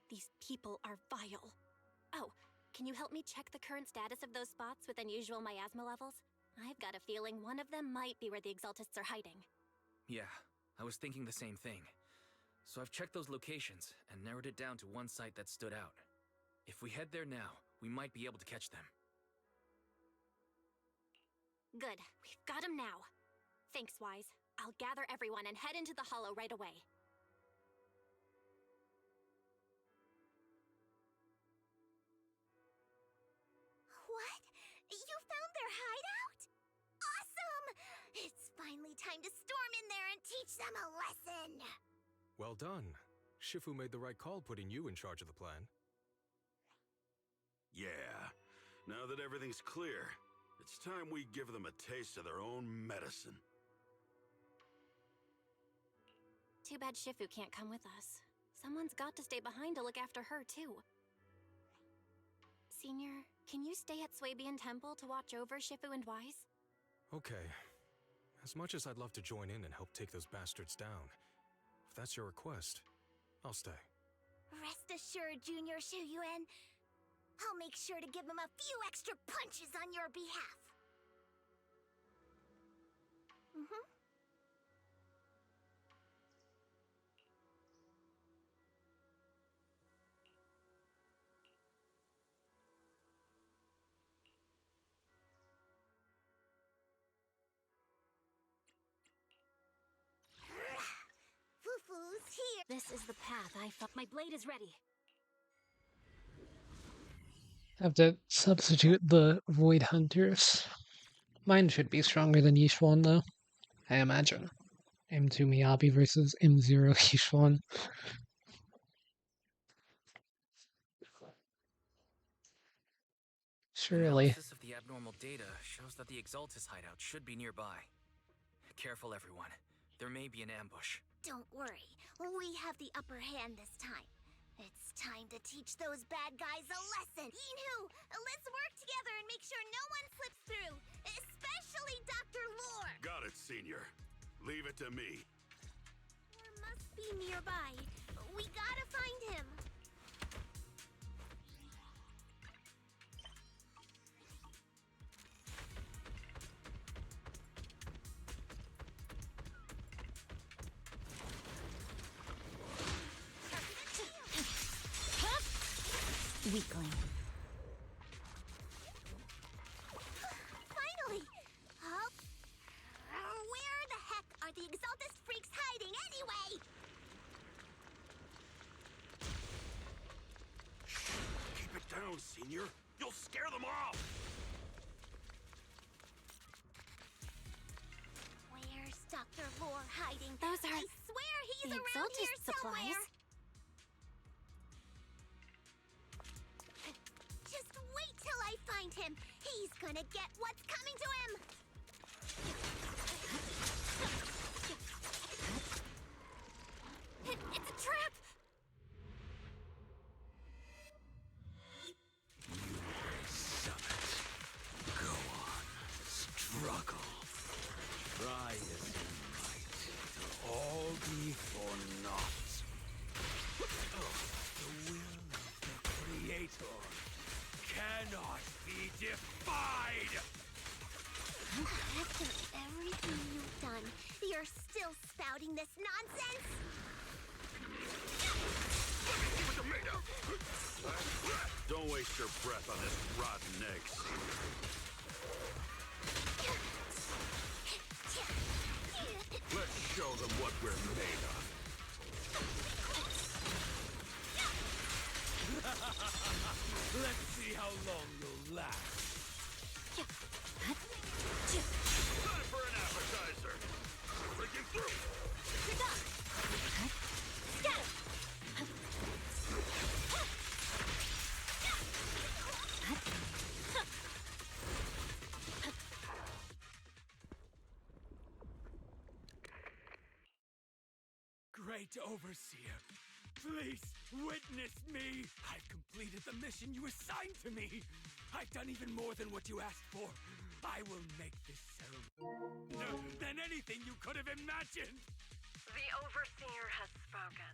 These people are vile. Oh, can you help me check the current status of those spots with unusual miasma levels? I've got a feeling one of them might be where the Exaltists are hiding. Yeah, I was thinking the same thing. So I've checked those locations and narrowed it down to one site that stood out. If we head there now, we might be able to catch them. Good, we've got him now. Thanks, Wise. I'll gather everyone and head into the hollow right away. What? You found their hideout? Awesome! It's finally time to storm in there and teach them a lesson! Well done. Shifu made the right call putting you in charge of the plan. Yeah. Now that everything's clear, it's time we give them a taste of their own medicine. Too bad Shifu can't come with us. Someone's got to stay behind to look after her, too. Senior, can you stay at Swabian Temple to watch over Shifu and Wise? Okay. As much as I'd love to join in and help take those bastards down, if that's your request, I'll stay. Rest assured, Junior Shuyuan. I'll make sure to give him a few extra punches on your behalf. Mm-hmm. Fufu's here. This is the path I thought. My blade is ready. Have to substitute the Void Hunters. Mine should be stronger than Yishuan, though. I imagine. M2 Miyabi versus M0 Yishuan. Surely. Analysis of the abnormal data shows that the Exaltus hideout should be nearby. Careful, everyone. There may be an ambush. Don't worry. We have the upper hand this time. It's time to teach those bad guys a lesson. Yinhu, let's work together and make sure no one slips through. Especially Dr. Lore. Got it, Senior. Leave it to me. Lore must be nearby. We gotta find him. Weakling. Finally! Oh. Where the heck are the Exaltus freaks hiding anyway? Keep it down, Senior. You'll scare them off. Where's Dr. Lore hiding? Those are I swear he's the around Exaltus here supplies. somewhere. Just wait till I find him. He's gonna get what's coming to him. It's a trap! Go on, struggle. Try as you might, it'll all be for naught. The will of the Creator cannot be defied! After everything you've done, you're still spouting this nonsense? Don't waste your breath on this rotten egg, Senior. Let's show them what we're made of. Let's see how long you'll last. Time for an appetizer. Breaking through. Great Overseer, please witness me. I've completed the mission you assigned to me. I've done even more than what you asked for. I will make this ceremony than anything you could have imagined. The Overseer has spoken.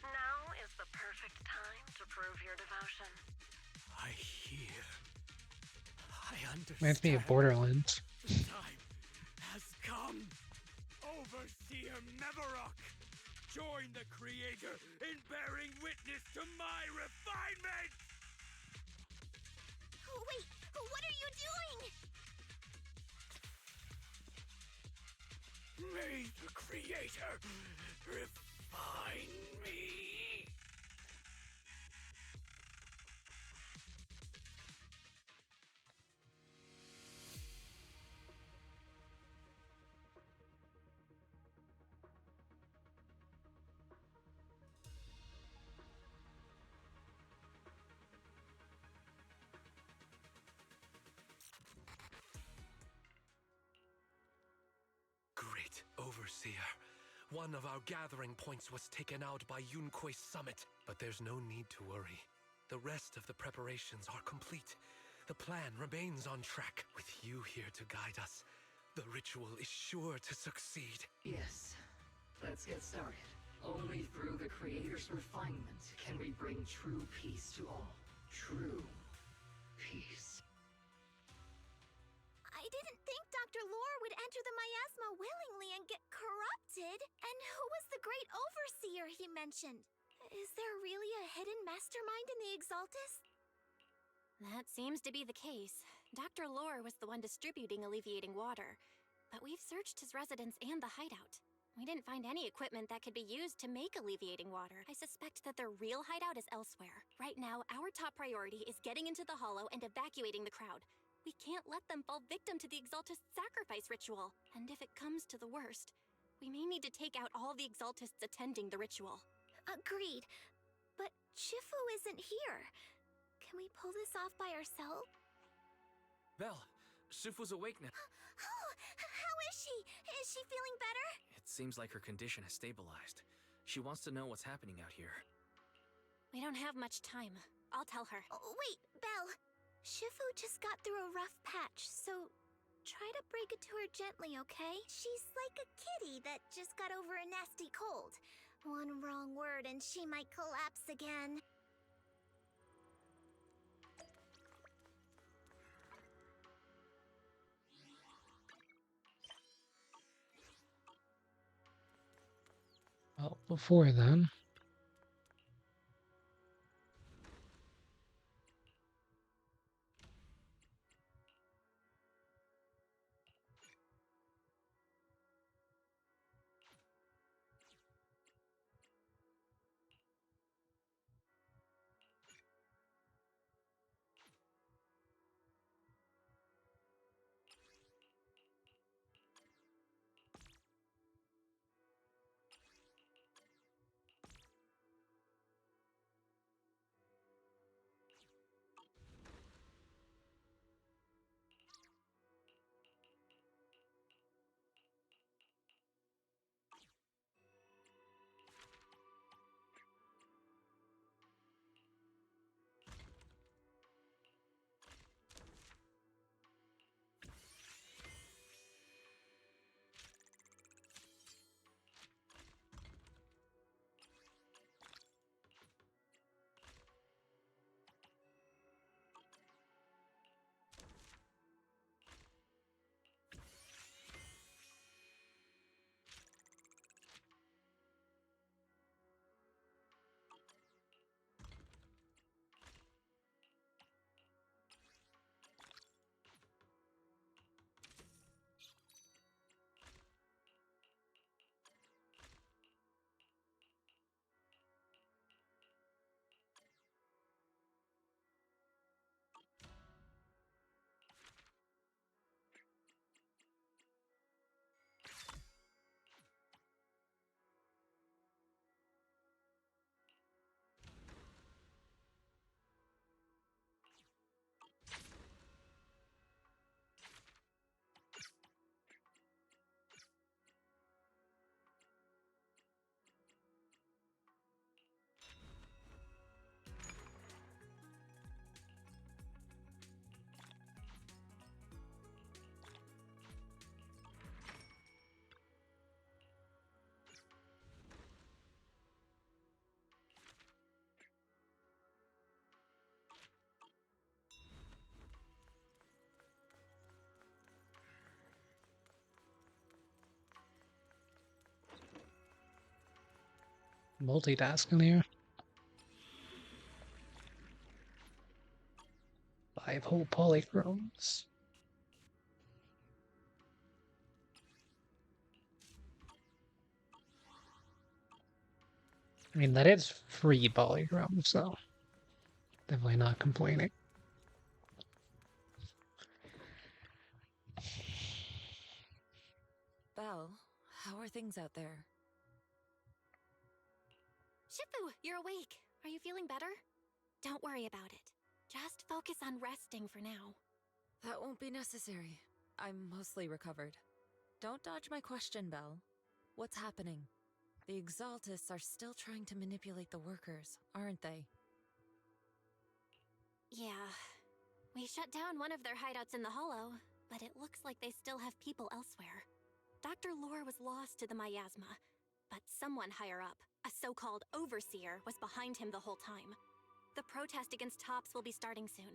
Now is the perfect time to prove your devotion. I hear. I understand. Reminds me of Borderlands. The time has come. Overseer Mevarok, join the Creator in bearing witness to my refinement! Wait, what are you doing? May the Creator refine me. Great Overseer. One of our gathering points was taken out by Yunque's summit, but there's no need to worry. The rest of the preparations are complete. The plan remains on track. With you here to guide us, the ritual is sure to succeed. Yes. Let's get started. Only through the Creator's refinement can we bring true peace to all. True peace. I didn't think Dr. Lore would enter the miasma willingly and get corrupted. And who was the great overseer he mentioned? Is there really a hidden mastermind in the Exaltus? That seems to be the case. Dr. Lore was the one distributing alleviating water, but we've searched his residence and the hideout. We didn't find any equipment that could be used to make alleviating water. I suspect that their real hideout is elsewhere. Right now, our top priority is getting into the hollow and evacuating the crowd. We can't let them fall victim to the Exaltist sacrifice ritual. And if it comes to the worst, we may need to take out all the Exaltists attending the ritual. Agreed. But Shifu isn't here. Can we pull this off by ourselves? Belle, Shifu's awake now. Oh, how is she? Is she feeling better? It seems like her condition has stabilized. She wants to know what's happening out here. We don't have much time. I'll tell her. Oh, wait, Belle. Shifu just got through a rough patch, so try to break it to her gently, okay? She's like a kitty that just got over a nasty cold. One wrong word and she might collapse again. Well, before then, multitasking here. 5 whole polychromes. I mean, that is free polychrome, so definitely not complaining. Belle, how are things out there? Shifu, you're awake. Are you feeling better? Don't worry about it. Just focus on resting for now. That won't be necessary. I'm mostly recovered. Don't dodge my question, Belle. What's happening? The Exaltists are still trying to manipulate the workers, aren't they? Yeah. We shut down one of their hideouts in the Hollow, but it looks like they still have people elsewhere. Dr. Lore was lost to the miasma, but someone higher up, a so-called overseer, was behind him the whole time. The protest against Tops will be starting soon.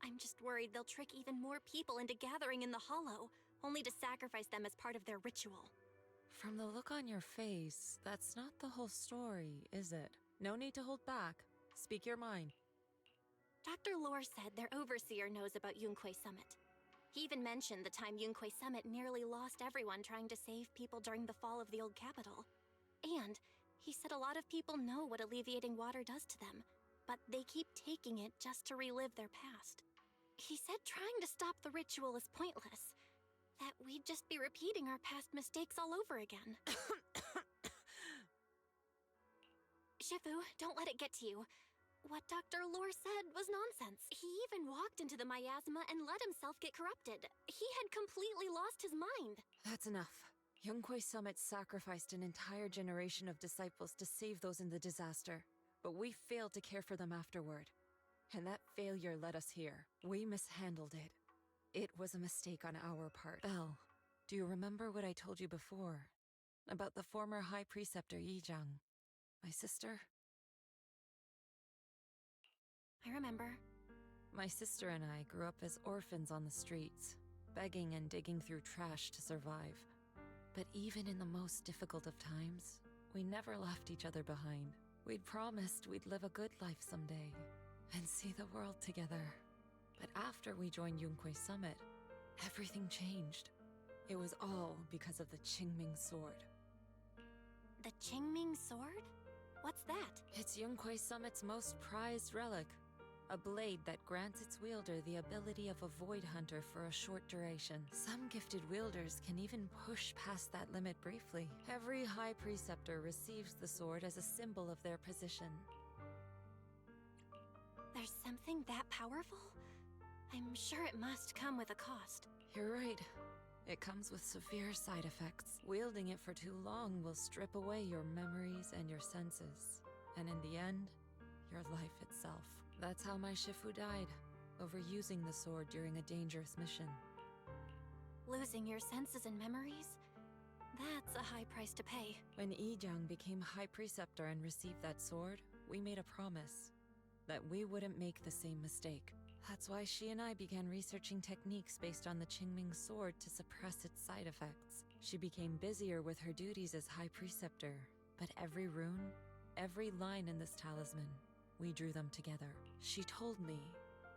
I'm just worried they'll trick even more people into gathering in the Hollow, only to sacrifice them as part of their ritual. From the look on your face, that's not the whole story, is it? No need to hold back. Speak your mind. Dr. Lore said their overseer knows about Yunquay Summit. He even mentioned the time Yunquay Summit nearly lost everyone trying to save people during the fall of the old capital. And he said a lot of people know what alleviating water does to them, but they keep taking it just to relive their past. He said trying to stop the ritual is pointless, that we'd just be repeating our past mistakes all over again. Shifu, don't let it get to you. What Dr. Lore said was nonsense. He even walked into the miasma and let himself get corrupted. He had completely lost his mind. That's enough. Yunquay Summit sacrificed an entire generation of disciples to save those in the disaster, but we failed to care for them afterward. And that failure led us here. We mishandled it. It was a mistake on our part. Belle, do you remember what I told you before? About the former High Preceptor Yijang? My sister? I remember. My sister and I grew up as orphans on the streets, begging and digging through trash to survive. But even in the most difficult of times, we never left each other behind. We'd promised we'd live a good life someday, and see the world together. But after we joined Yunquay Summit, everything changed. It was all because of the Qingming Sword. The Qingming Sword? What's that? It's Yunquay Summit's most prized relic. A blade that grants its wielder the ability of a void hunter for a short duration. Some gifted wielders can even push past that limit briefly. Every High Preceptor receives the sword as a symbol of their position. There's something that powerful? I'm sure it must come with a cost. You're right. It comes with severe side effects. Wielding it for too long will strip away your memories and your senses. And in the end, your life itself. That's how my Shifu died, overusing the sword during a dangerous mission. Losing your senses and memories? That's a high price to pay. When Yijang became High Preceptor and received that sword, we made a promise that we wouldn't make the same mistake. That's why she and I began researching techniques based on the Qingming Sword to suppress its side effects. She became busier with her duties as High Preceptor, but every rune, every line in this talisman, we drew them together. She told me,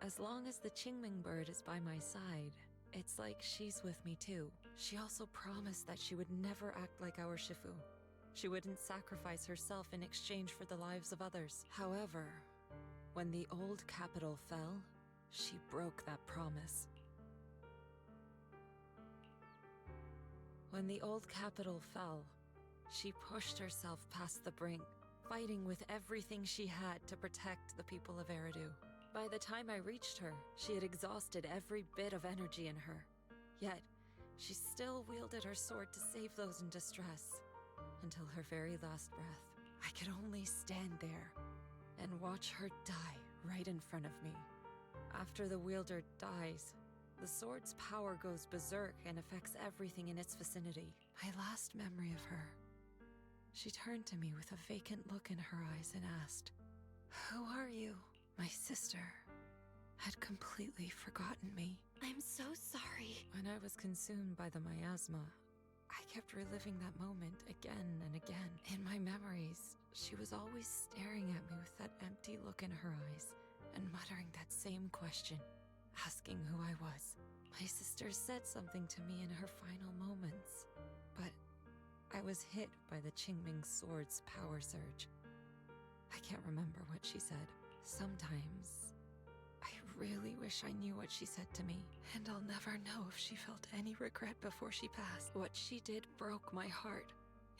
as long as the Qingming bird is by my side, it's like she's with me too. She also promised that she would never act like our Shifu. She wouldn't sacrifice herself in exchange for the lives of others. However, when the old capital fell, she broke that promise. When the old capital fell, she pushed herself past the brink, fighting with everything she had to protect the people of Eridu. By the time I reached her, she had exhausted every bit of energy in her. Yet, she still wielded her sword to save those in distress, until her very last breath. I could only stand there and watch her die right in front of me. After the wielder dies, the sword's power goes berserk and affects everything in its vicinity. My last memory of her, she turned to me with a vacant look in her eyes and asked, "Who are you?" My sister had completely forgotten me. I'm so sorry. When I was consumed by the miasma, I I kept reliving that moment again and again. In my memories, she was always staring at me with that empty look in her eyes and muttering that same question, asking who I was. My sister said something to me in her final moments, but I was hit by the Qingming sword's power surge. I can't remember what she said. Sometimes, I really wish I knew what she said to me, and I'll never know if she felt any regret before she passed. What she did broke my heart.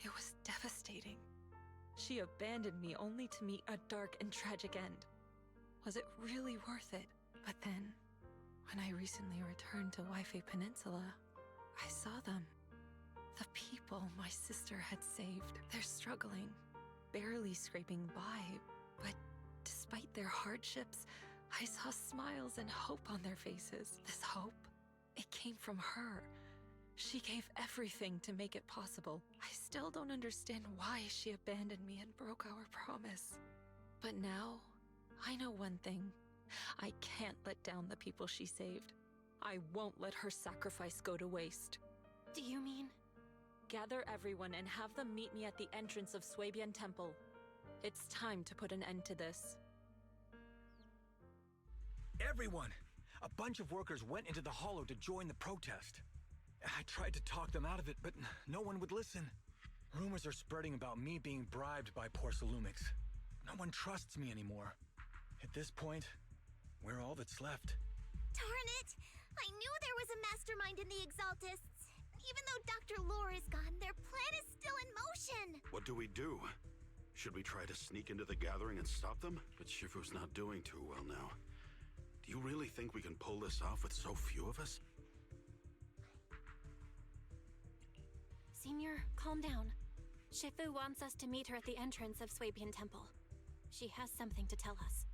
It was devastating. She abandoned me only to meet a dark and tragic end. Was it really worth it? But then, when I recently returned to Waifei Peninsula, I saw them. The people my sister had saved. They're struggling, barely scraping by, but despite their hardships, I saw smiles and hope on their faces. This hope, it came from her. She gave everything to make it possible. I still don't understand why she abandoned me and broke our promise. But now, I know one thing. I can't let down the people she saved. I won't let her sacrifice go to waste. Do you mean? Gather everyone and have them meet me at the entrance of Swabian Temple. It's time to put an end to this. Everyone! A bunch of workers went into the hollow to join the protest. I tried to talk them out of it, but no one would listen. Rumors are spreading about me being bribed by Porcelumix. No one trusts me anymore. At this point, we're all that's left. Darn it! I knew there was a mastermind in the Exaltists. Even though Dr. Lore is gone, their plan is still in motion. What do we do? Should we try to sneak into the gathering and stop them? But Shifu's not doing too well now. Do you really think we can pull this off with so few of us? Senior, calm down. Shifu wants us to meet her at the entrance of Swabian Temple. She has something to tell us.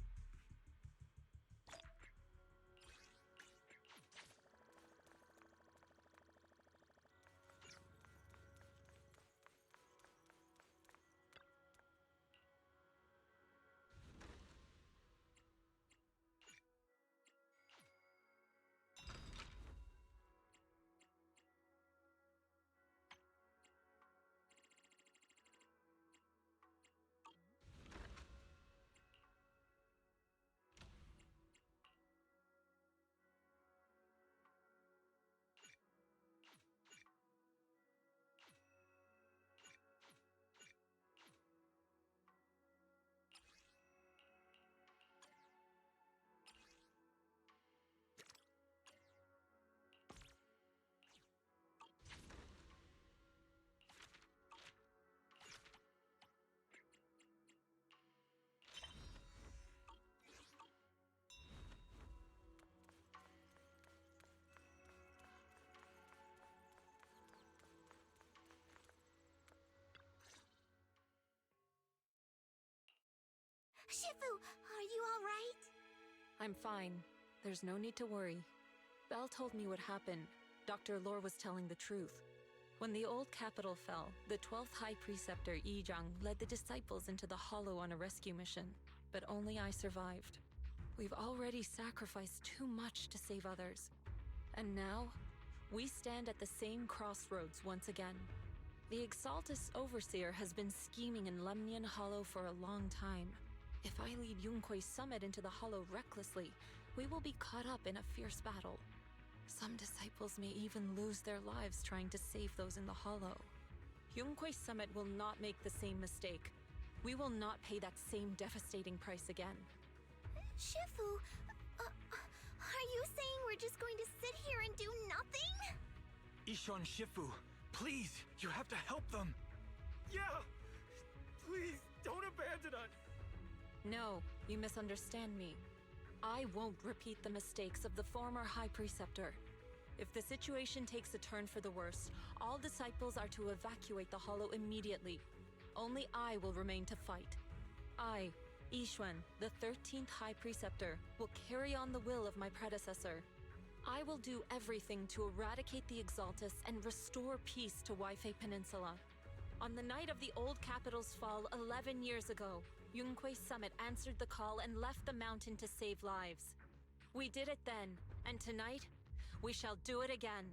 Shifu, are you all right? I'm fine. There's no need to worry. Belle told me what happened. Dr. Lore was telling the truth. When the old capital fell, the 12th High Preceptor Yi Zhang led the disciples into the Hollow on a rescue mission, but only I survived. We've already sacrificed too much to save others. And now, we stand at the same crossroads once again. The Exaltus Overseer has been scheming in Lemnian Hollow for a long time. If I lead Yunkui's summit into the Hollow recklessly, we will be caught up in a fierce battle. Some disciples may even lose their lives trying to save those in the Hollow. Yunkui's summit will not make the same mistake. We will not pay that same devastating price again. Shifu, are you saying we're just going to sit here and do nothing? Ishan Shifu, please, you have to help them. Yeah! Please, don't abandon us! No, you misunderstand me. I won't repeat the mistakes of the former High Preceptor. If the situation takes a turn for the worse, all disciples are to evacuate the Hollow immediately. Only I will remain to fight. I, Yixuan, the 13th High Preceptor, will carry on the will of my predecessor. I will do everything to eradicate the Exaltus and restore peace to Waifei Peninsula. On the night of the old capital's fall 11 years ago, Yunkui's summit answered the call and left the mountain to save lives. We did it then, and tonight, we shall do it again.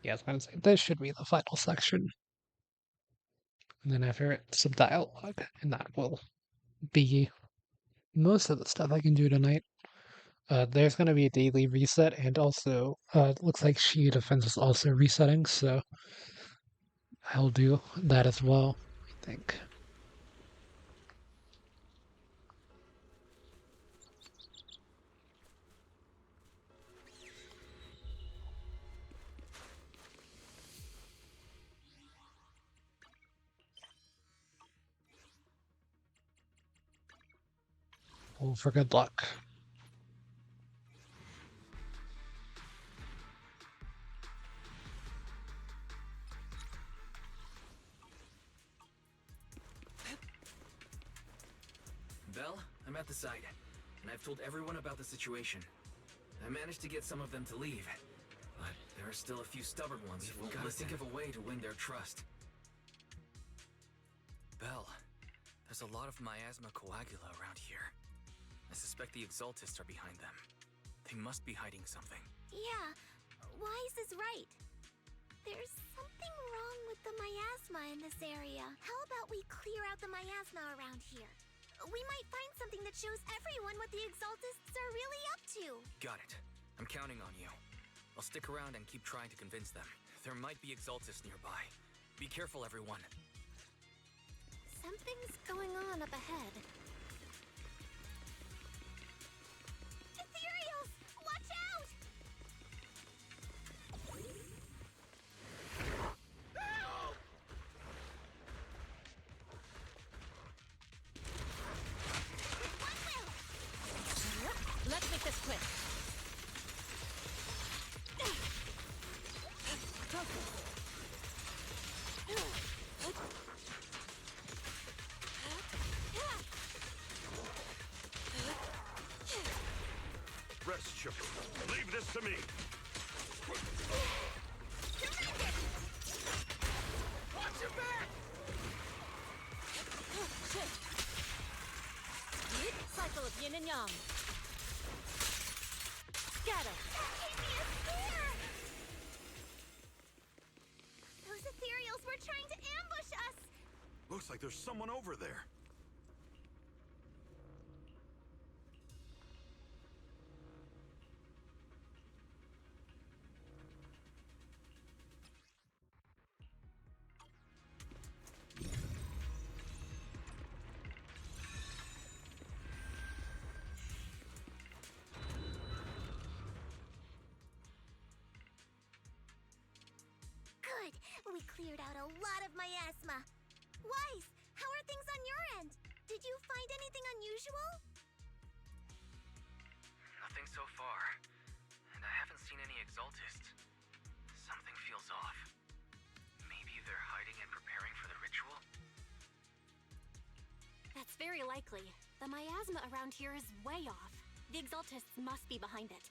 Yeah, I was gonna say, this should be the final section. And then after it, some dialogue, and that will be most of the stuff I can do tonight. There's going to be a daily reset, and also, it looks like She Defense is also resetting, so I'll do that as well, I think. Well, for good luck. Belle, I'm at the site, and I've told everyone about the situation. I managed to get some of them to leave, but there are still a few stubborn ones who gotta think of a way to win their trust. Belle, there's a lot of miasma coagula around here. I suspect the Exaltists are behind them. They must be hiding something. Yeah, Wise is right. There's something wrong with the miasma in this area. How about we clear out the miasma around here? We might find something that shows everyone what the Exaltists are really up to. Got it. I'm counting on you. I'll stick around and keep trying to convince them. There might be Exaltists nearby. Be careful, everyone. Something's going on up ahead. Ethereals! Watch out! Let's make this quick. Rest, Sugar. Leave this to me. Watch your back! Cycle of yin and yang. Scatter. Those ethereals were trying to ambush us! Looks like there's someone over there. Good! We cleared out a lot of miasma. Wise, how are things on your end? Did you find anything unusual? Nothing so far. And I haven't seen any Exaltists. Something feels off. Maybe they're hiding and preparing for the ritual? That's very likely. The miasma around here is way off. The Exaltists must be behind it.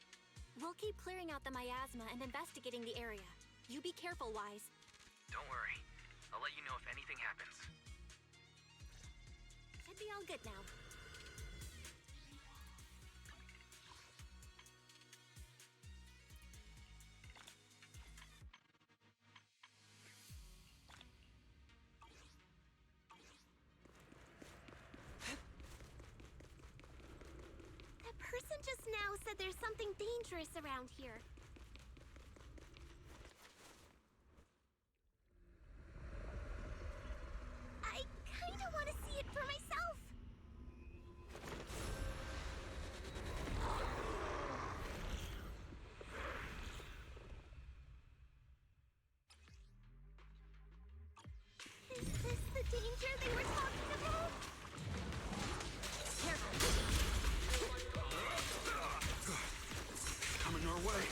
We'll keep clearing out the miasma and investigating the area. You be careful, Wise. Don't worry. I'll let you know if anything happens. Should be all good now. That person just now said there's something dangerous around here. I kinda want to see it for myself. Is this the danger they were talking about? Coming our way.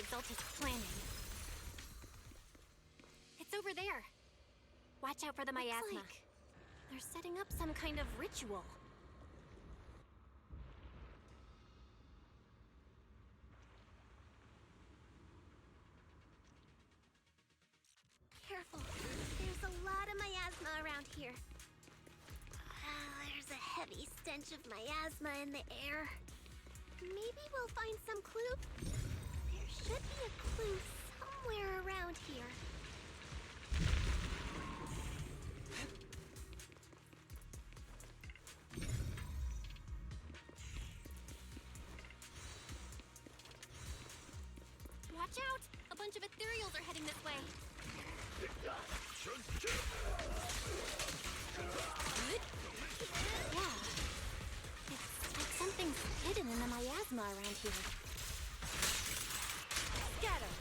Exaltist's planning. It's over there. Watch out for the miasma. They're setting up some kind of ritual. Careful. There's a lot of miasma around here. There's a heavy stench of miasma in the air. Maybe we'll find some clue. There should be a clue somewhere around here. Watch out! A bunch of ethereals are heading this way. Yeah. It's like something's hidden in the miasma around here. Scatter!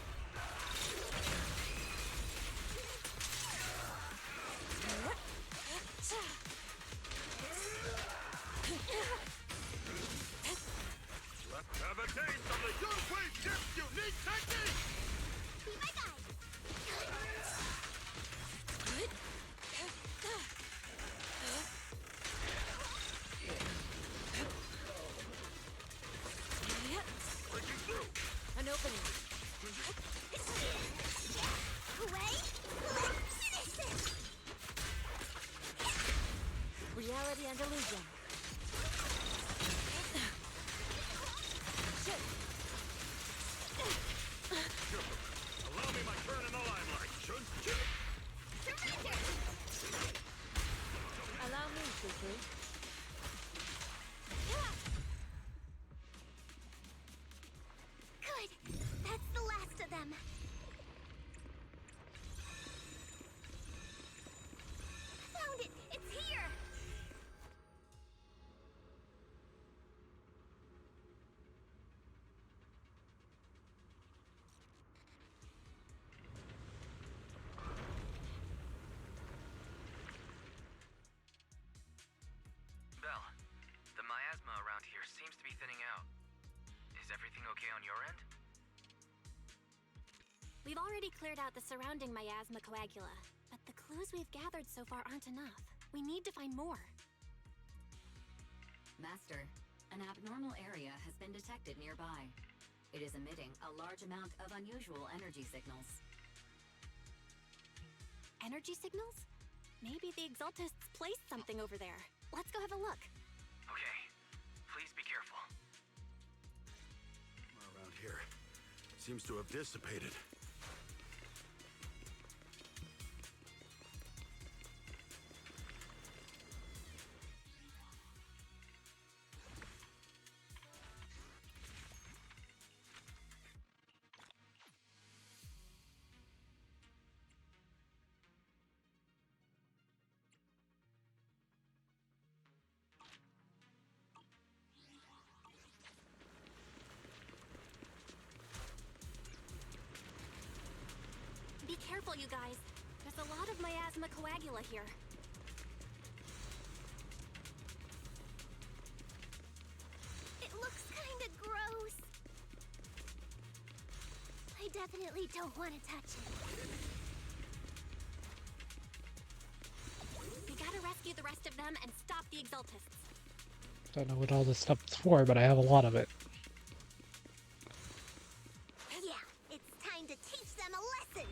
Let's have a taste of the Yunhui Dip's unique technique! Be my guide! Breaking through! An opening. Wait! Finish it! Reality and illusion. Allow me my turn in the limelight, Chun. Allow me, Fufu. Good! That's the last of them. Found it! It's here! Belle, the miasma around here seems to be thinning out. Is everything okay on your end? We've already cleared out the surrounding miasma coagula, but the clues we've gathered so far aren't enough. We need to find more. Master, an abnormal area has been detected nearby. It is emitting a large amount of unusual energy signals. Energy signals? Maybe the Exaltists placed something over there. Let's go have a look. Okay. Please be careful. Around here. Seems to have dissipated. Be careful, you guys. There's a lot of miasma coagula here. It looks kinda gross. I definitely don't want to touch it. We gotta rescue the rest of them and stop the Exaltists. Don't know what all this stuff is for, but I have a lot of it. Yeah, it's time to teach them a lesson!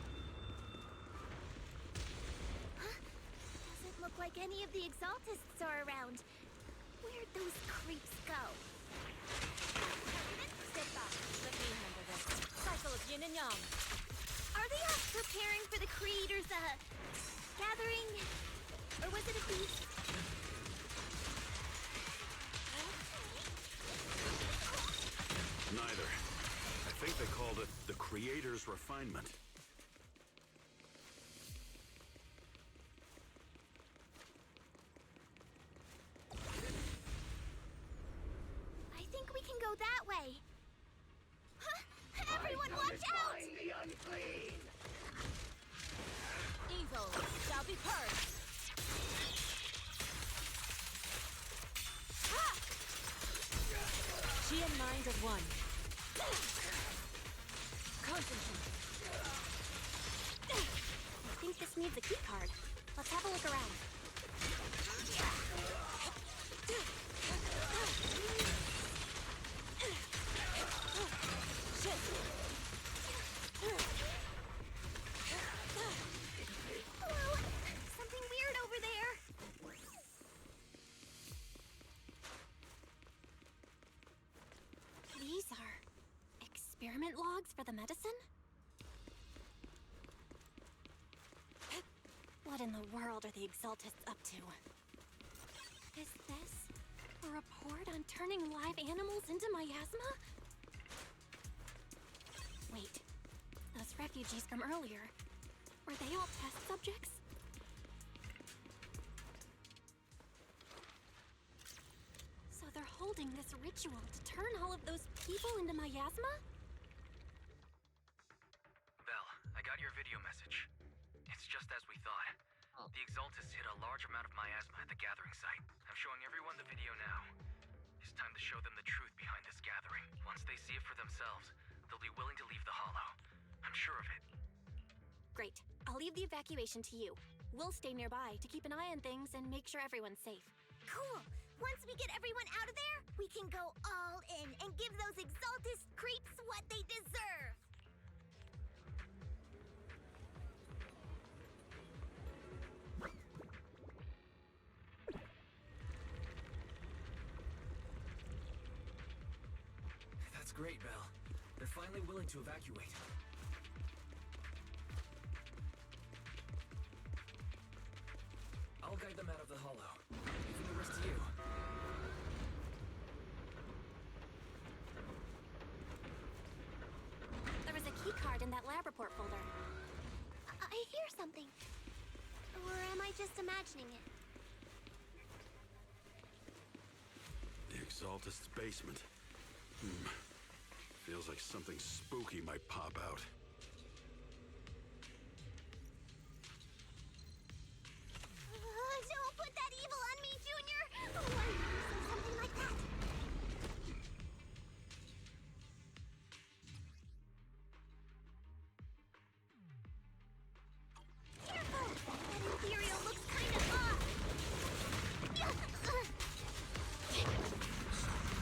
Huh? Doesn't look like any of the Exaltists are around. Where'd those creeps go? Step back. Let me handle this. Cycle of yin and yang. Are they preparing for the Creator's, gathering? Or was it a feast? Neither. I think they called it the Creator's Refinement. I think we can go that way. Huh? Everyone watch out! The unclean. Evil shall be purged. She and mind of one. Concentrate. I think this needs a key card. Let's have a look around. Shit. Hello? Something weird over there. These are experiment logs for the medicine? What in the world are the Exaltists up to? Is this a report on turning live animals into miasma? Wait, those refugees from earlier, were they all test subjects? So they're holding this ritual to turn all of those people into miasma? Belle, I got your video message. It's just as we thought. The Exaltists hit a large amount of miasma at the gathering site. I'm showing everyone the video now. It's time to show them the truth behind this gathering. Once they see it for themselves, they'll be willing to leave the Hollow. I'm sure of it. Great. I'll leave the evacuation to you. We'll stay nearby to keep an eye on things and make sure everyone's safe. Cool. Once we get everyone out of there, we can go all in and give those Exaltist creeps what they deserve. That's great, Belle. They're finally willing to evacuate. I'll guide them out of the Hollow. Leaving the rest to you. There was a key card in that lab report folder. I hear something. Or am I just imagining it? The Exaltist's basement. Feels like something spooky might pop out. Don't put that evil on me, Junior! Why would you say something like that? Careful! That Imperial looks kind of off!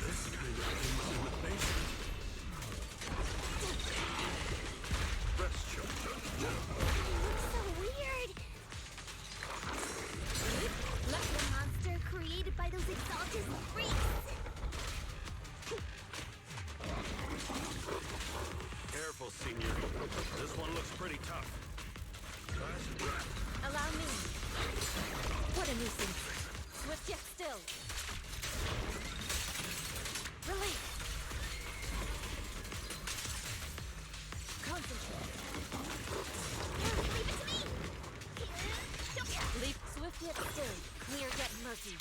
This kind of thing's in the basement. Let's check that. Looks so weird! Like the monster created by those Exaltist freaks! Careful, Senior. This one looks pretty tough. Allow me. What a nuisance. Swift yet still. Relief. Concentrate. Leave it to me! Leap swift yet still. Clear yet murky.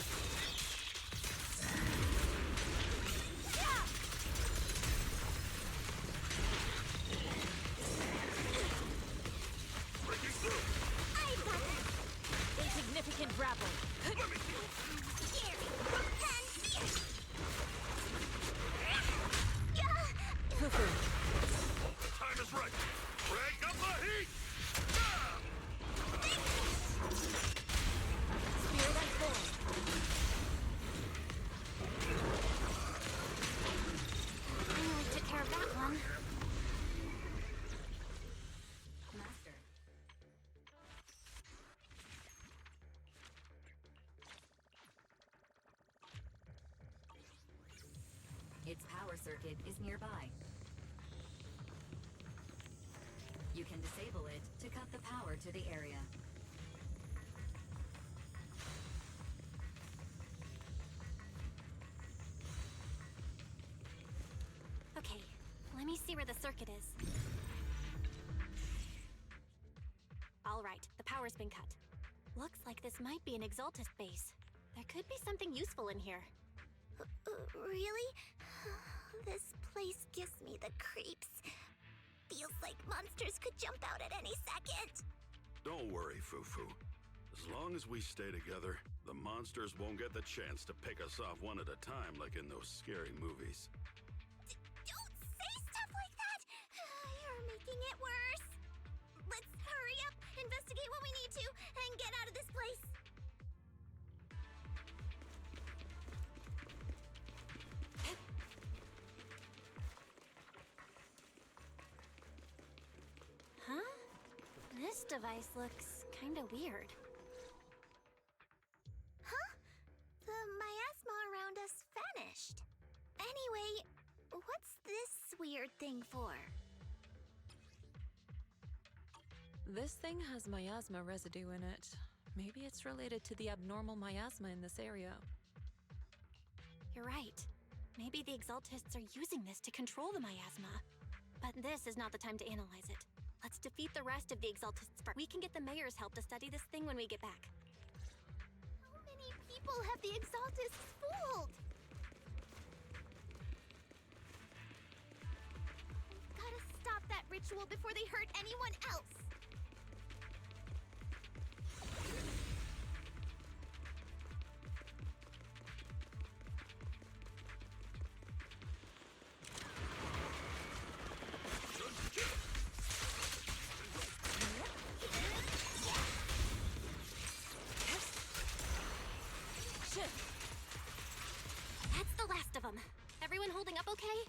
I've got it! Insignificant grapple. Here! And fierce! Fufu. The time is right. Crank up the heat! Spirit unfold. I nearly took care of that one. Master. Its power circuit is nearby. You can disable it to cut the power to the area. Okay, let me see where the circuit is. All right, the power's been cut. Looks like this might be an Exaltist base. There could be something useful in here. Really? This place gives me the creeps. Feels like monsters could jump out at any second. Don't worry, Fufu. As long as we stay together, the monsters won't get the chance to pick us off one at a time like in those scary movies. Don't say stuff like that! You're making making it worse. Let's hurry up, investigate what we need to, and get out of this place. Huh? This device looks kinda weird. Huh? The miasma around us vanished. Anyway, what's this weird thing for? This thing has miasma residue in it. Maybe it's related to the abnormal miasma in this area. You're right. Maybe the Exaltists are using this to control the miasma. But this is not the time to analyze it. Let's defeat the rest of the Exaltists first. We can get the mayor's help to study this thing when we get back. How many people have the Exaltists fooled? We've gotta stop that ritual before they hurt anyone else. That's the last of them. Everyone holding up okay?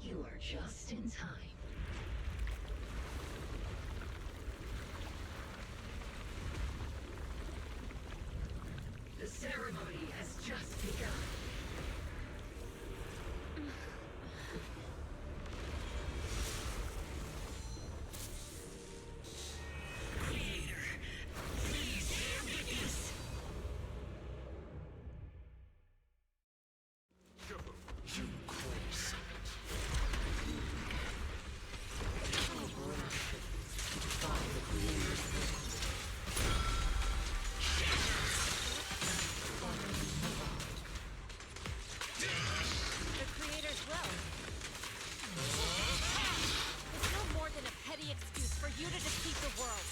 You are just in time. The ceremony has just begun. Creator, please bear witness. The Creator's will. It's no more than a petty excuse for you to defeat the world.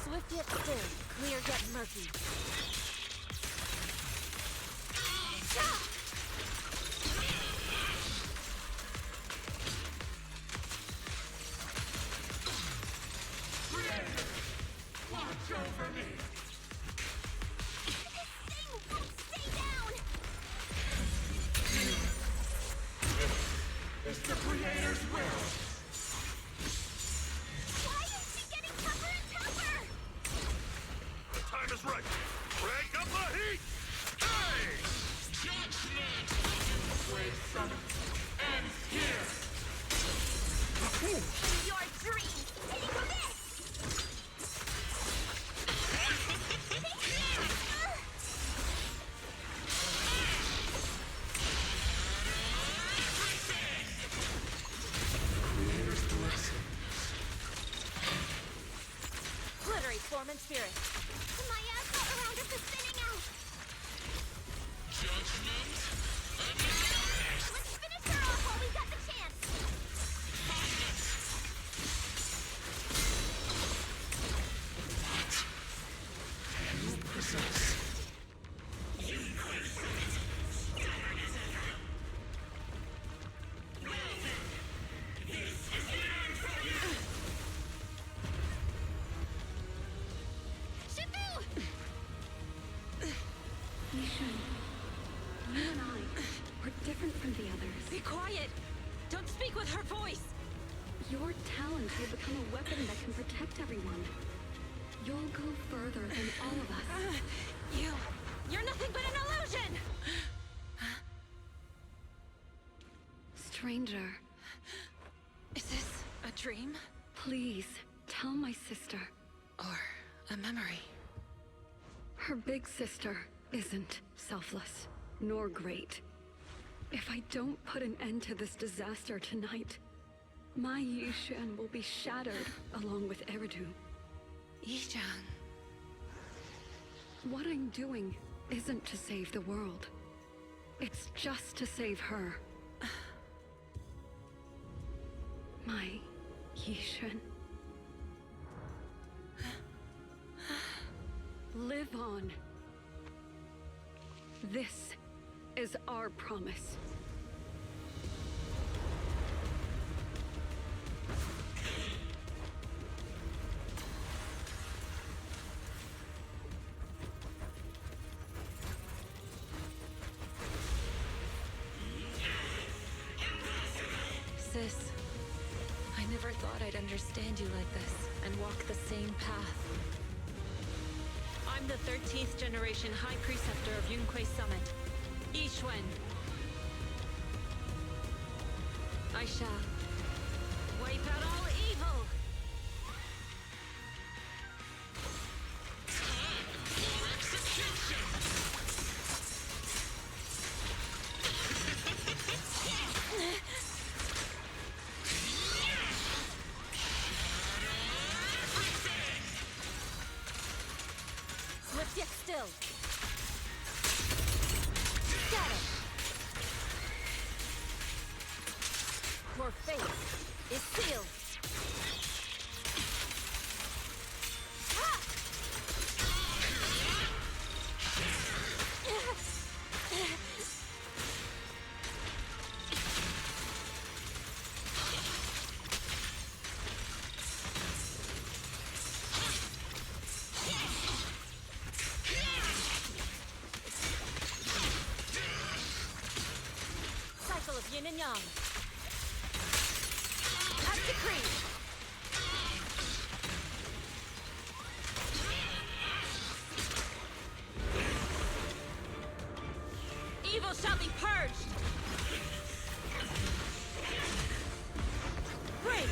Swift yet still, clear yet murky. Watch over me! This thing won't stay down! It's the Creator's will! Why is she getting tougher and tougher? The time is right. Crank up the heat! Hey! Judgment! Wait, son. Ends here! Your dreams! Take this! Glittery form and spirit. Yishun, you and I, we're different from the others. Be quiet! Don't speak with her voice! Your talent will become a weapon that can protect everyone. You'll go further than all of us. You're nothing but an illusion! Stranger. Is this a dream? Please, tell my sister. Or a memory? Her big sister isn't selfless, nor great. If I don't put an end to this disaster tonight, my Yishan will be shattered along with Eridu. Yijang. What I'm doing isn't to save the world. It's just to save her. My Yishan. Live on. This is our promise. Sis, I never thought I'd understand you like this and walk the same path. I'm the 13th generation High Preceptor of Yunquei Summit, Yixuan. I shall wipe out all evil! Swift yet still. Got it. Your fate is sealed. Cycle of yin and yang. As decreed. Evil shall be purged. Break.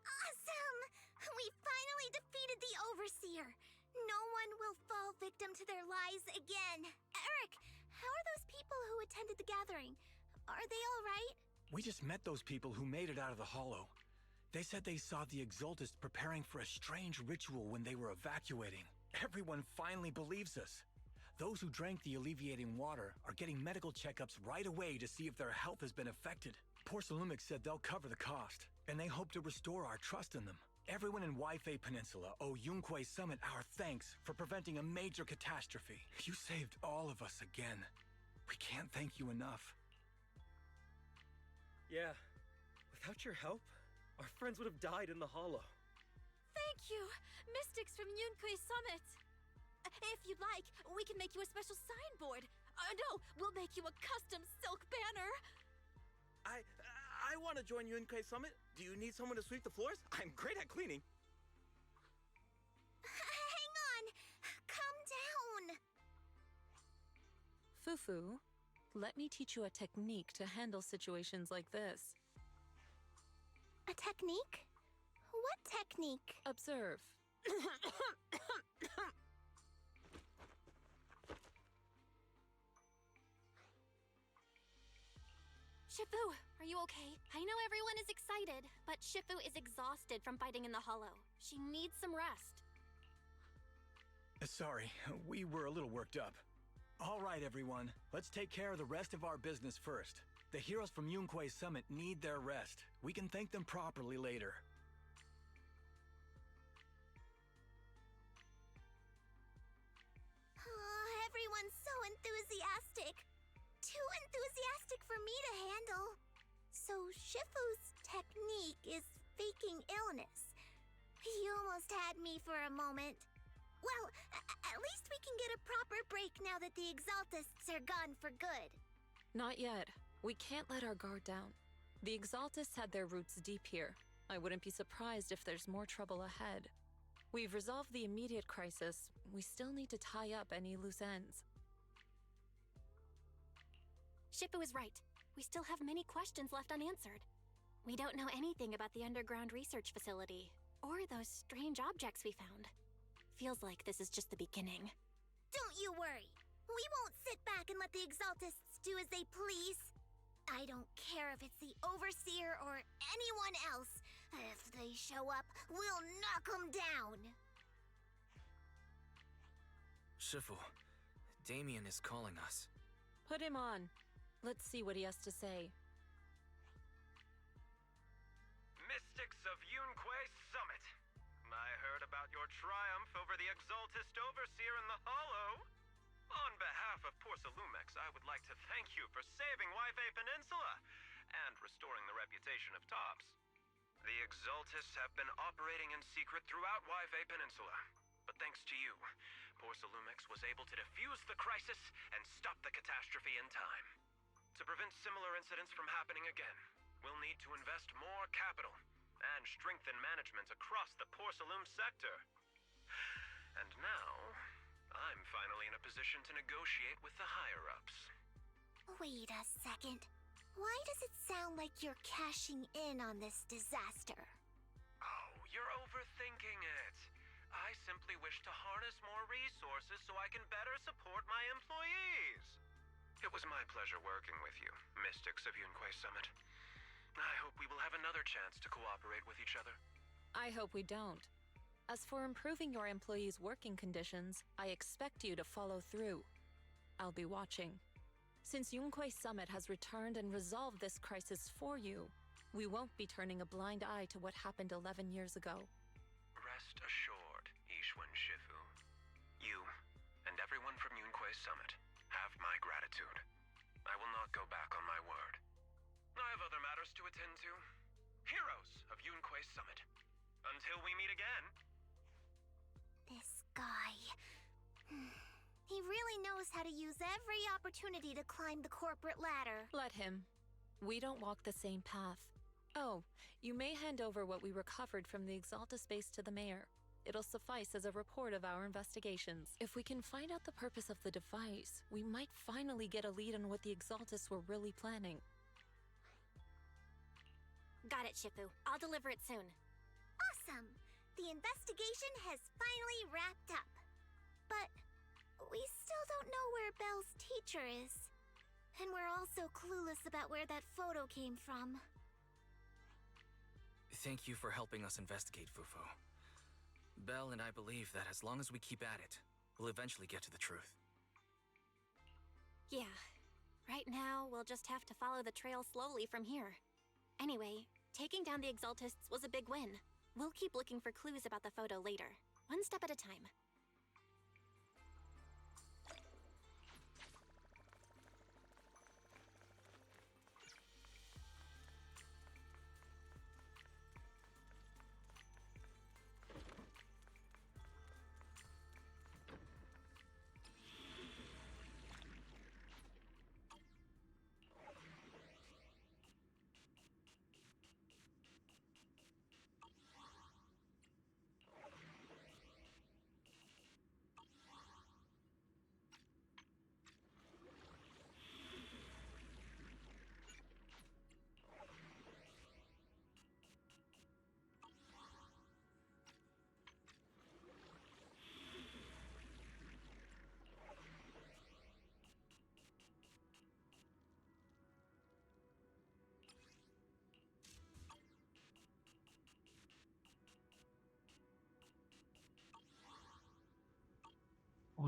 Awesome! We finally defeated the Overseer. No one will fall victim to their lies again. Eric, how are those people who attended the gathering? Are they all right? We just met those people who made it out of the Hollow. They said they saw the Exaltists preparing for a strange ritual when they were evacuating. Everyone finally believes us. Those who drank the alleviating water are getting medical checkups right away to see if their health has been affected. Porcelumic said they'll cover the cost, and they hope to restore our trust in them. Everyone in Waifei Peninsula owe Yunquei Summit our thanks for preventing a major catastrophe. You saved all of us again. We can't thank you enough. Yeah, without your help, our friends would have died in the Hollow. Thank you, Mystics from Yunquei Summit. If you'd like, we can make you a special signboard. No, we'll make you a custom silk banner. I want to join Yunquei Summit. Do you need someone to sweep the floors? I'm great at cleaning. Hang on. Calm down. Fufu, let me teach you a technique to handle situations like this. A technique? What technique? Observe. Shifu, are you okay? I know everyone is excited, but Shifu is exhausted from fighting in the Hollow. She needs some rest. Sorry, we were a little worked up. All right, everyone. Let's take care of the rest of our business first. The heroes from Yunquei Summit need their rest. We can thank them properly later. Oh, everyone's so enthusiastic. Too enthusiastic for me to handle. So Shifu's technique is faking illness. He almost had me for a moment. Well, at least we can get a proper break now that the Exaltists are gone for good. Not yet. We can't let our guard down. The Exaltists had their roots deep here. I wouldn't be surprised if there's more trouble ahead. We've resolved the immediate crisis. We still need to tie up any loose ends. Shifu is right. We still have many questions left unanswered. We don't know anything about the underground research facility, or those strange objects we found. Feels like this is just the beginning. Don't you worry. We won't sit back and let the Exaltists do as they please. I don't care if it's the Overseer or anyone else. If they show up, we'll knock them down. Shifu, Damien is calling us. Put him on. Let's see what he has to say. Mystics of Yunquei Summit. I heard about your triumph over the Exaltist Overseer in the Hollow. On behalf of Porcelumex, I would like to thank you for saving Waifei Peninsula and restoring the reputation of Tops. The Exaltists have been operating in secret throughout Waifei Peninsula, but thanks to you, Porcelumex was able to defuse the crisis and stop the catastrophe in time. To prevent similar incidents from happening again, we'll need to invest more capital and strengthen management across the Porcelume sector. And now, I'm finally in a position to negotiate with the higher-ups. Wait a second. Why does it sound like you're cashing in on this disaster? Oh, you're overthinking it. I simply wish to harness more resources so I can better support my employees. It was my pleasure working with you, Mystics of Yunquei Summit. I hope we will have another chance to cooperate with each other. I hope we don't. As for improving your employees' working conditions, I expect you to follow through. I'll be watching. Since Yunquei Summit has returned and resolved this crisis for you, we won't be turning a blind eye to what happened 11 years ago. Rest assured, Ishwan Shifu. You and everyone from Yunquei Summit have my gratitude. I will not go back on my word. I have other matters to attend to. Heroes of Yunquei Summit. Until we meet again. This guy. He really knows how to use every opportunity to climb the corporate ladder. Let him. We don't walk the same path. Oh, you may hand over what we recovered from the Exalta space to the mayor. It'll suffice as a report of our investigations. If we can find out the purpose of the device, we might finally get a lead on what the Exaltists were really planning. Got it, Shifu. I'll deliver it soon. Awesome! The investigation has finally wrapped up. But we still don't know where Belle's teacher is. And we're also clueless about where that photo came from. Thank you for helping us investigate, Fufu. Belle and I believe that as long as we keep at it, we'll eventually get to the truth. Yeah. Right now, we'll just have to follow the trail slowly from here. Anyway, taking down the Exaltists was a big win. We'll keep looking for clues about the photo later, one step at a time.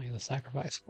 Only the sacrifice.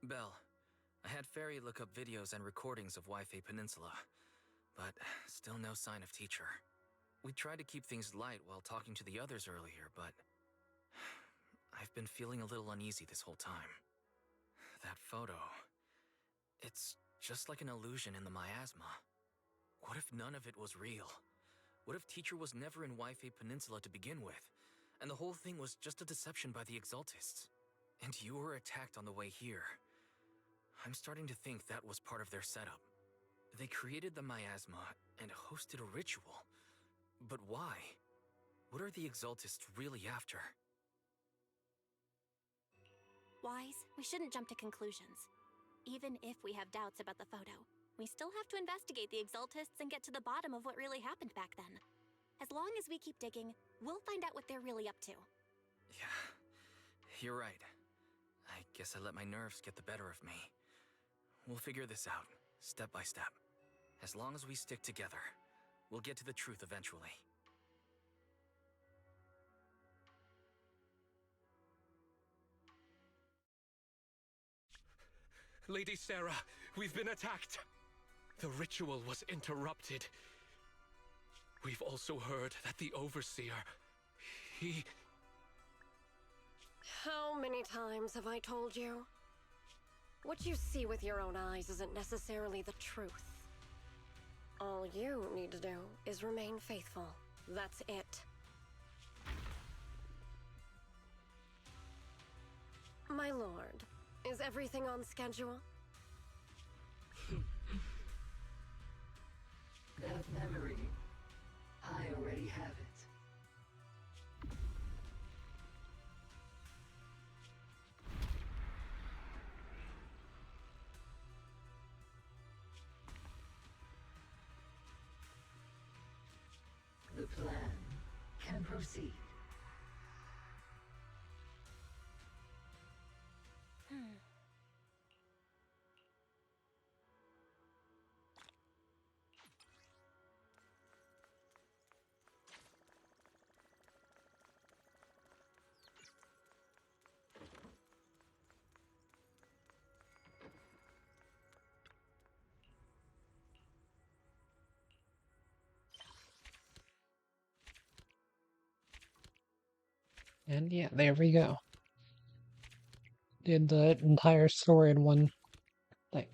Belle, I had Fairy look up videos and recordings of Wi-Fi Peninsula, but still no sign of teacher. We tried to keep things light while talking to the others earlier, but I've been feeling a little uneasy this whole time. That photo, it's just like an illusion in the miasma. What if none of it was real? What if teacher was never in Wi-Fi Peninsula to begin with, and the whole thing was just a deception by the Exaltists? And you were attacked on the way here. I'm starting to think that was part of their setup. They created the miasma and hosted a ritual. But why? What are the Exaltists really after? Wise, we shouldn't jump to conclusions. Even if we have doubts about the photo, we still have to investigate the Exaltists and get to the bottom of what really happened back then. As long as we keep digging, we'll find out what they're really up to. Yeah, you're right. I guess I let my nerves get the better of me. We'll figure this out, step by step. As long as we stick together, we'll get to the truth eventually. Lady Sarah, we've been attacked. The ritual was interrupted. We've also heard that the Overseer, he... How many times have I told you? What you see with your own eyes isn't necessarily the truth. All you need to do is remain faithful. That's it. My lord, is everything on schedule? That memory, I already have it. The plan can proceed. And yeah, there we go. did the entire story in one thing.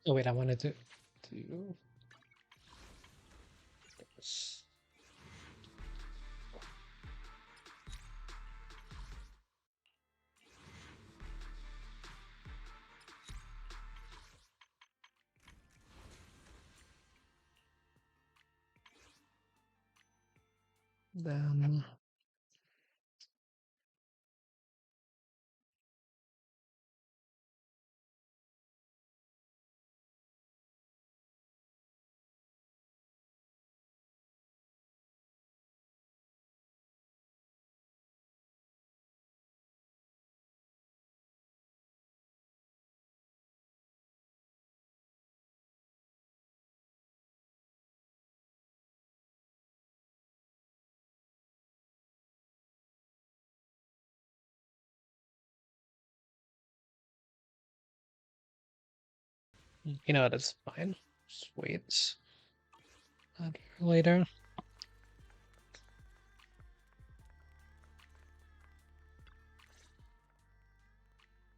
Oh wait, I wanted to do this. Then you know, that's fine. Just wait. Later.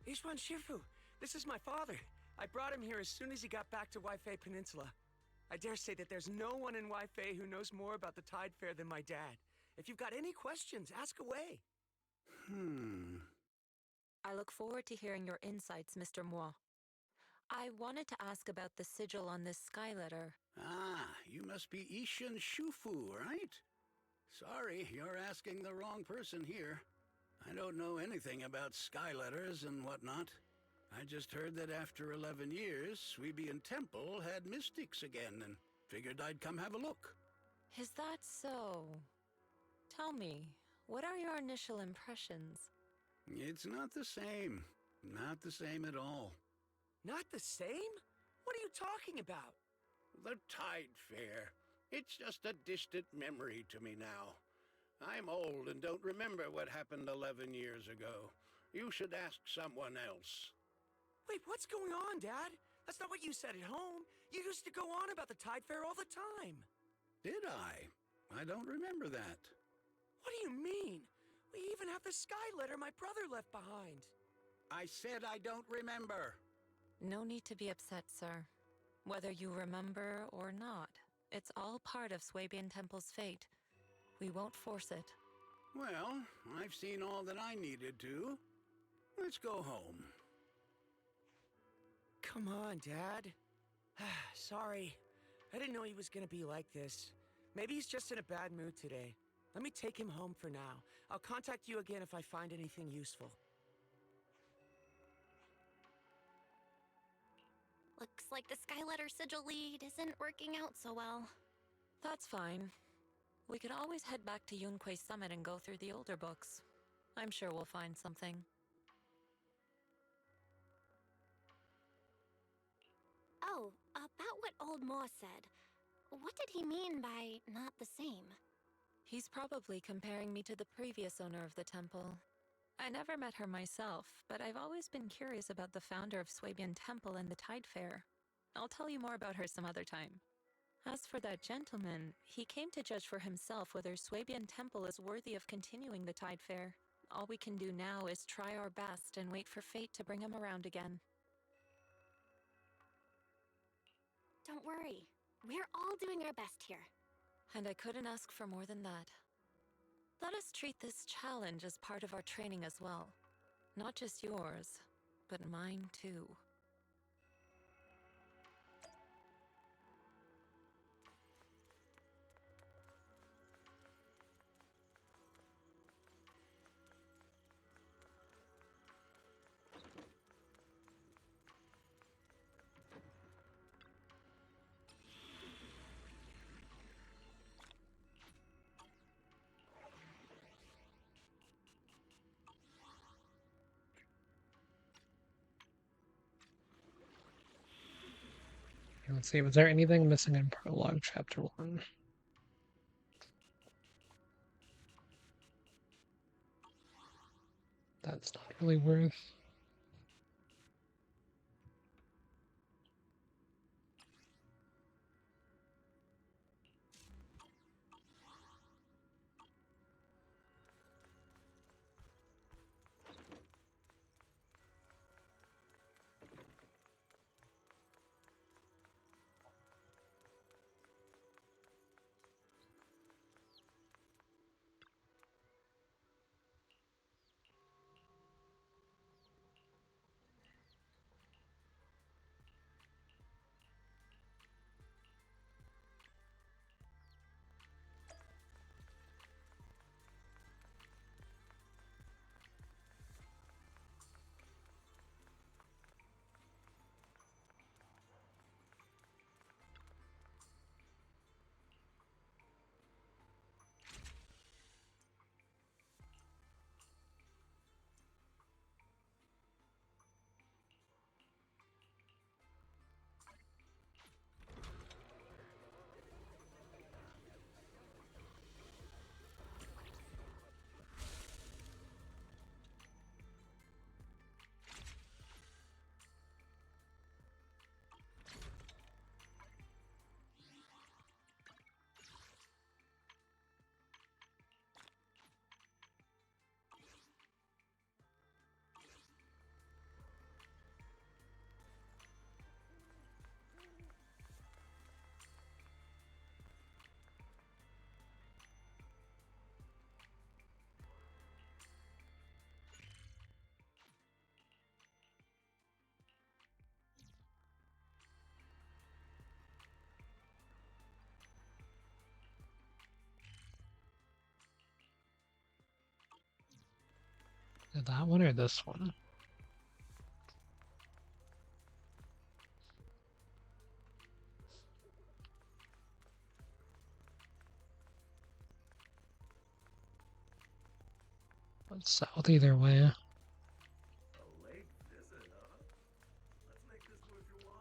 Ishwan Shifu, this is my father. I brought him here as soon as he got back to Waifei Peninsula. I dare say that there's no one in Waifei who knows more about the Tide Fair than my dad. If you've got any questions, ask away. I look forward to hearing your insights, Mr. Moi. I wanted to ask about the sigil on this sky letter. Ah, you must be Ishin Shufu, right? Sorry, you're asking the wrong person here. I don't know anything about sky letters and whatnot. I just heard that after 11 years, Sweebian Temple had mystics again and figured I'd come have a look. Is that so? Tell me, what are your initial impressions? It's not the same. Not the same at all. Not the same? What are you talking about? The Tide Fair. It's just a distant memory to me now. I'm old and don't remember what happened 11 years ago. You should ask someone else. Wait, what's going on, Dad? That's not what you said at home. You used to go on about the Tide Fair all the time. Did I? I don't remember that. What do you mean? We even have the sky letter my brother left behind. I said I don't remember. No need to be upset, sir. Whether you remember or not, it's all part of Swabian Temple's fate. We won't force it. Well, I've seen all that I needed to. Let's go home. Come on, Dad. Sorry. I didn't know he was gonna be like this. Maybe he's just in a bad mood today. Let me take him home for now. I'll contact you again if I find anything useful. Looks Looks like the Skyletter sigil lead isn't working out so well. That's fine. We could always head back to Yunquei Summit and go through the older books. I'm sure we'll find something. Oh, about what Old Moore said. What did he mean by not the same? He's probably comparing me to the previous owner of the temple. I never met her myself, but I've always been curious about the founder of Swabian Temple and the Tide Fair. I'll tell you more about her some other time. As for that gentleman, he came to judge for himself whether Swabian Temple is worthy of continuing the Tide Fair. All we can do now is try our best and wait for fate to bring him around again. Don't worry. We're all doing our best here. And I couldn't ask for more than that. Let us treat this challenge as part of our training as well. Not just yours, but mine too. Let's see, was there anything missing in Prologue Chapter 1? That's not really worth. That one or this one? It's south either way. A late visit, huh? Let's make this worth your while.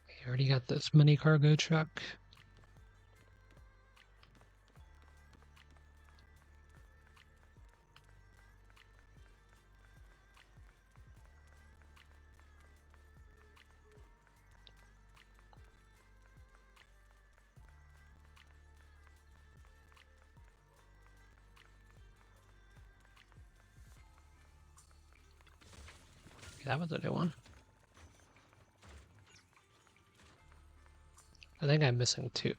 We already got this mini cargo truck. That was a new one. I think I'm missing two.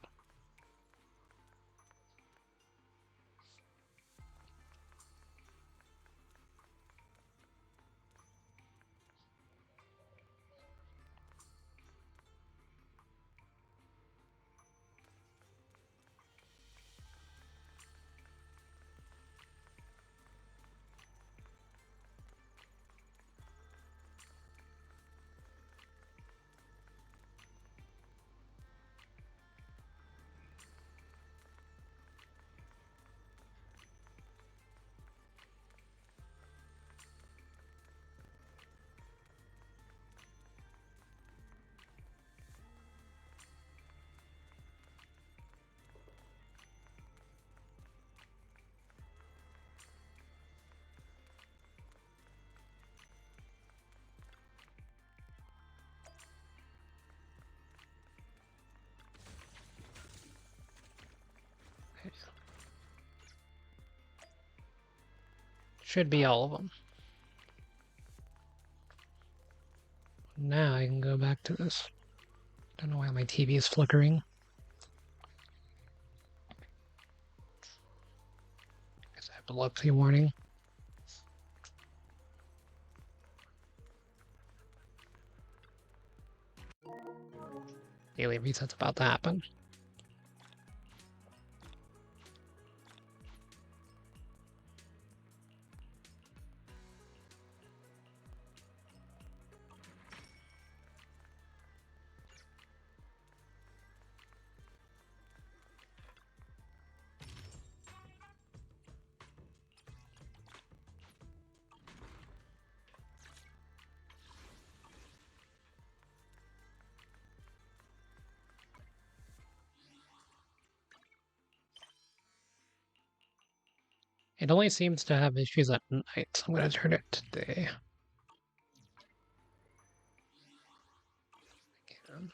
Should be all of them. Now I can go back to this. Don't know why my TV is flickering. Guess epilepsy warning. Daily reset's about to happen. It only seems to have issues at night, so I'm going to turn it to day. Again.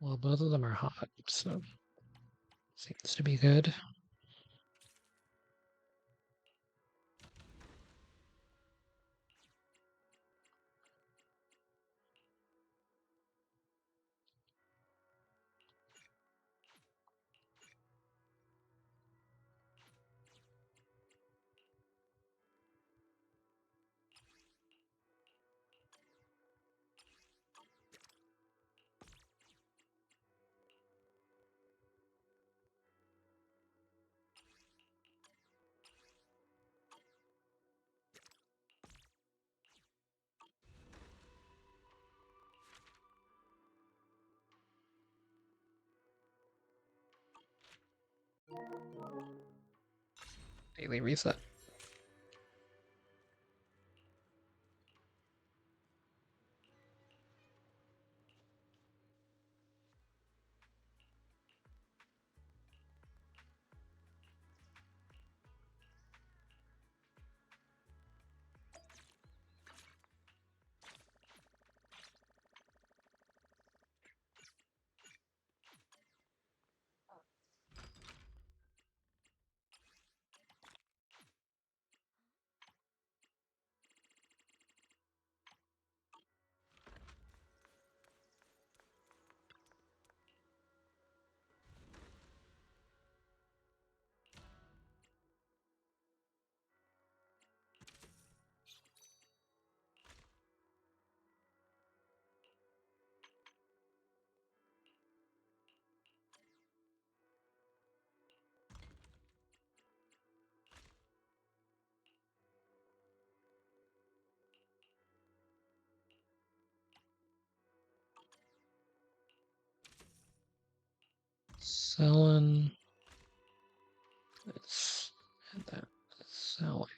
Well, both of them are hot, so seems to be good. Daily reset. Selling this and that. Selling.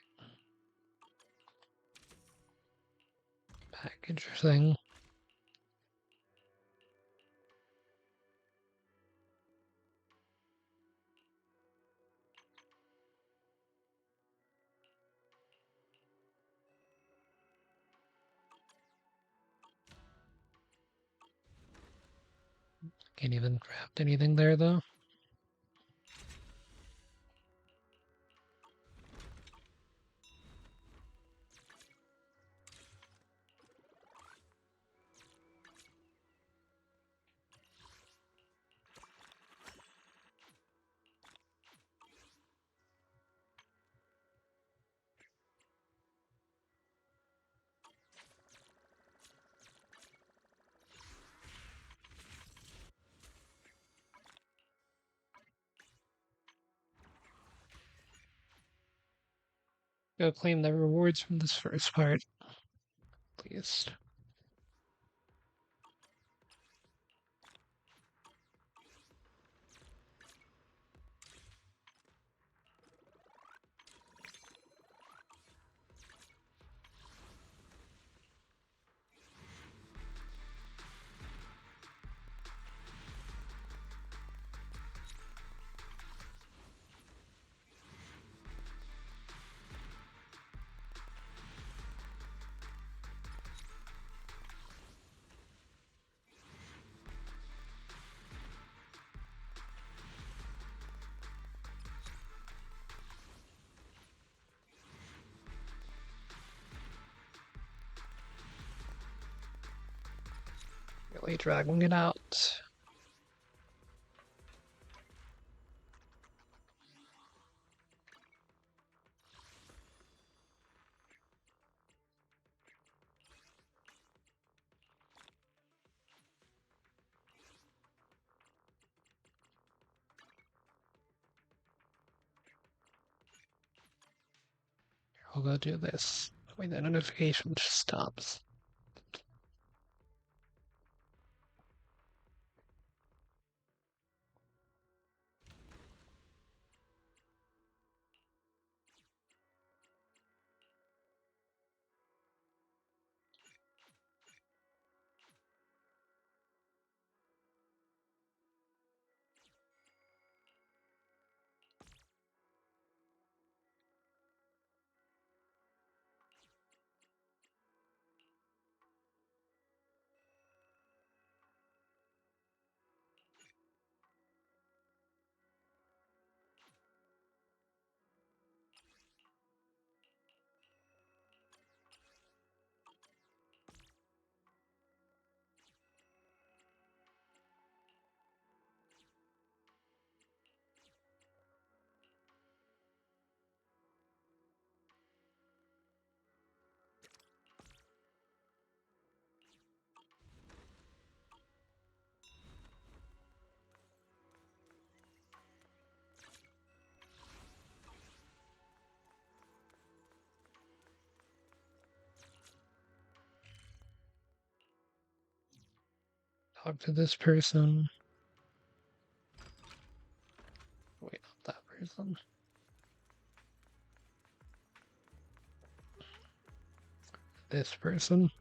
Package thing. Can't even craft anything there though. Go claim the rewards from this first part, please. Really dragging it out. I'll go do this. Wait, the notification just stops. Talk to this person. Wait, not that person. This person.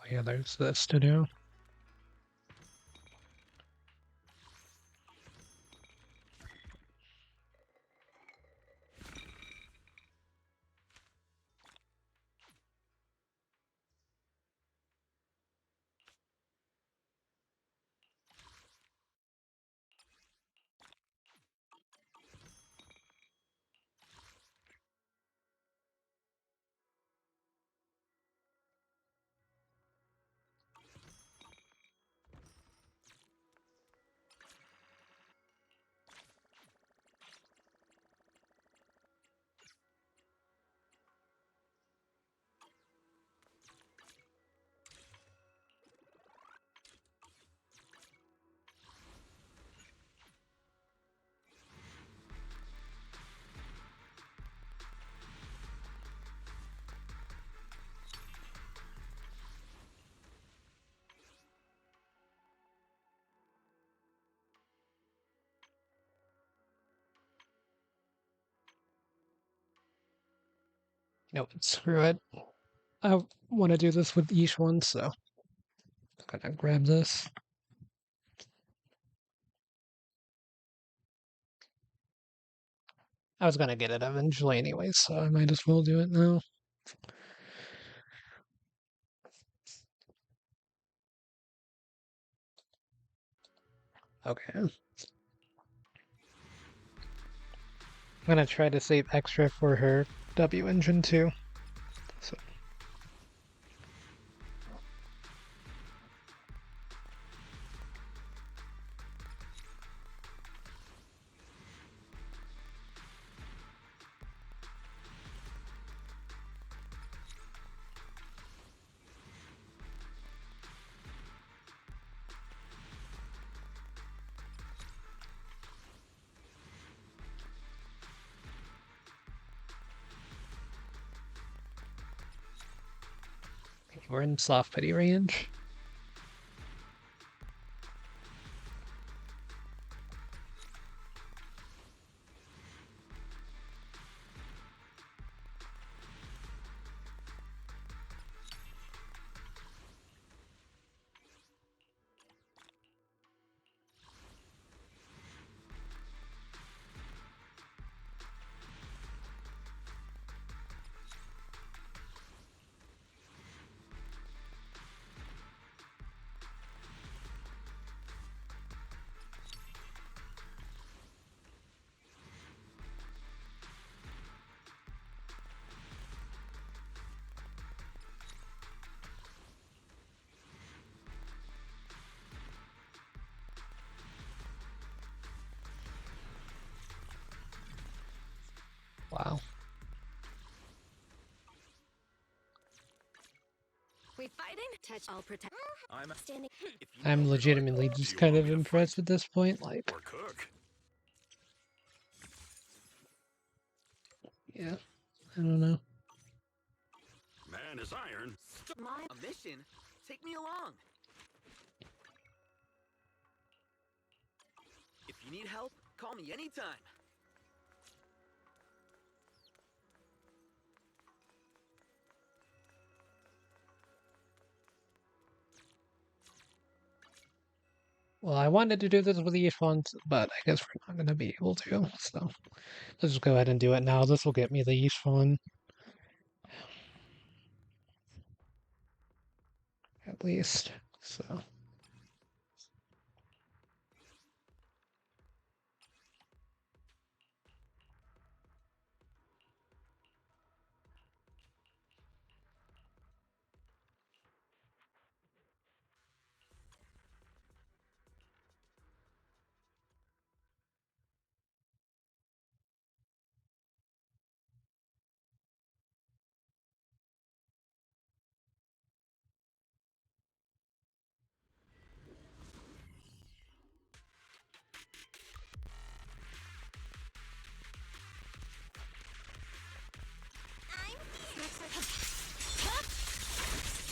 Oh yeah, there's this to do. No, screw it. I want to do this with each one, so I'm gonna grab this. I was gonna get it eventually anyway, so I might as well do it now. Okay. I'm gonna try to save extra for her W engine too. So we're in soft pity range. Wow. We fighting? Touch all protect. I'm standing. I'm legitimately just kind of impressed at this point. Like, Or cook. yeah, I don't know. Man is iron. My mission? Take me along. If you need help, call me anytime. Well, I wanted to do this with each one, but I guess we're not gonna be able to. So let's just go ahead and do it now. This will get me the each one. At least. So.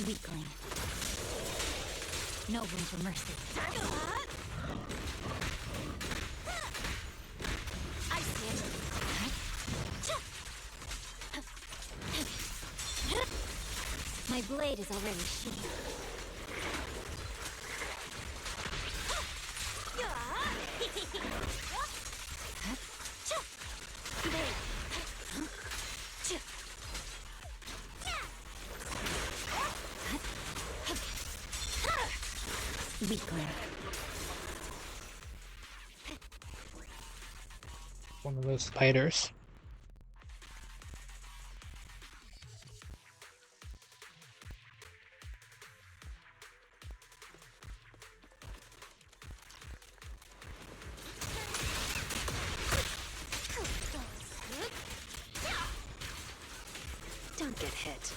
Weakling. No room for mercy. I see it. My blade is already sheathed. Weakling. One of those spiders. Don't get hit.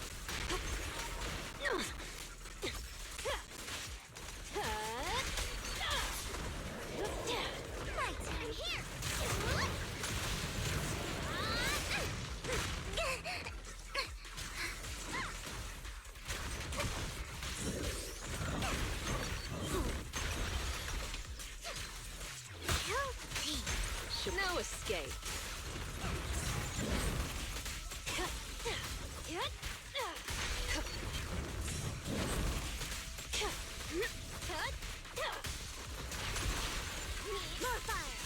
No escape. More fire!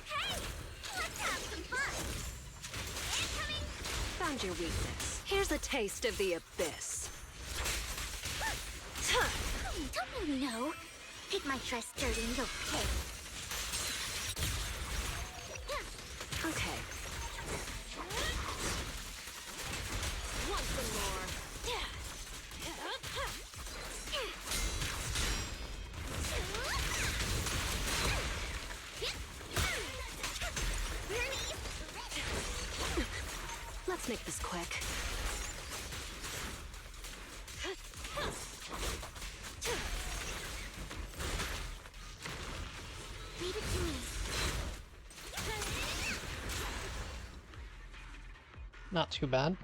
Hey! Let's have some fun! Incoming! Found your weakness. Here's a taste of the abyss. Don't you know? Take my trust dirty and you'll pay. Okay. Want some more? Let's make this quick. Leave it to me. Not too bad.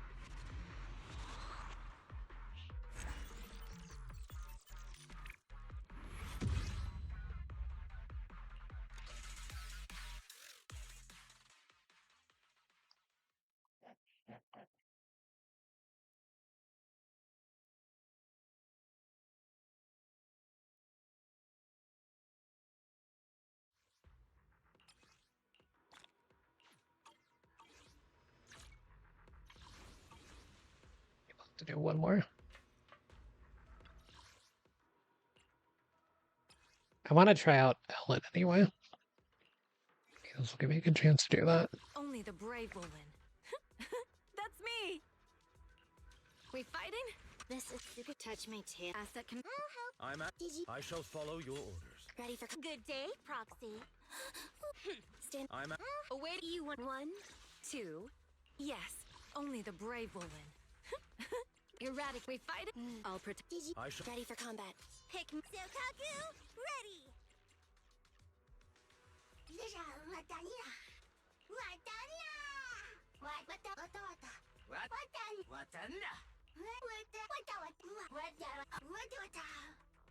To do one more. I want to try out Ellen anyway. This will give me a good chance to do that. Only the brave will win. That's me! We fighting? This is super touch my tail. Asset can help. I'm at. I shall follow your orders. Ready for good day, Proxy. Stand. I'm at. Oh, wait, you want 1, 2. Yes, only the brave will win. Erratic, we fight it. I'll protect. I shall. Ready for combat. Pick Sokaku, ready.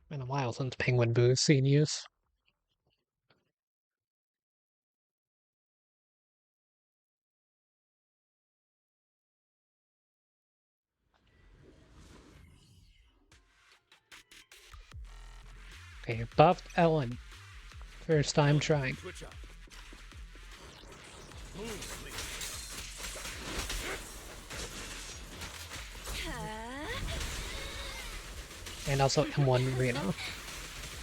Been a while since Penguin Boo's seen use. Okay, buffed Ellen. First time trying. Switch up. Move, please. And also M1 Reno.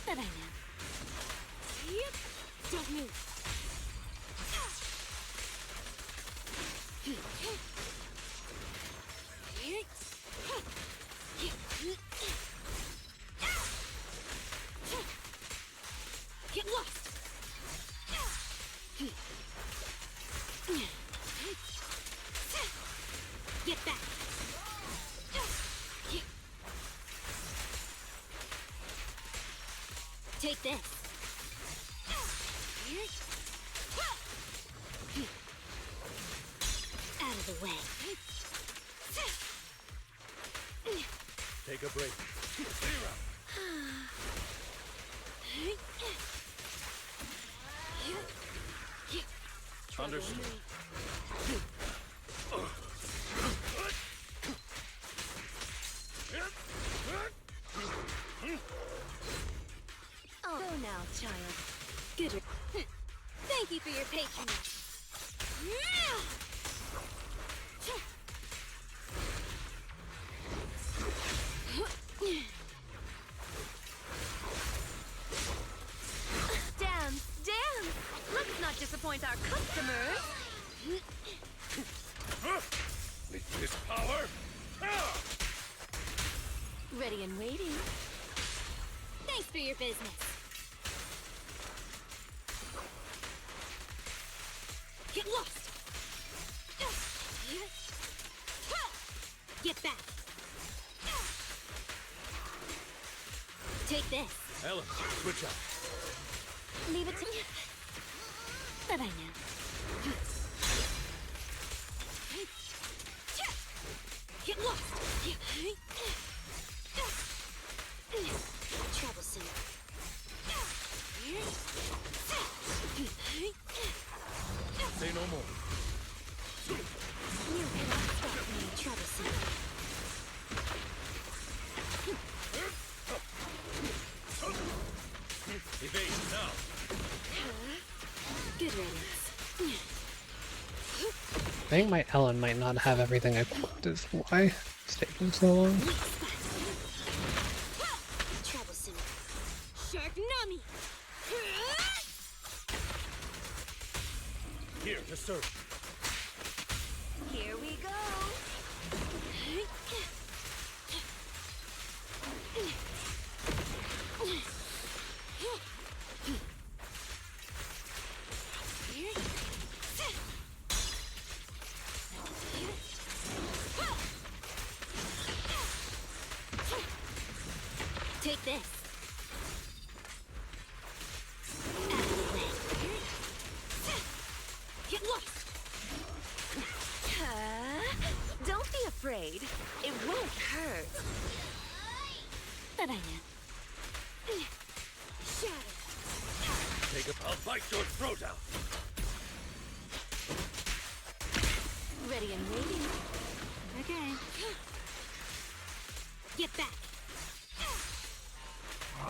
That I know. Don't move. Get lost! Get back. Take this. Out of the way. Take a break. Zero. Understood. Oh, go now, child. Good. Thank you for your patronage. Dance, dance! Let's not disappoint our customers! With this power. Ready and waiting. Thanks for your business. Get lost! Get back! Take this. Ellen, switch up. Leave it to me. That I know. Get lost! Troublesome. think my Ellen might not have everything equipped is why it's taking so long. Troublesome. Shark Nami! Here to serve. Here we go! Take this. Out of the way. Get lost. Don't be afraid. It won't hurt. But I know. Shatter. Take a. I'll bite your throat out. Ready and waiting. Okay. Get back. Out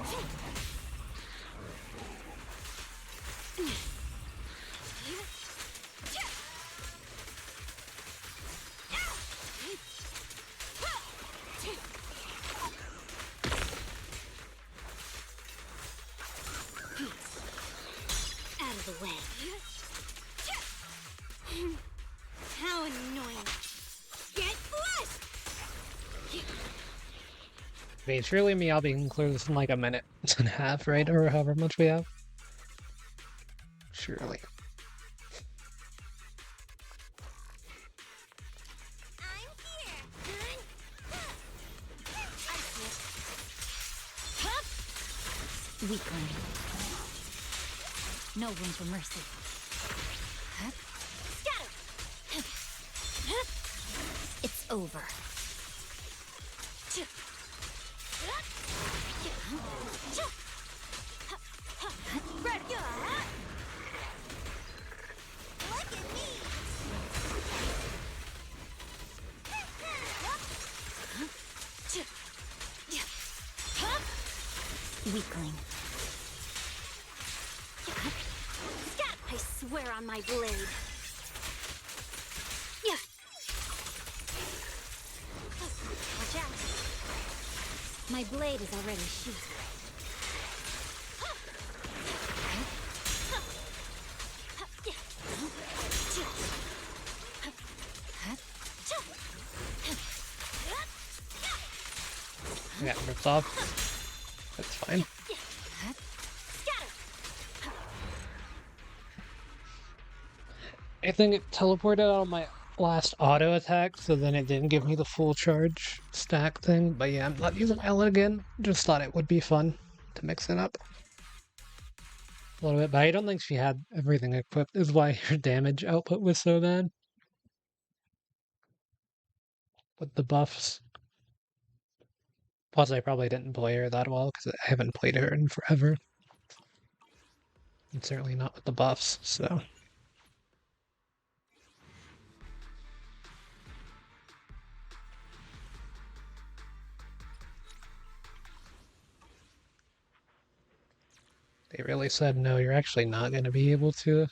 of the way. How annoying. Get flushed! Okay, surely me, I'll be concluded in like a minute and a half, right? Or however much we have. Surely. Weakling. No room for mercy. Scatter! It's over. Ready! Look at me! Weakling. I swear on my blade. Watch out. My blade is already sheathed. I got ripped off. That's fine. I think it teleported out my last auto attack, so then it didn't give me the full charge stack thing. But yeah, I'm not using Ellen again. Just thought it would be fun to mix it up a little bit. But I don't think she had everything equipped, is why her damage output was so bad. With the buffs. Plus, I probably didn't play her that well, because I haven't played her in forever. And certainly not with the buffs, so... They really said, no, you're actually not going to be able to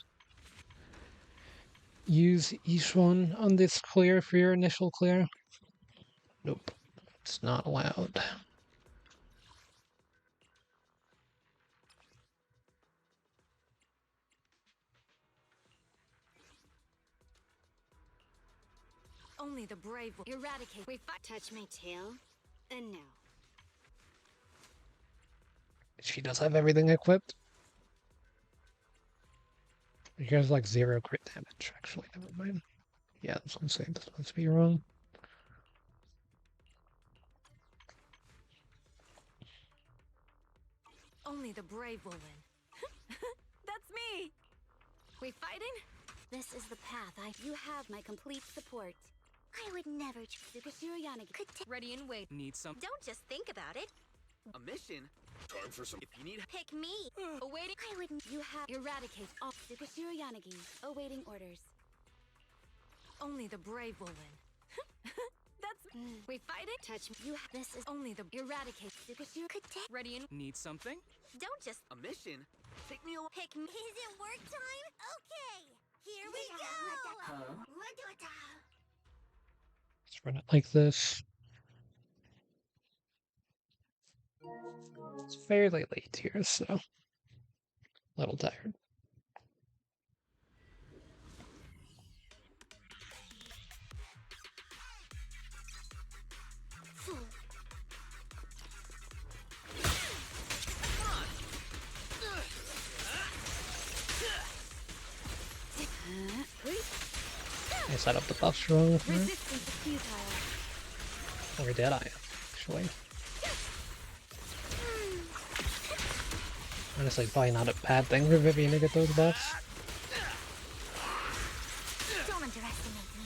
use each one on this clear for your initial clear. Nope, it's not allowed. Only the brave will eradicate. We fight. Touch my tail, and now. She does have everything equipped. Here's like 0 crit damage, actually, never mind. Yeah, I was gonna say this must be wrong. Only the brave will win. That's me! We fighting? This is the path. You have my complete support. I would never Tsukashiro Yanagi could Ready and wait. Need some. Don't just think about it. A mission? Time for some. If you need. Pick me. Awaiting. I wouldn't. You have eradicate all Tsukashiro Yanagi. Awaiting orders. Only the brave will win. That's we fighting. Touch me. You. This is only the eradicate Tsukashiro could Ready and need something? Don't just A mission? Take me along. pick me. Is it work time? Okay. Here we go! Huh? Let's run it like this. It's fairly late here, so a little tired. I set up the buffs wrong for it. Resistance is futile. Or did I, actually? Honestly, probably not a bad thing for Vivian to get those buffs. Don't underestimate me.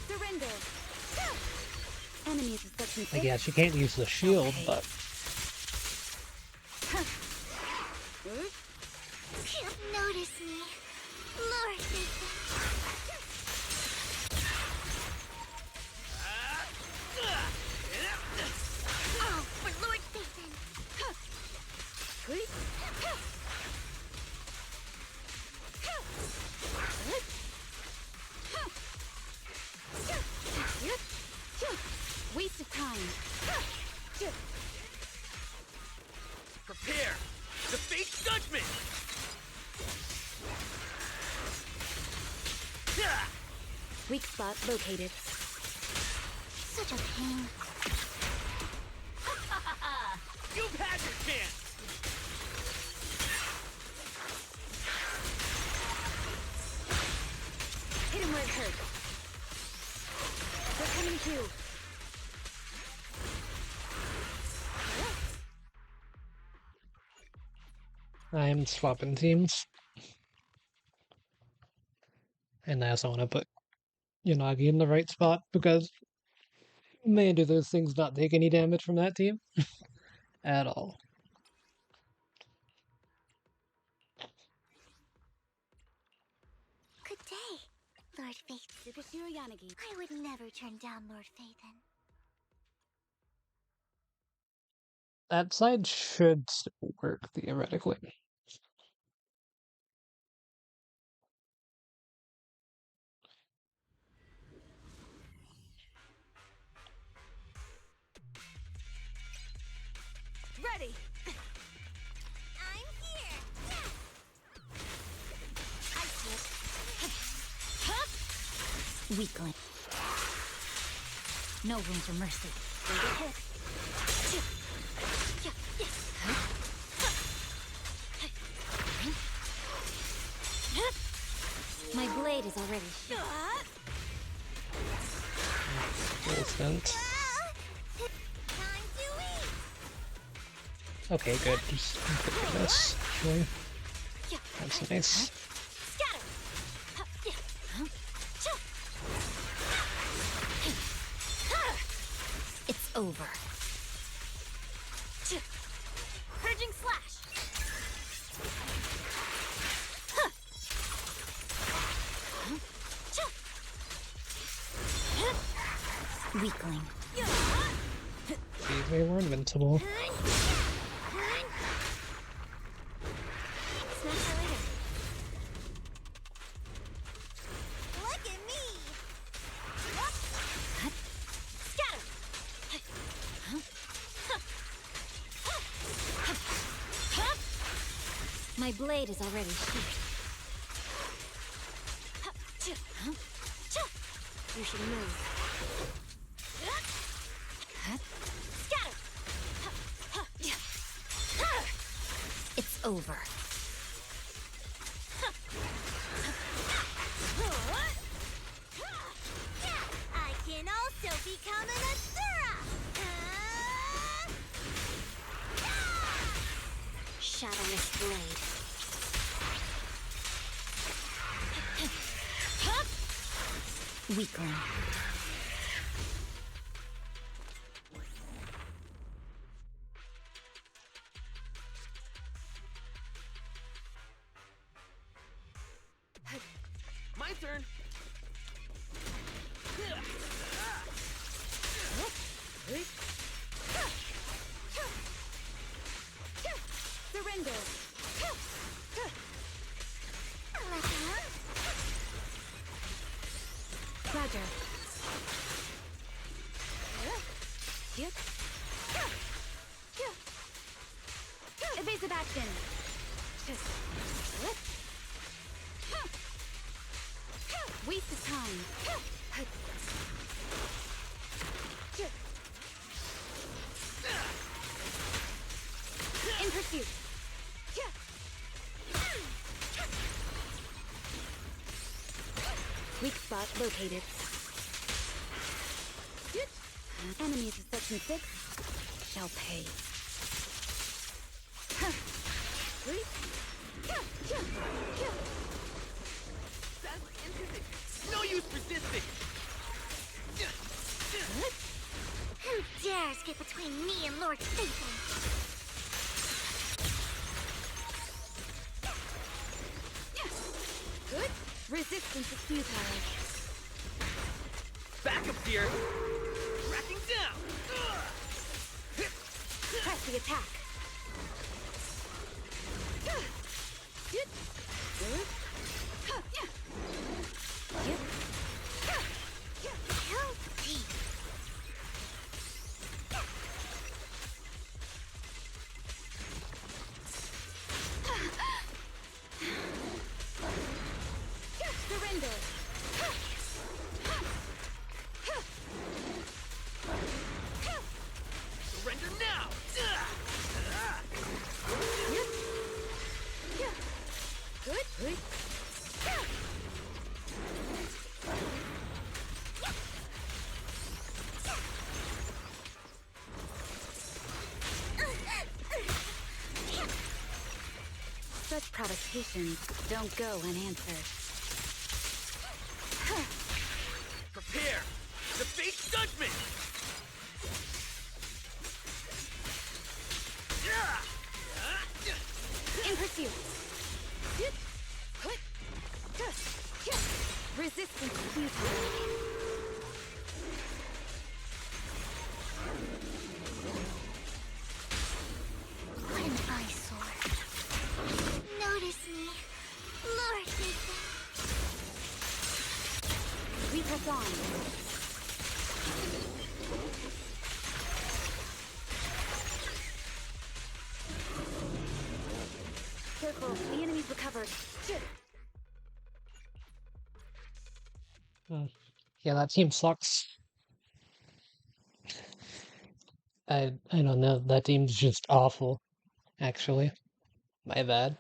Surrender. Enemies with such Like, yeah, she can't use the shield, but Notice me, Lord Nathan. Oh, for Lord Nathan. Waste of time. Prepare to face judgment! Weak spot located. Such a pain. You've had your chance! Hit him where it hurts. They're coming too. I'm swapping teams. And I also want to put Yanagi in the right spot because, man, do those things not take any damage from that team at all. Good day, Lord Faith. Superhero Yanagi. I would never turn down Lord Phaethon. That side should still work, theoretically. Ready! I'm here! Yeah. I see it. Weakling. No room for mercy. My blade is already shut. Decent. Okay, good. Just look at this, actually. That's nice. It's over. Purging slash. Weakling. See, they were invincible. Look at me. My blade is already sheathed. You should move. It's over. I can also become an Asura! Shadowless blade. Weakling. turn. Surrender. Roger. Evasive action. Waste of time. In pursuit. Weak spot located. Enemies of Section 6 shall pay. No use resisting. Who dares get between me and Lord Satan? Good. Resistance is futile. Backup here. Tracking down. Press the attack. Surrender. Surrender now. Good. Such provocations don't go unanswered. Prepare to face judgment. In pursuit. Resistance futile. What an eyesore. Notice me, Lord Satan. We press on. Careful, the enemy's recovered. Yeah, that team sucks. I don't know. That team's just awful, actually. My bad.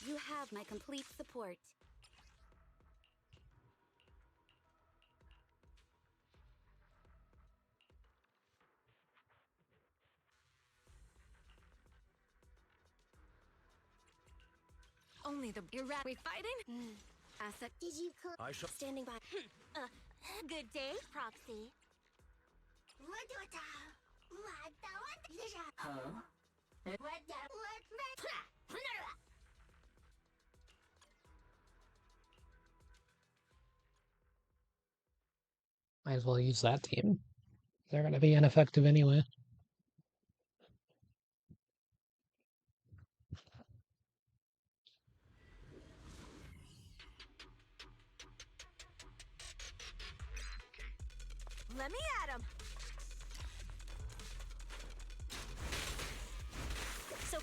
You have my complete support. Only the... We fighting? Asa, did you cook? I shall... Standing by. Good day, Proxy. Might as well use that team. They're gonna be ineffective anyway. Let me at him. So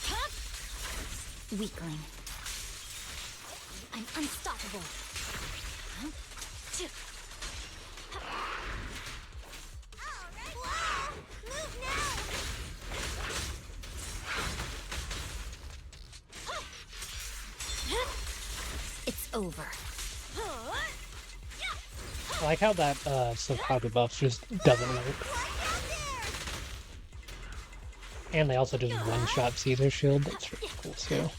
huh? Weakling. I'm unstoppable. Huh? Move now! It's over. I like how that Sokage buff just doesn't work. And they also just one-shot Caesar shield. That's really cool too.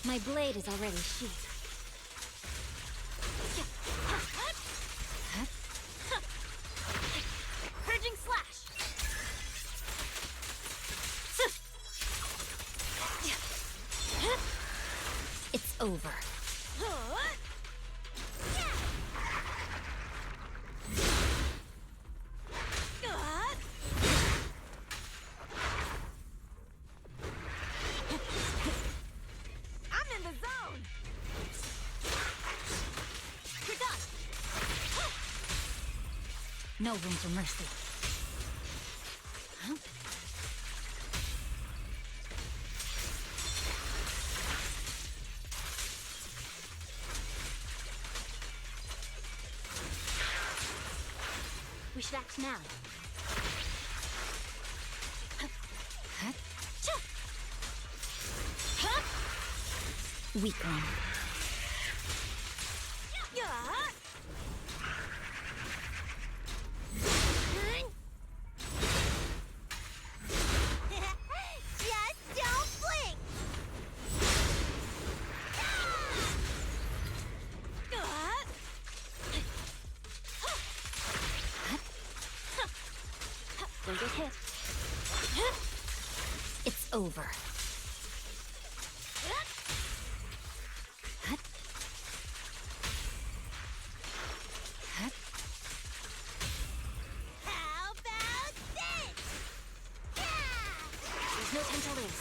My blade is already sheathed. Purging slash! It's over. I'm in the zone! You're done! No room for mercy. Huh? We should act now. Weakling. Just don't blink! Don't get hit. It's over. How about this? There's no time to lose.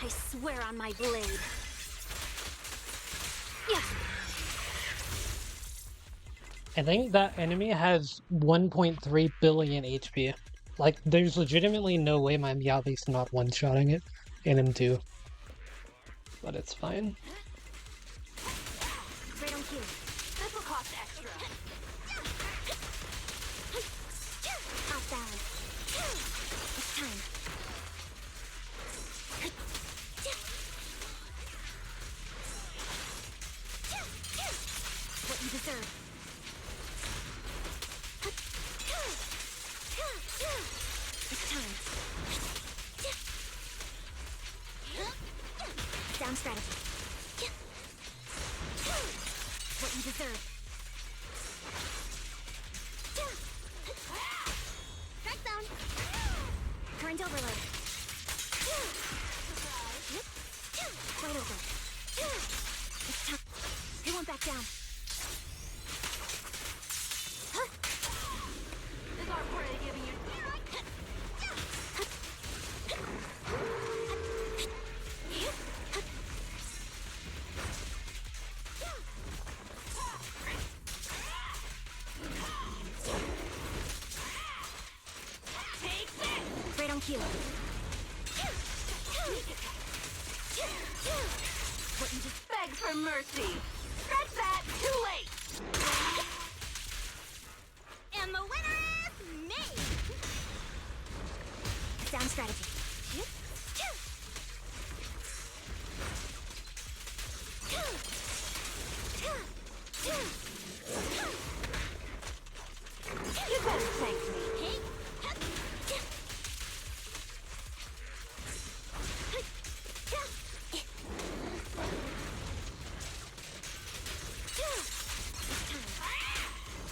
I swear on my blade. Yeah. I think that enemy has 1.3 billion HP. Like, there's legitimately no way my Meowth's not one-shotting it, and him too. But it's fine. Right on cue. This will cost extra. Off balance. It's time. What you deserve. It's time. Down strategy. What you deserve. Strike zone. Current overload. Wide open. It's time. They won't back down. Is our prey giving you... Right on cue. What you just begged for mercy. Scratch that. Too late. And the winner is me! Down strategy. You better thank me.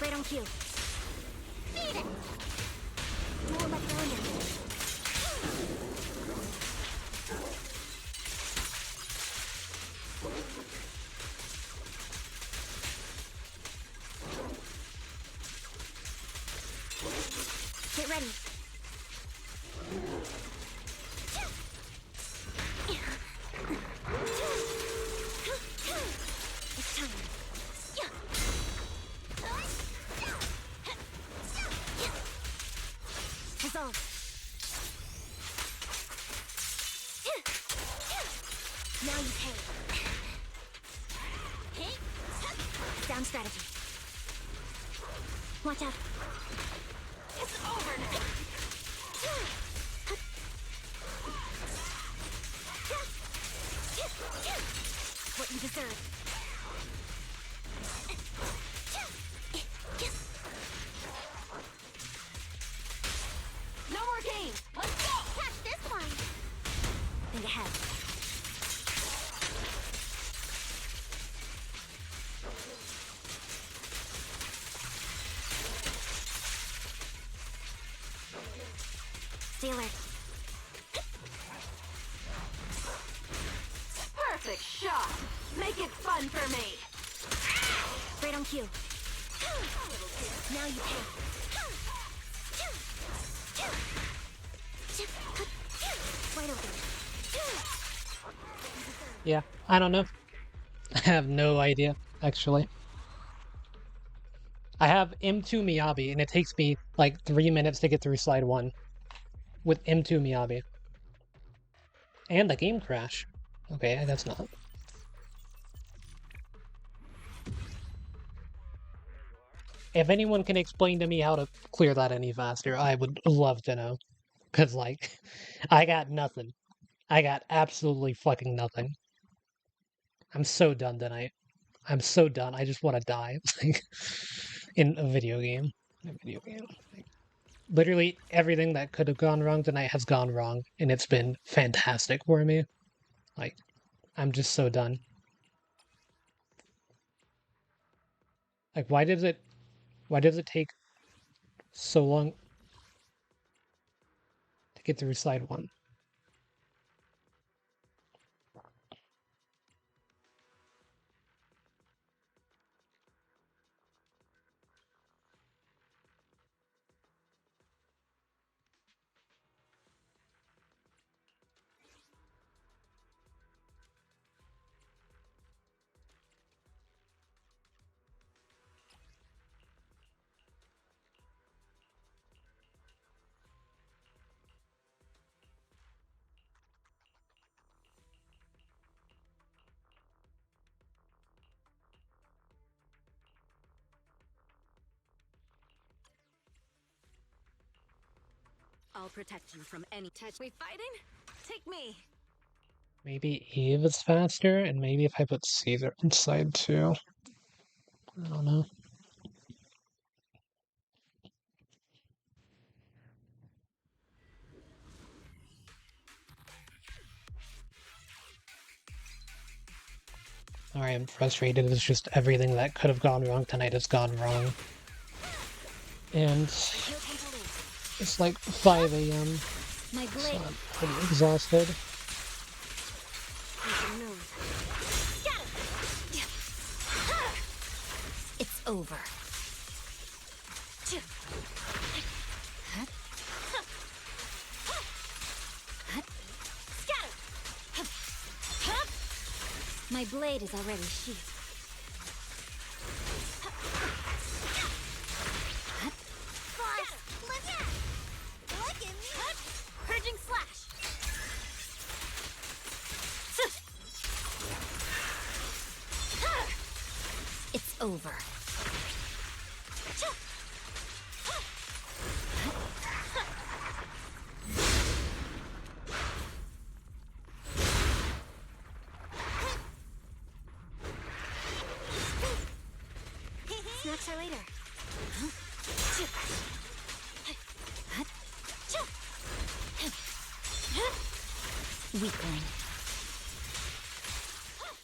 Right on cue. Beat it! Dual electro-engine. Get ready. It's time. Dissolve. Now you pay. Down strategy. Watch out. It's over now. What you deserve. No more games. Let's go. Catch this one. Stay alert. Perfect shot. Make it fun for me. Right on cue. Now you pay. Wide open. Yeah, I don't know. I have no idea, actually. I have M2 Miyabi, and it takes me like 3 minutes to get through slide 1 with M2 Miyabi. And the game crash. Okay, that's not. If anyone can explain to me how to clear that any faster, I would love to know. Because, like, I got nothing. I got absolutely fucking nothing. I'm so done tonight. I'm so done. I just want to die. Like, in a video game. In a video game. Like, literally everything that could have gone wrong tonight has gone wrong, and it's been fantastic for me. Like, I'm just so done. Like, why does it take so long to get through slide 1? I'll protect you from any touch. We fighting? Take me. Maybe Eve is faster, and maybe if I put Caesar inside too. I don't know. Alright, I'm frustrated. It's just everything that could have gone wrong tonight has gone wrong. And it's like 5 a.m. My So blade. I'm pretty exhausted. It's over. My blade is already sheathed. Look at me! Purging slash! It's over. Snacks are later. Weakling.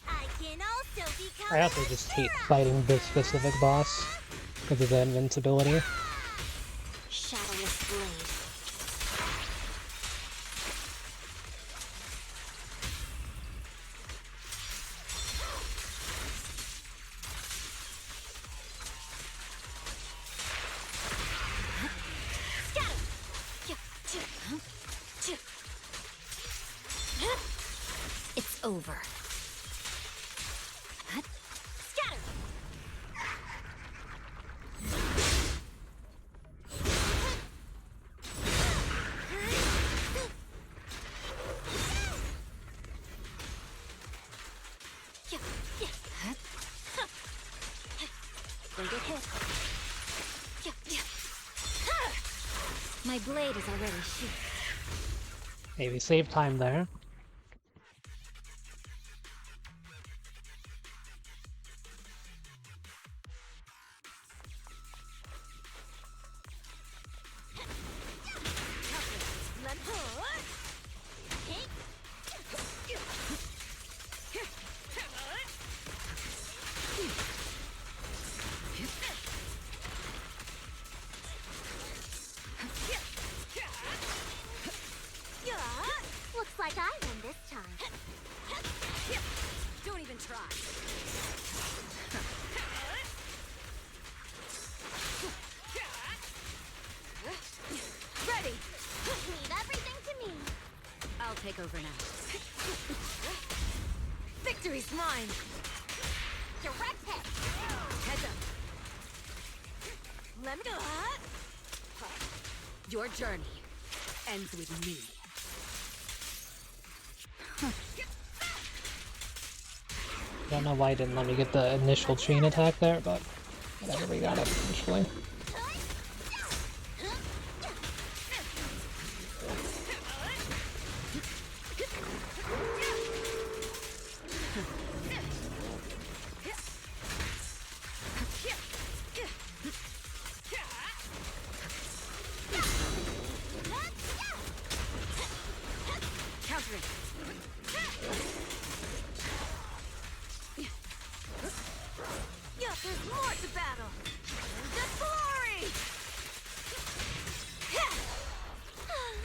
I can also become I also just hate fighting this specific boss because of the invincibility. Shadowless blade. It's over. scatter! Don't get hit. My blade is already sheathed. Hey, we saved time there. like I win this time. Don't even try. Ready! Leave everything to me. I'll take over now. Victory's mine! Direct hit. Heads up. Let me go. Your journey ends with me. Don't know why it didn't let me get the initial chain attack there, but whatever, we got it eventually. Countering. Yeah, there's more to battle. The glory!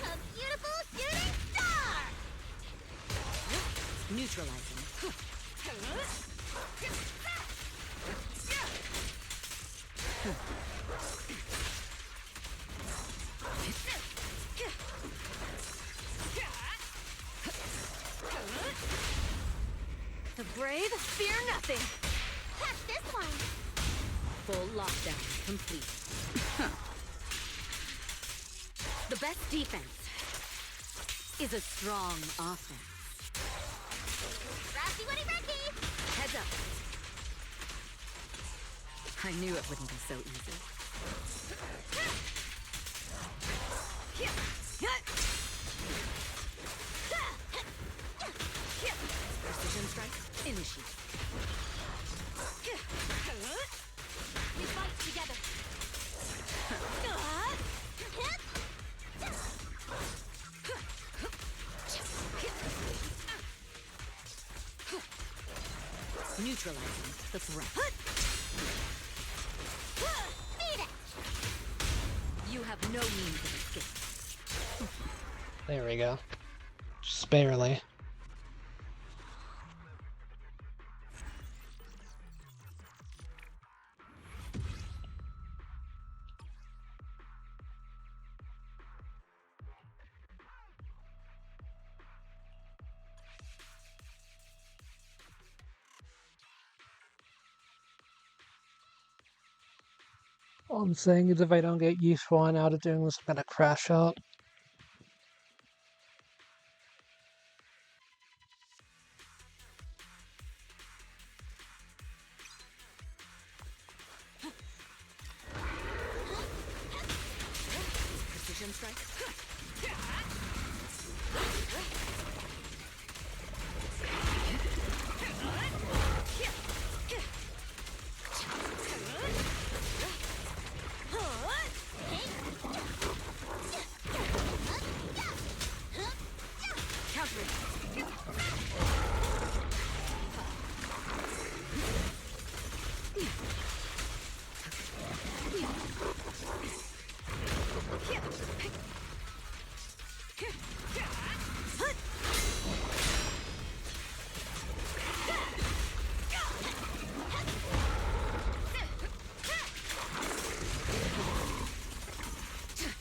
A beautiful shooting star. Neutralizing. The brave fear nothing. Catch this one. Full lockdown complete. The best defense is a strong offense. Rocky Woody Ricky. Heads up. I knew it wouldn't be so easy. Precision strike, initiate. We fight together. Neutralizing the threat. Beat it. You have no means of escape. There we go. Just barely. All I'm saying is if I don't get useful on how to doing this, I'm gonna crash out. Precision strike.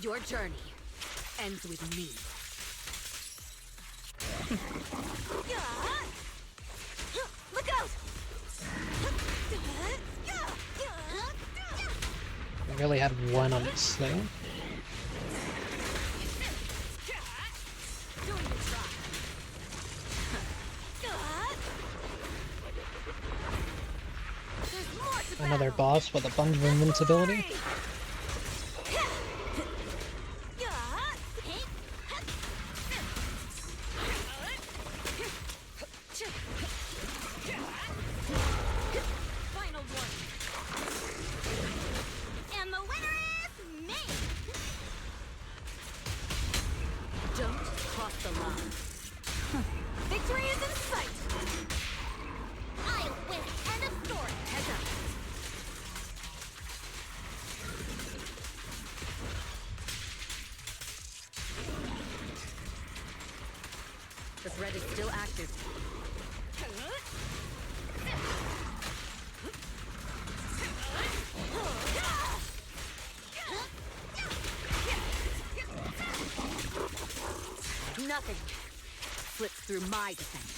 Your journey ends with me. Look out! I really had one on this thing. Another boss with a bunch of invincibility. Final one. And the winner is me. Don't cross the line. Victory is in sight. I'll win. End of story. Heads up. The threat is still active. Nothing slips through my defense.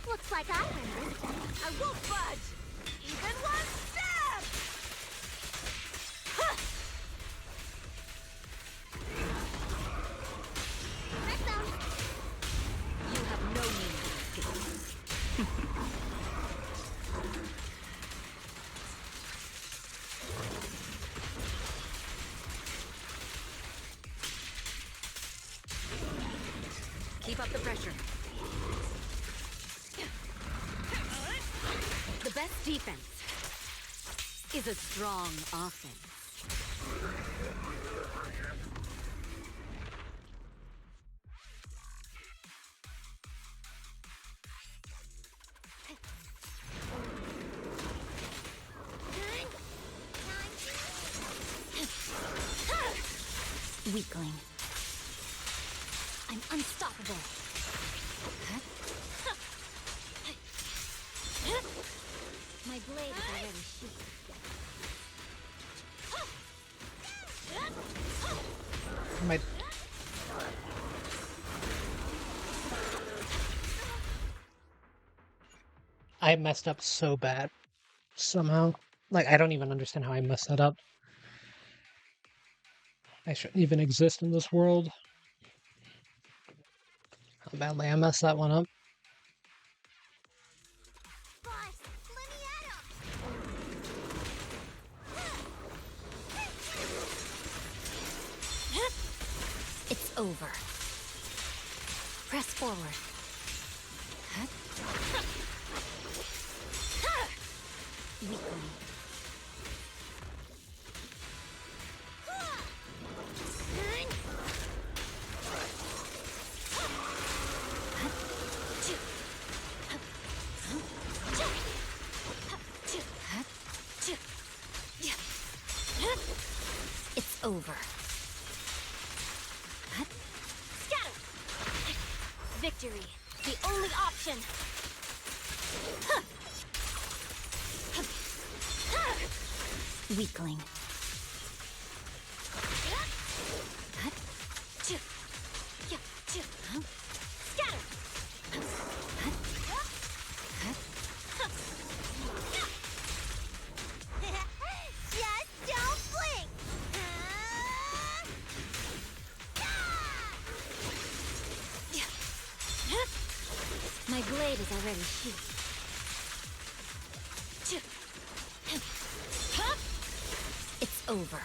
Looks like I win this time. I won't budge! Even one step! You have no means of escape. Keep up the pressure. The best defense is a strong offense. Weakling. I'm unstoppable. My blade is already sheathed. My... I messed up so bad. Somehow. Like, I don't even understand how I messed that up. I shouldn't even exist in this world. How badly I messed that one up. It's over. Press forward. Weakling. It's over. Scatter! Victory, the only option. Weakling. Scatter! Just don't blink! My blade is already sheathed. It's over.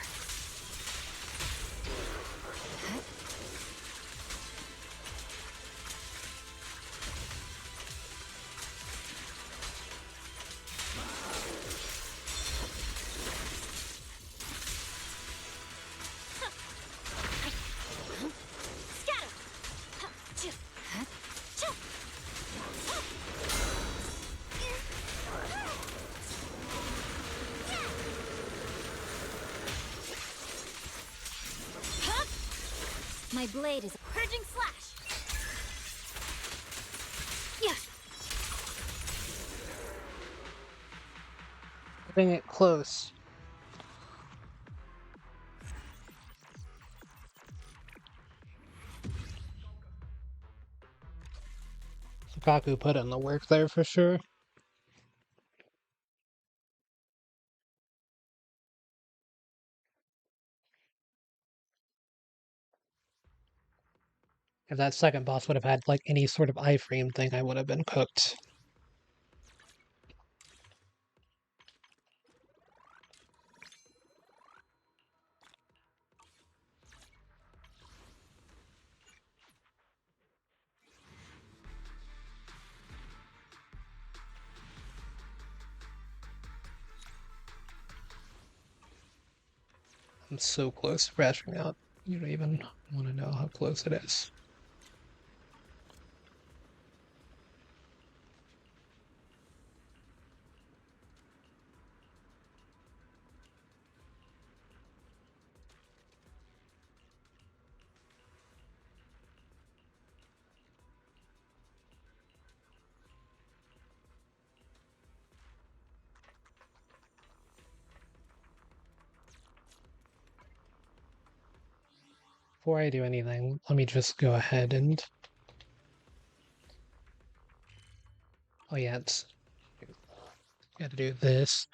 My blade is Purging slash! Yeah. Getting it close. Kaku put in the work there for sure. If that second boss would have had like any sort of iframe thing, I would have been cooked. I'm so close to crashing out. You don't even want to know how close it is. Before I do anything, let me just go ahead and... Oh yeah, it's... Gotta do this.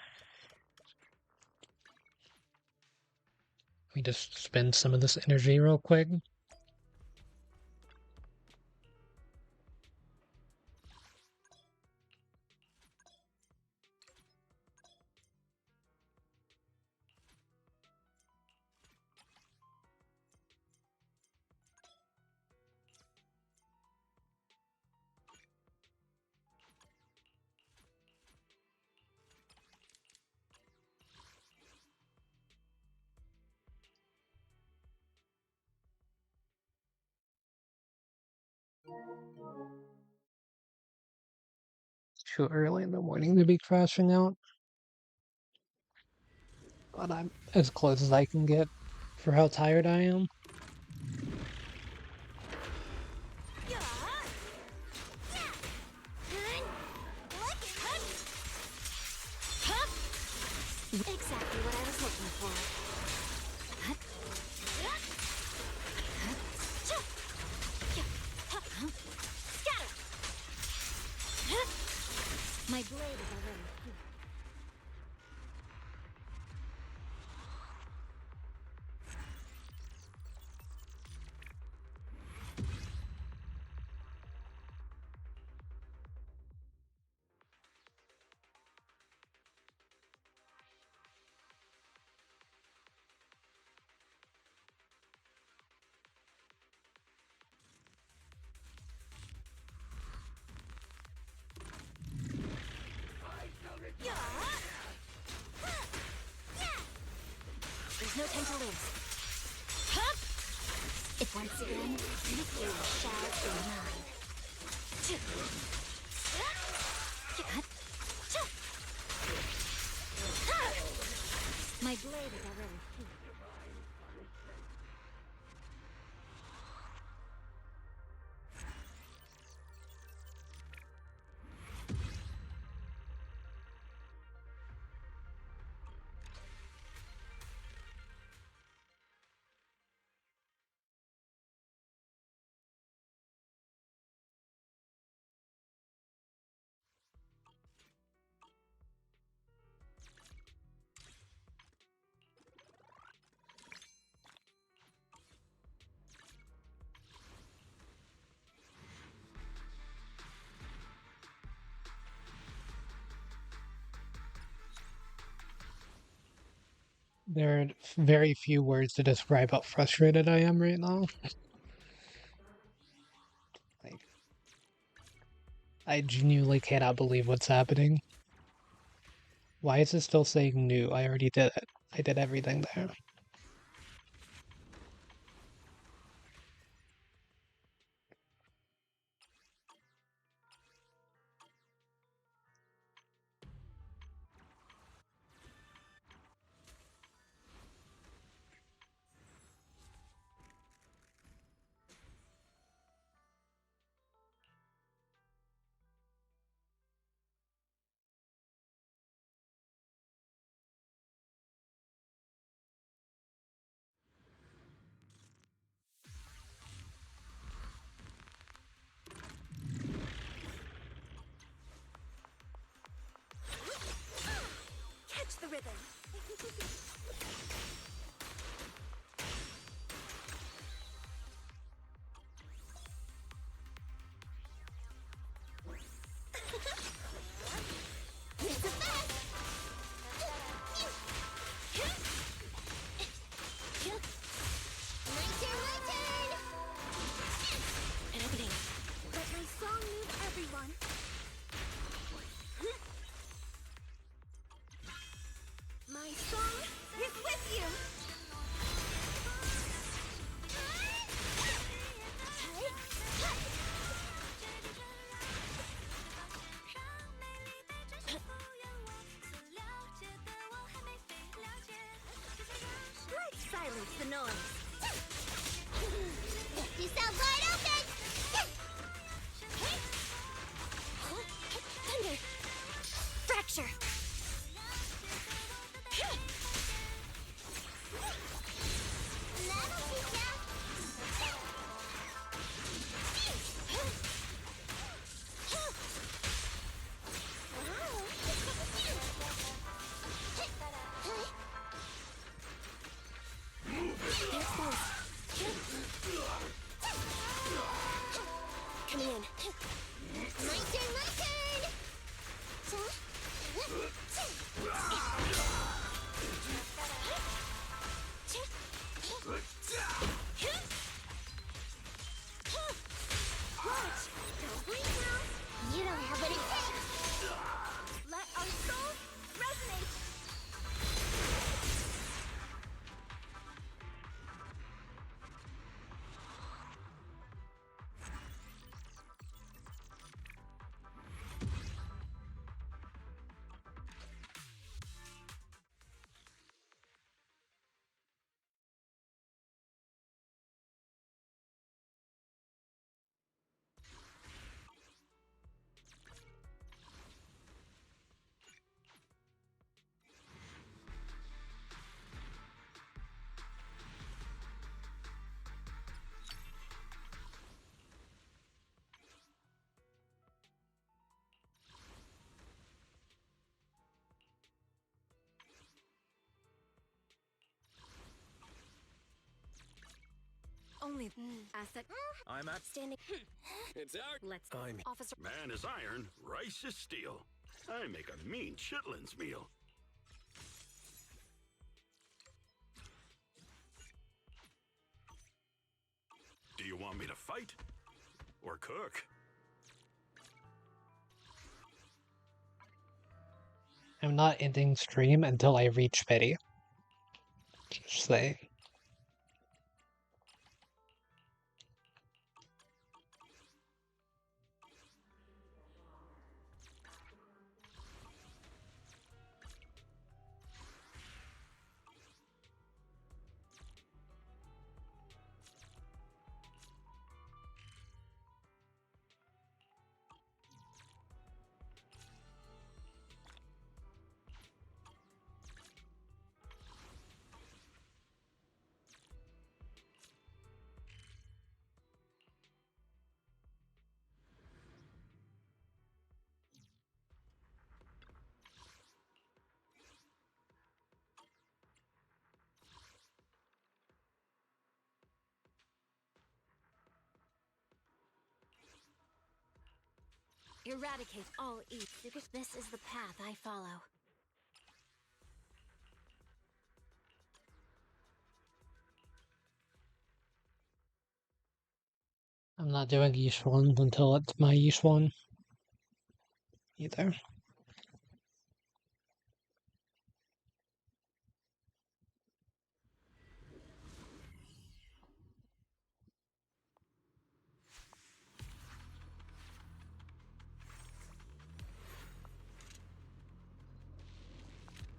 Let me just spend some of this energy real quick. Too early in the morning to be crashing out. But I'm as close as I can get for how tired I am. Exactly what I was looking for. Scatter! My blade is already here. There's no time to lose. If once again, you shall be mine. My blade is already here. There are very few words to describe how frustrated I am right now. Like, I genuinely cannot believe what's happening. Why is it still saying new? I already did it. I did everything there. Catch the rhythm. Let my song move everyone. My song is with you. noise. Lift yourself wide open! Thunder! Fracture! That'll teach ya! Coming in. My turn, my turn! Watch! Don't blink now! You don't have what it takes! Let our souls resonate! Only asset. I'm at Standing. It's out. Let's I'm officer. Man is iron, rice is steel. I make a mean chitlins meal. Do you want me to fight? Or cook? I'm not ending stream until I reach pity. Just say. Eradicate all evil. This is the path I follow. I'm not doing each one until it's my each one. Either.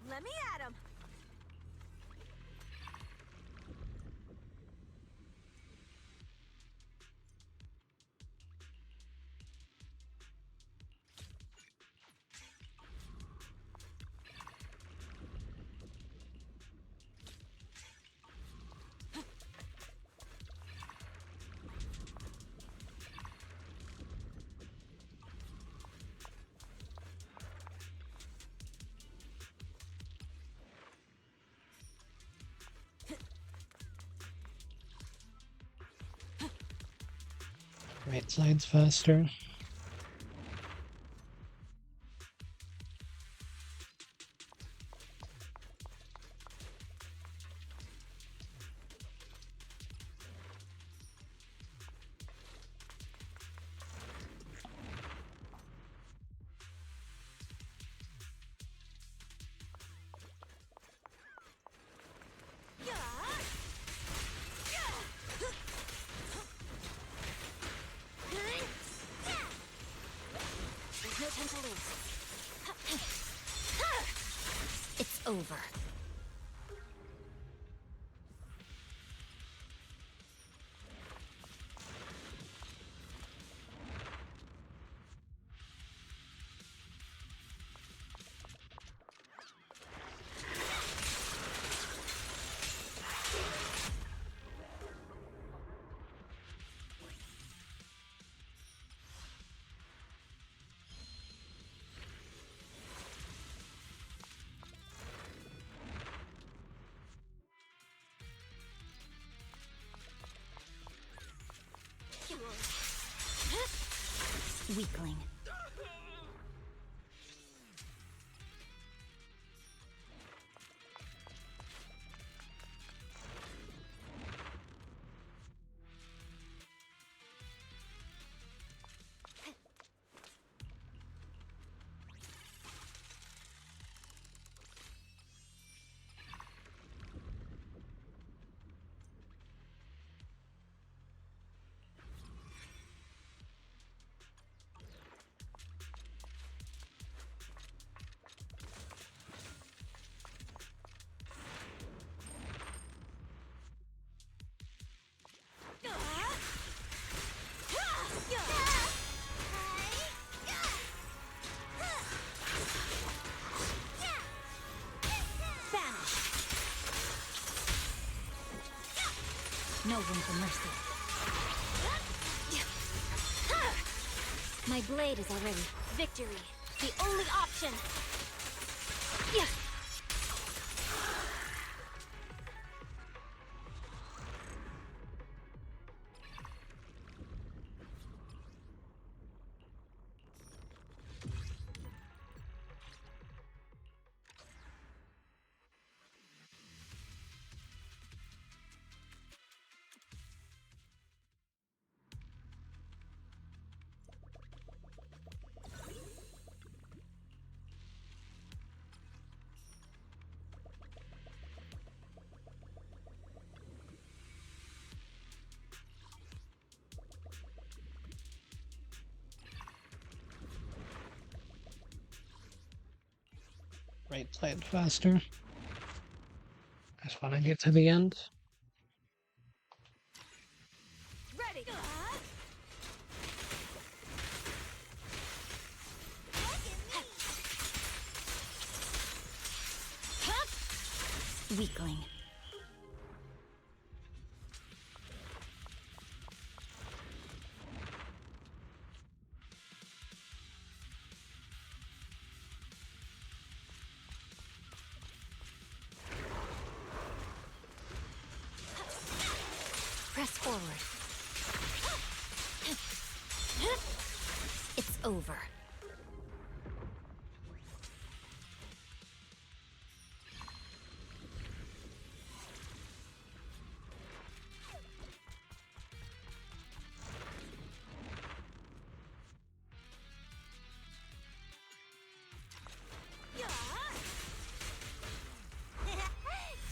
Let me at him. Right side's faster. There's no time to lose. It's over. Weakling. No room for mercy. My blade is already victory. The only option. Right, play it faster. I just want to get to the end. Ready. Weakling. Press forward. It's over.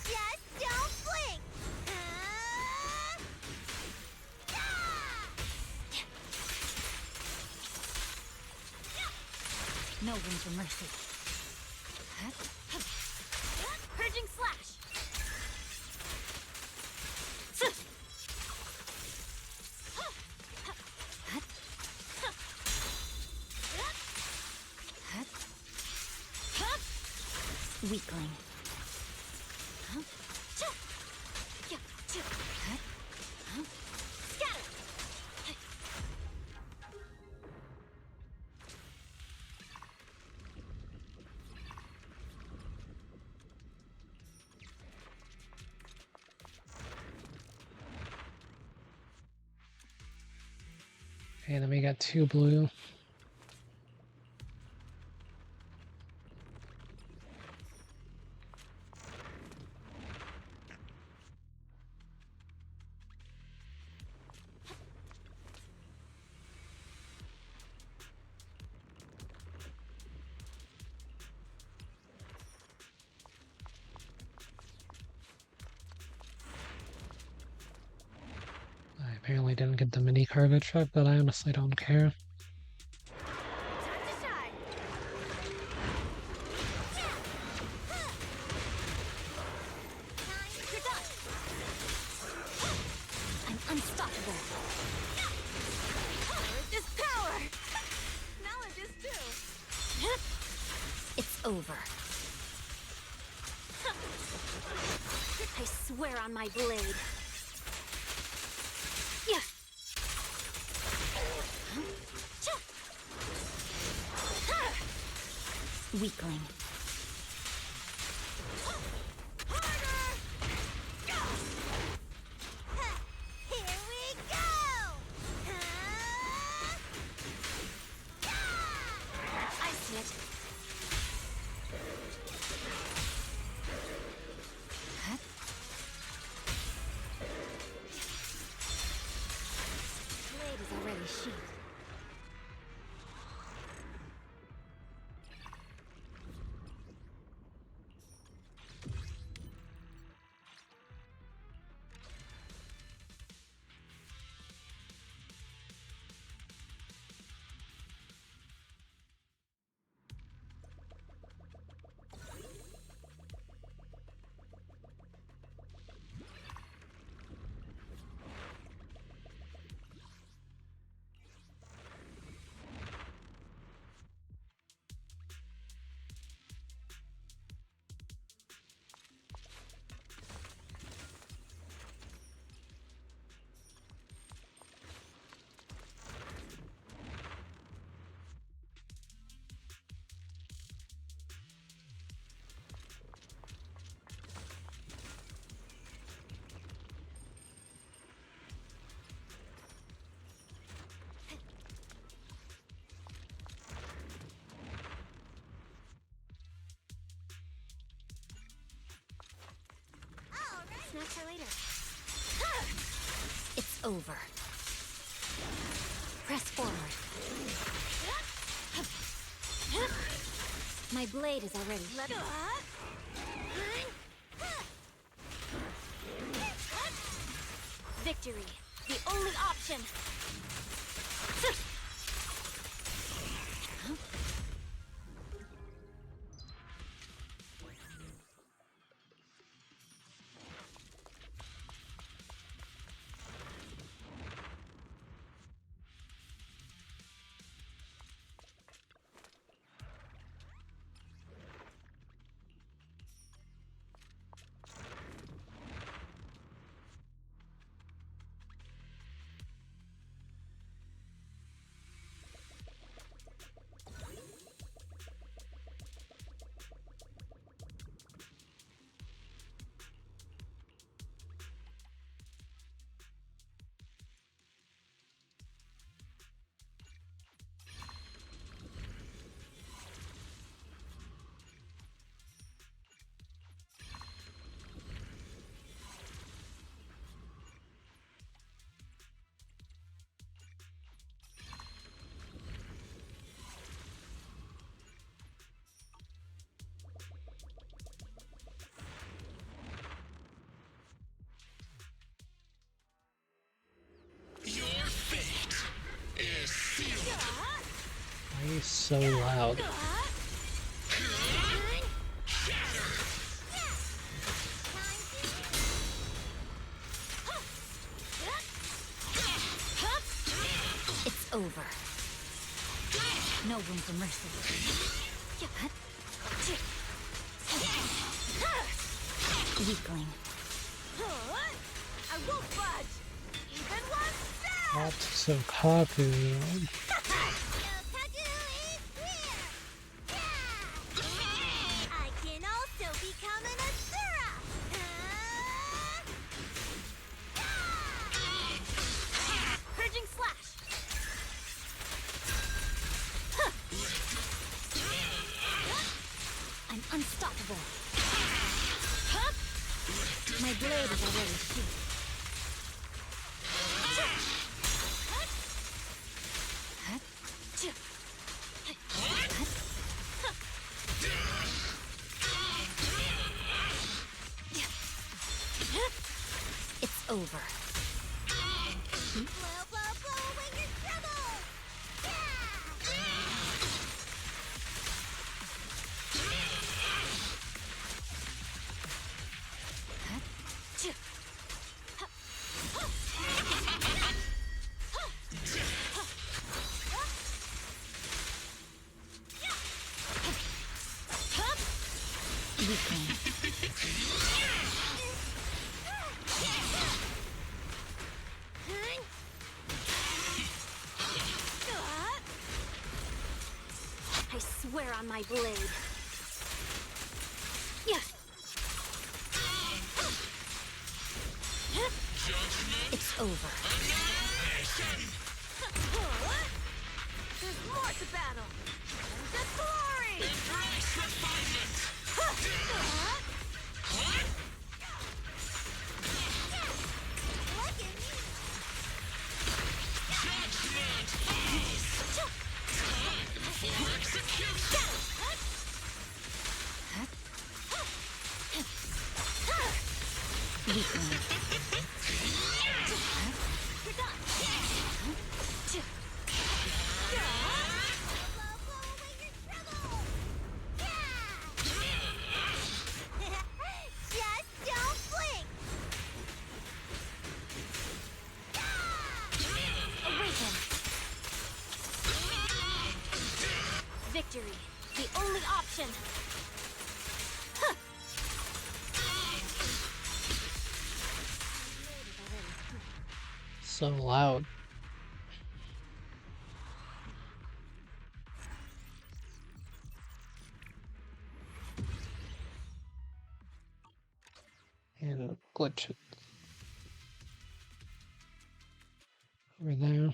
Just don't blink. No room for mercy. Purging slash. Weakling. Okay, then we got 2 blue. I apparently didn't get the mini cargo truck, but I honestly don't care. I'm unstoppable. Knowledge is power. Knowledge is too. It's over. I swear on my blade. Weakling. Here we go! snack for later. It's over. Press forward. My blade is already. Victory, the only option. Your fate is sealed. Why are you so loud? It's over. No room for mercy. Weakling. I won't budge! Even one step! That's so cocky. I can also become an Asura! Purging slash! I'm unstoppable. My blade is already sheathed. It's over. Blow, blow, blow away your trouble! I swear on my blade. It's over. There's more to battle! And the glory! Embrace refinement! Look at me! Judgment falls! Time for execution! Just don't blink! Awaken! Victory, the only option! So loud. And glitch it. Over there.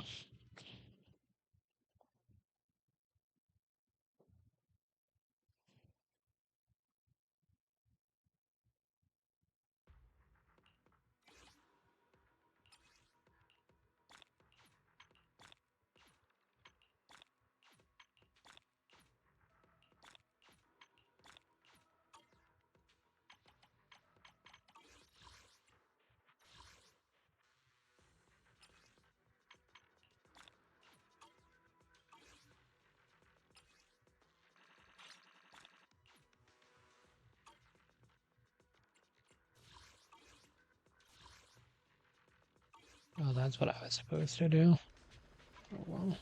that's what I was supposed to do. Oh well.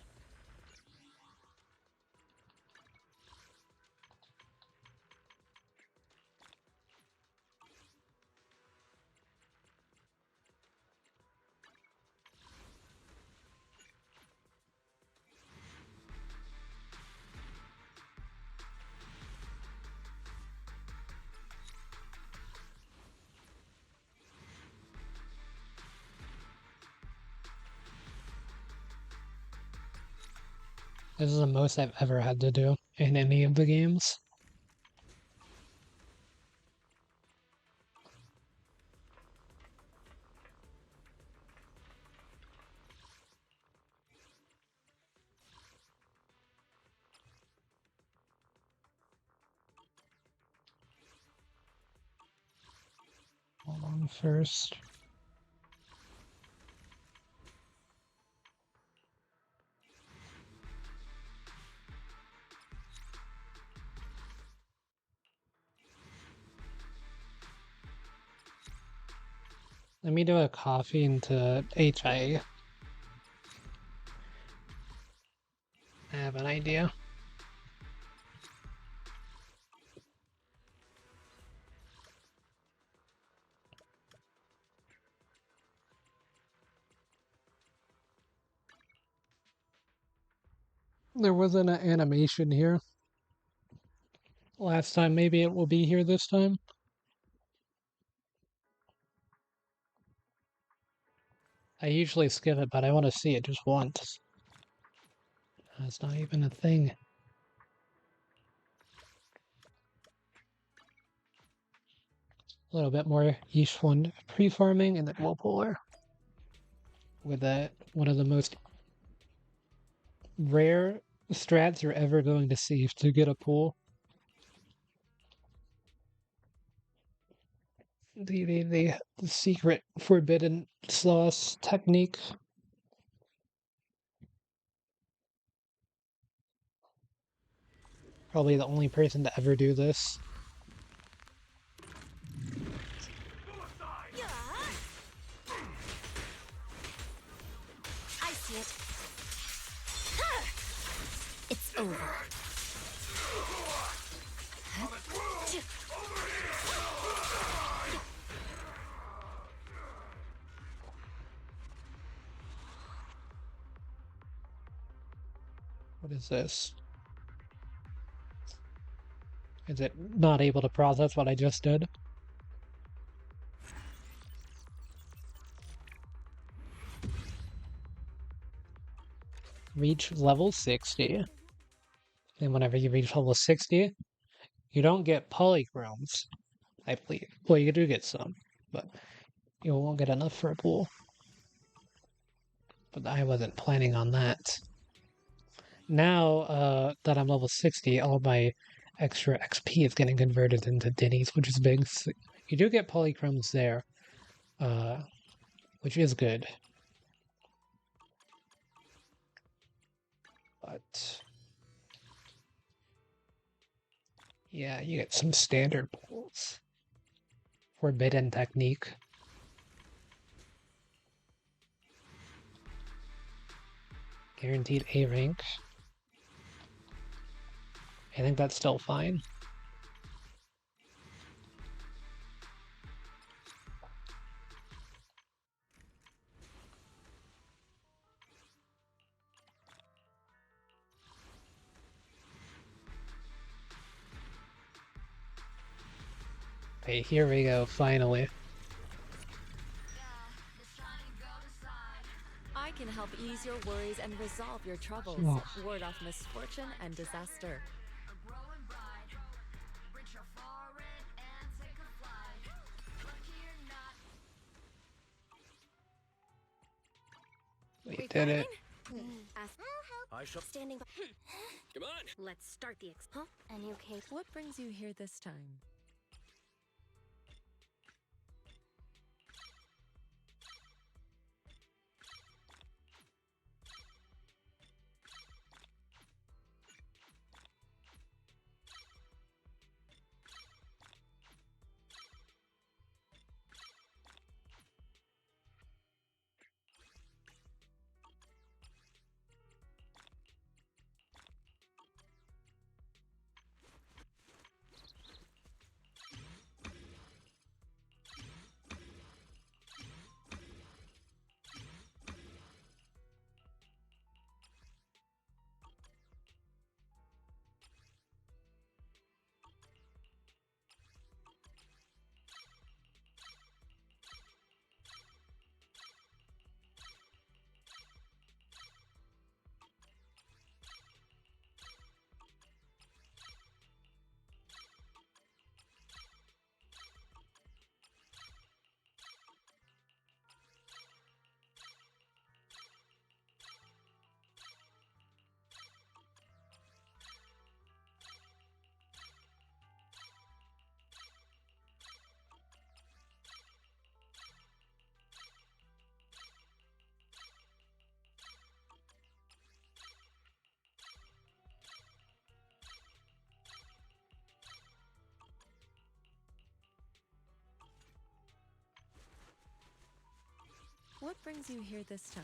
This is the most I've ever had to do in any of the games. Hold on first. Let me do a coffee into HIA. I have an idea. There wasn't an animation here last time. Maybe it will be here this time. I usually skip it, but I want to see it just once. That's not even a thing. A little bit more each one pre-farming, and then we'll pull her. With that, one of the most rare strats you're ever going to see to get a pool. The secret forbidden sauce technique. Probably the only person to ever do this. I see it. It's over. What is this? Is it not able to process what I just did? Reach level 60. And whenever you reach level 60, you don't get polychromes, I believe. Well, you do get some, but you won't get enough for a pool. But I wasn't planning on that. Now that I'm level 60, all my extra XP is getting converted into Dinnies, which is big. So you do get polychromes there, which is good. But yeah, you get some standard pools. Forbidden technique. Guaranteed A rank. I think that's still fine. Okay, here we go, finally. I can help ease your worries and resolve your troubles. Oh. Ward off misfortune and disaster. We did it. I shall standing by. Come on. Let's start the expo. And you, Kate. What brings you here this time? What brings you here this time?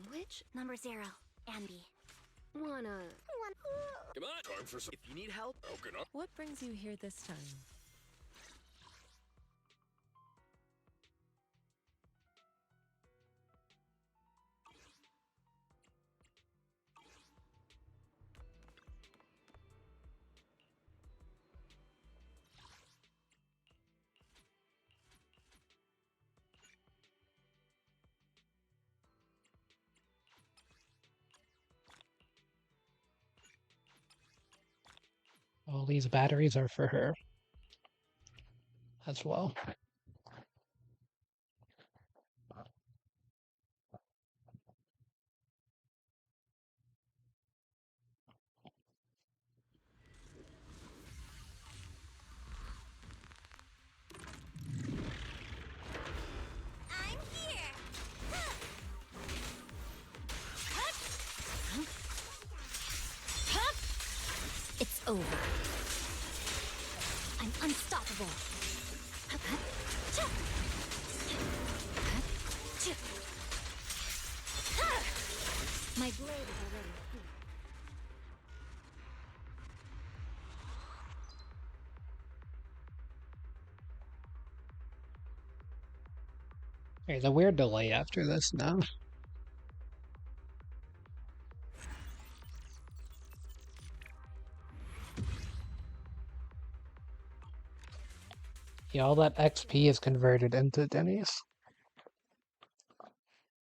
Which? Number 0, Ambi. Wanna... Come on, time for some. If you need help, open up. What brings you here this time? All these batteries are for her as well. I'm here! It's over. I'm unstoppable. My blade is already here. There's a weird delay after this now. Yeah, all that XP is converted into Denny's.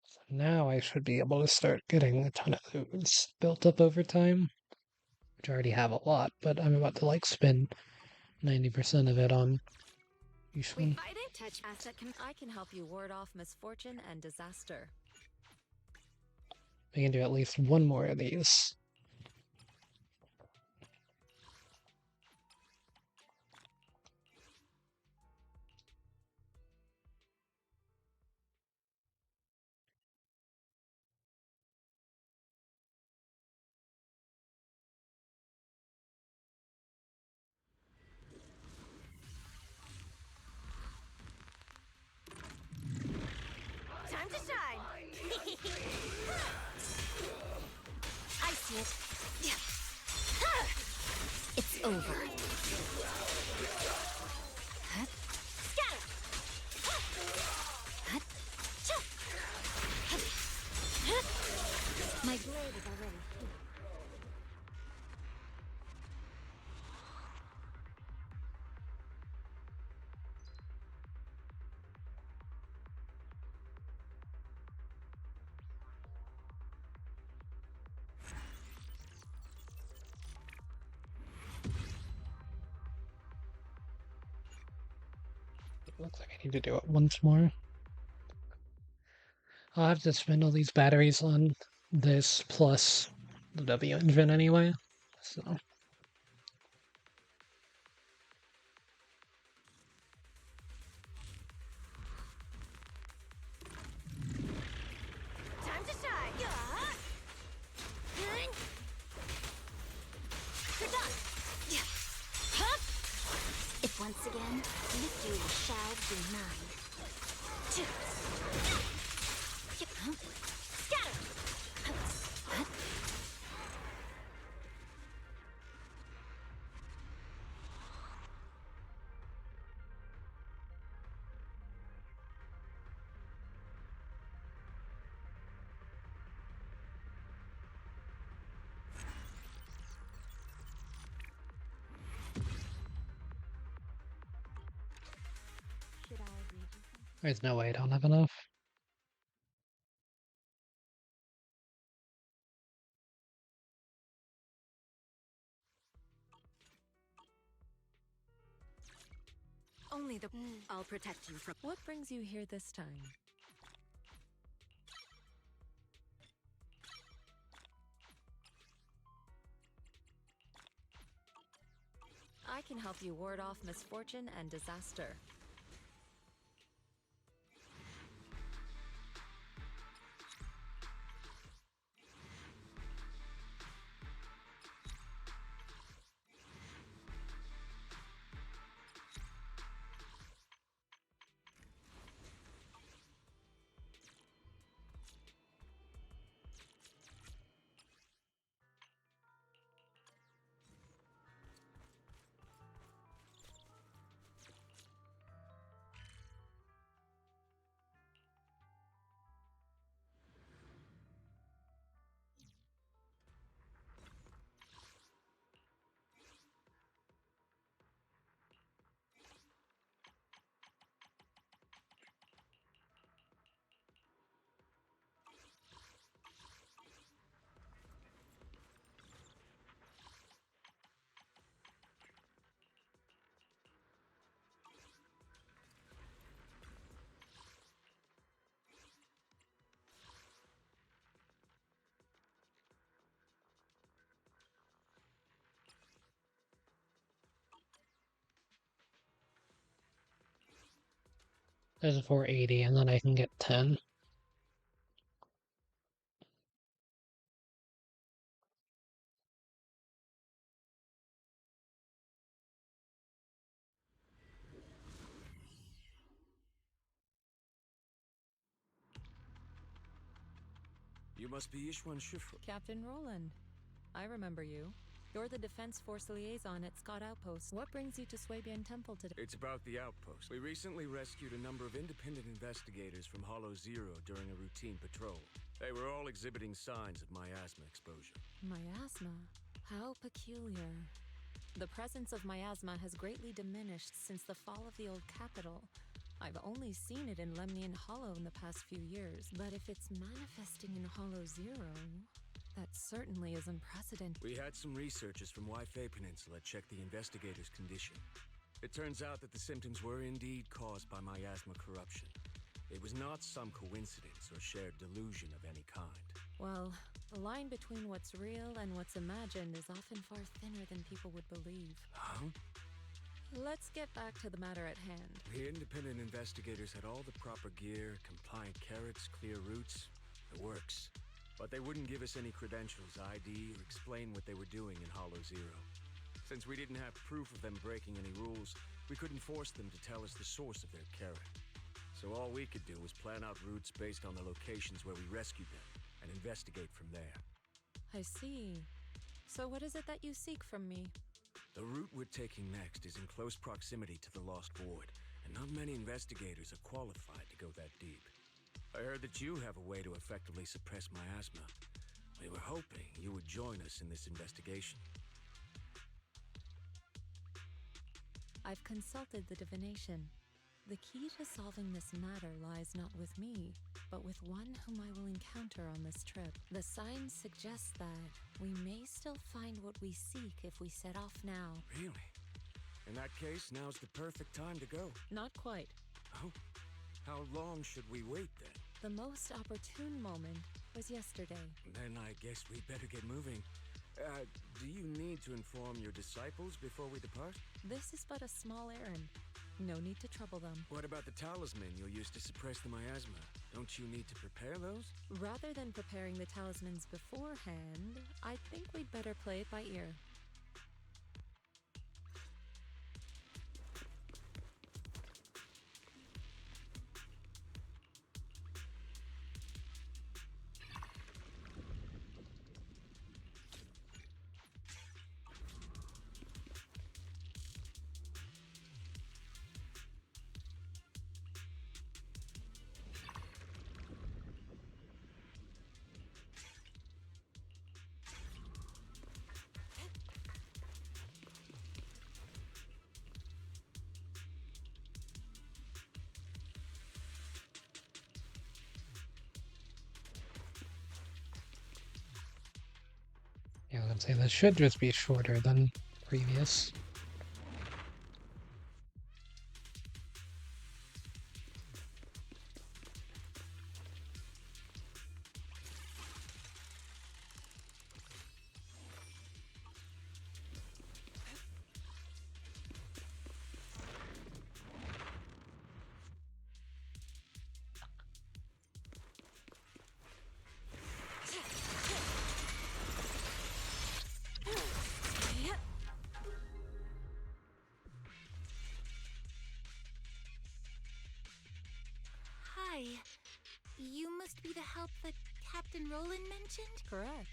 So now I should be able to start getting a ton of those built up over time. Which I already have a lot, but I'm about to like spend 90% of it on Yushun. I didn't touch asset. I can help you ward off misfortune and disaster. I can do at least one more of these. Time to shine! I see it. It's over. Scatter! My blade is already here. It looks like I need to do it once more. I'll have to spend all these batteries on this plus the W engine anyway, so. Time to shine! You're done! If once again, victory shall be mine. Scatter! There's no way I don't have enough. Only Only the... I'll protect you from... What brings you here this time? I can help you ward off misfortune and disaster. There's a 480, and then I can get 10. You must be Ishwan Shifu. Captain Roland, I remember you. You're the Defense Force liaison at Scott Outpost. What brings you to Swabian Temple today? It's about the outpost. We recently rescued a number of independent investigators from Hollow Zero during a routine patrol. They were all exhibiting signs of miasma exposure. Miasma? How peculiar. The presence of miasma has greatly diminished since the fall of the old capital. I've only seen it in Lemnian Hollow in the past few years, but if it's manifesting in Hollow Zero, that certainly is unprecedented. We had some researchers from Waifei Peninsula check the investigator's condition. It turns out that the symptoms were indeed caused by miasma corruption. It was not some coincidence or shared delusion of any kind. Well, the line between what's real and what's imagined is often far thinner than people would believe. Huh? Let's get back to the matter at hand. The independent investigators had all the proper gear, compliant carrots, clear routes, the works. But they wouldn't give us any credentials, ID, or explain what they were doing in Hollow Zero. Since we didn't have proof of them breaking any rules, we couldn't force them to tell us the source of their carrot. So all we could do was plan out routes based on the locations where we rescued them, and investigate from there. I see. So what is it that you seek from me? The route we're taking next is in close proximity to the Lost Void, and not many investigators are qualified to go that deep. I heard that you have a way to effectively suppress miasma. We were hoping you would join us in this investigation. I've consulted the divination. The key to solving this matter lies not with me, but with one whom I will encounter on this trip. The signs suggest that we may still find what we seek if we set off now. Really? In that case, now's the perfect time to go. Not quite. Oh? How long should we wait then? The most opportune moment was yesterday. Then I guess we better get moving. Do you need to inform your disciples before we depart? This is but a small errand. No need to trouble them. What about the talisman you'll use to suppress the miasma? Don't you need to prepare those? Rather than preparing the talismans beforehand, I think we'd better play it by ear. Yeah, I was gonna say this should just be shorter than previous. Captain Roland mentioned? Correct.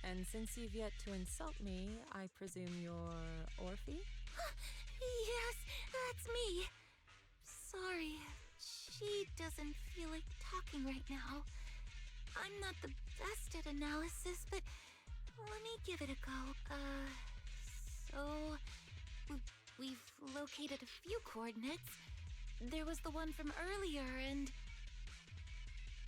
And since you've yet to insult me, I presume you're Orphe? Yes, that's me. Sorry, she doesn't feel like talking right now. I'm not the best at analysis, but let me give it a go. So... We've located a few coordinates. There was the one from earlier, and...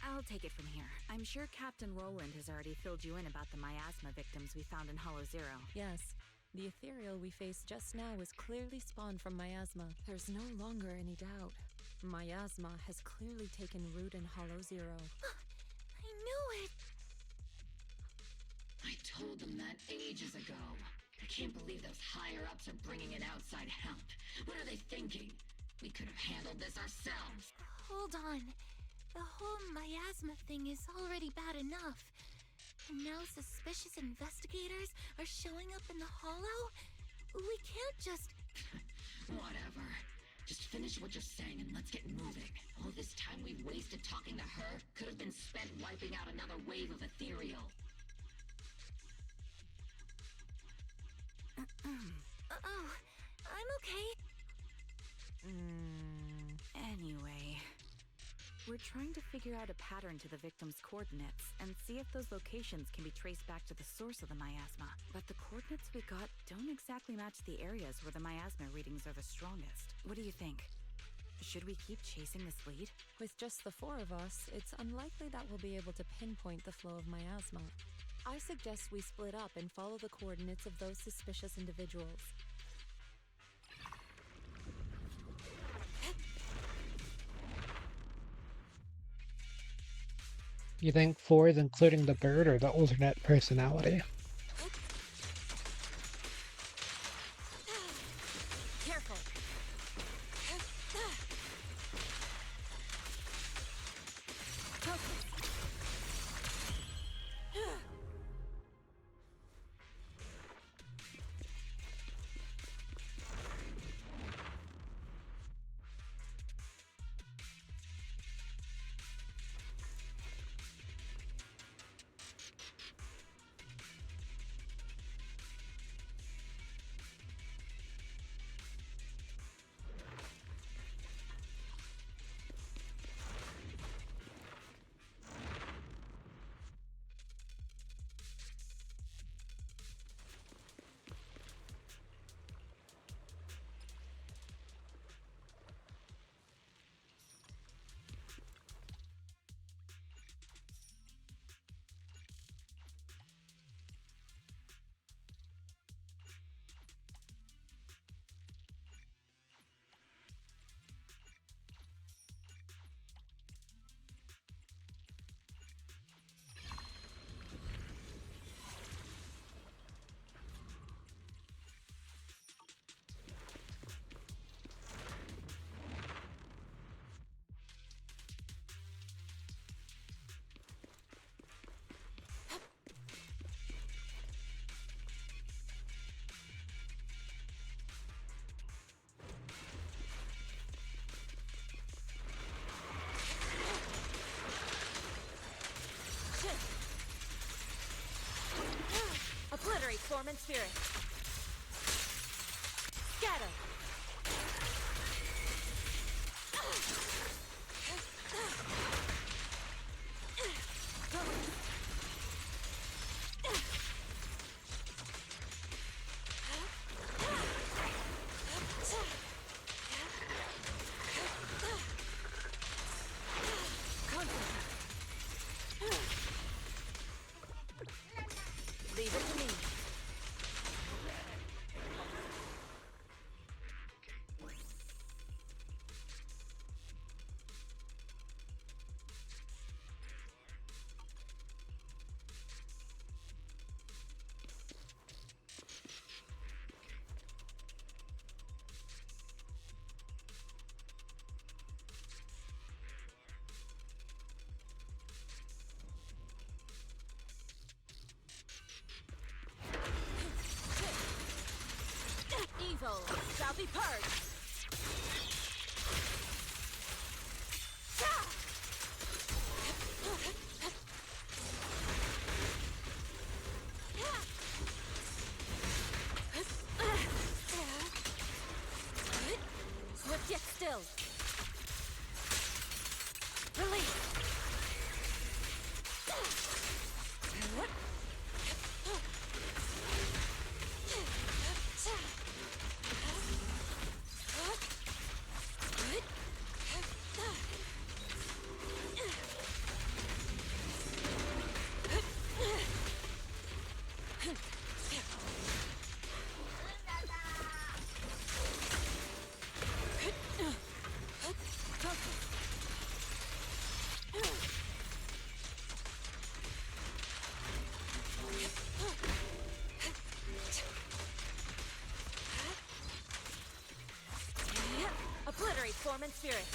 I'll take it from here. I'm sure Captain Roland has already filled you in about the miasma victims we found in Hollow Zero. Yes. The ethereal we faced just now was clearly spawned from miasma. There's no longer any doubt. Miasma has clearly taken root in Hollow Zero. I knew it! I told them that ages ago. I can't believe those higher-ups are bringing in outside help. What are they thinking? We could have handled this ourselves. Hold on. The whole miasma thing is already bad enough. And now suspicious investigators are showing up in the Hollow? We can't just... Whatever. Just finish what you're saying and let's get moving. All this time we've wasted talking to her could have been spent wiping out another wave of ethereal. Oh, I'm okay. Anyway, we're trying to figure out a pattern to the victim's coordinates and see if those locations can be traced back to the source of the miasma. But the coordinates we got don't exactly match the areas where the miasma readings are the strongest. What do you think? Should we keep chasing this lead? With just the four of us, it's unlikely that we'll be able to pinpoint the flow of miasma. I suggest we split up and follow the coordinates of those suspicious individuals. You think four is including the bird or the alternate personality? Careful. Obliterate form and spirit. Scatter. Leave it to me. Evil shall be purged. Get still. Release. Obliterate form and spirit.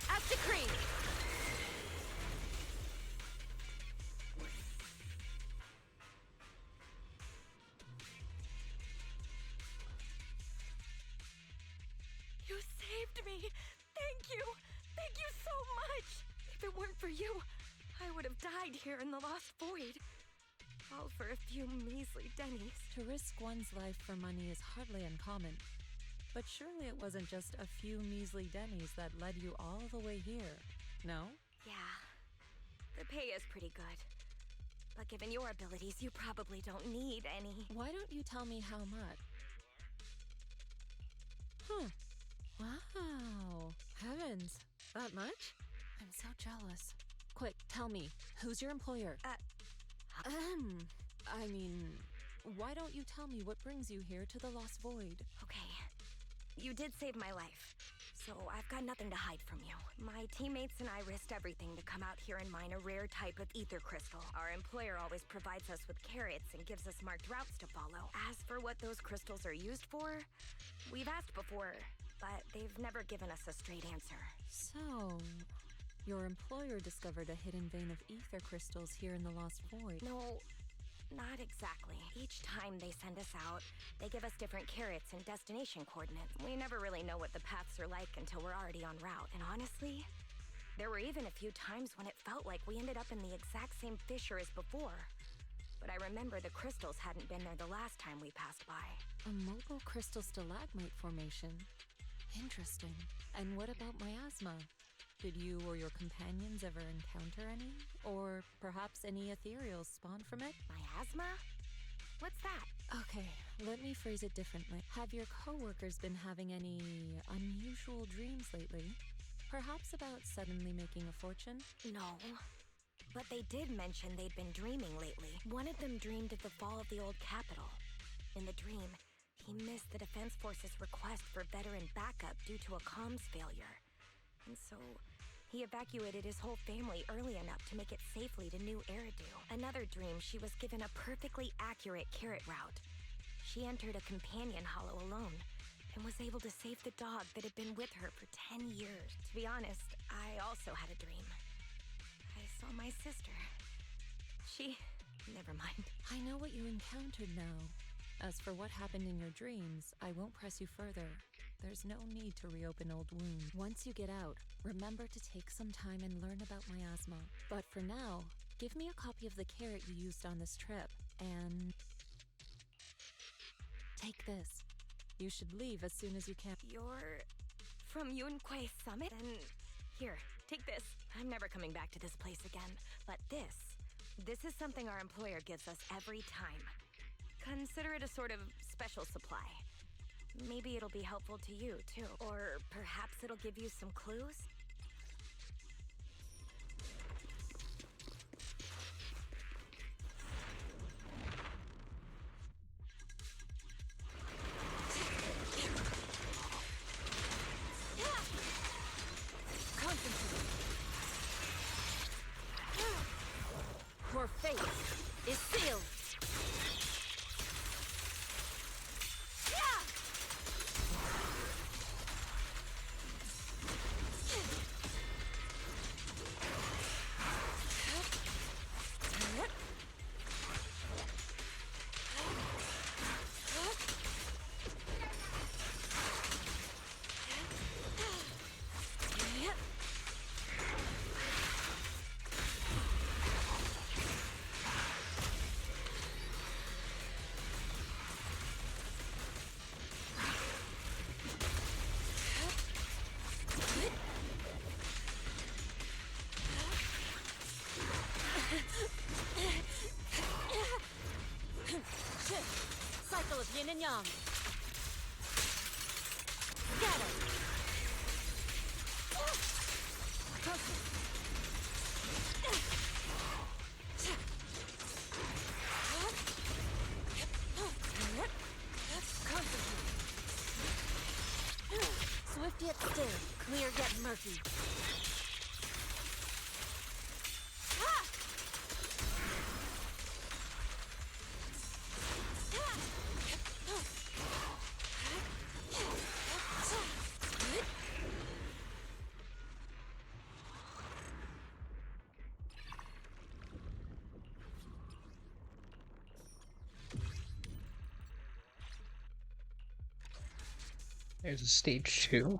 As decreed. You saved me! Thank you! Thank you so much! If it weren't for you, I would have died here in the Lost Void. All for a few measly dennies. To risk one's life for money is hardly uncommon. But surely it wasn't just a few measly dennies that led you all the way here, no? Yeah. The pay is pretty good. But given your abilities, you probably don't need any. Why don't you tell me how much? Huh. Wow. Heavens. That much? I'm so jealous. Quick, tell me, who's your employer? I mean, why don't you tell me what brings you here to the Lost Void? Okay. You did save my life, so I've got nothing to hide from you. My teammates and I risked everything to come out here and mine a rare type of ether crystal. Our employer always provides us with carrots and gives us marked routes to follow. As for what those crystals are used for, we've asked before, but they've never given us a straight answer. So, your employer discovered a hidden vein of ether crystals here in the Lost Void. No, not exactly. Each time they send us out, they give us different carrots and destination coordinates. We never really know what the paths are like until we're already en route. And honestly, there were even a few times when it felt like we ended up in the exact same fissure as before. But I remember the crystals hadn't been there the last time we passed by. A mobile crystal stalagmite formation. Interesting. And what about miasma? Did you or your companions ever encounter any? Or perhaps any ethereals spawn from it? Miasma? What's that? Okay, let me phrase it differently. Have your coworkers been having any unusual dreams lately? Perhaps about suddenly making a fortune? No. But they did mention they'd been dreaming lately. One of them dreamed of the fall of the old capital. In the dream, he missed the Defense Force's request for veteran backup due to a comms failure. And so, he evacuated his whole family early enough to make it safely to New Eridu. Another dream, she was given a perfectly accurate carrot route. She entered a companion hollow alone, and was able to save the dog that had been with her for 10 years. To be honest, I also had a dream. I saw my sister. Never mind. I know what you encountered now. As for what happened in your dreams, I won't press you further. There's no need to reopen old wounds. Once you get out, remember to take some time and learn about miasma. But for now, give me a copy of the carrot you used on this trip, and take this. You should leave as soon as you can. You're from Yunkui Summit? Then here, take this. I'm never coming back to this place again. But this is something our employer gives us every time. Consider it a sort of special supply. Maybe it'll be helpful to you, too. Or perhaps it'll give you some clues? Concentrate. Your fate is sealed. Yum. Scatter. Swift yet still, clear yet murky. There's a stage 2.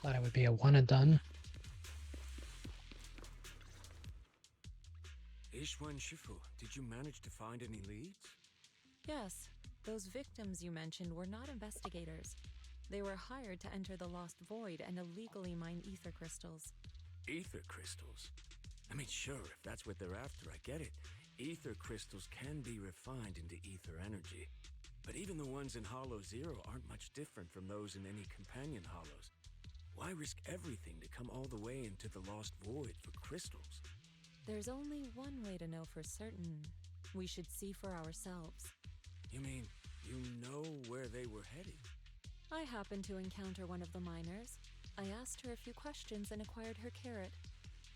Thought it would be a one and done. Ishwan Shifu, did you manage to find any leads? Yes, those victims you mentioned were not investigators. They were hired to enter the Lost Void and illegally mine ether crystals. Ether crystals? I mean, sure, if that's what they're after, I get it. Ether crystals can be refined into ether energy. But even the ones in Hollow Zero aren't much different from those in any companion hollows. Why risk everything to come all the way into the Lost Void for crystals? There's only one way to know for certain. We should see for ourselves. You mean, you know where they were headed? I happened to encounter one of the miners. I asked her a few questions and acquired her carrot.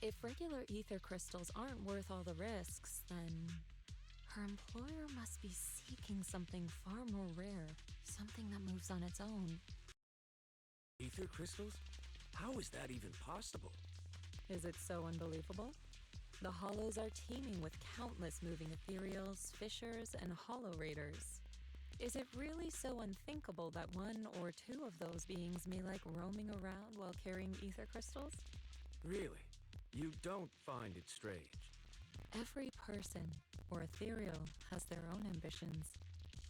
If regular ether crystals aren't worth all the risks, then her employer must be seeking something far more rare, something that moves on its own. Ether crystals? How is that even possible? Is it so unbelievable? The Hollows are teeming with countless moving ethereals, fissures, and hollow raiders. Is it really so unthinkable that one or two of those beings may like roaming around while carrying ether crystals? Really? You don't find it strange? Every person, or ethereal, has their own ambitions.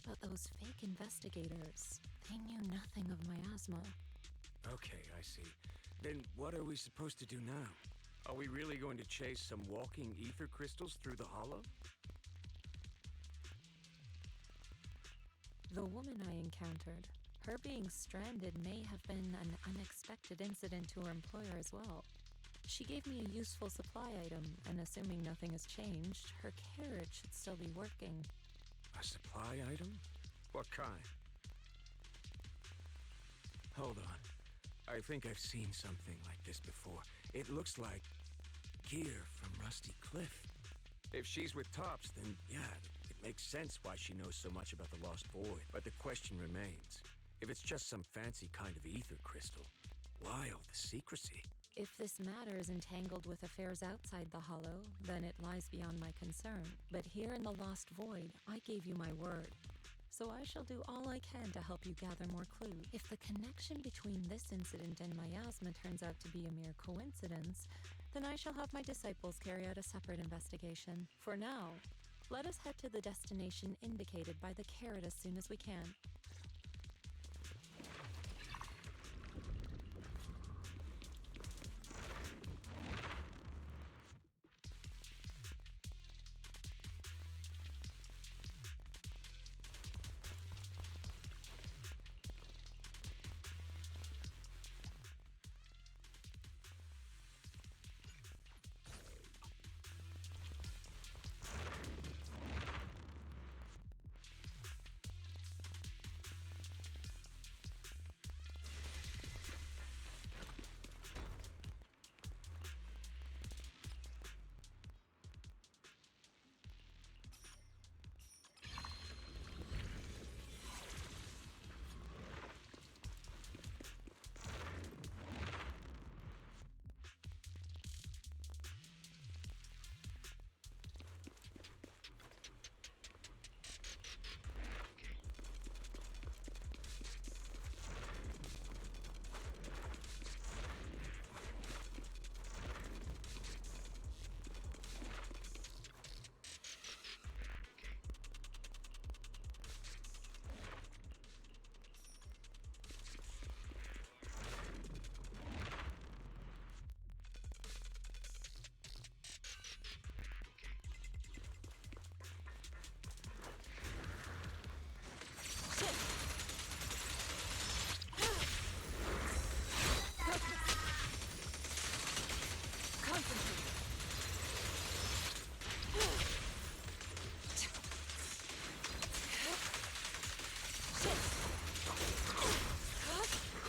But those fake investigators, they knew nothing of miasma. Okay, I see. Then what are we supposed to do now? Are we really going to chase some walking ether crystals through the hollow? The woman I encountered, her being stranded may have been an unexpected incident to her employer as well. She gave me a useful supply item, and assuming nothing has changed, her carrot should still be working. A supply item? What kind? Hold on. I think I've seen something like this before. It looks like gear from Rusty Cliff. If she's with Tops, then yeah, it makes sense why she knows so much about the Lost Void. But the question remains, if it's just some fancy kind of ether crystal, why all the secrecy? If this matter is entangled with affairs outside the Hollow, then it lies beyond my concern. But here in the Lost Void, I gave you my word. So I shall do all I can to help you gather more clues. If the connection between this incident and miasma turns out to be a mere coincidence, then I shall have my disciples carry out a separate investigation. For now, let us head to the destination indicated by the carrot as soon as we can.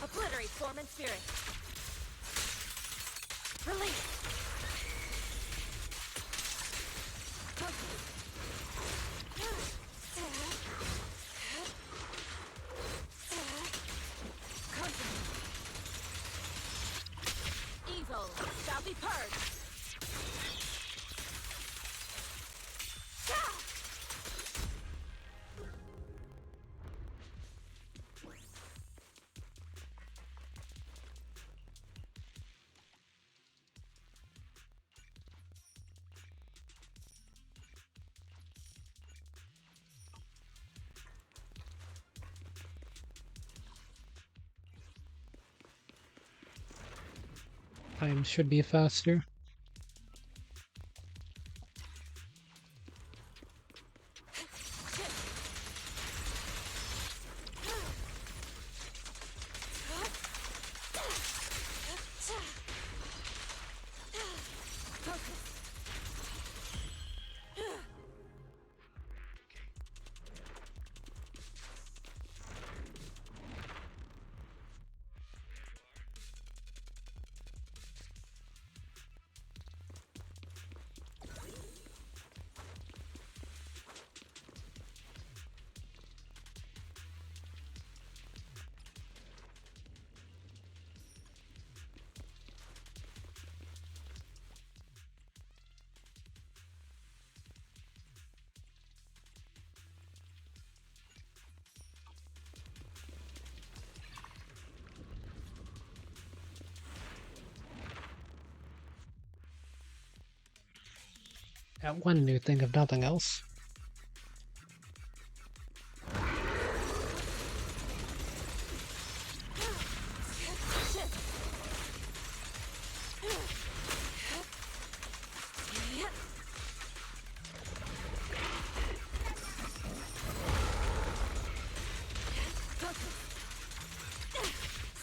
Obliterate form and spirit. Release. Evil shall be purged. Time should be faster. That one new thing if nothing else.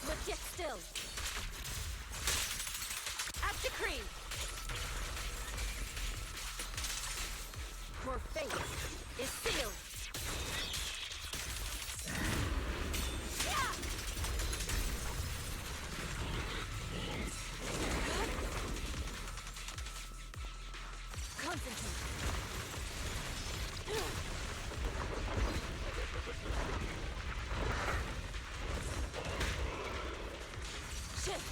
Swift yet still. At decree. Your fate is sealed. Concentrate. Shift.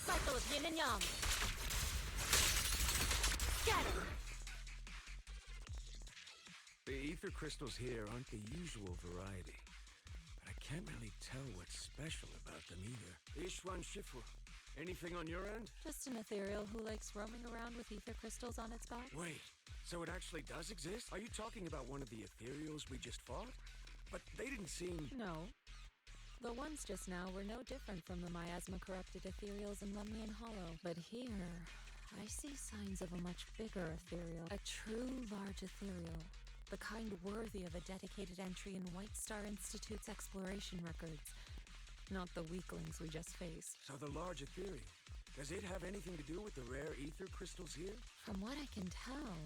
Cycle of yin and yang. Scatter. The ether crystals here aren't the usual variety, but I can't really tell what's special about them either. Ishwan Shifu, anything on your end? Just an ethereal who likes roaming around with ether crystals on its back. Wait, so it actually does exist? Are you talking about one of the ethereals we just fought? But they didn't seem... No. The ones just now were no different from the miasma-corrupted ethereals in Lemnian Hollow. But here, I see signs of a much bigger ethereal. A true large ethereal. The kind worthy of a dedicated entry in White Star Institute's exploration records. Not the weaklings we just faced. So the large ethereal, does it have anything to do with the rare ether crystals here? From what I can tell,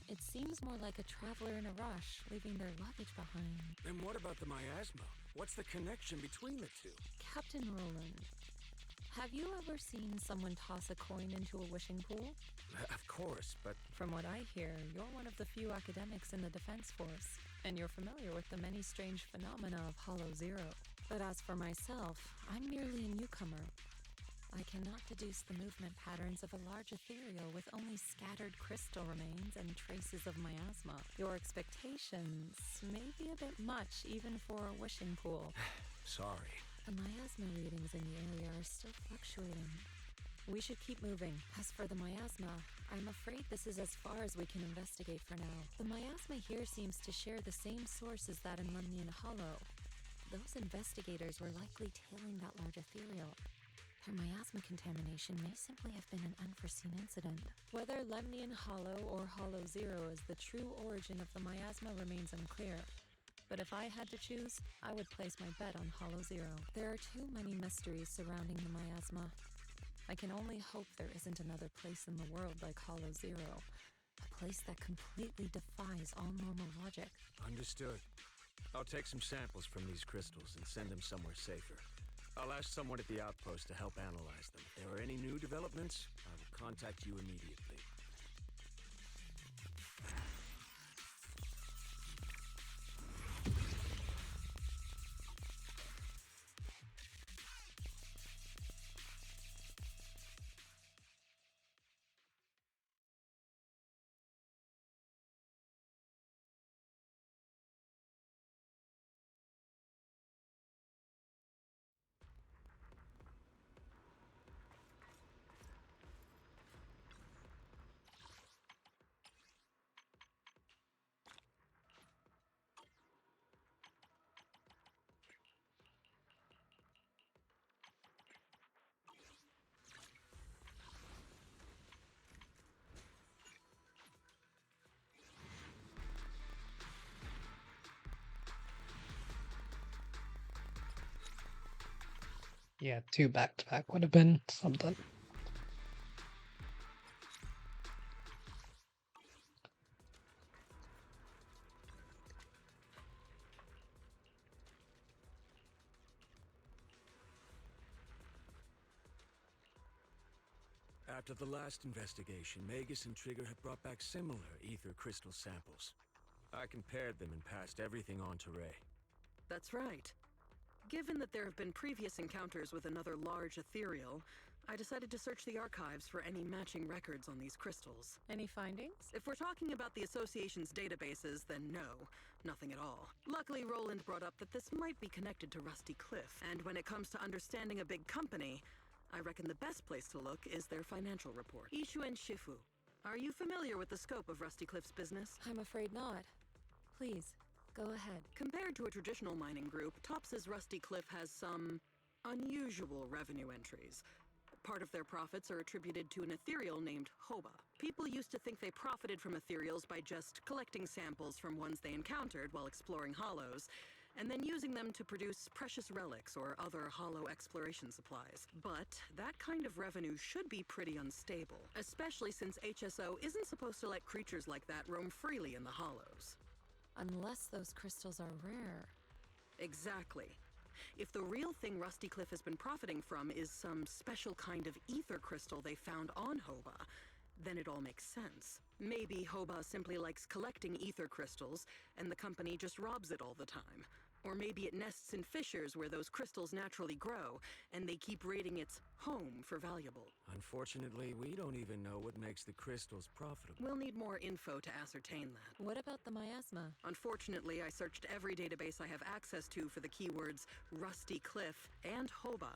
it seems more like a traveler in a rush, leaving their luggage behind. Then what about the miasma? What's the connection between the two? Captain Roland, have you ever seen someone toss a coin into a wishing pool? Of course, but... From what I hear, you're one of the few academics in the Defense Force, and you're familiar with the many strange phenomena of Hollow Zero. But as for myself, I'm merely a newcomer. I cannot deduce the movement patterns of a large ethereal with only scattered crystal remains and traces of miasma. Your expectations may be a bit much even for a wishing pool. Sorry. The miasma readings in the area are still fluctuating. We should keep moving. As for the miasma, I'm afraid this is as far as we can investigate for now. The miasma here seems to share the same source as that in Lemnian Hollow. Those investigators were likely tailing that large ethereal. Their miasma contamination may simply have been an unforeseen incident. Whether Lemnian Hollow or Hollow Zero is the true origin of the miasma remains unclear. But if I had to choose, I would place my bet on Hollow Zero. There are too many mysteries surrounding the miasma. I can only hope there isn't another place in the world like Hollow Zero. A place that completely defies all normal logic. Understood. I'll take some samples from these crystals and send them somewhere safer. I'll ask someone at the outpost to help analyze them. If there are any new developments, I will contact you immediately. Yeah, 2 back-to-back would have been something. After the last investigation, Magus and Trigger have brought back similar ether crystal samples. I compared them and passed everything on to Ray. That's right. Given that there have been previous encounters with another large ethereal, I decided to search the archives for any matching records on these crystals. Any findings? If we're talking about the Association's databases, then no, nothing at all. Luckily, Roland brought up that this might be connected to Rusty Cliff, and when it comes to understanding a big company, I reckon the best place to look is their financial report. Ishu and Shifu, are you familiar with the scope of Rusty Cliff's business? I'm afraid not. Please, go ahead. Compared to a traditional mining group, Tops's Rusty Cliff has some unusual revenue entries. Part of their profits are attributed to an ethereal named Hoba. People used to think they profited from ethereals by just collecting samples from ones they encountered while exploring hollows, and then using them to produce precious relics or other hollow exploration supplies. But that kind of revenue should be pretty unstable, especially since HSO isn't supposed to let creatures like that roam freely in the hollows. Unless those crystals are rare. Exactly. If the real thing Rusty Cliff has been profiting from is some special kind of ether crystal they found on Hoba, then it all makes sense. Maybe Hoba simply likes collecting ether crystals, and the company just robs it all the time. Or maybe it nests in fissures where those crystals naturally grow, and they keep raiding its home for valuable. Unfortunately, we don't even know what makes the crystals profitable. We'll need more info to ascertain that. What about the miasma? Unfortunately, I searched every database I have access to for the keywords Rusty Cliff and Hoba,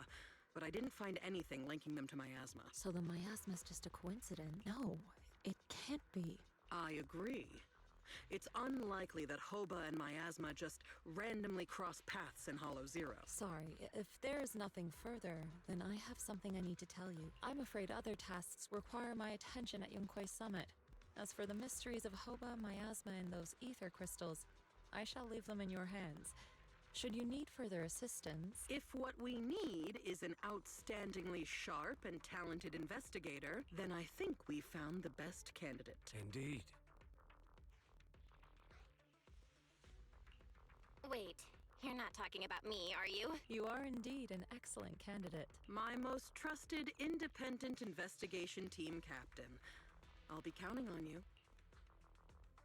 but I didn't find anything linking them to miasma. So the miasma's just a coincidence? No, it can't be. I agree. It's unlikely that Hoba and miasma just randomly cross paths in Hollow Zero. Sorry, if there is nothing further, then I have something I need to tell you. I'm afraid other tasks require my attention at Yunquei Summit. As for the mysteries of Hoba, miasma, and those ether crystals, I shall leave them in your hands. Should you need further assistance... If what we need is an outstandingly sharp and talented investigator, then I think we found the best candidate. Indeed. Wait, you're not talking about me, are you? You are indeed an excellent candidate. My most trusted independent investigation team captain. I'll be counting on you.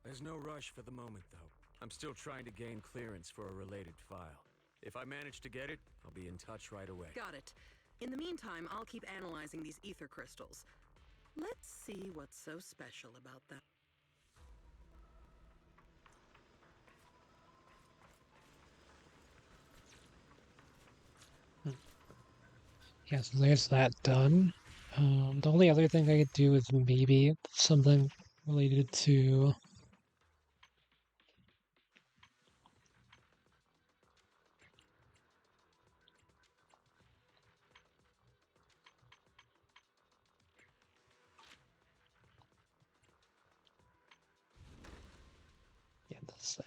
There's no rush for the moment, though. I'm still trying to gain clearance for a related file. If I manage to get it, I'll be in touch right away. Got it. In the meantime, I'll keep analyzing these ether crystals. Let's see what's so special about them. Yeah, so there's that done. The only other thing I could do is maybe something related to... Yeah, this thing.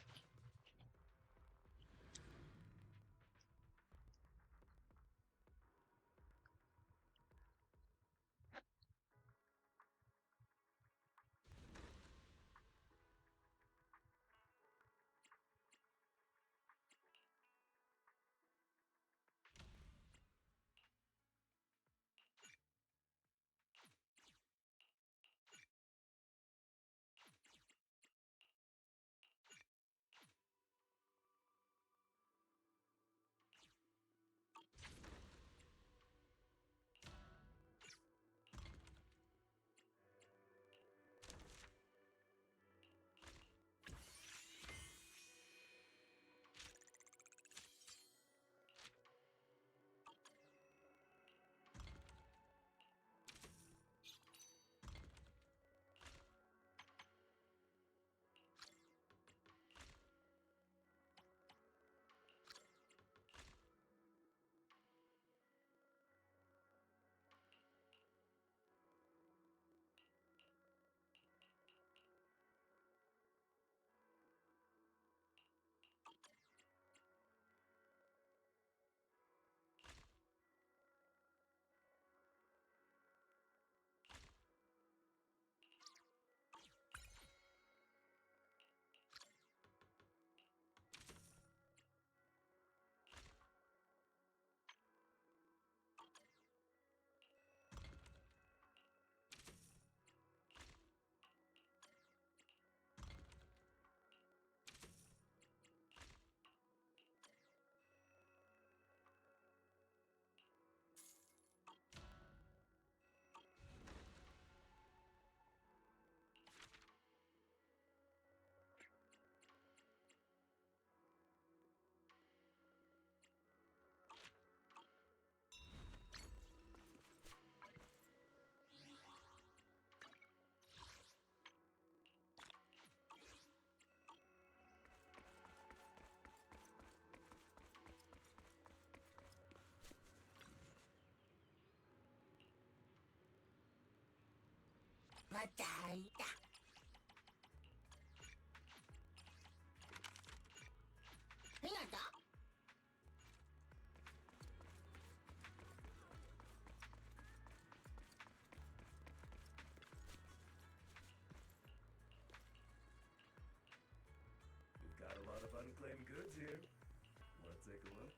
We've got a lot of unclaimed goods here. Want to take a look?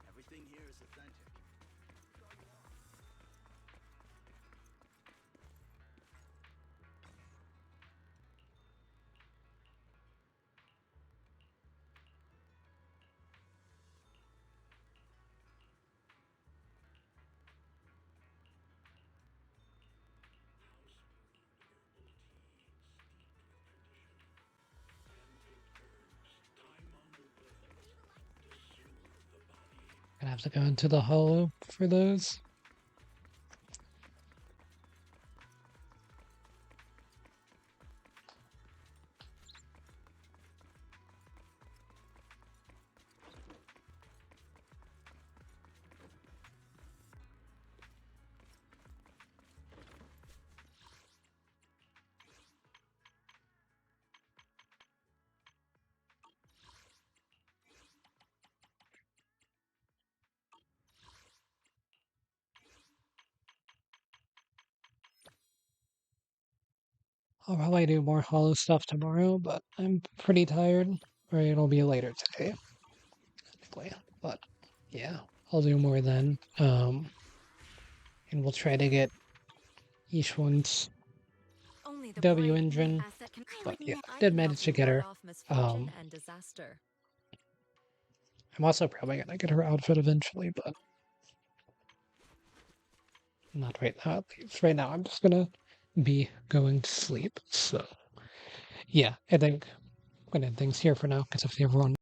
Everything here is authentic. Gonna have to go into the hollow for those. I'll probably do more hollow stuff tomorrow, but I'm pretty tired. Or it'll be later today, technically. But yeah, I'll do more then. And we'll try to get each one's Only the W bright new engine. asset can. But yeah, I did can manage help to you get ward her. off misfortune and disaster. I'm also probably gonna get her outfit eventually, but not right now. At least right now, I'm just gonna be going to sleep. So yeah, I think I'm gonna end things here for now because if everyone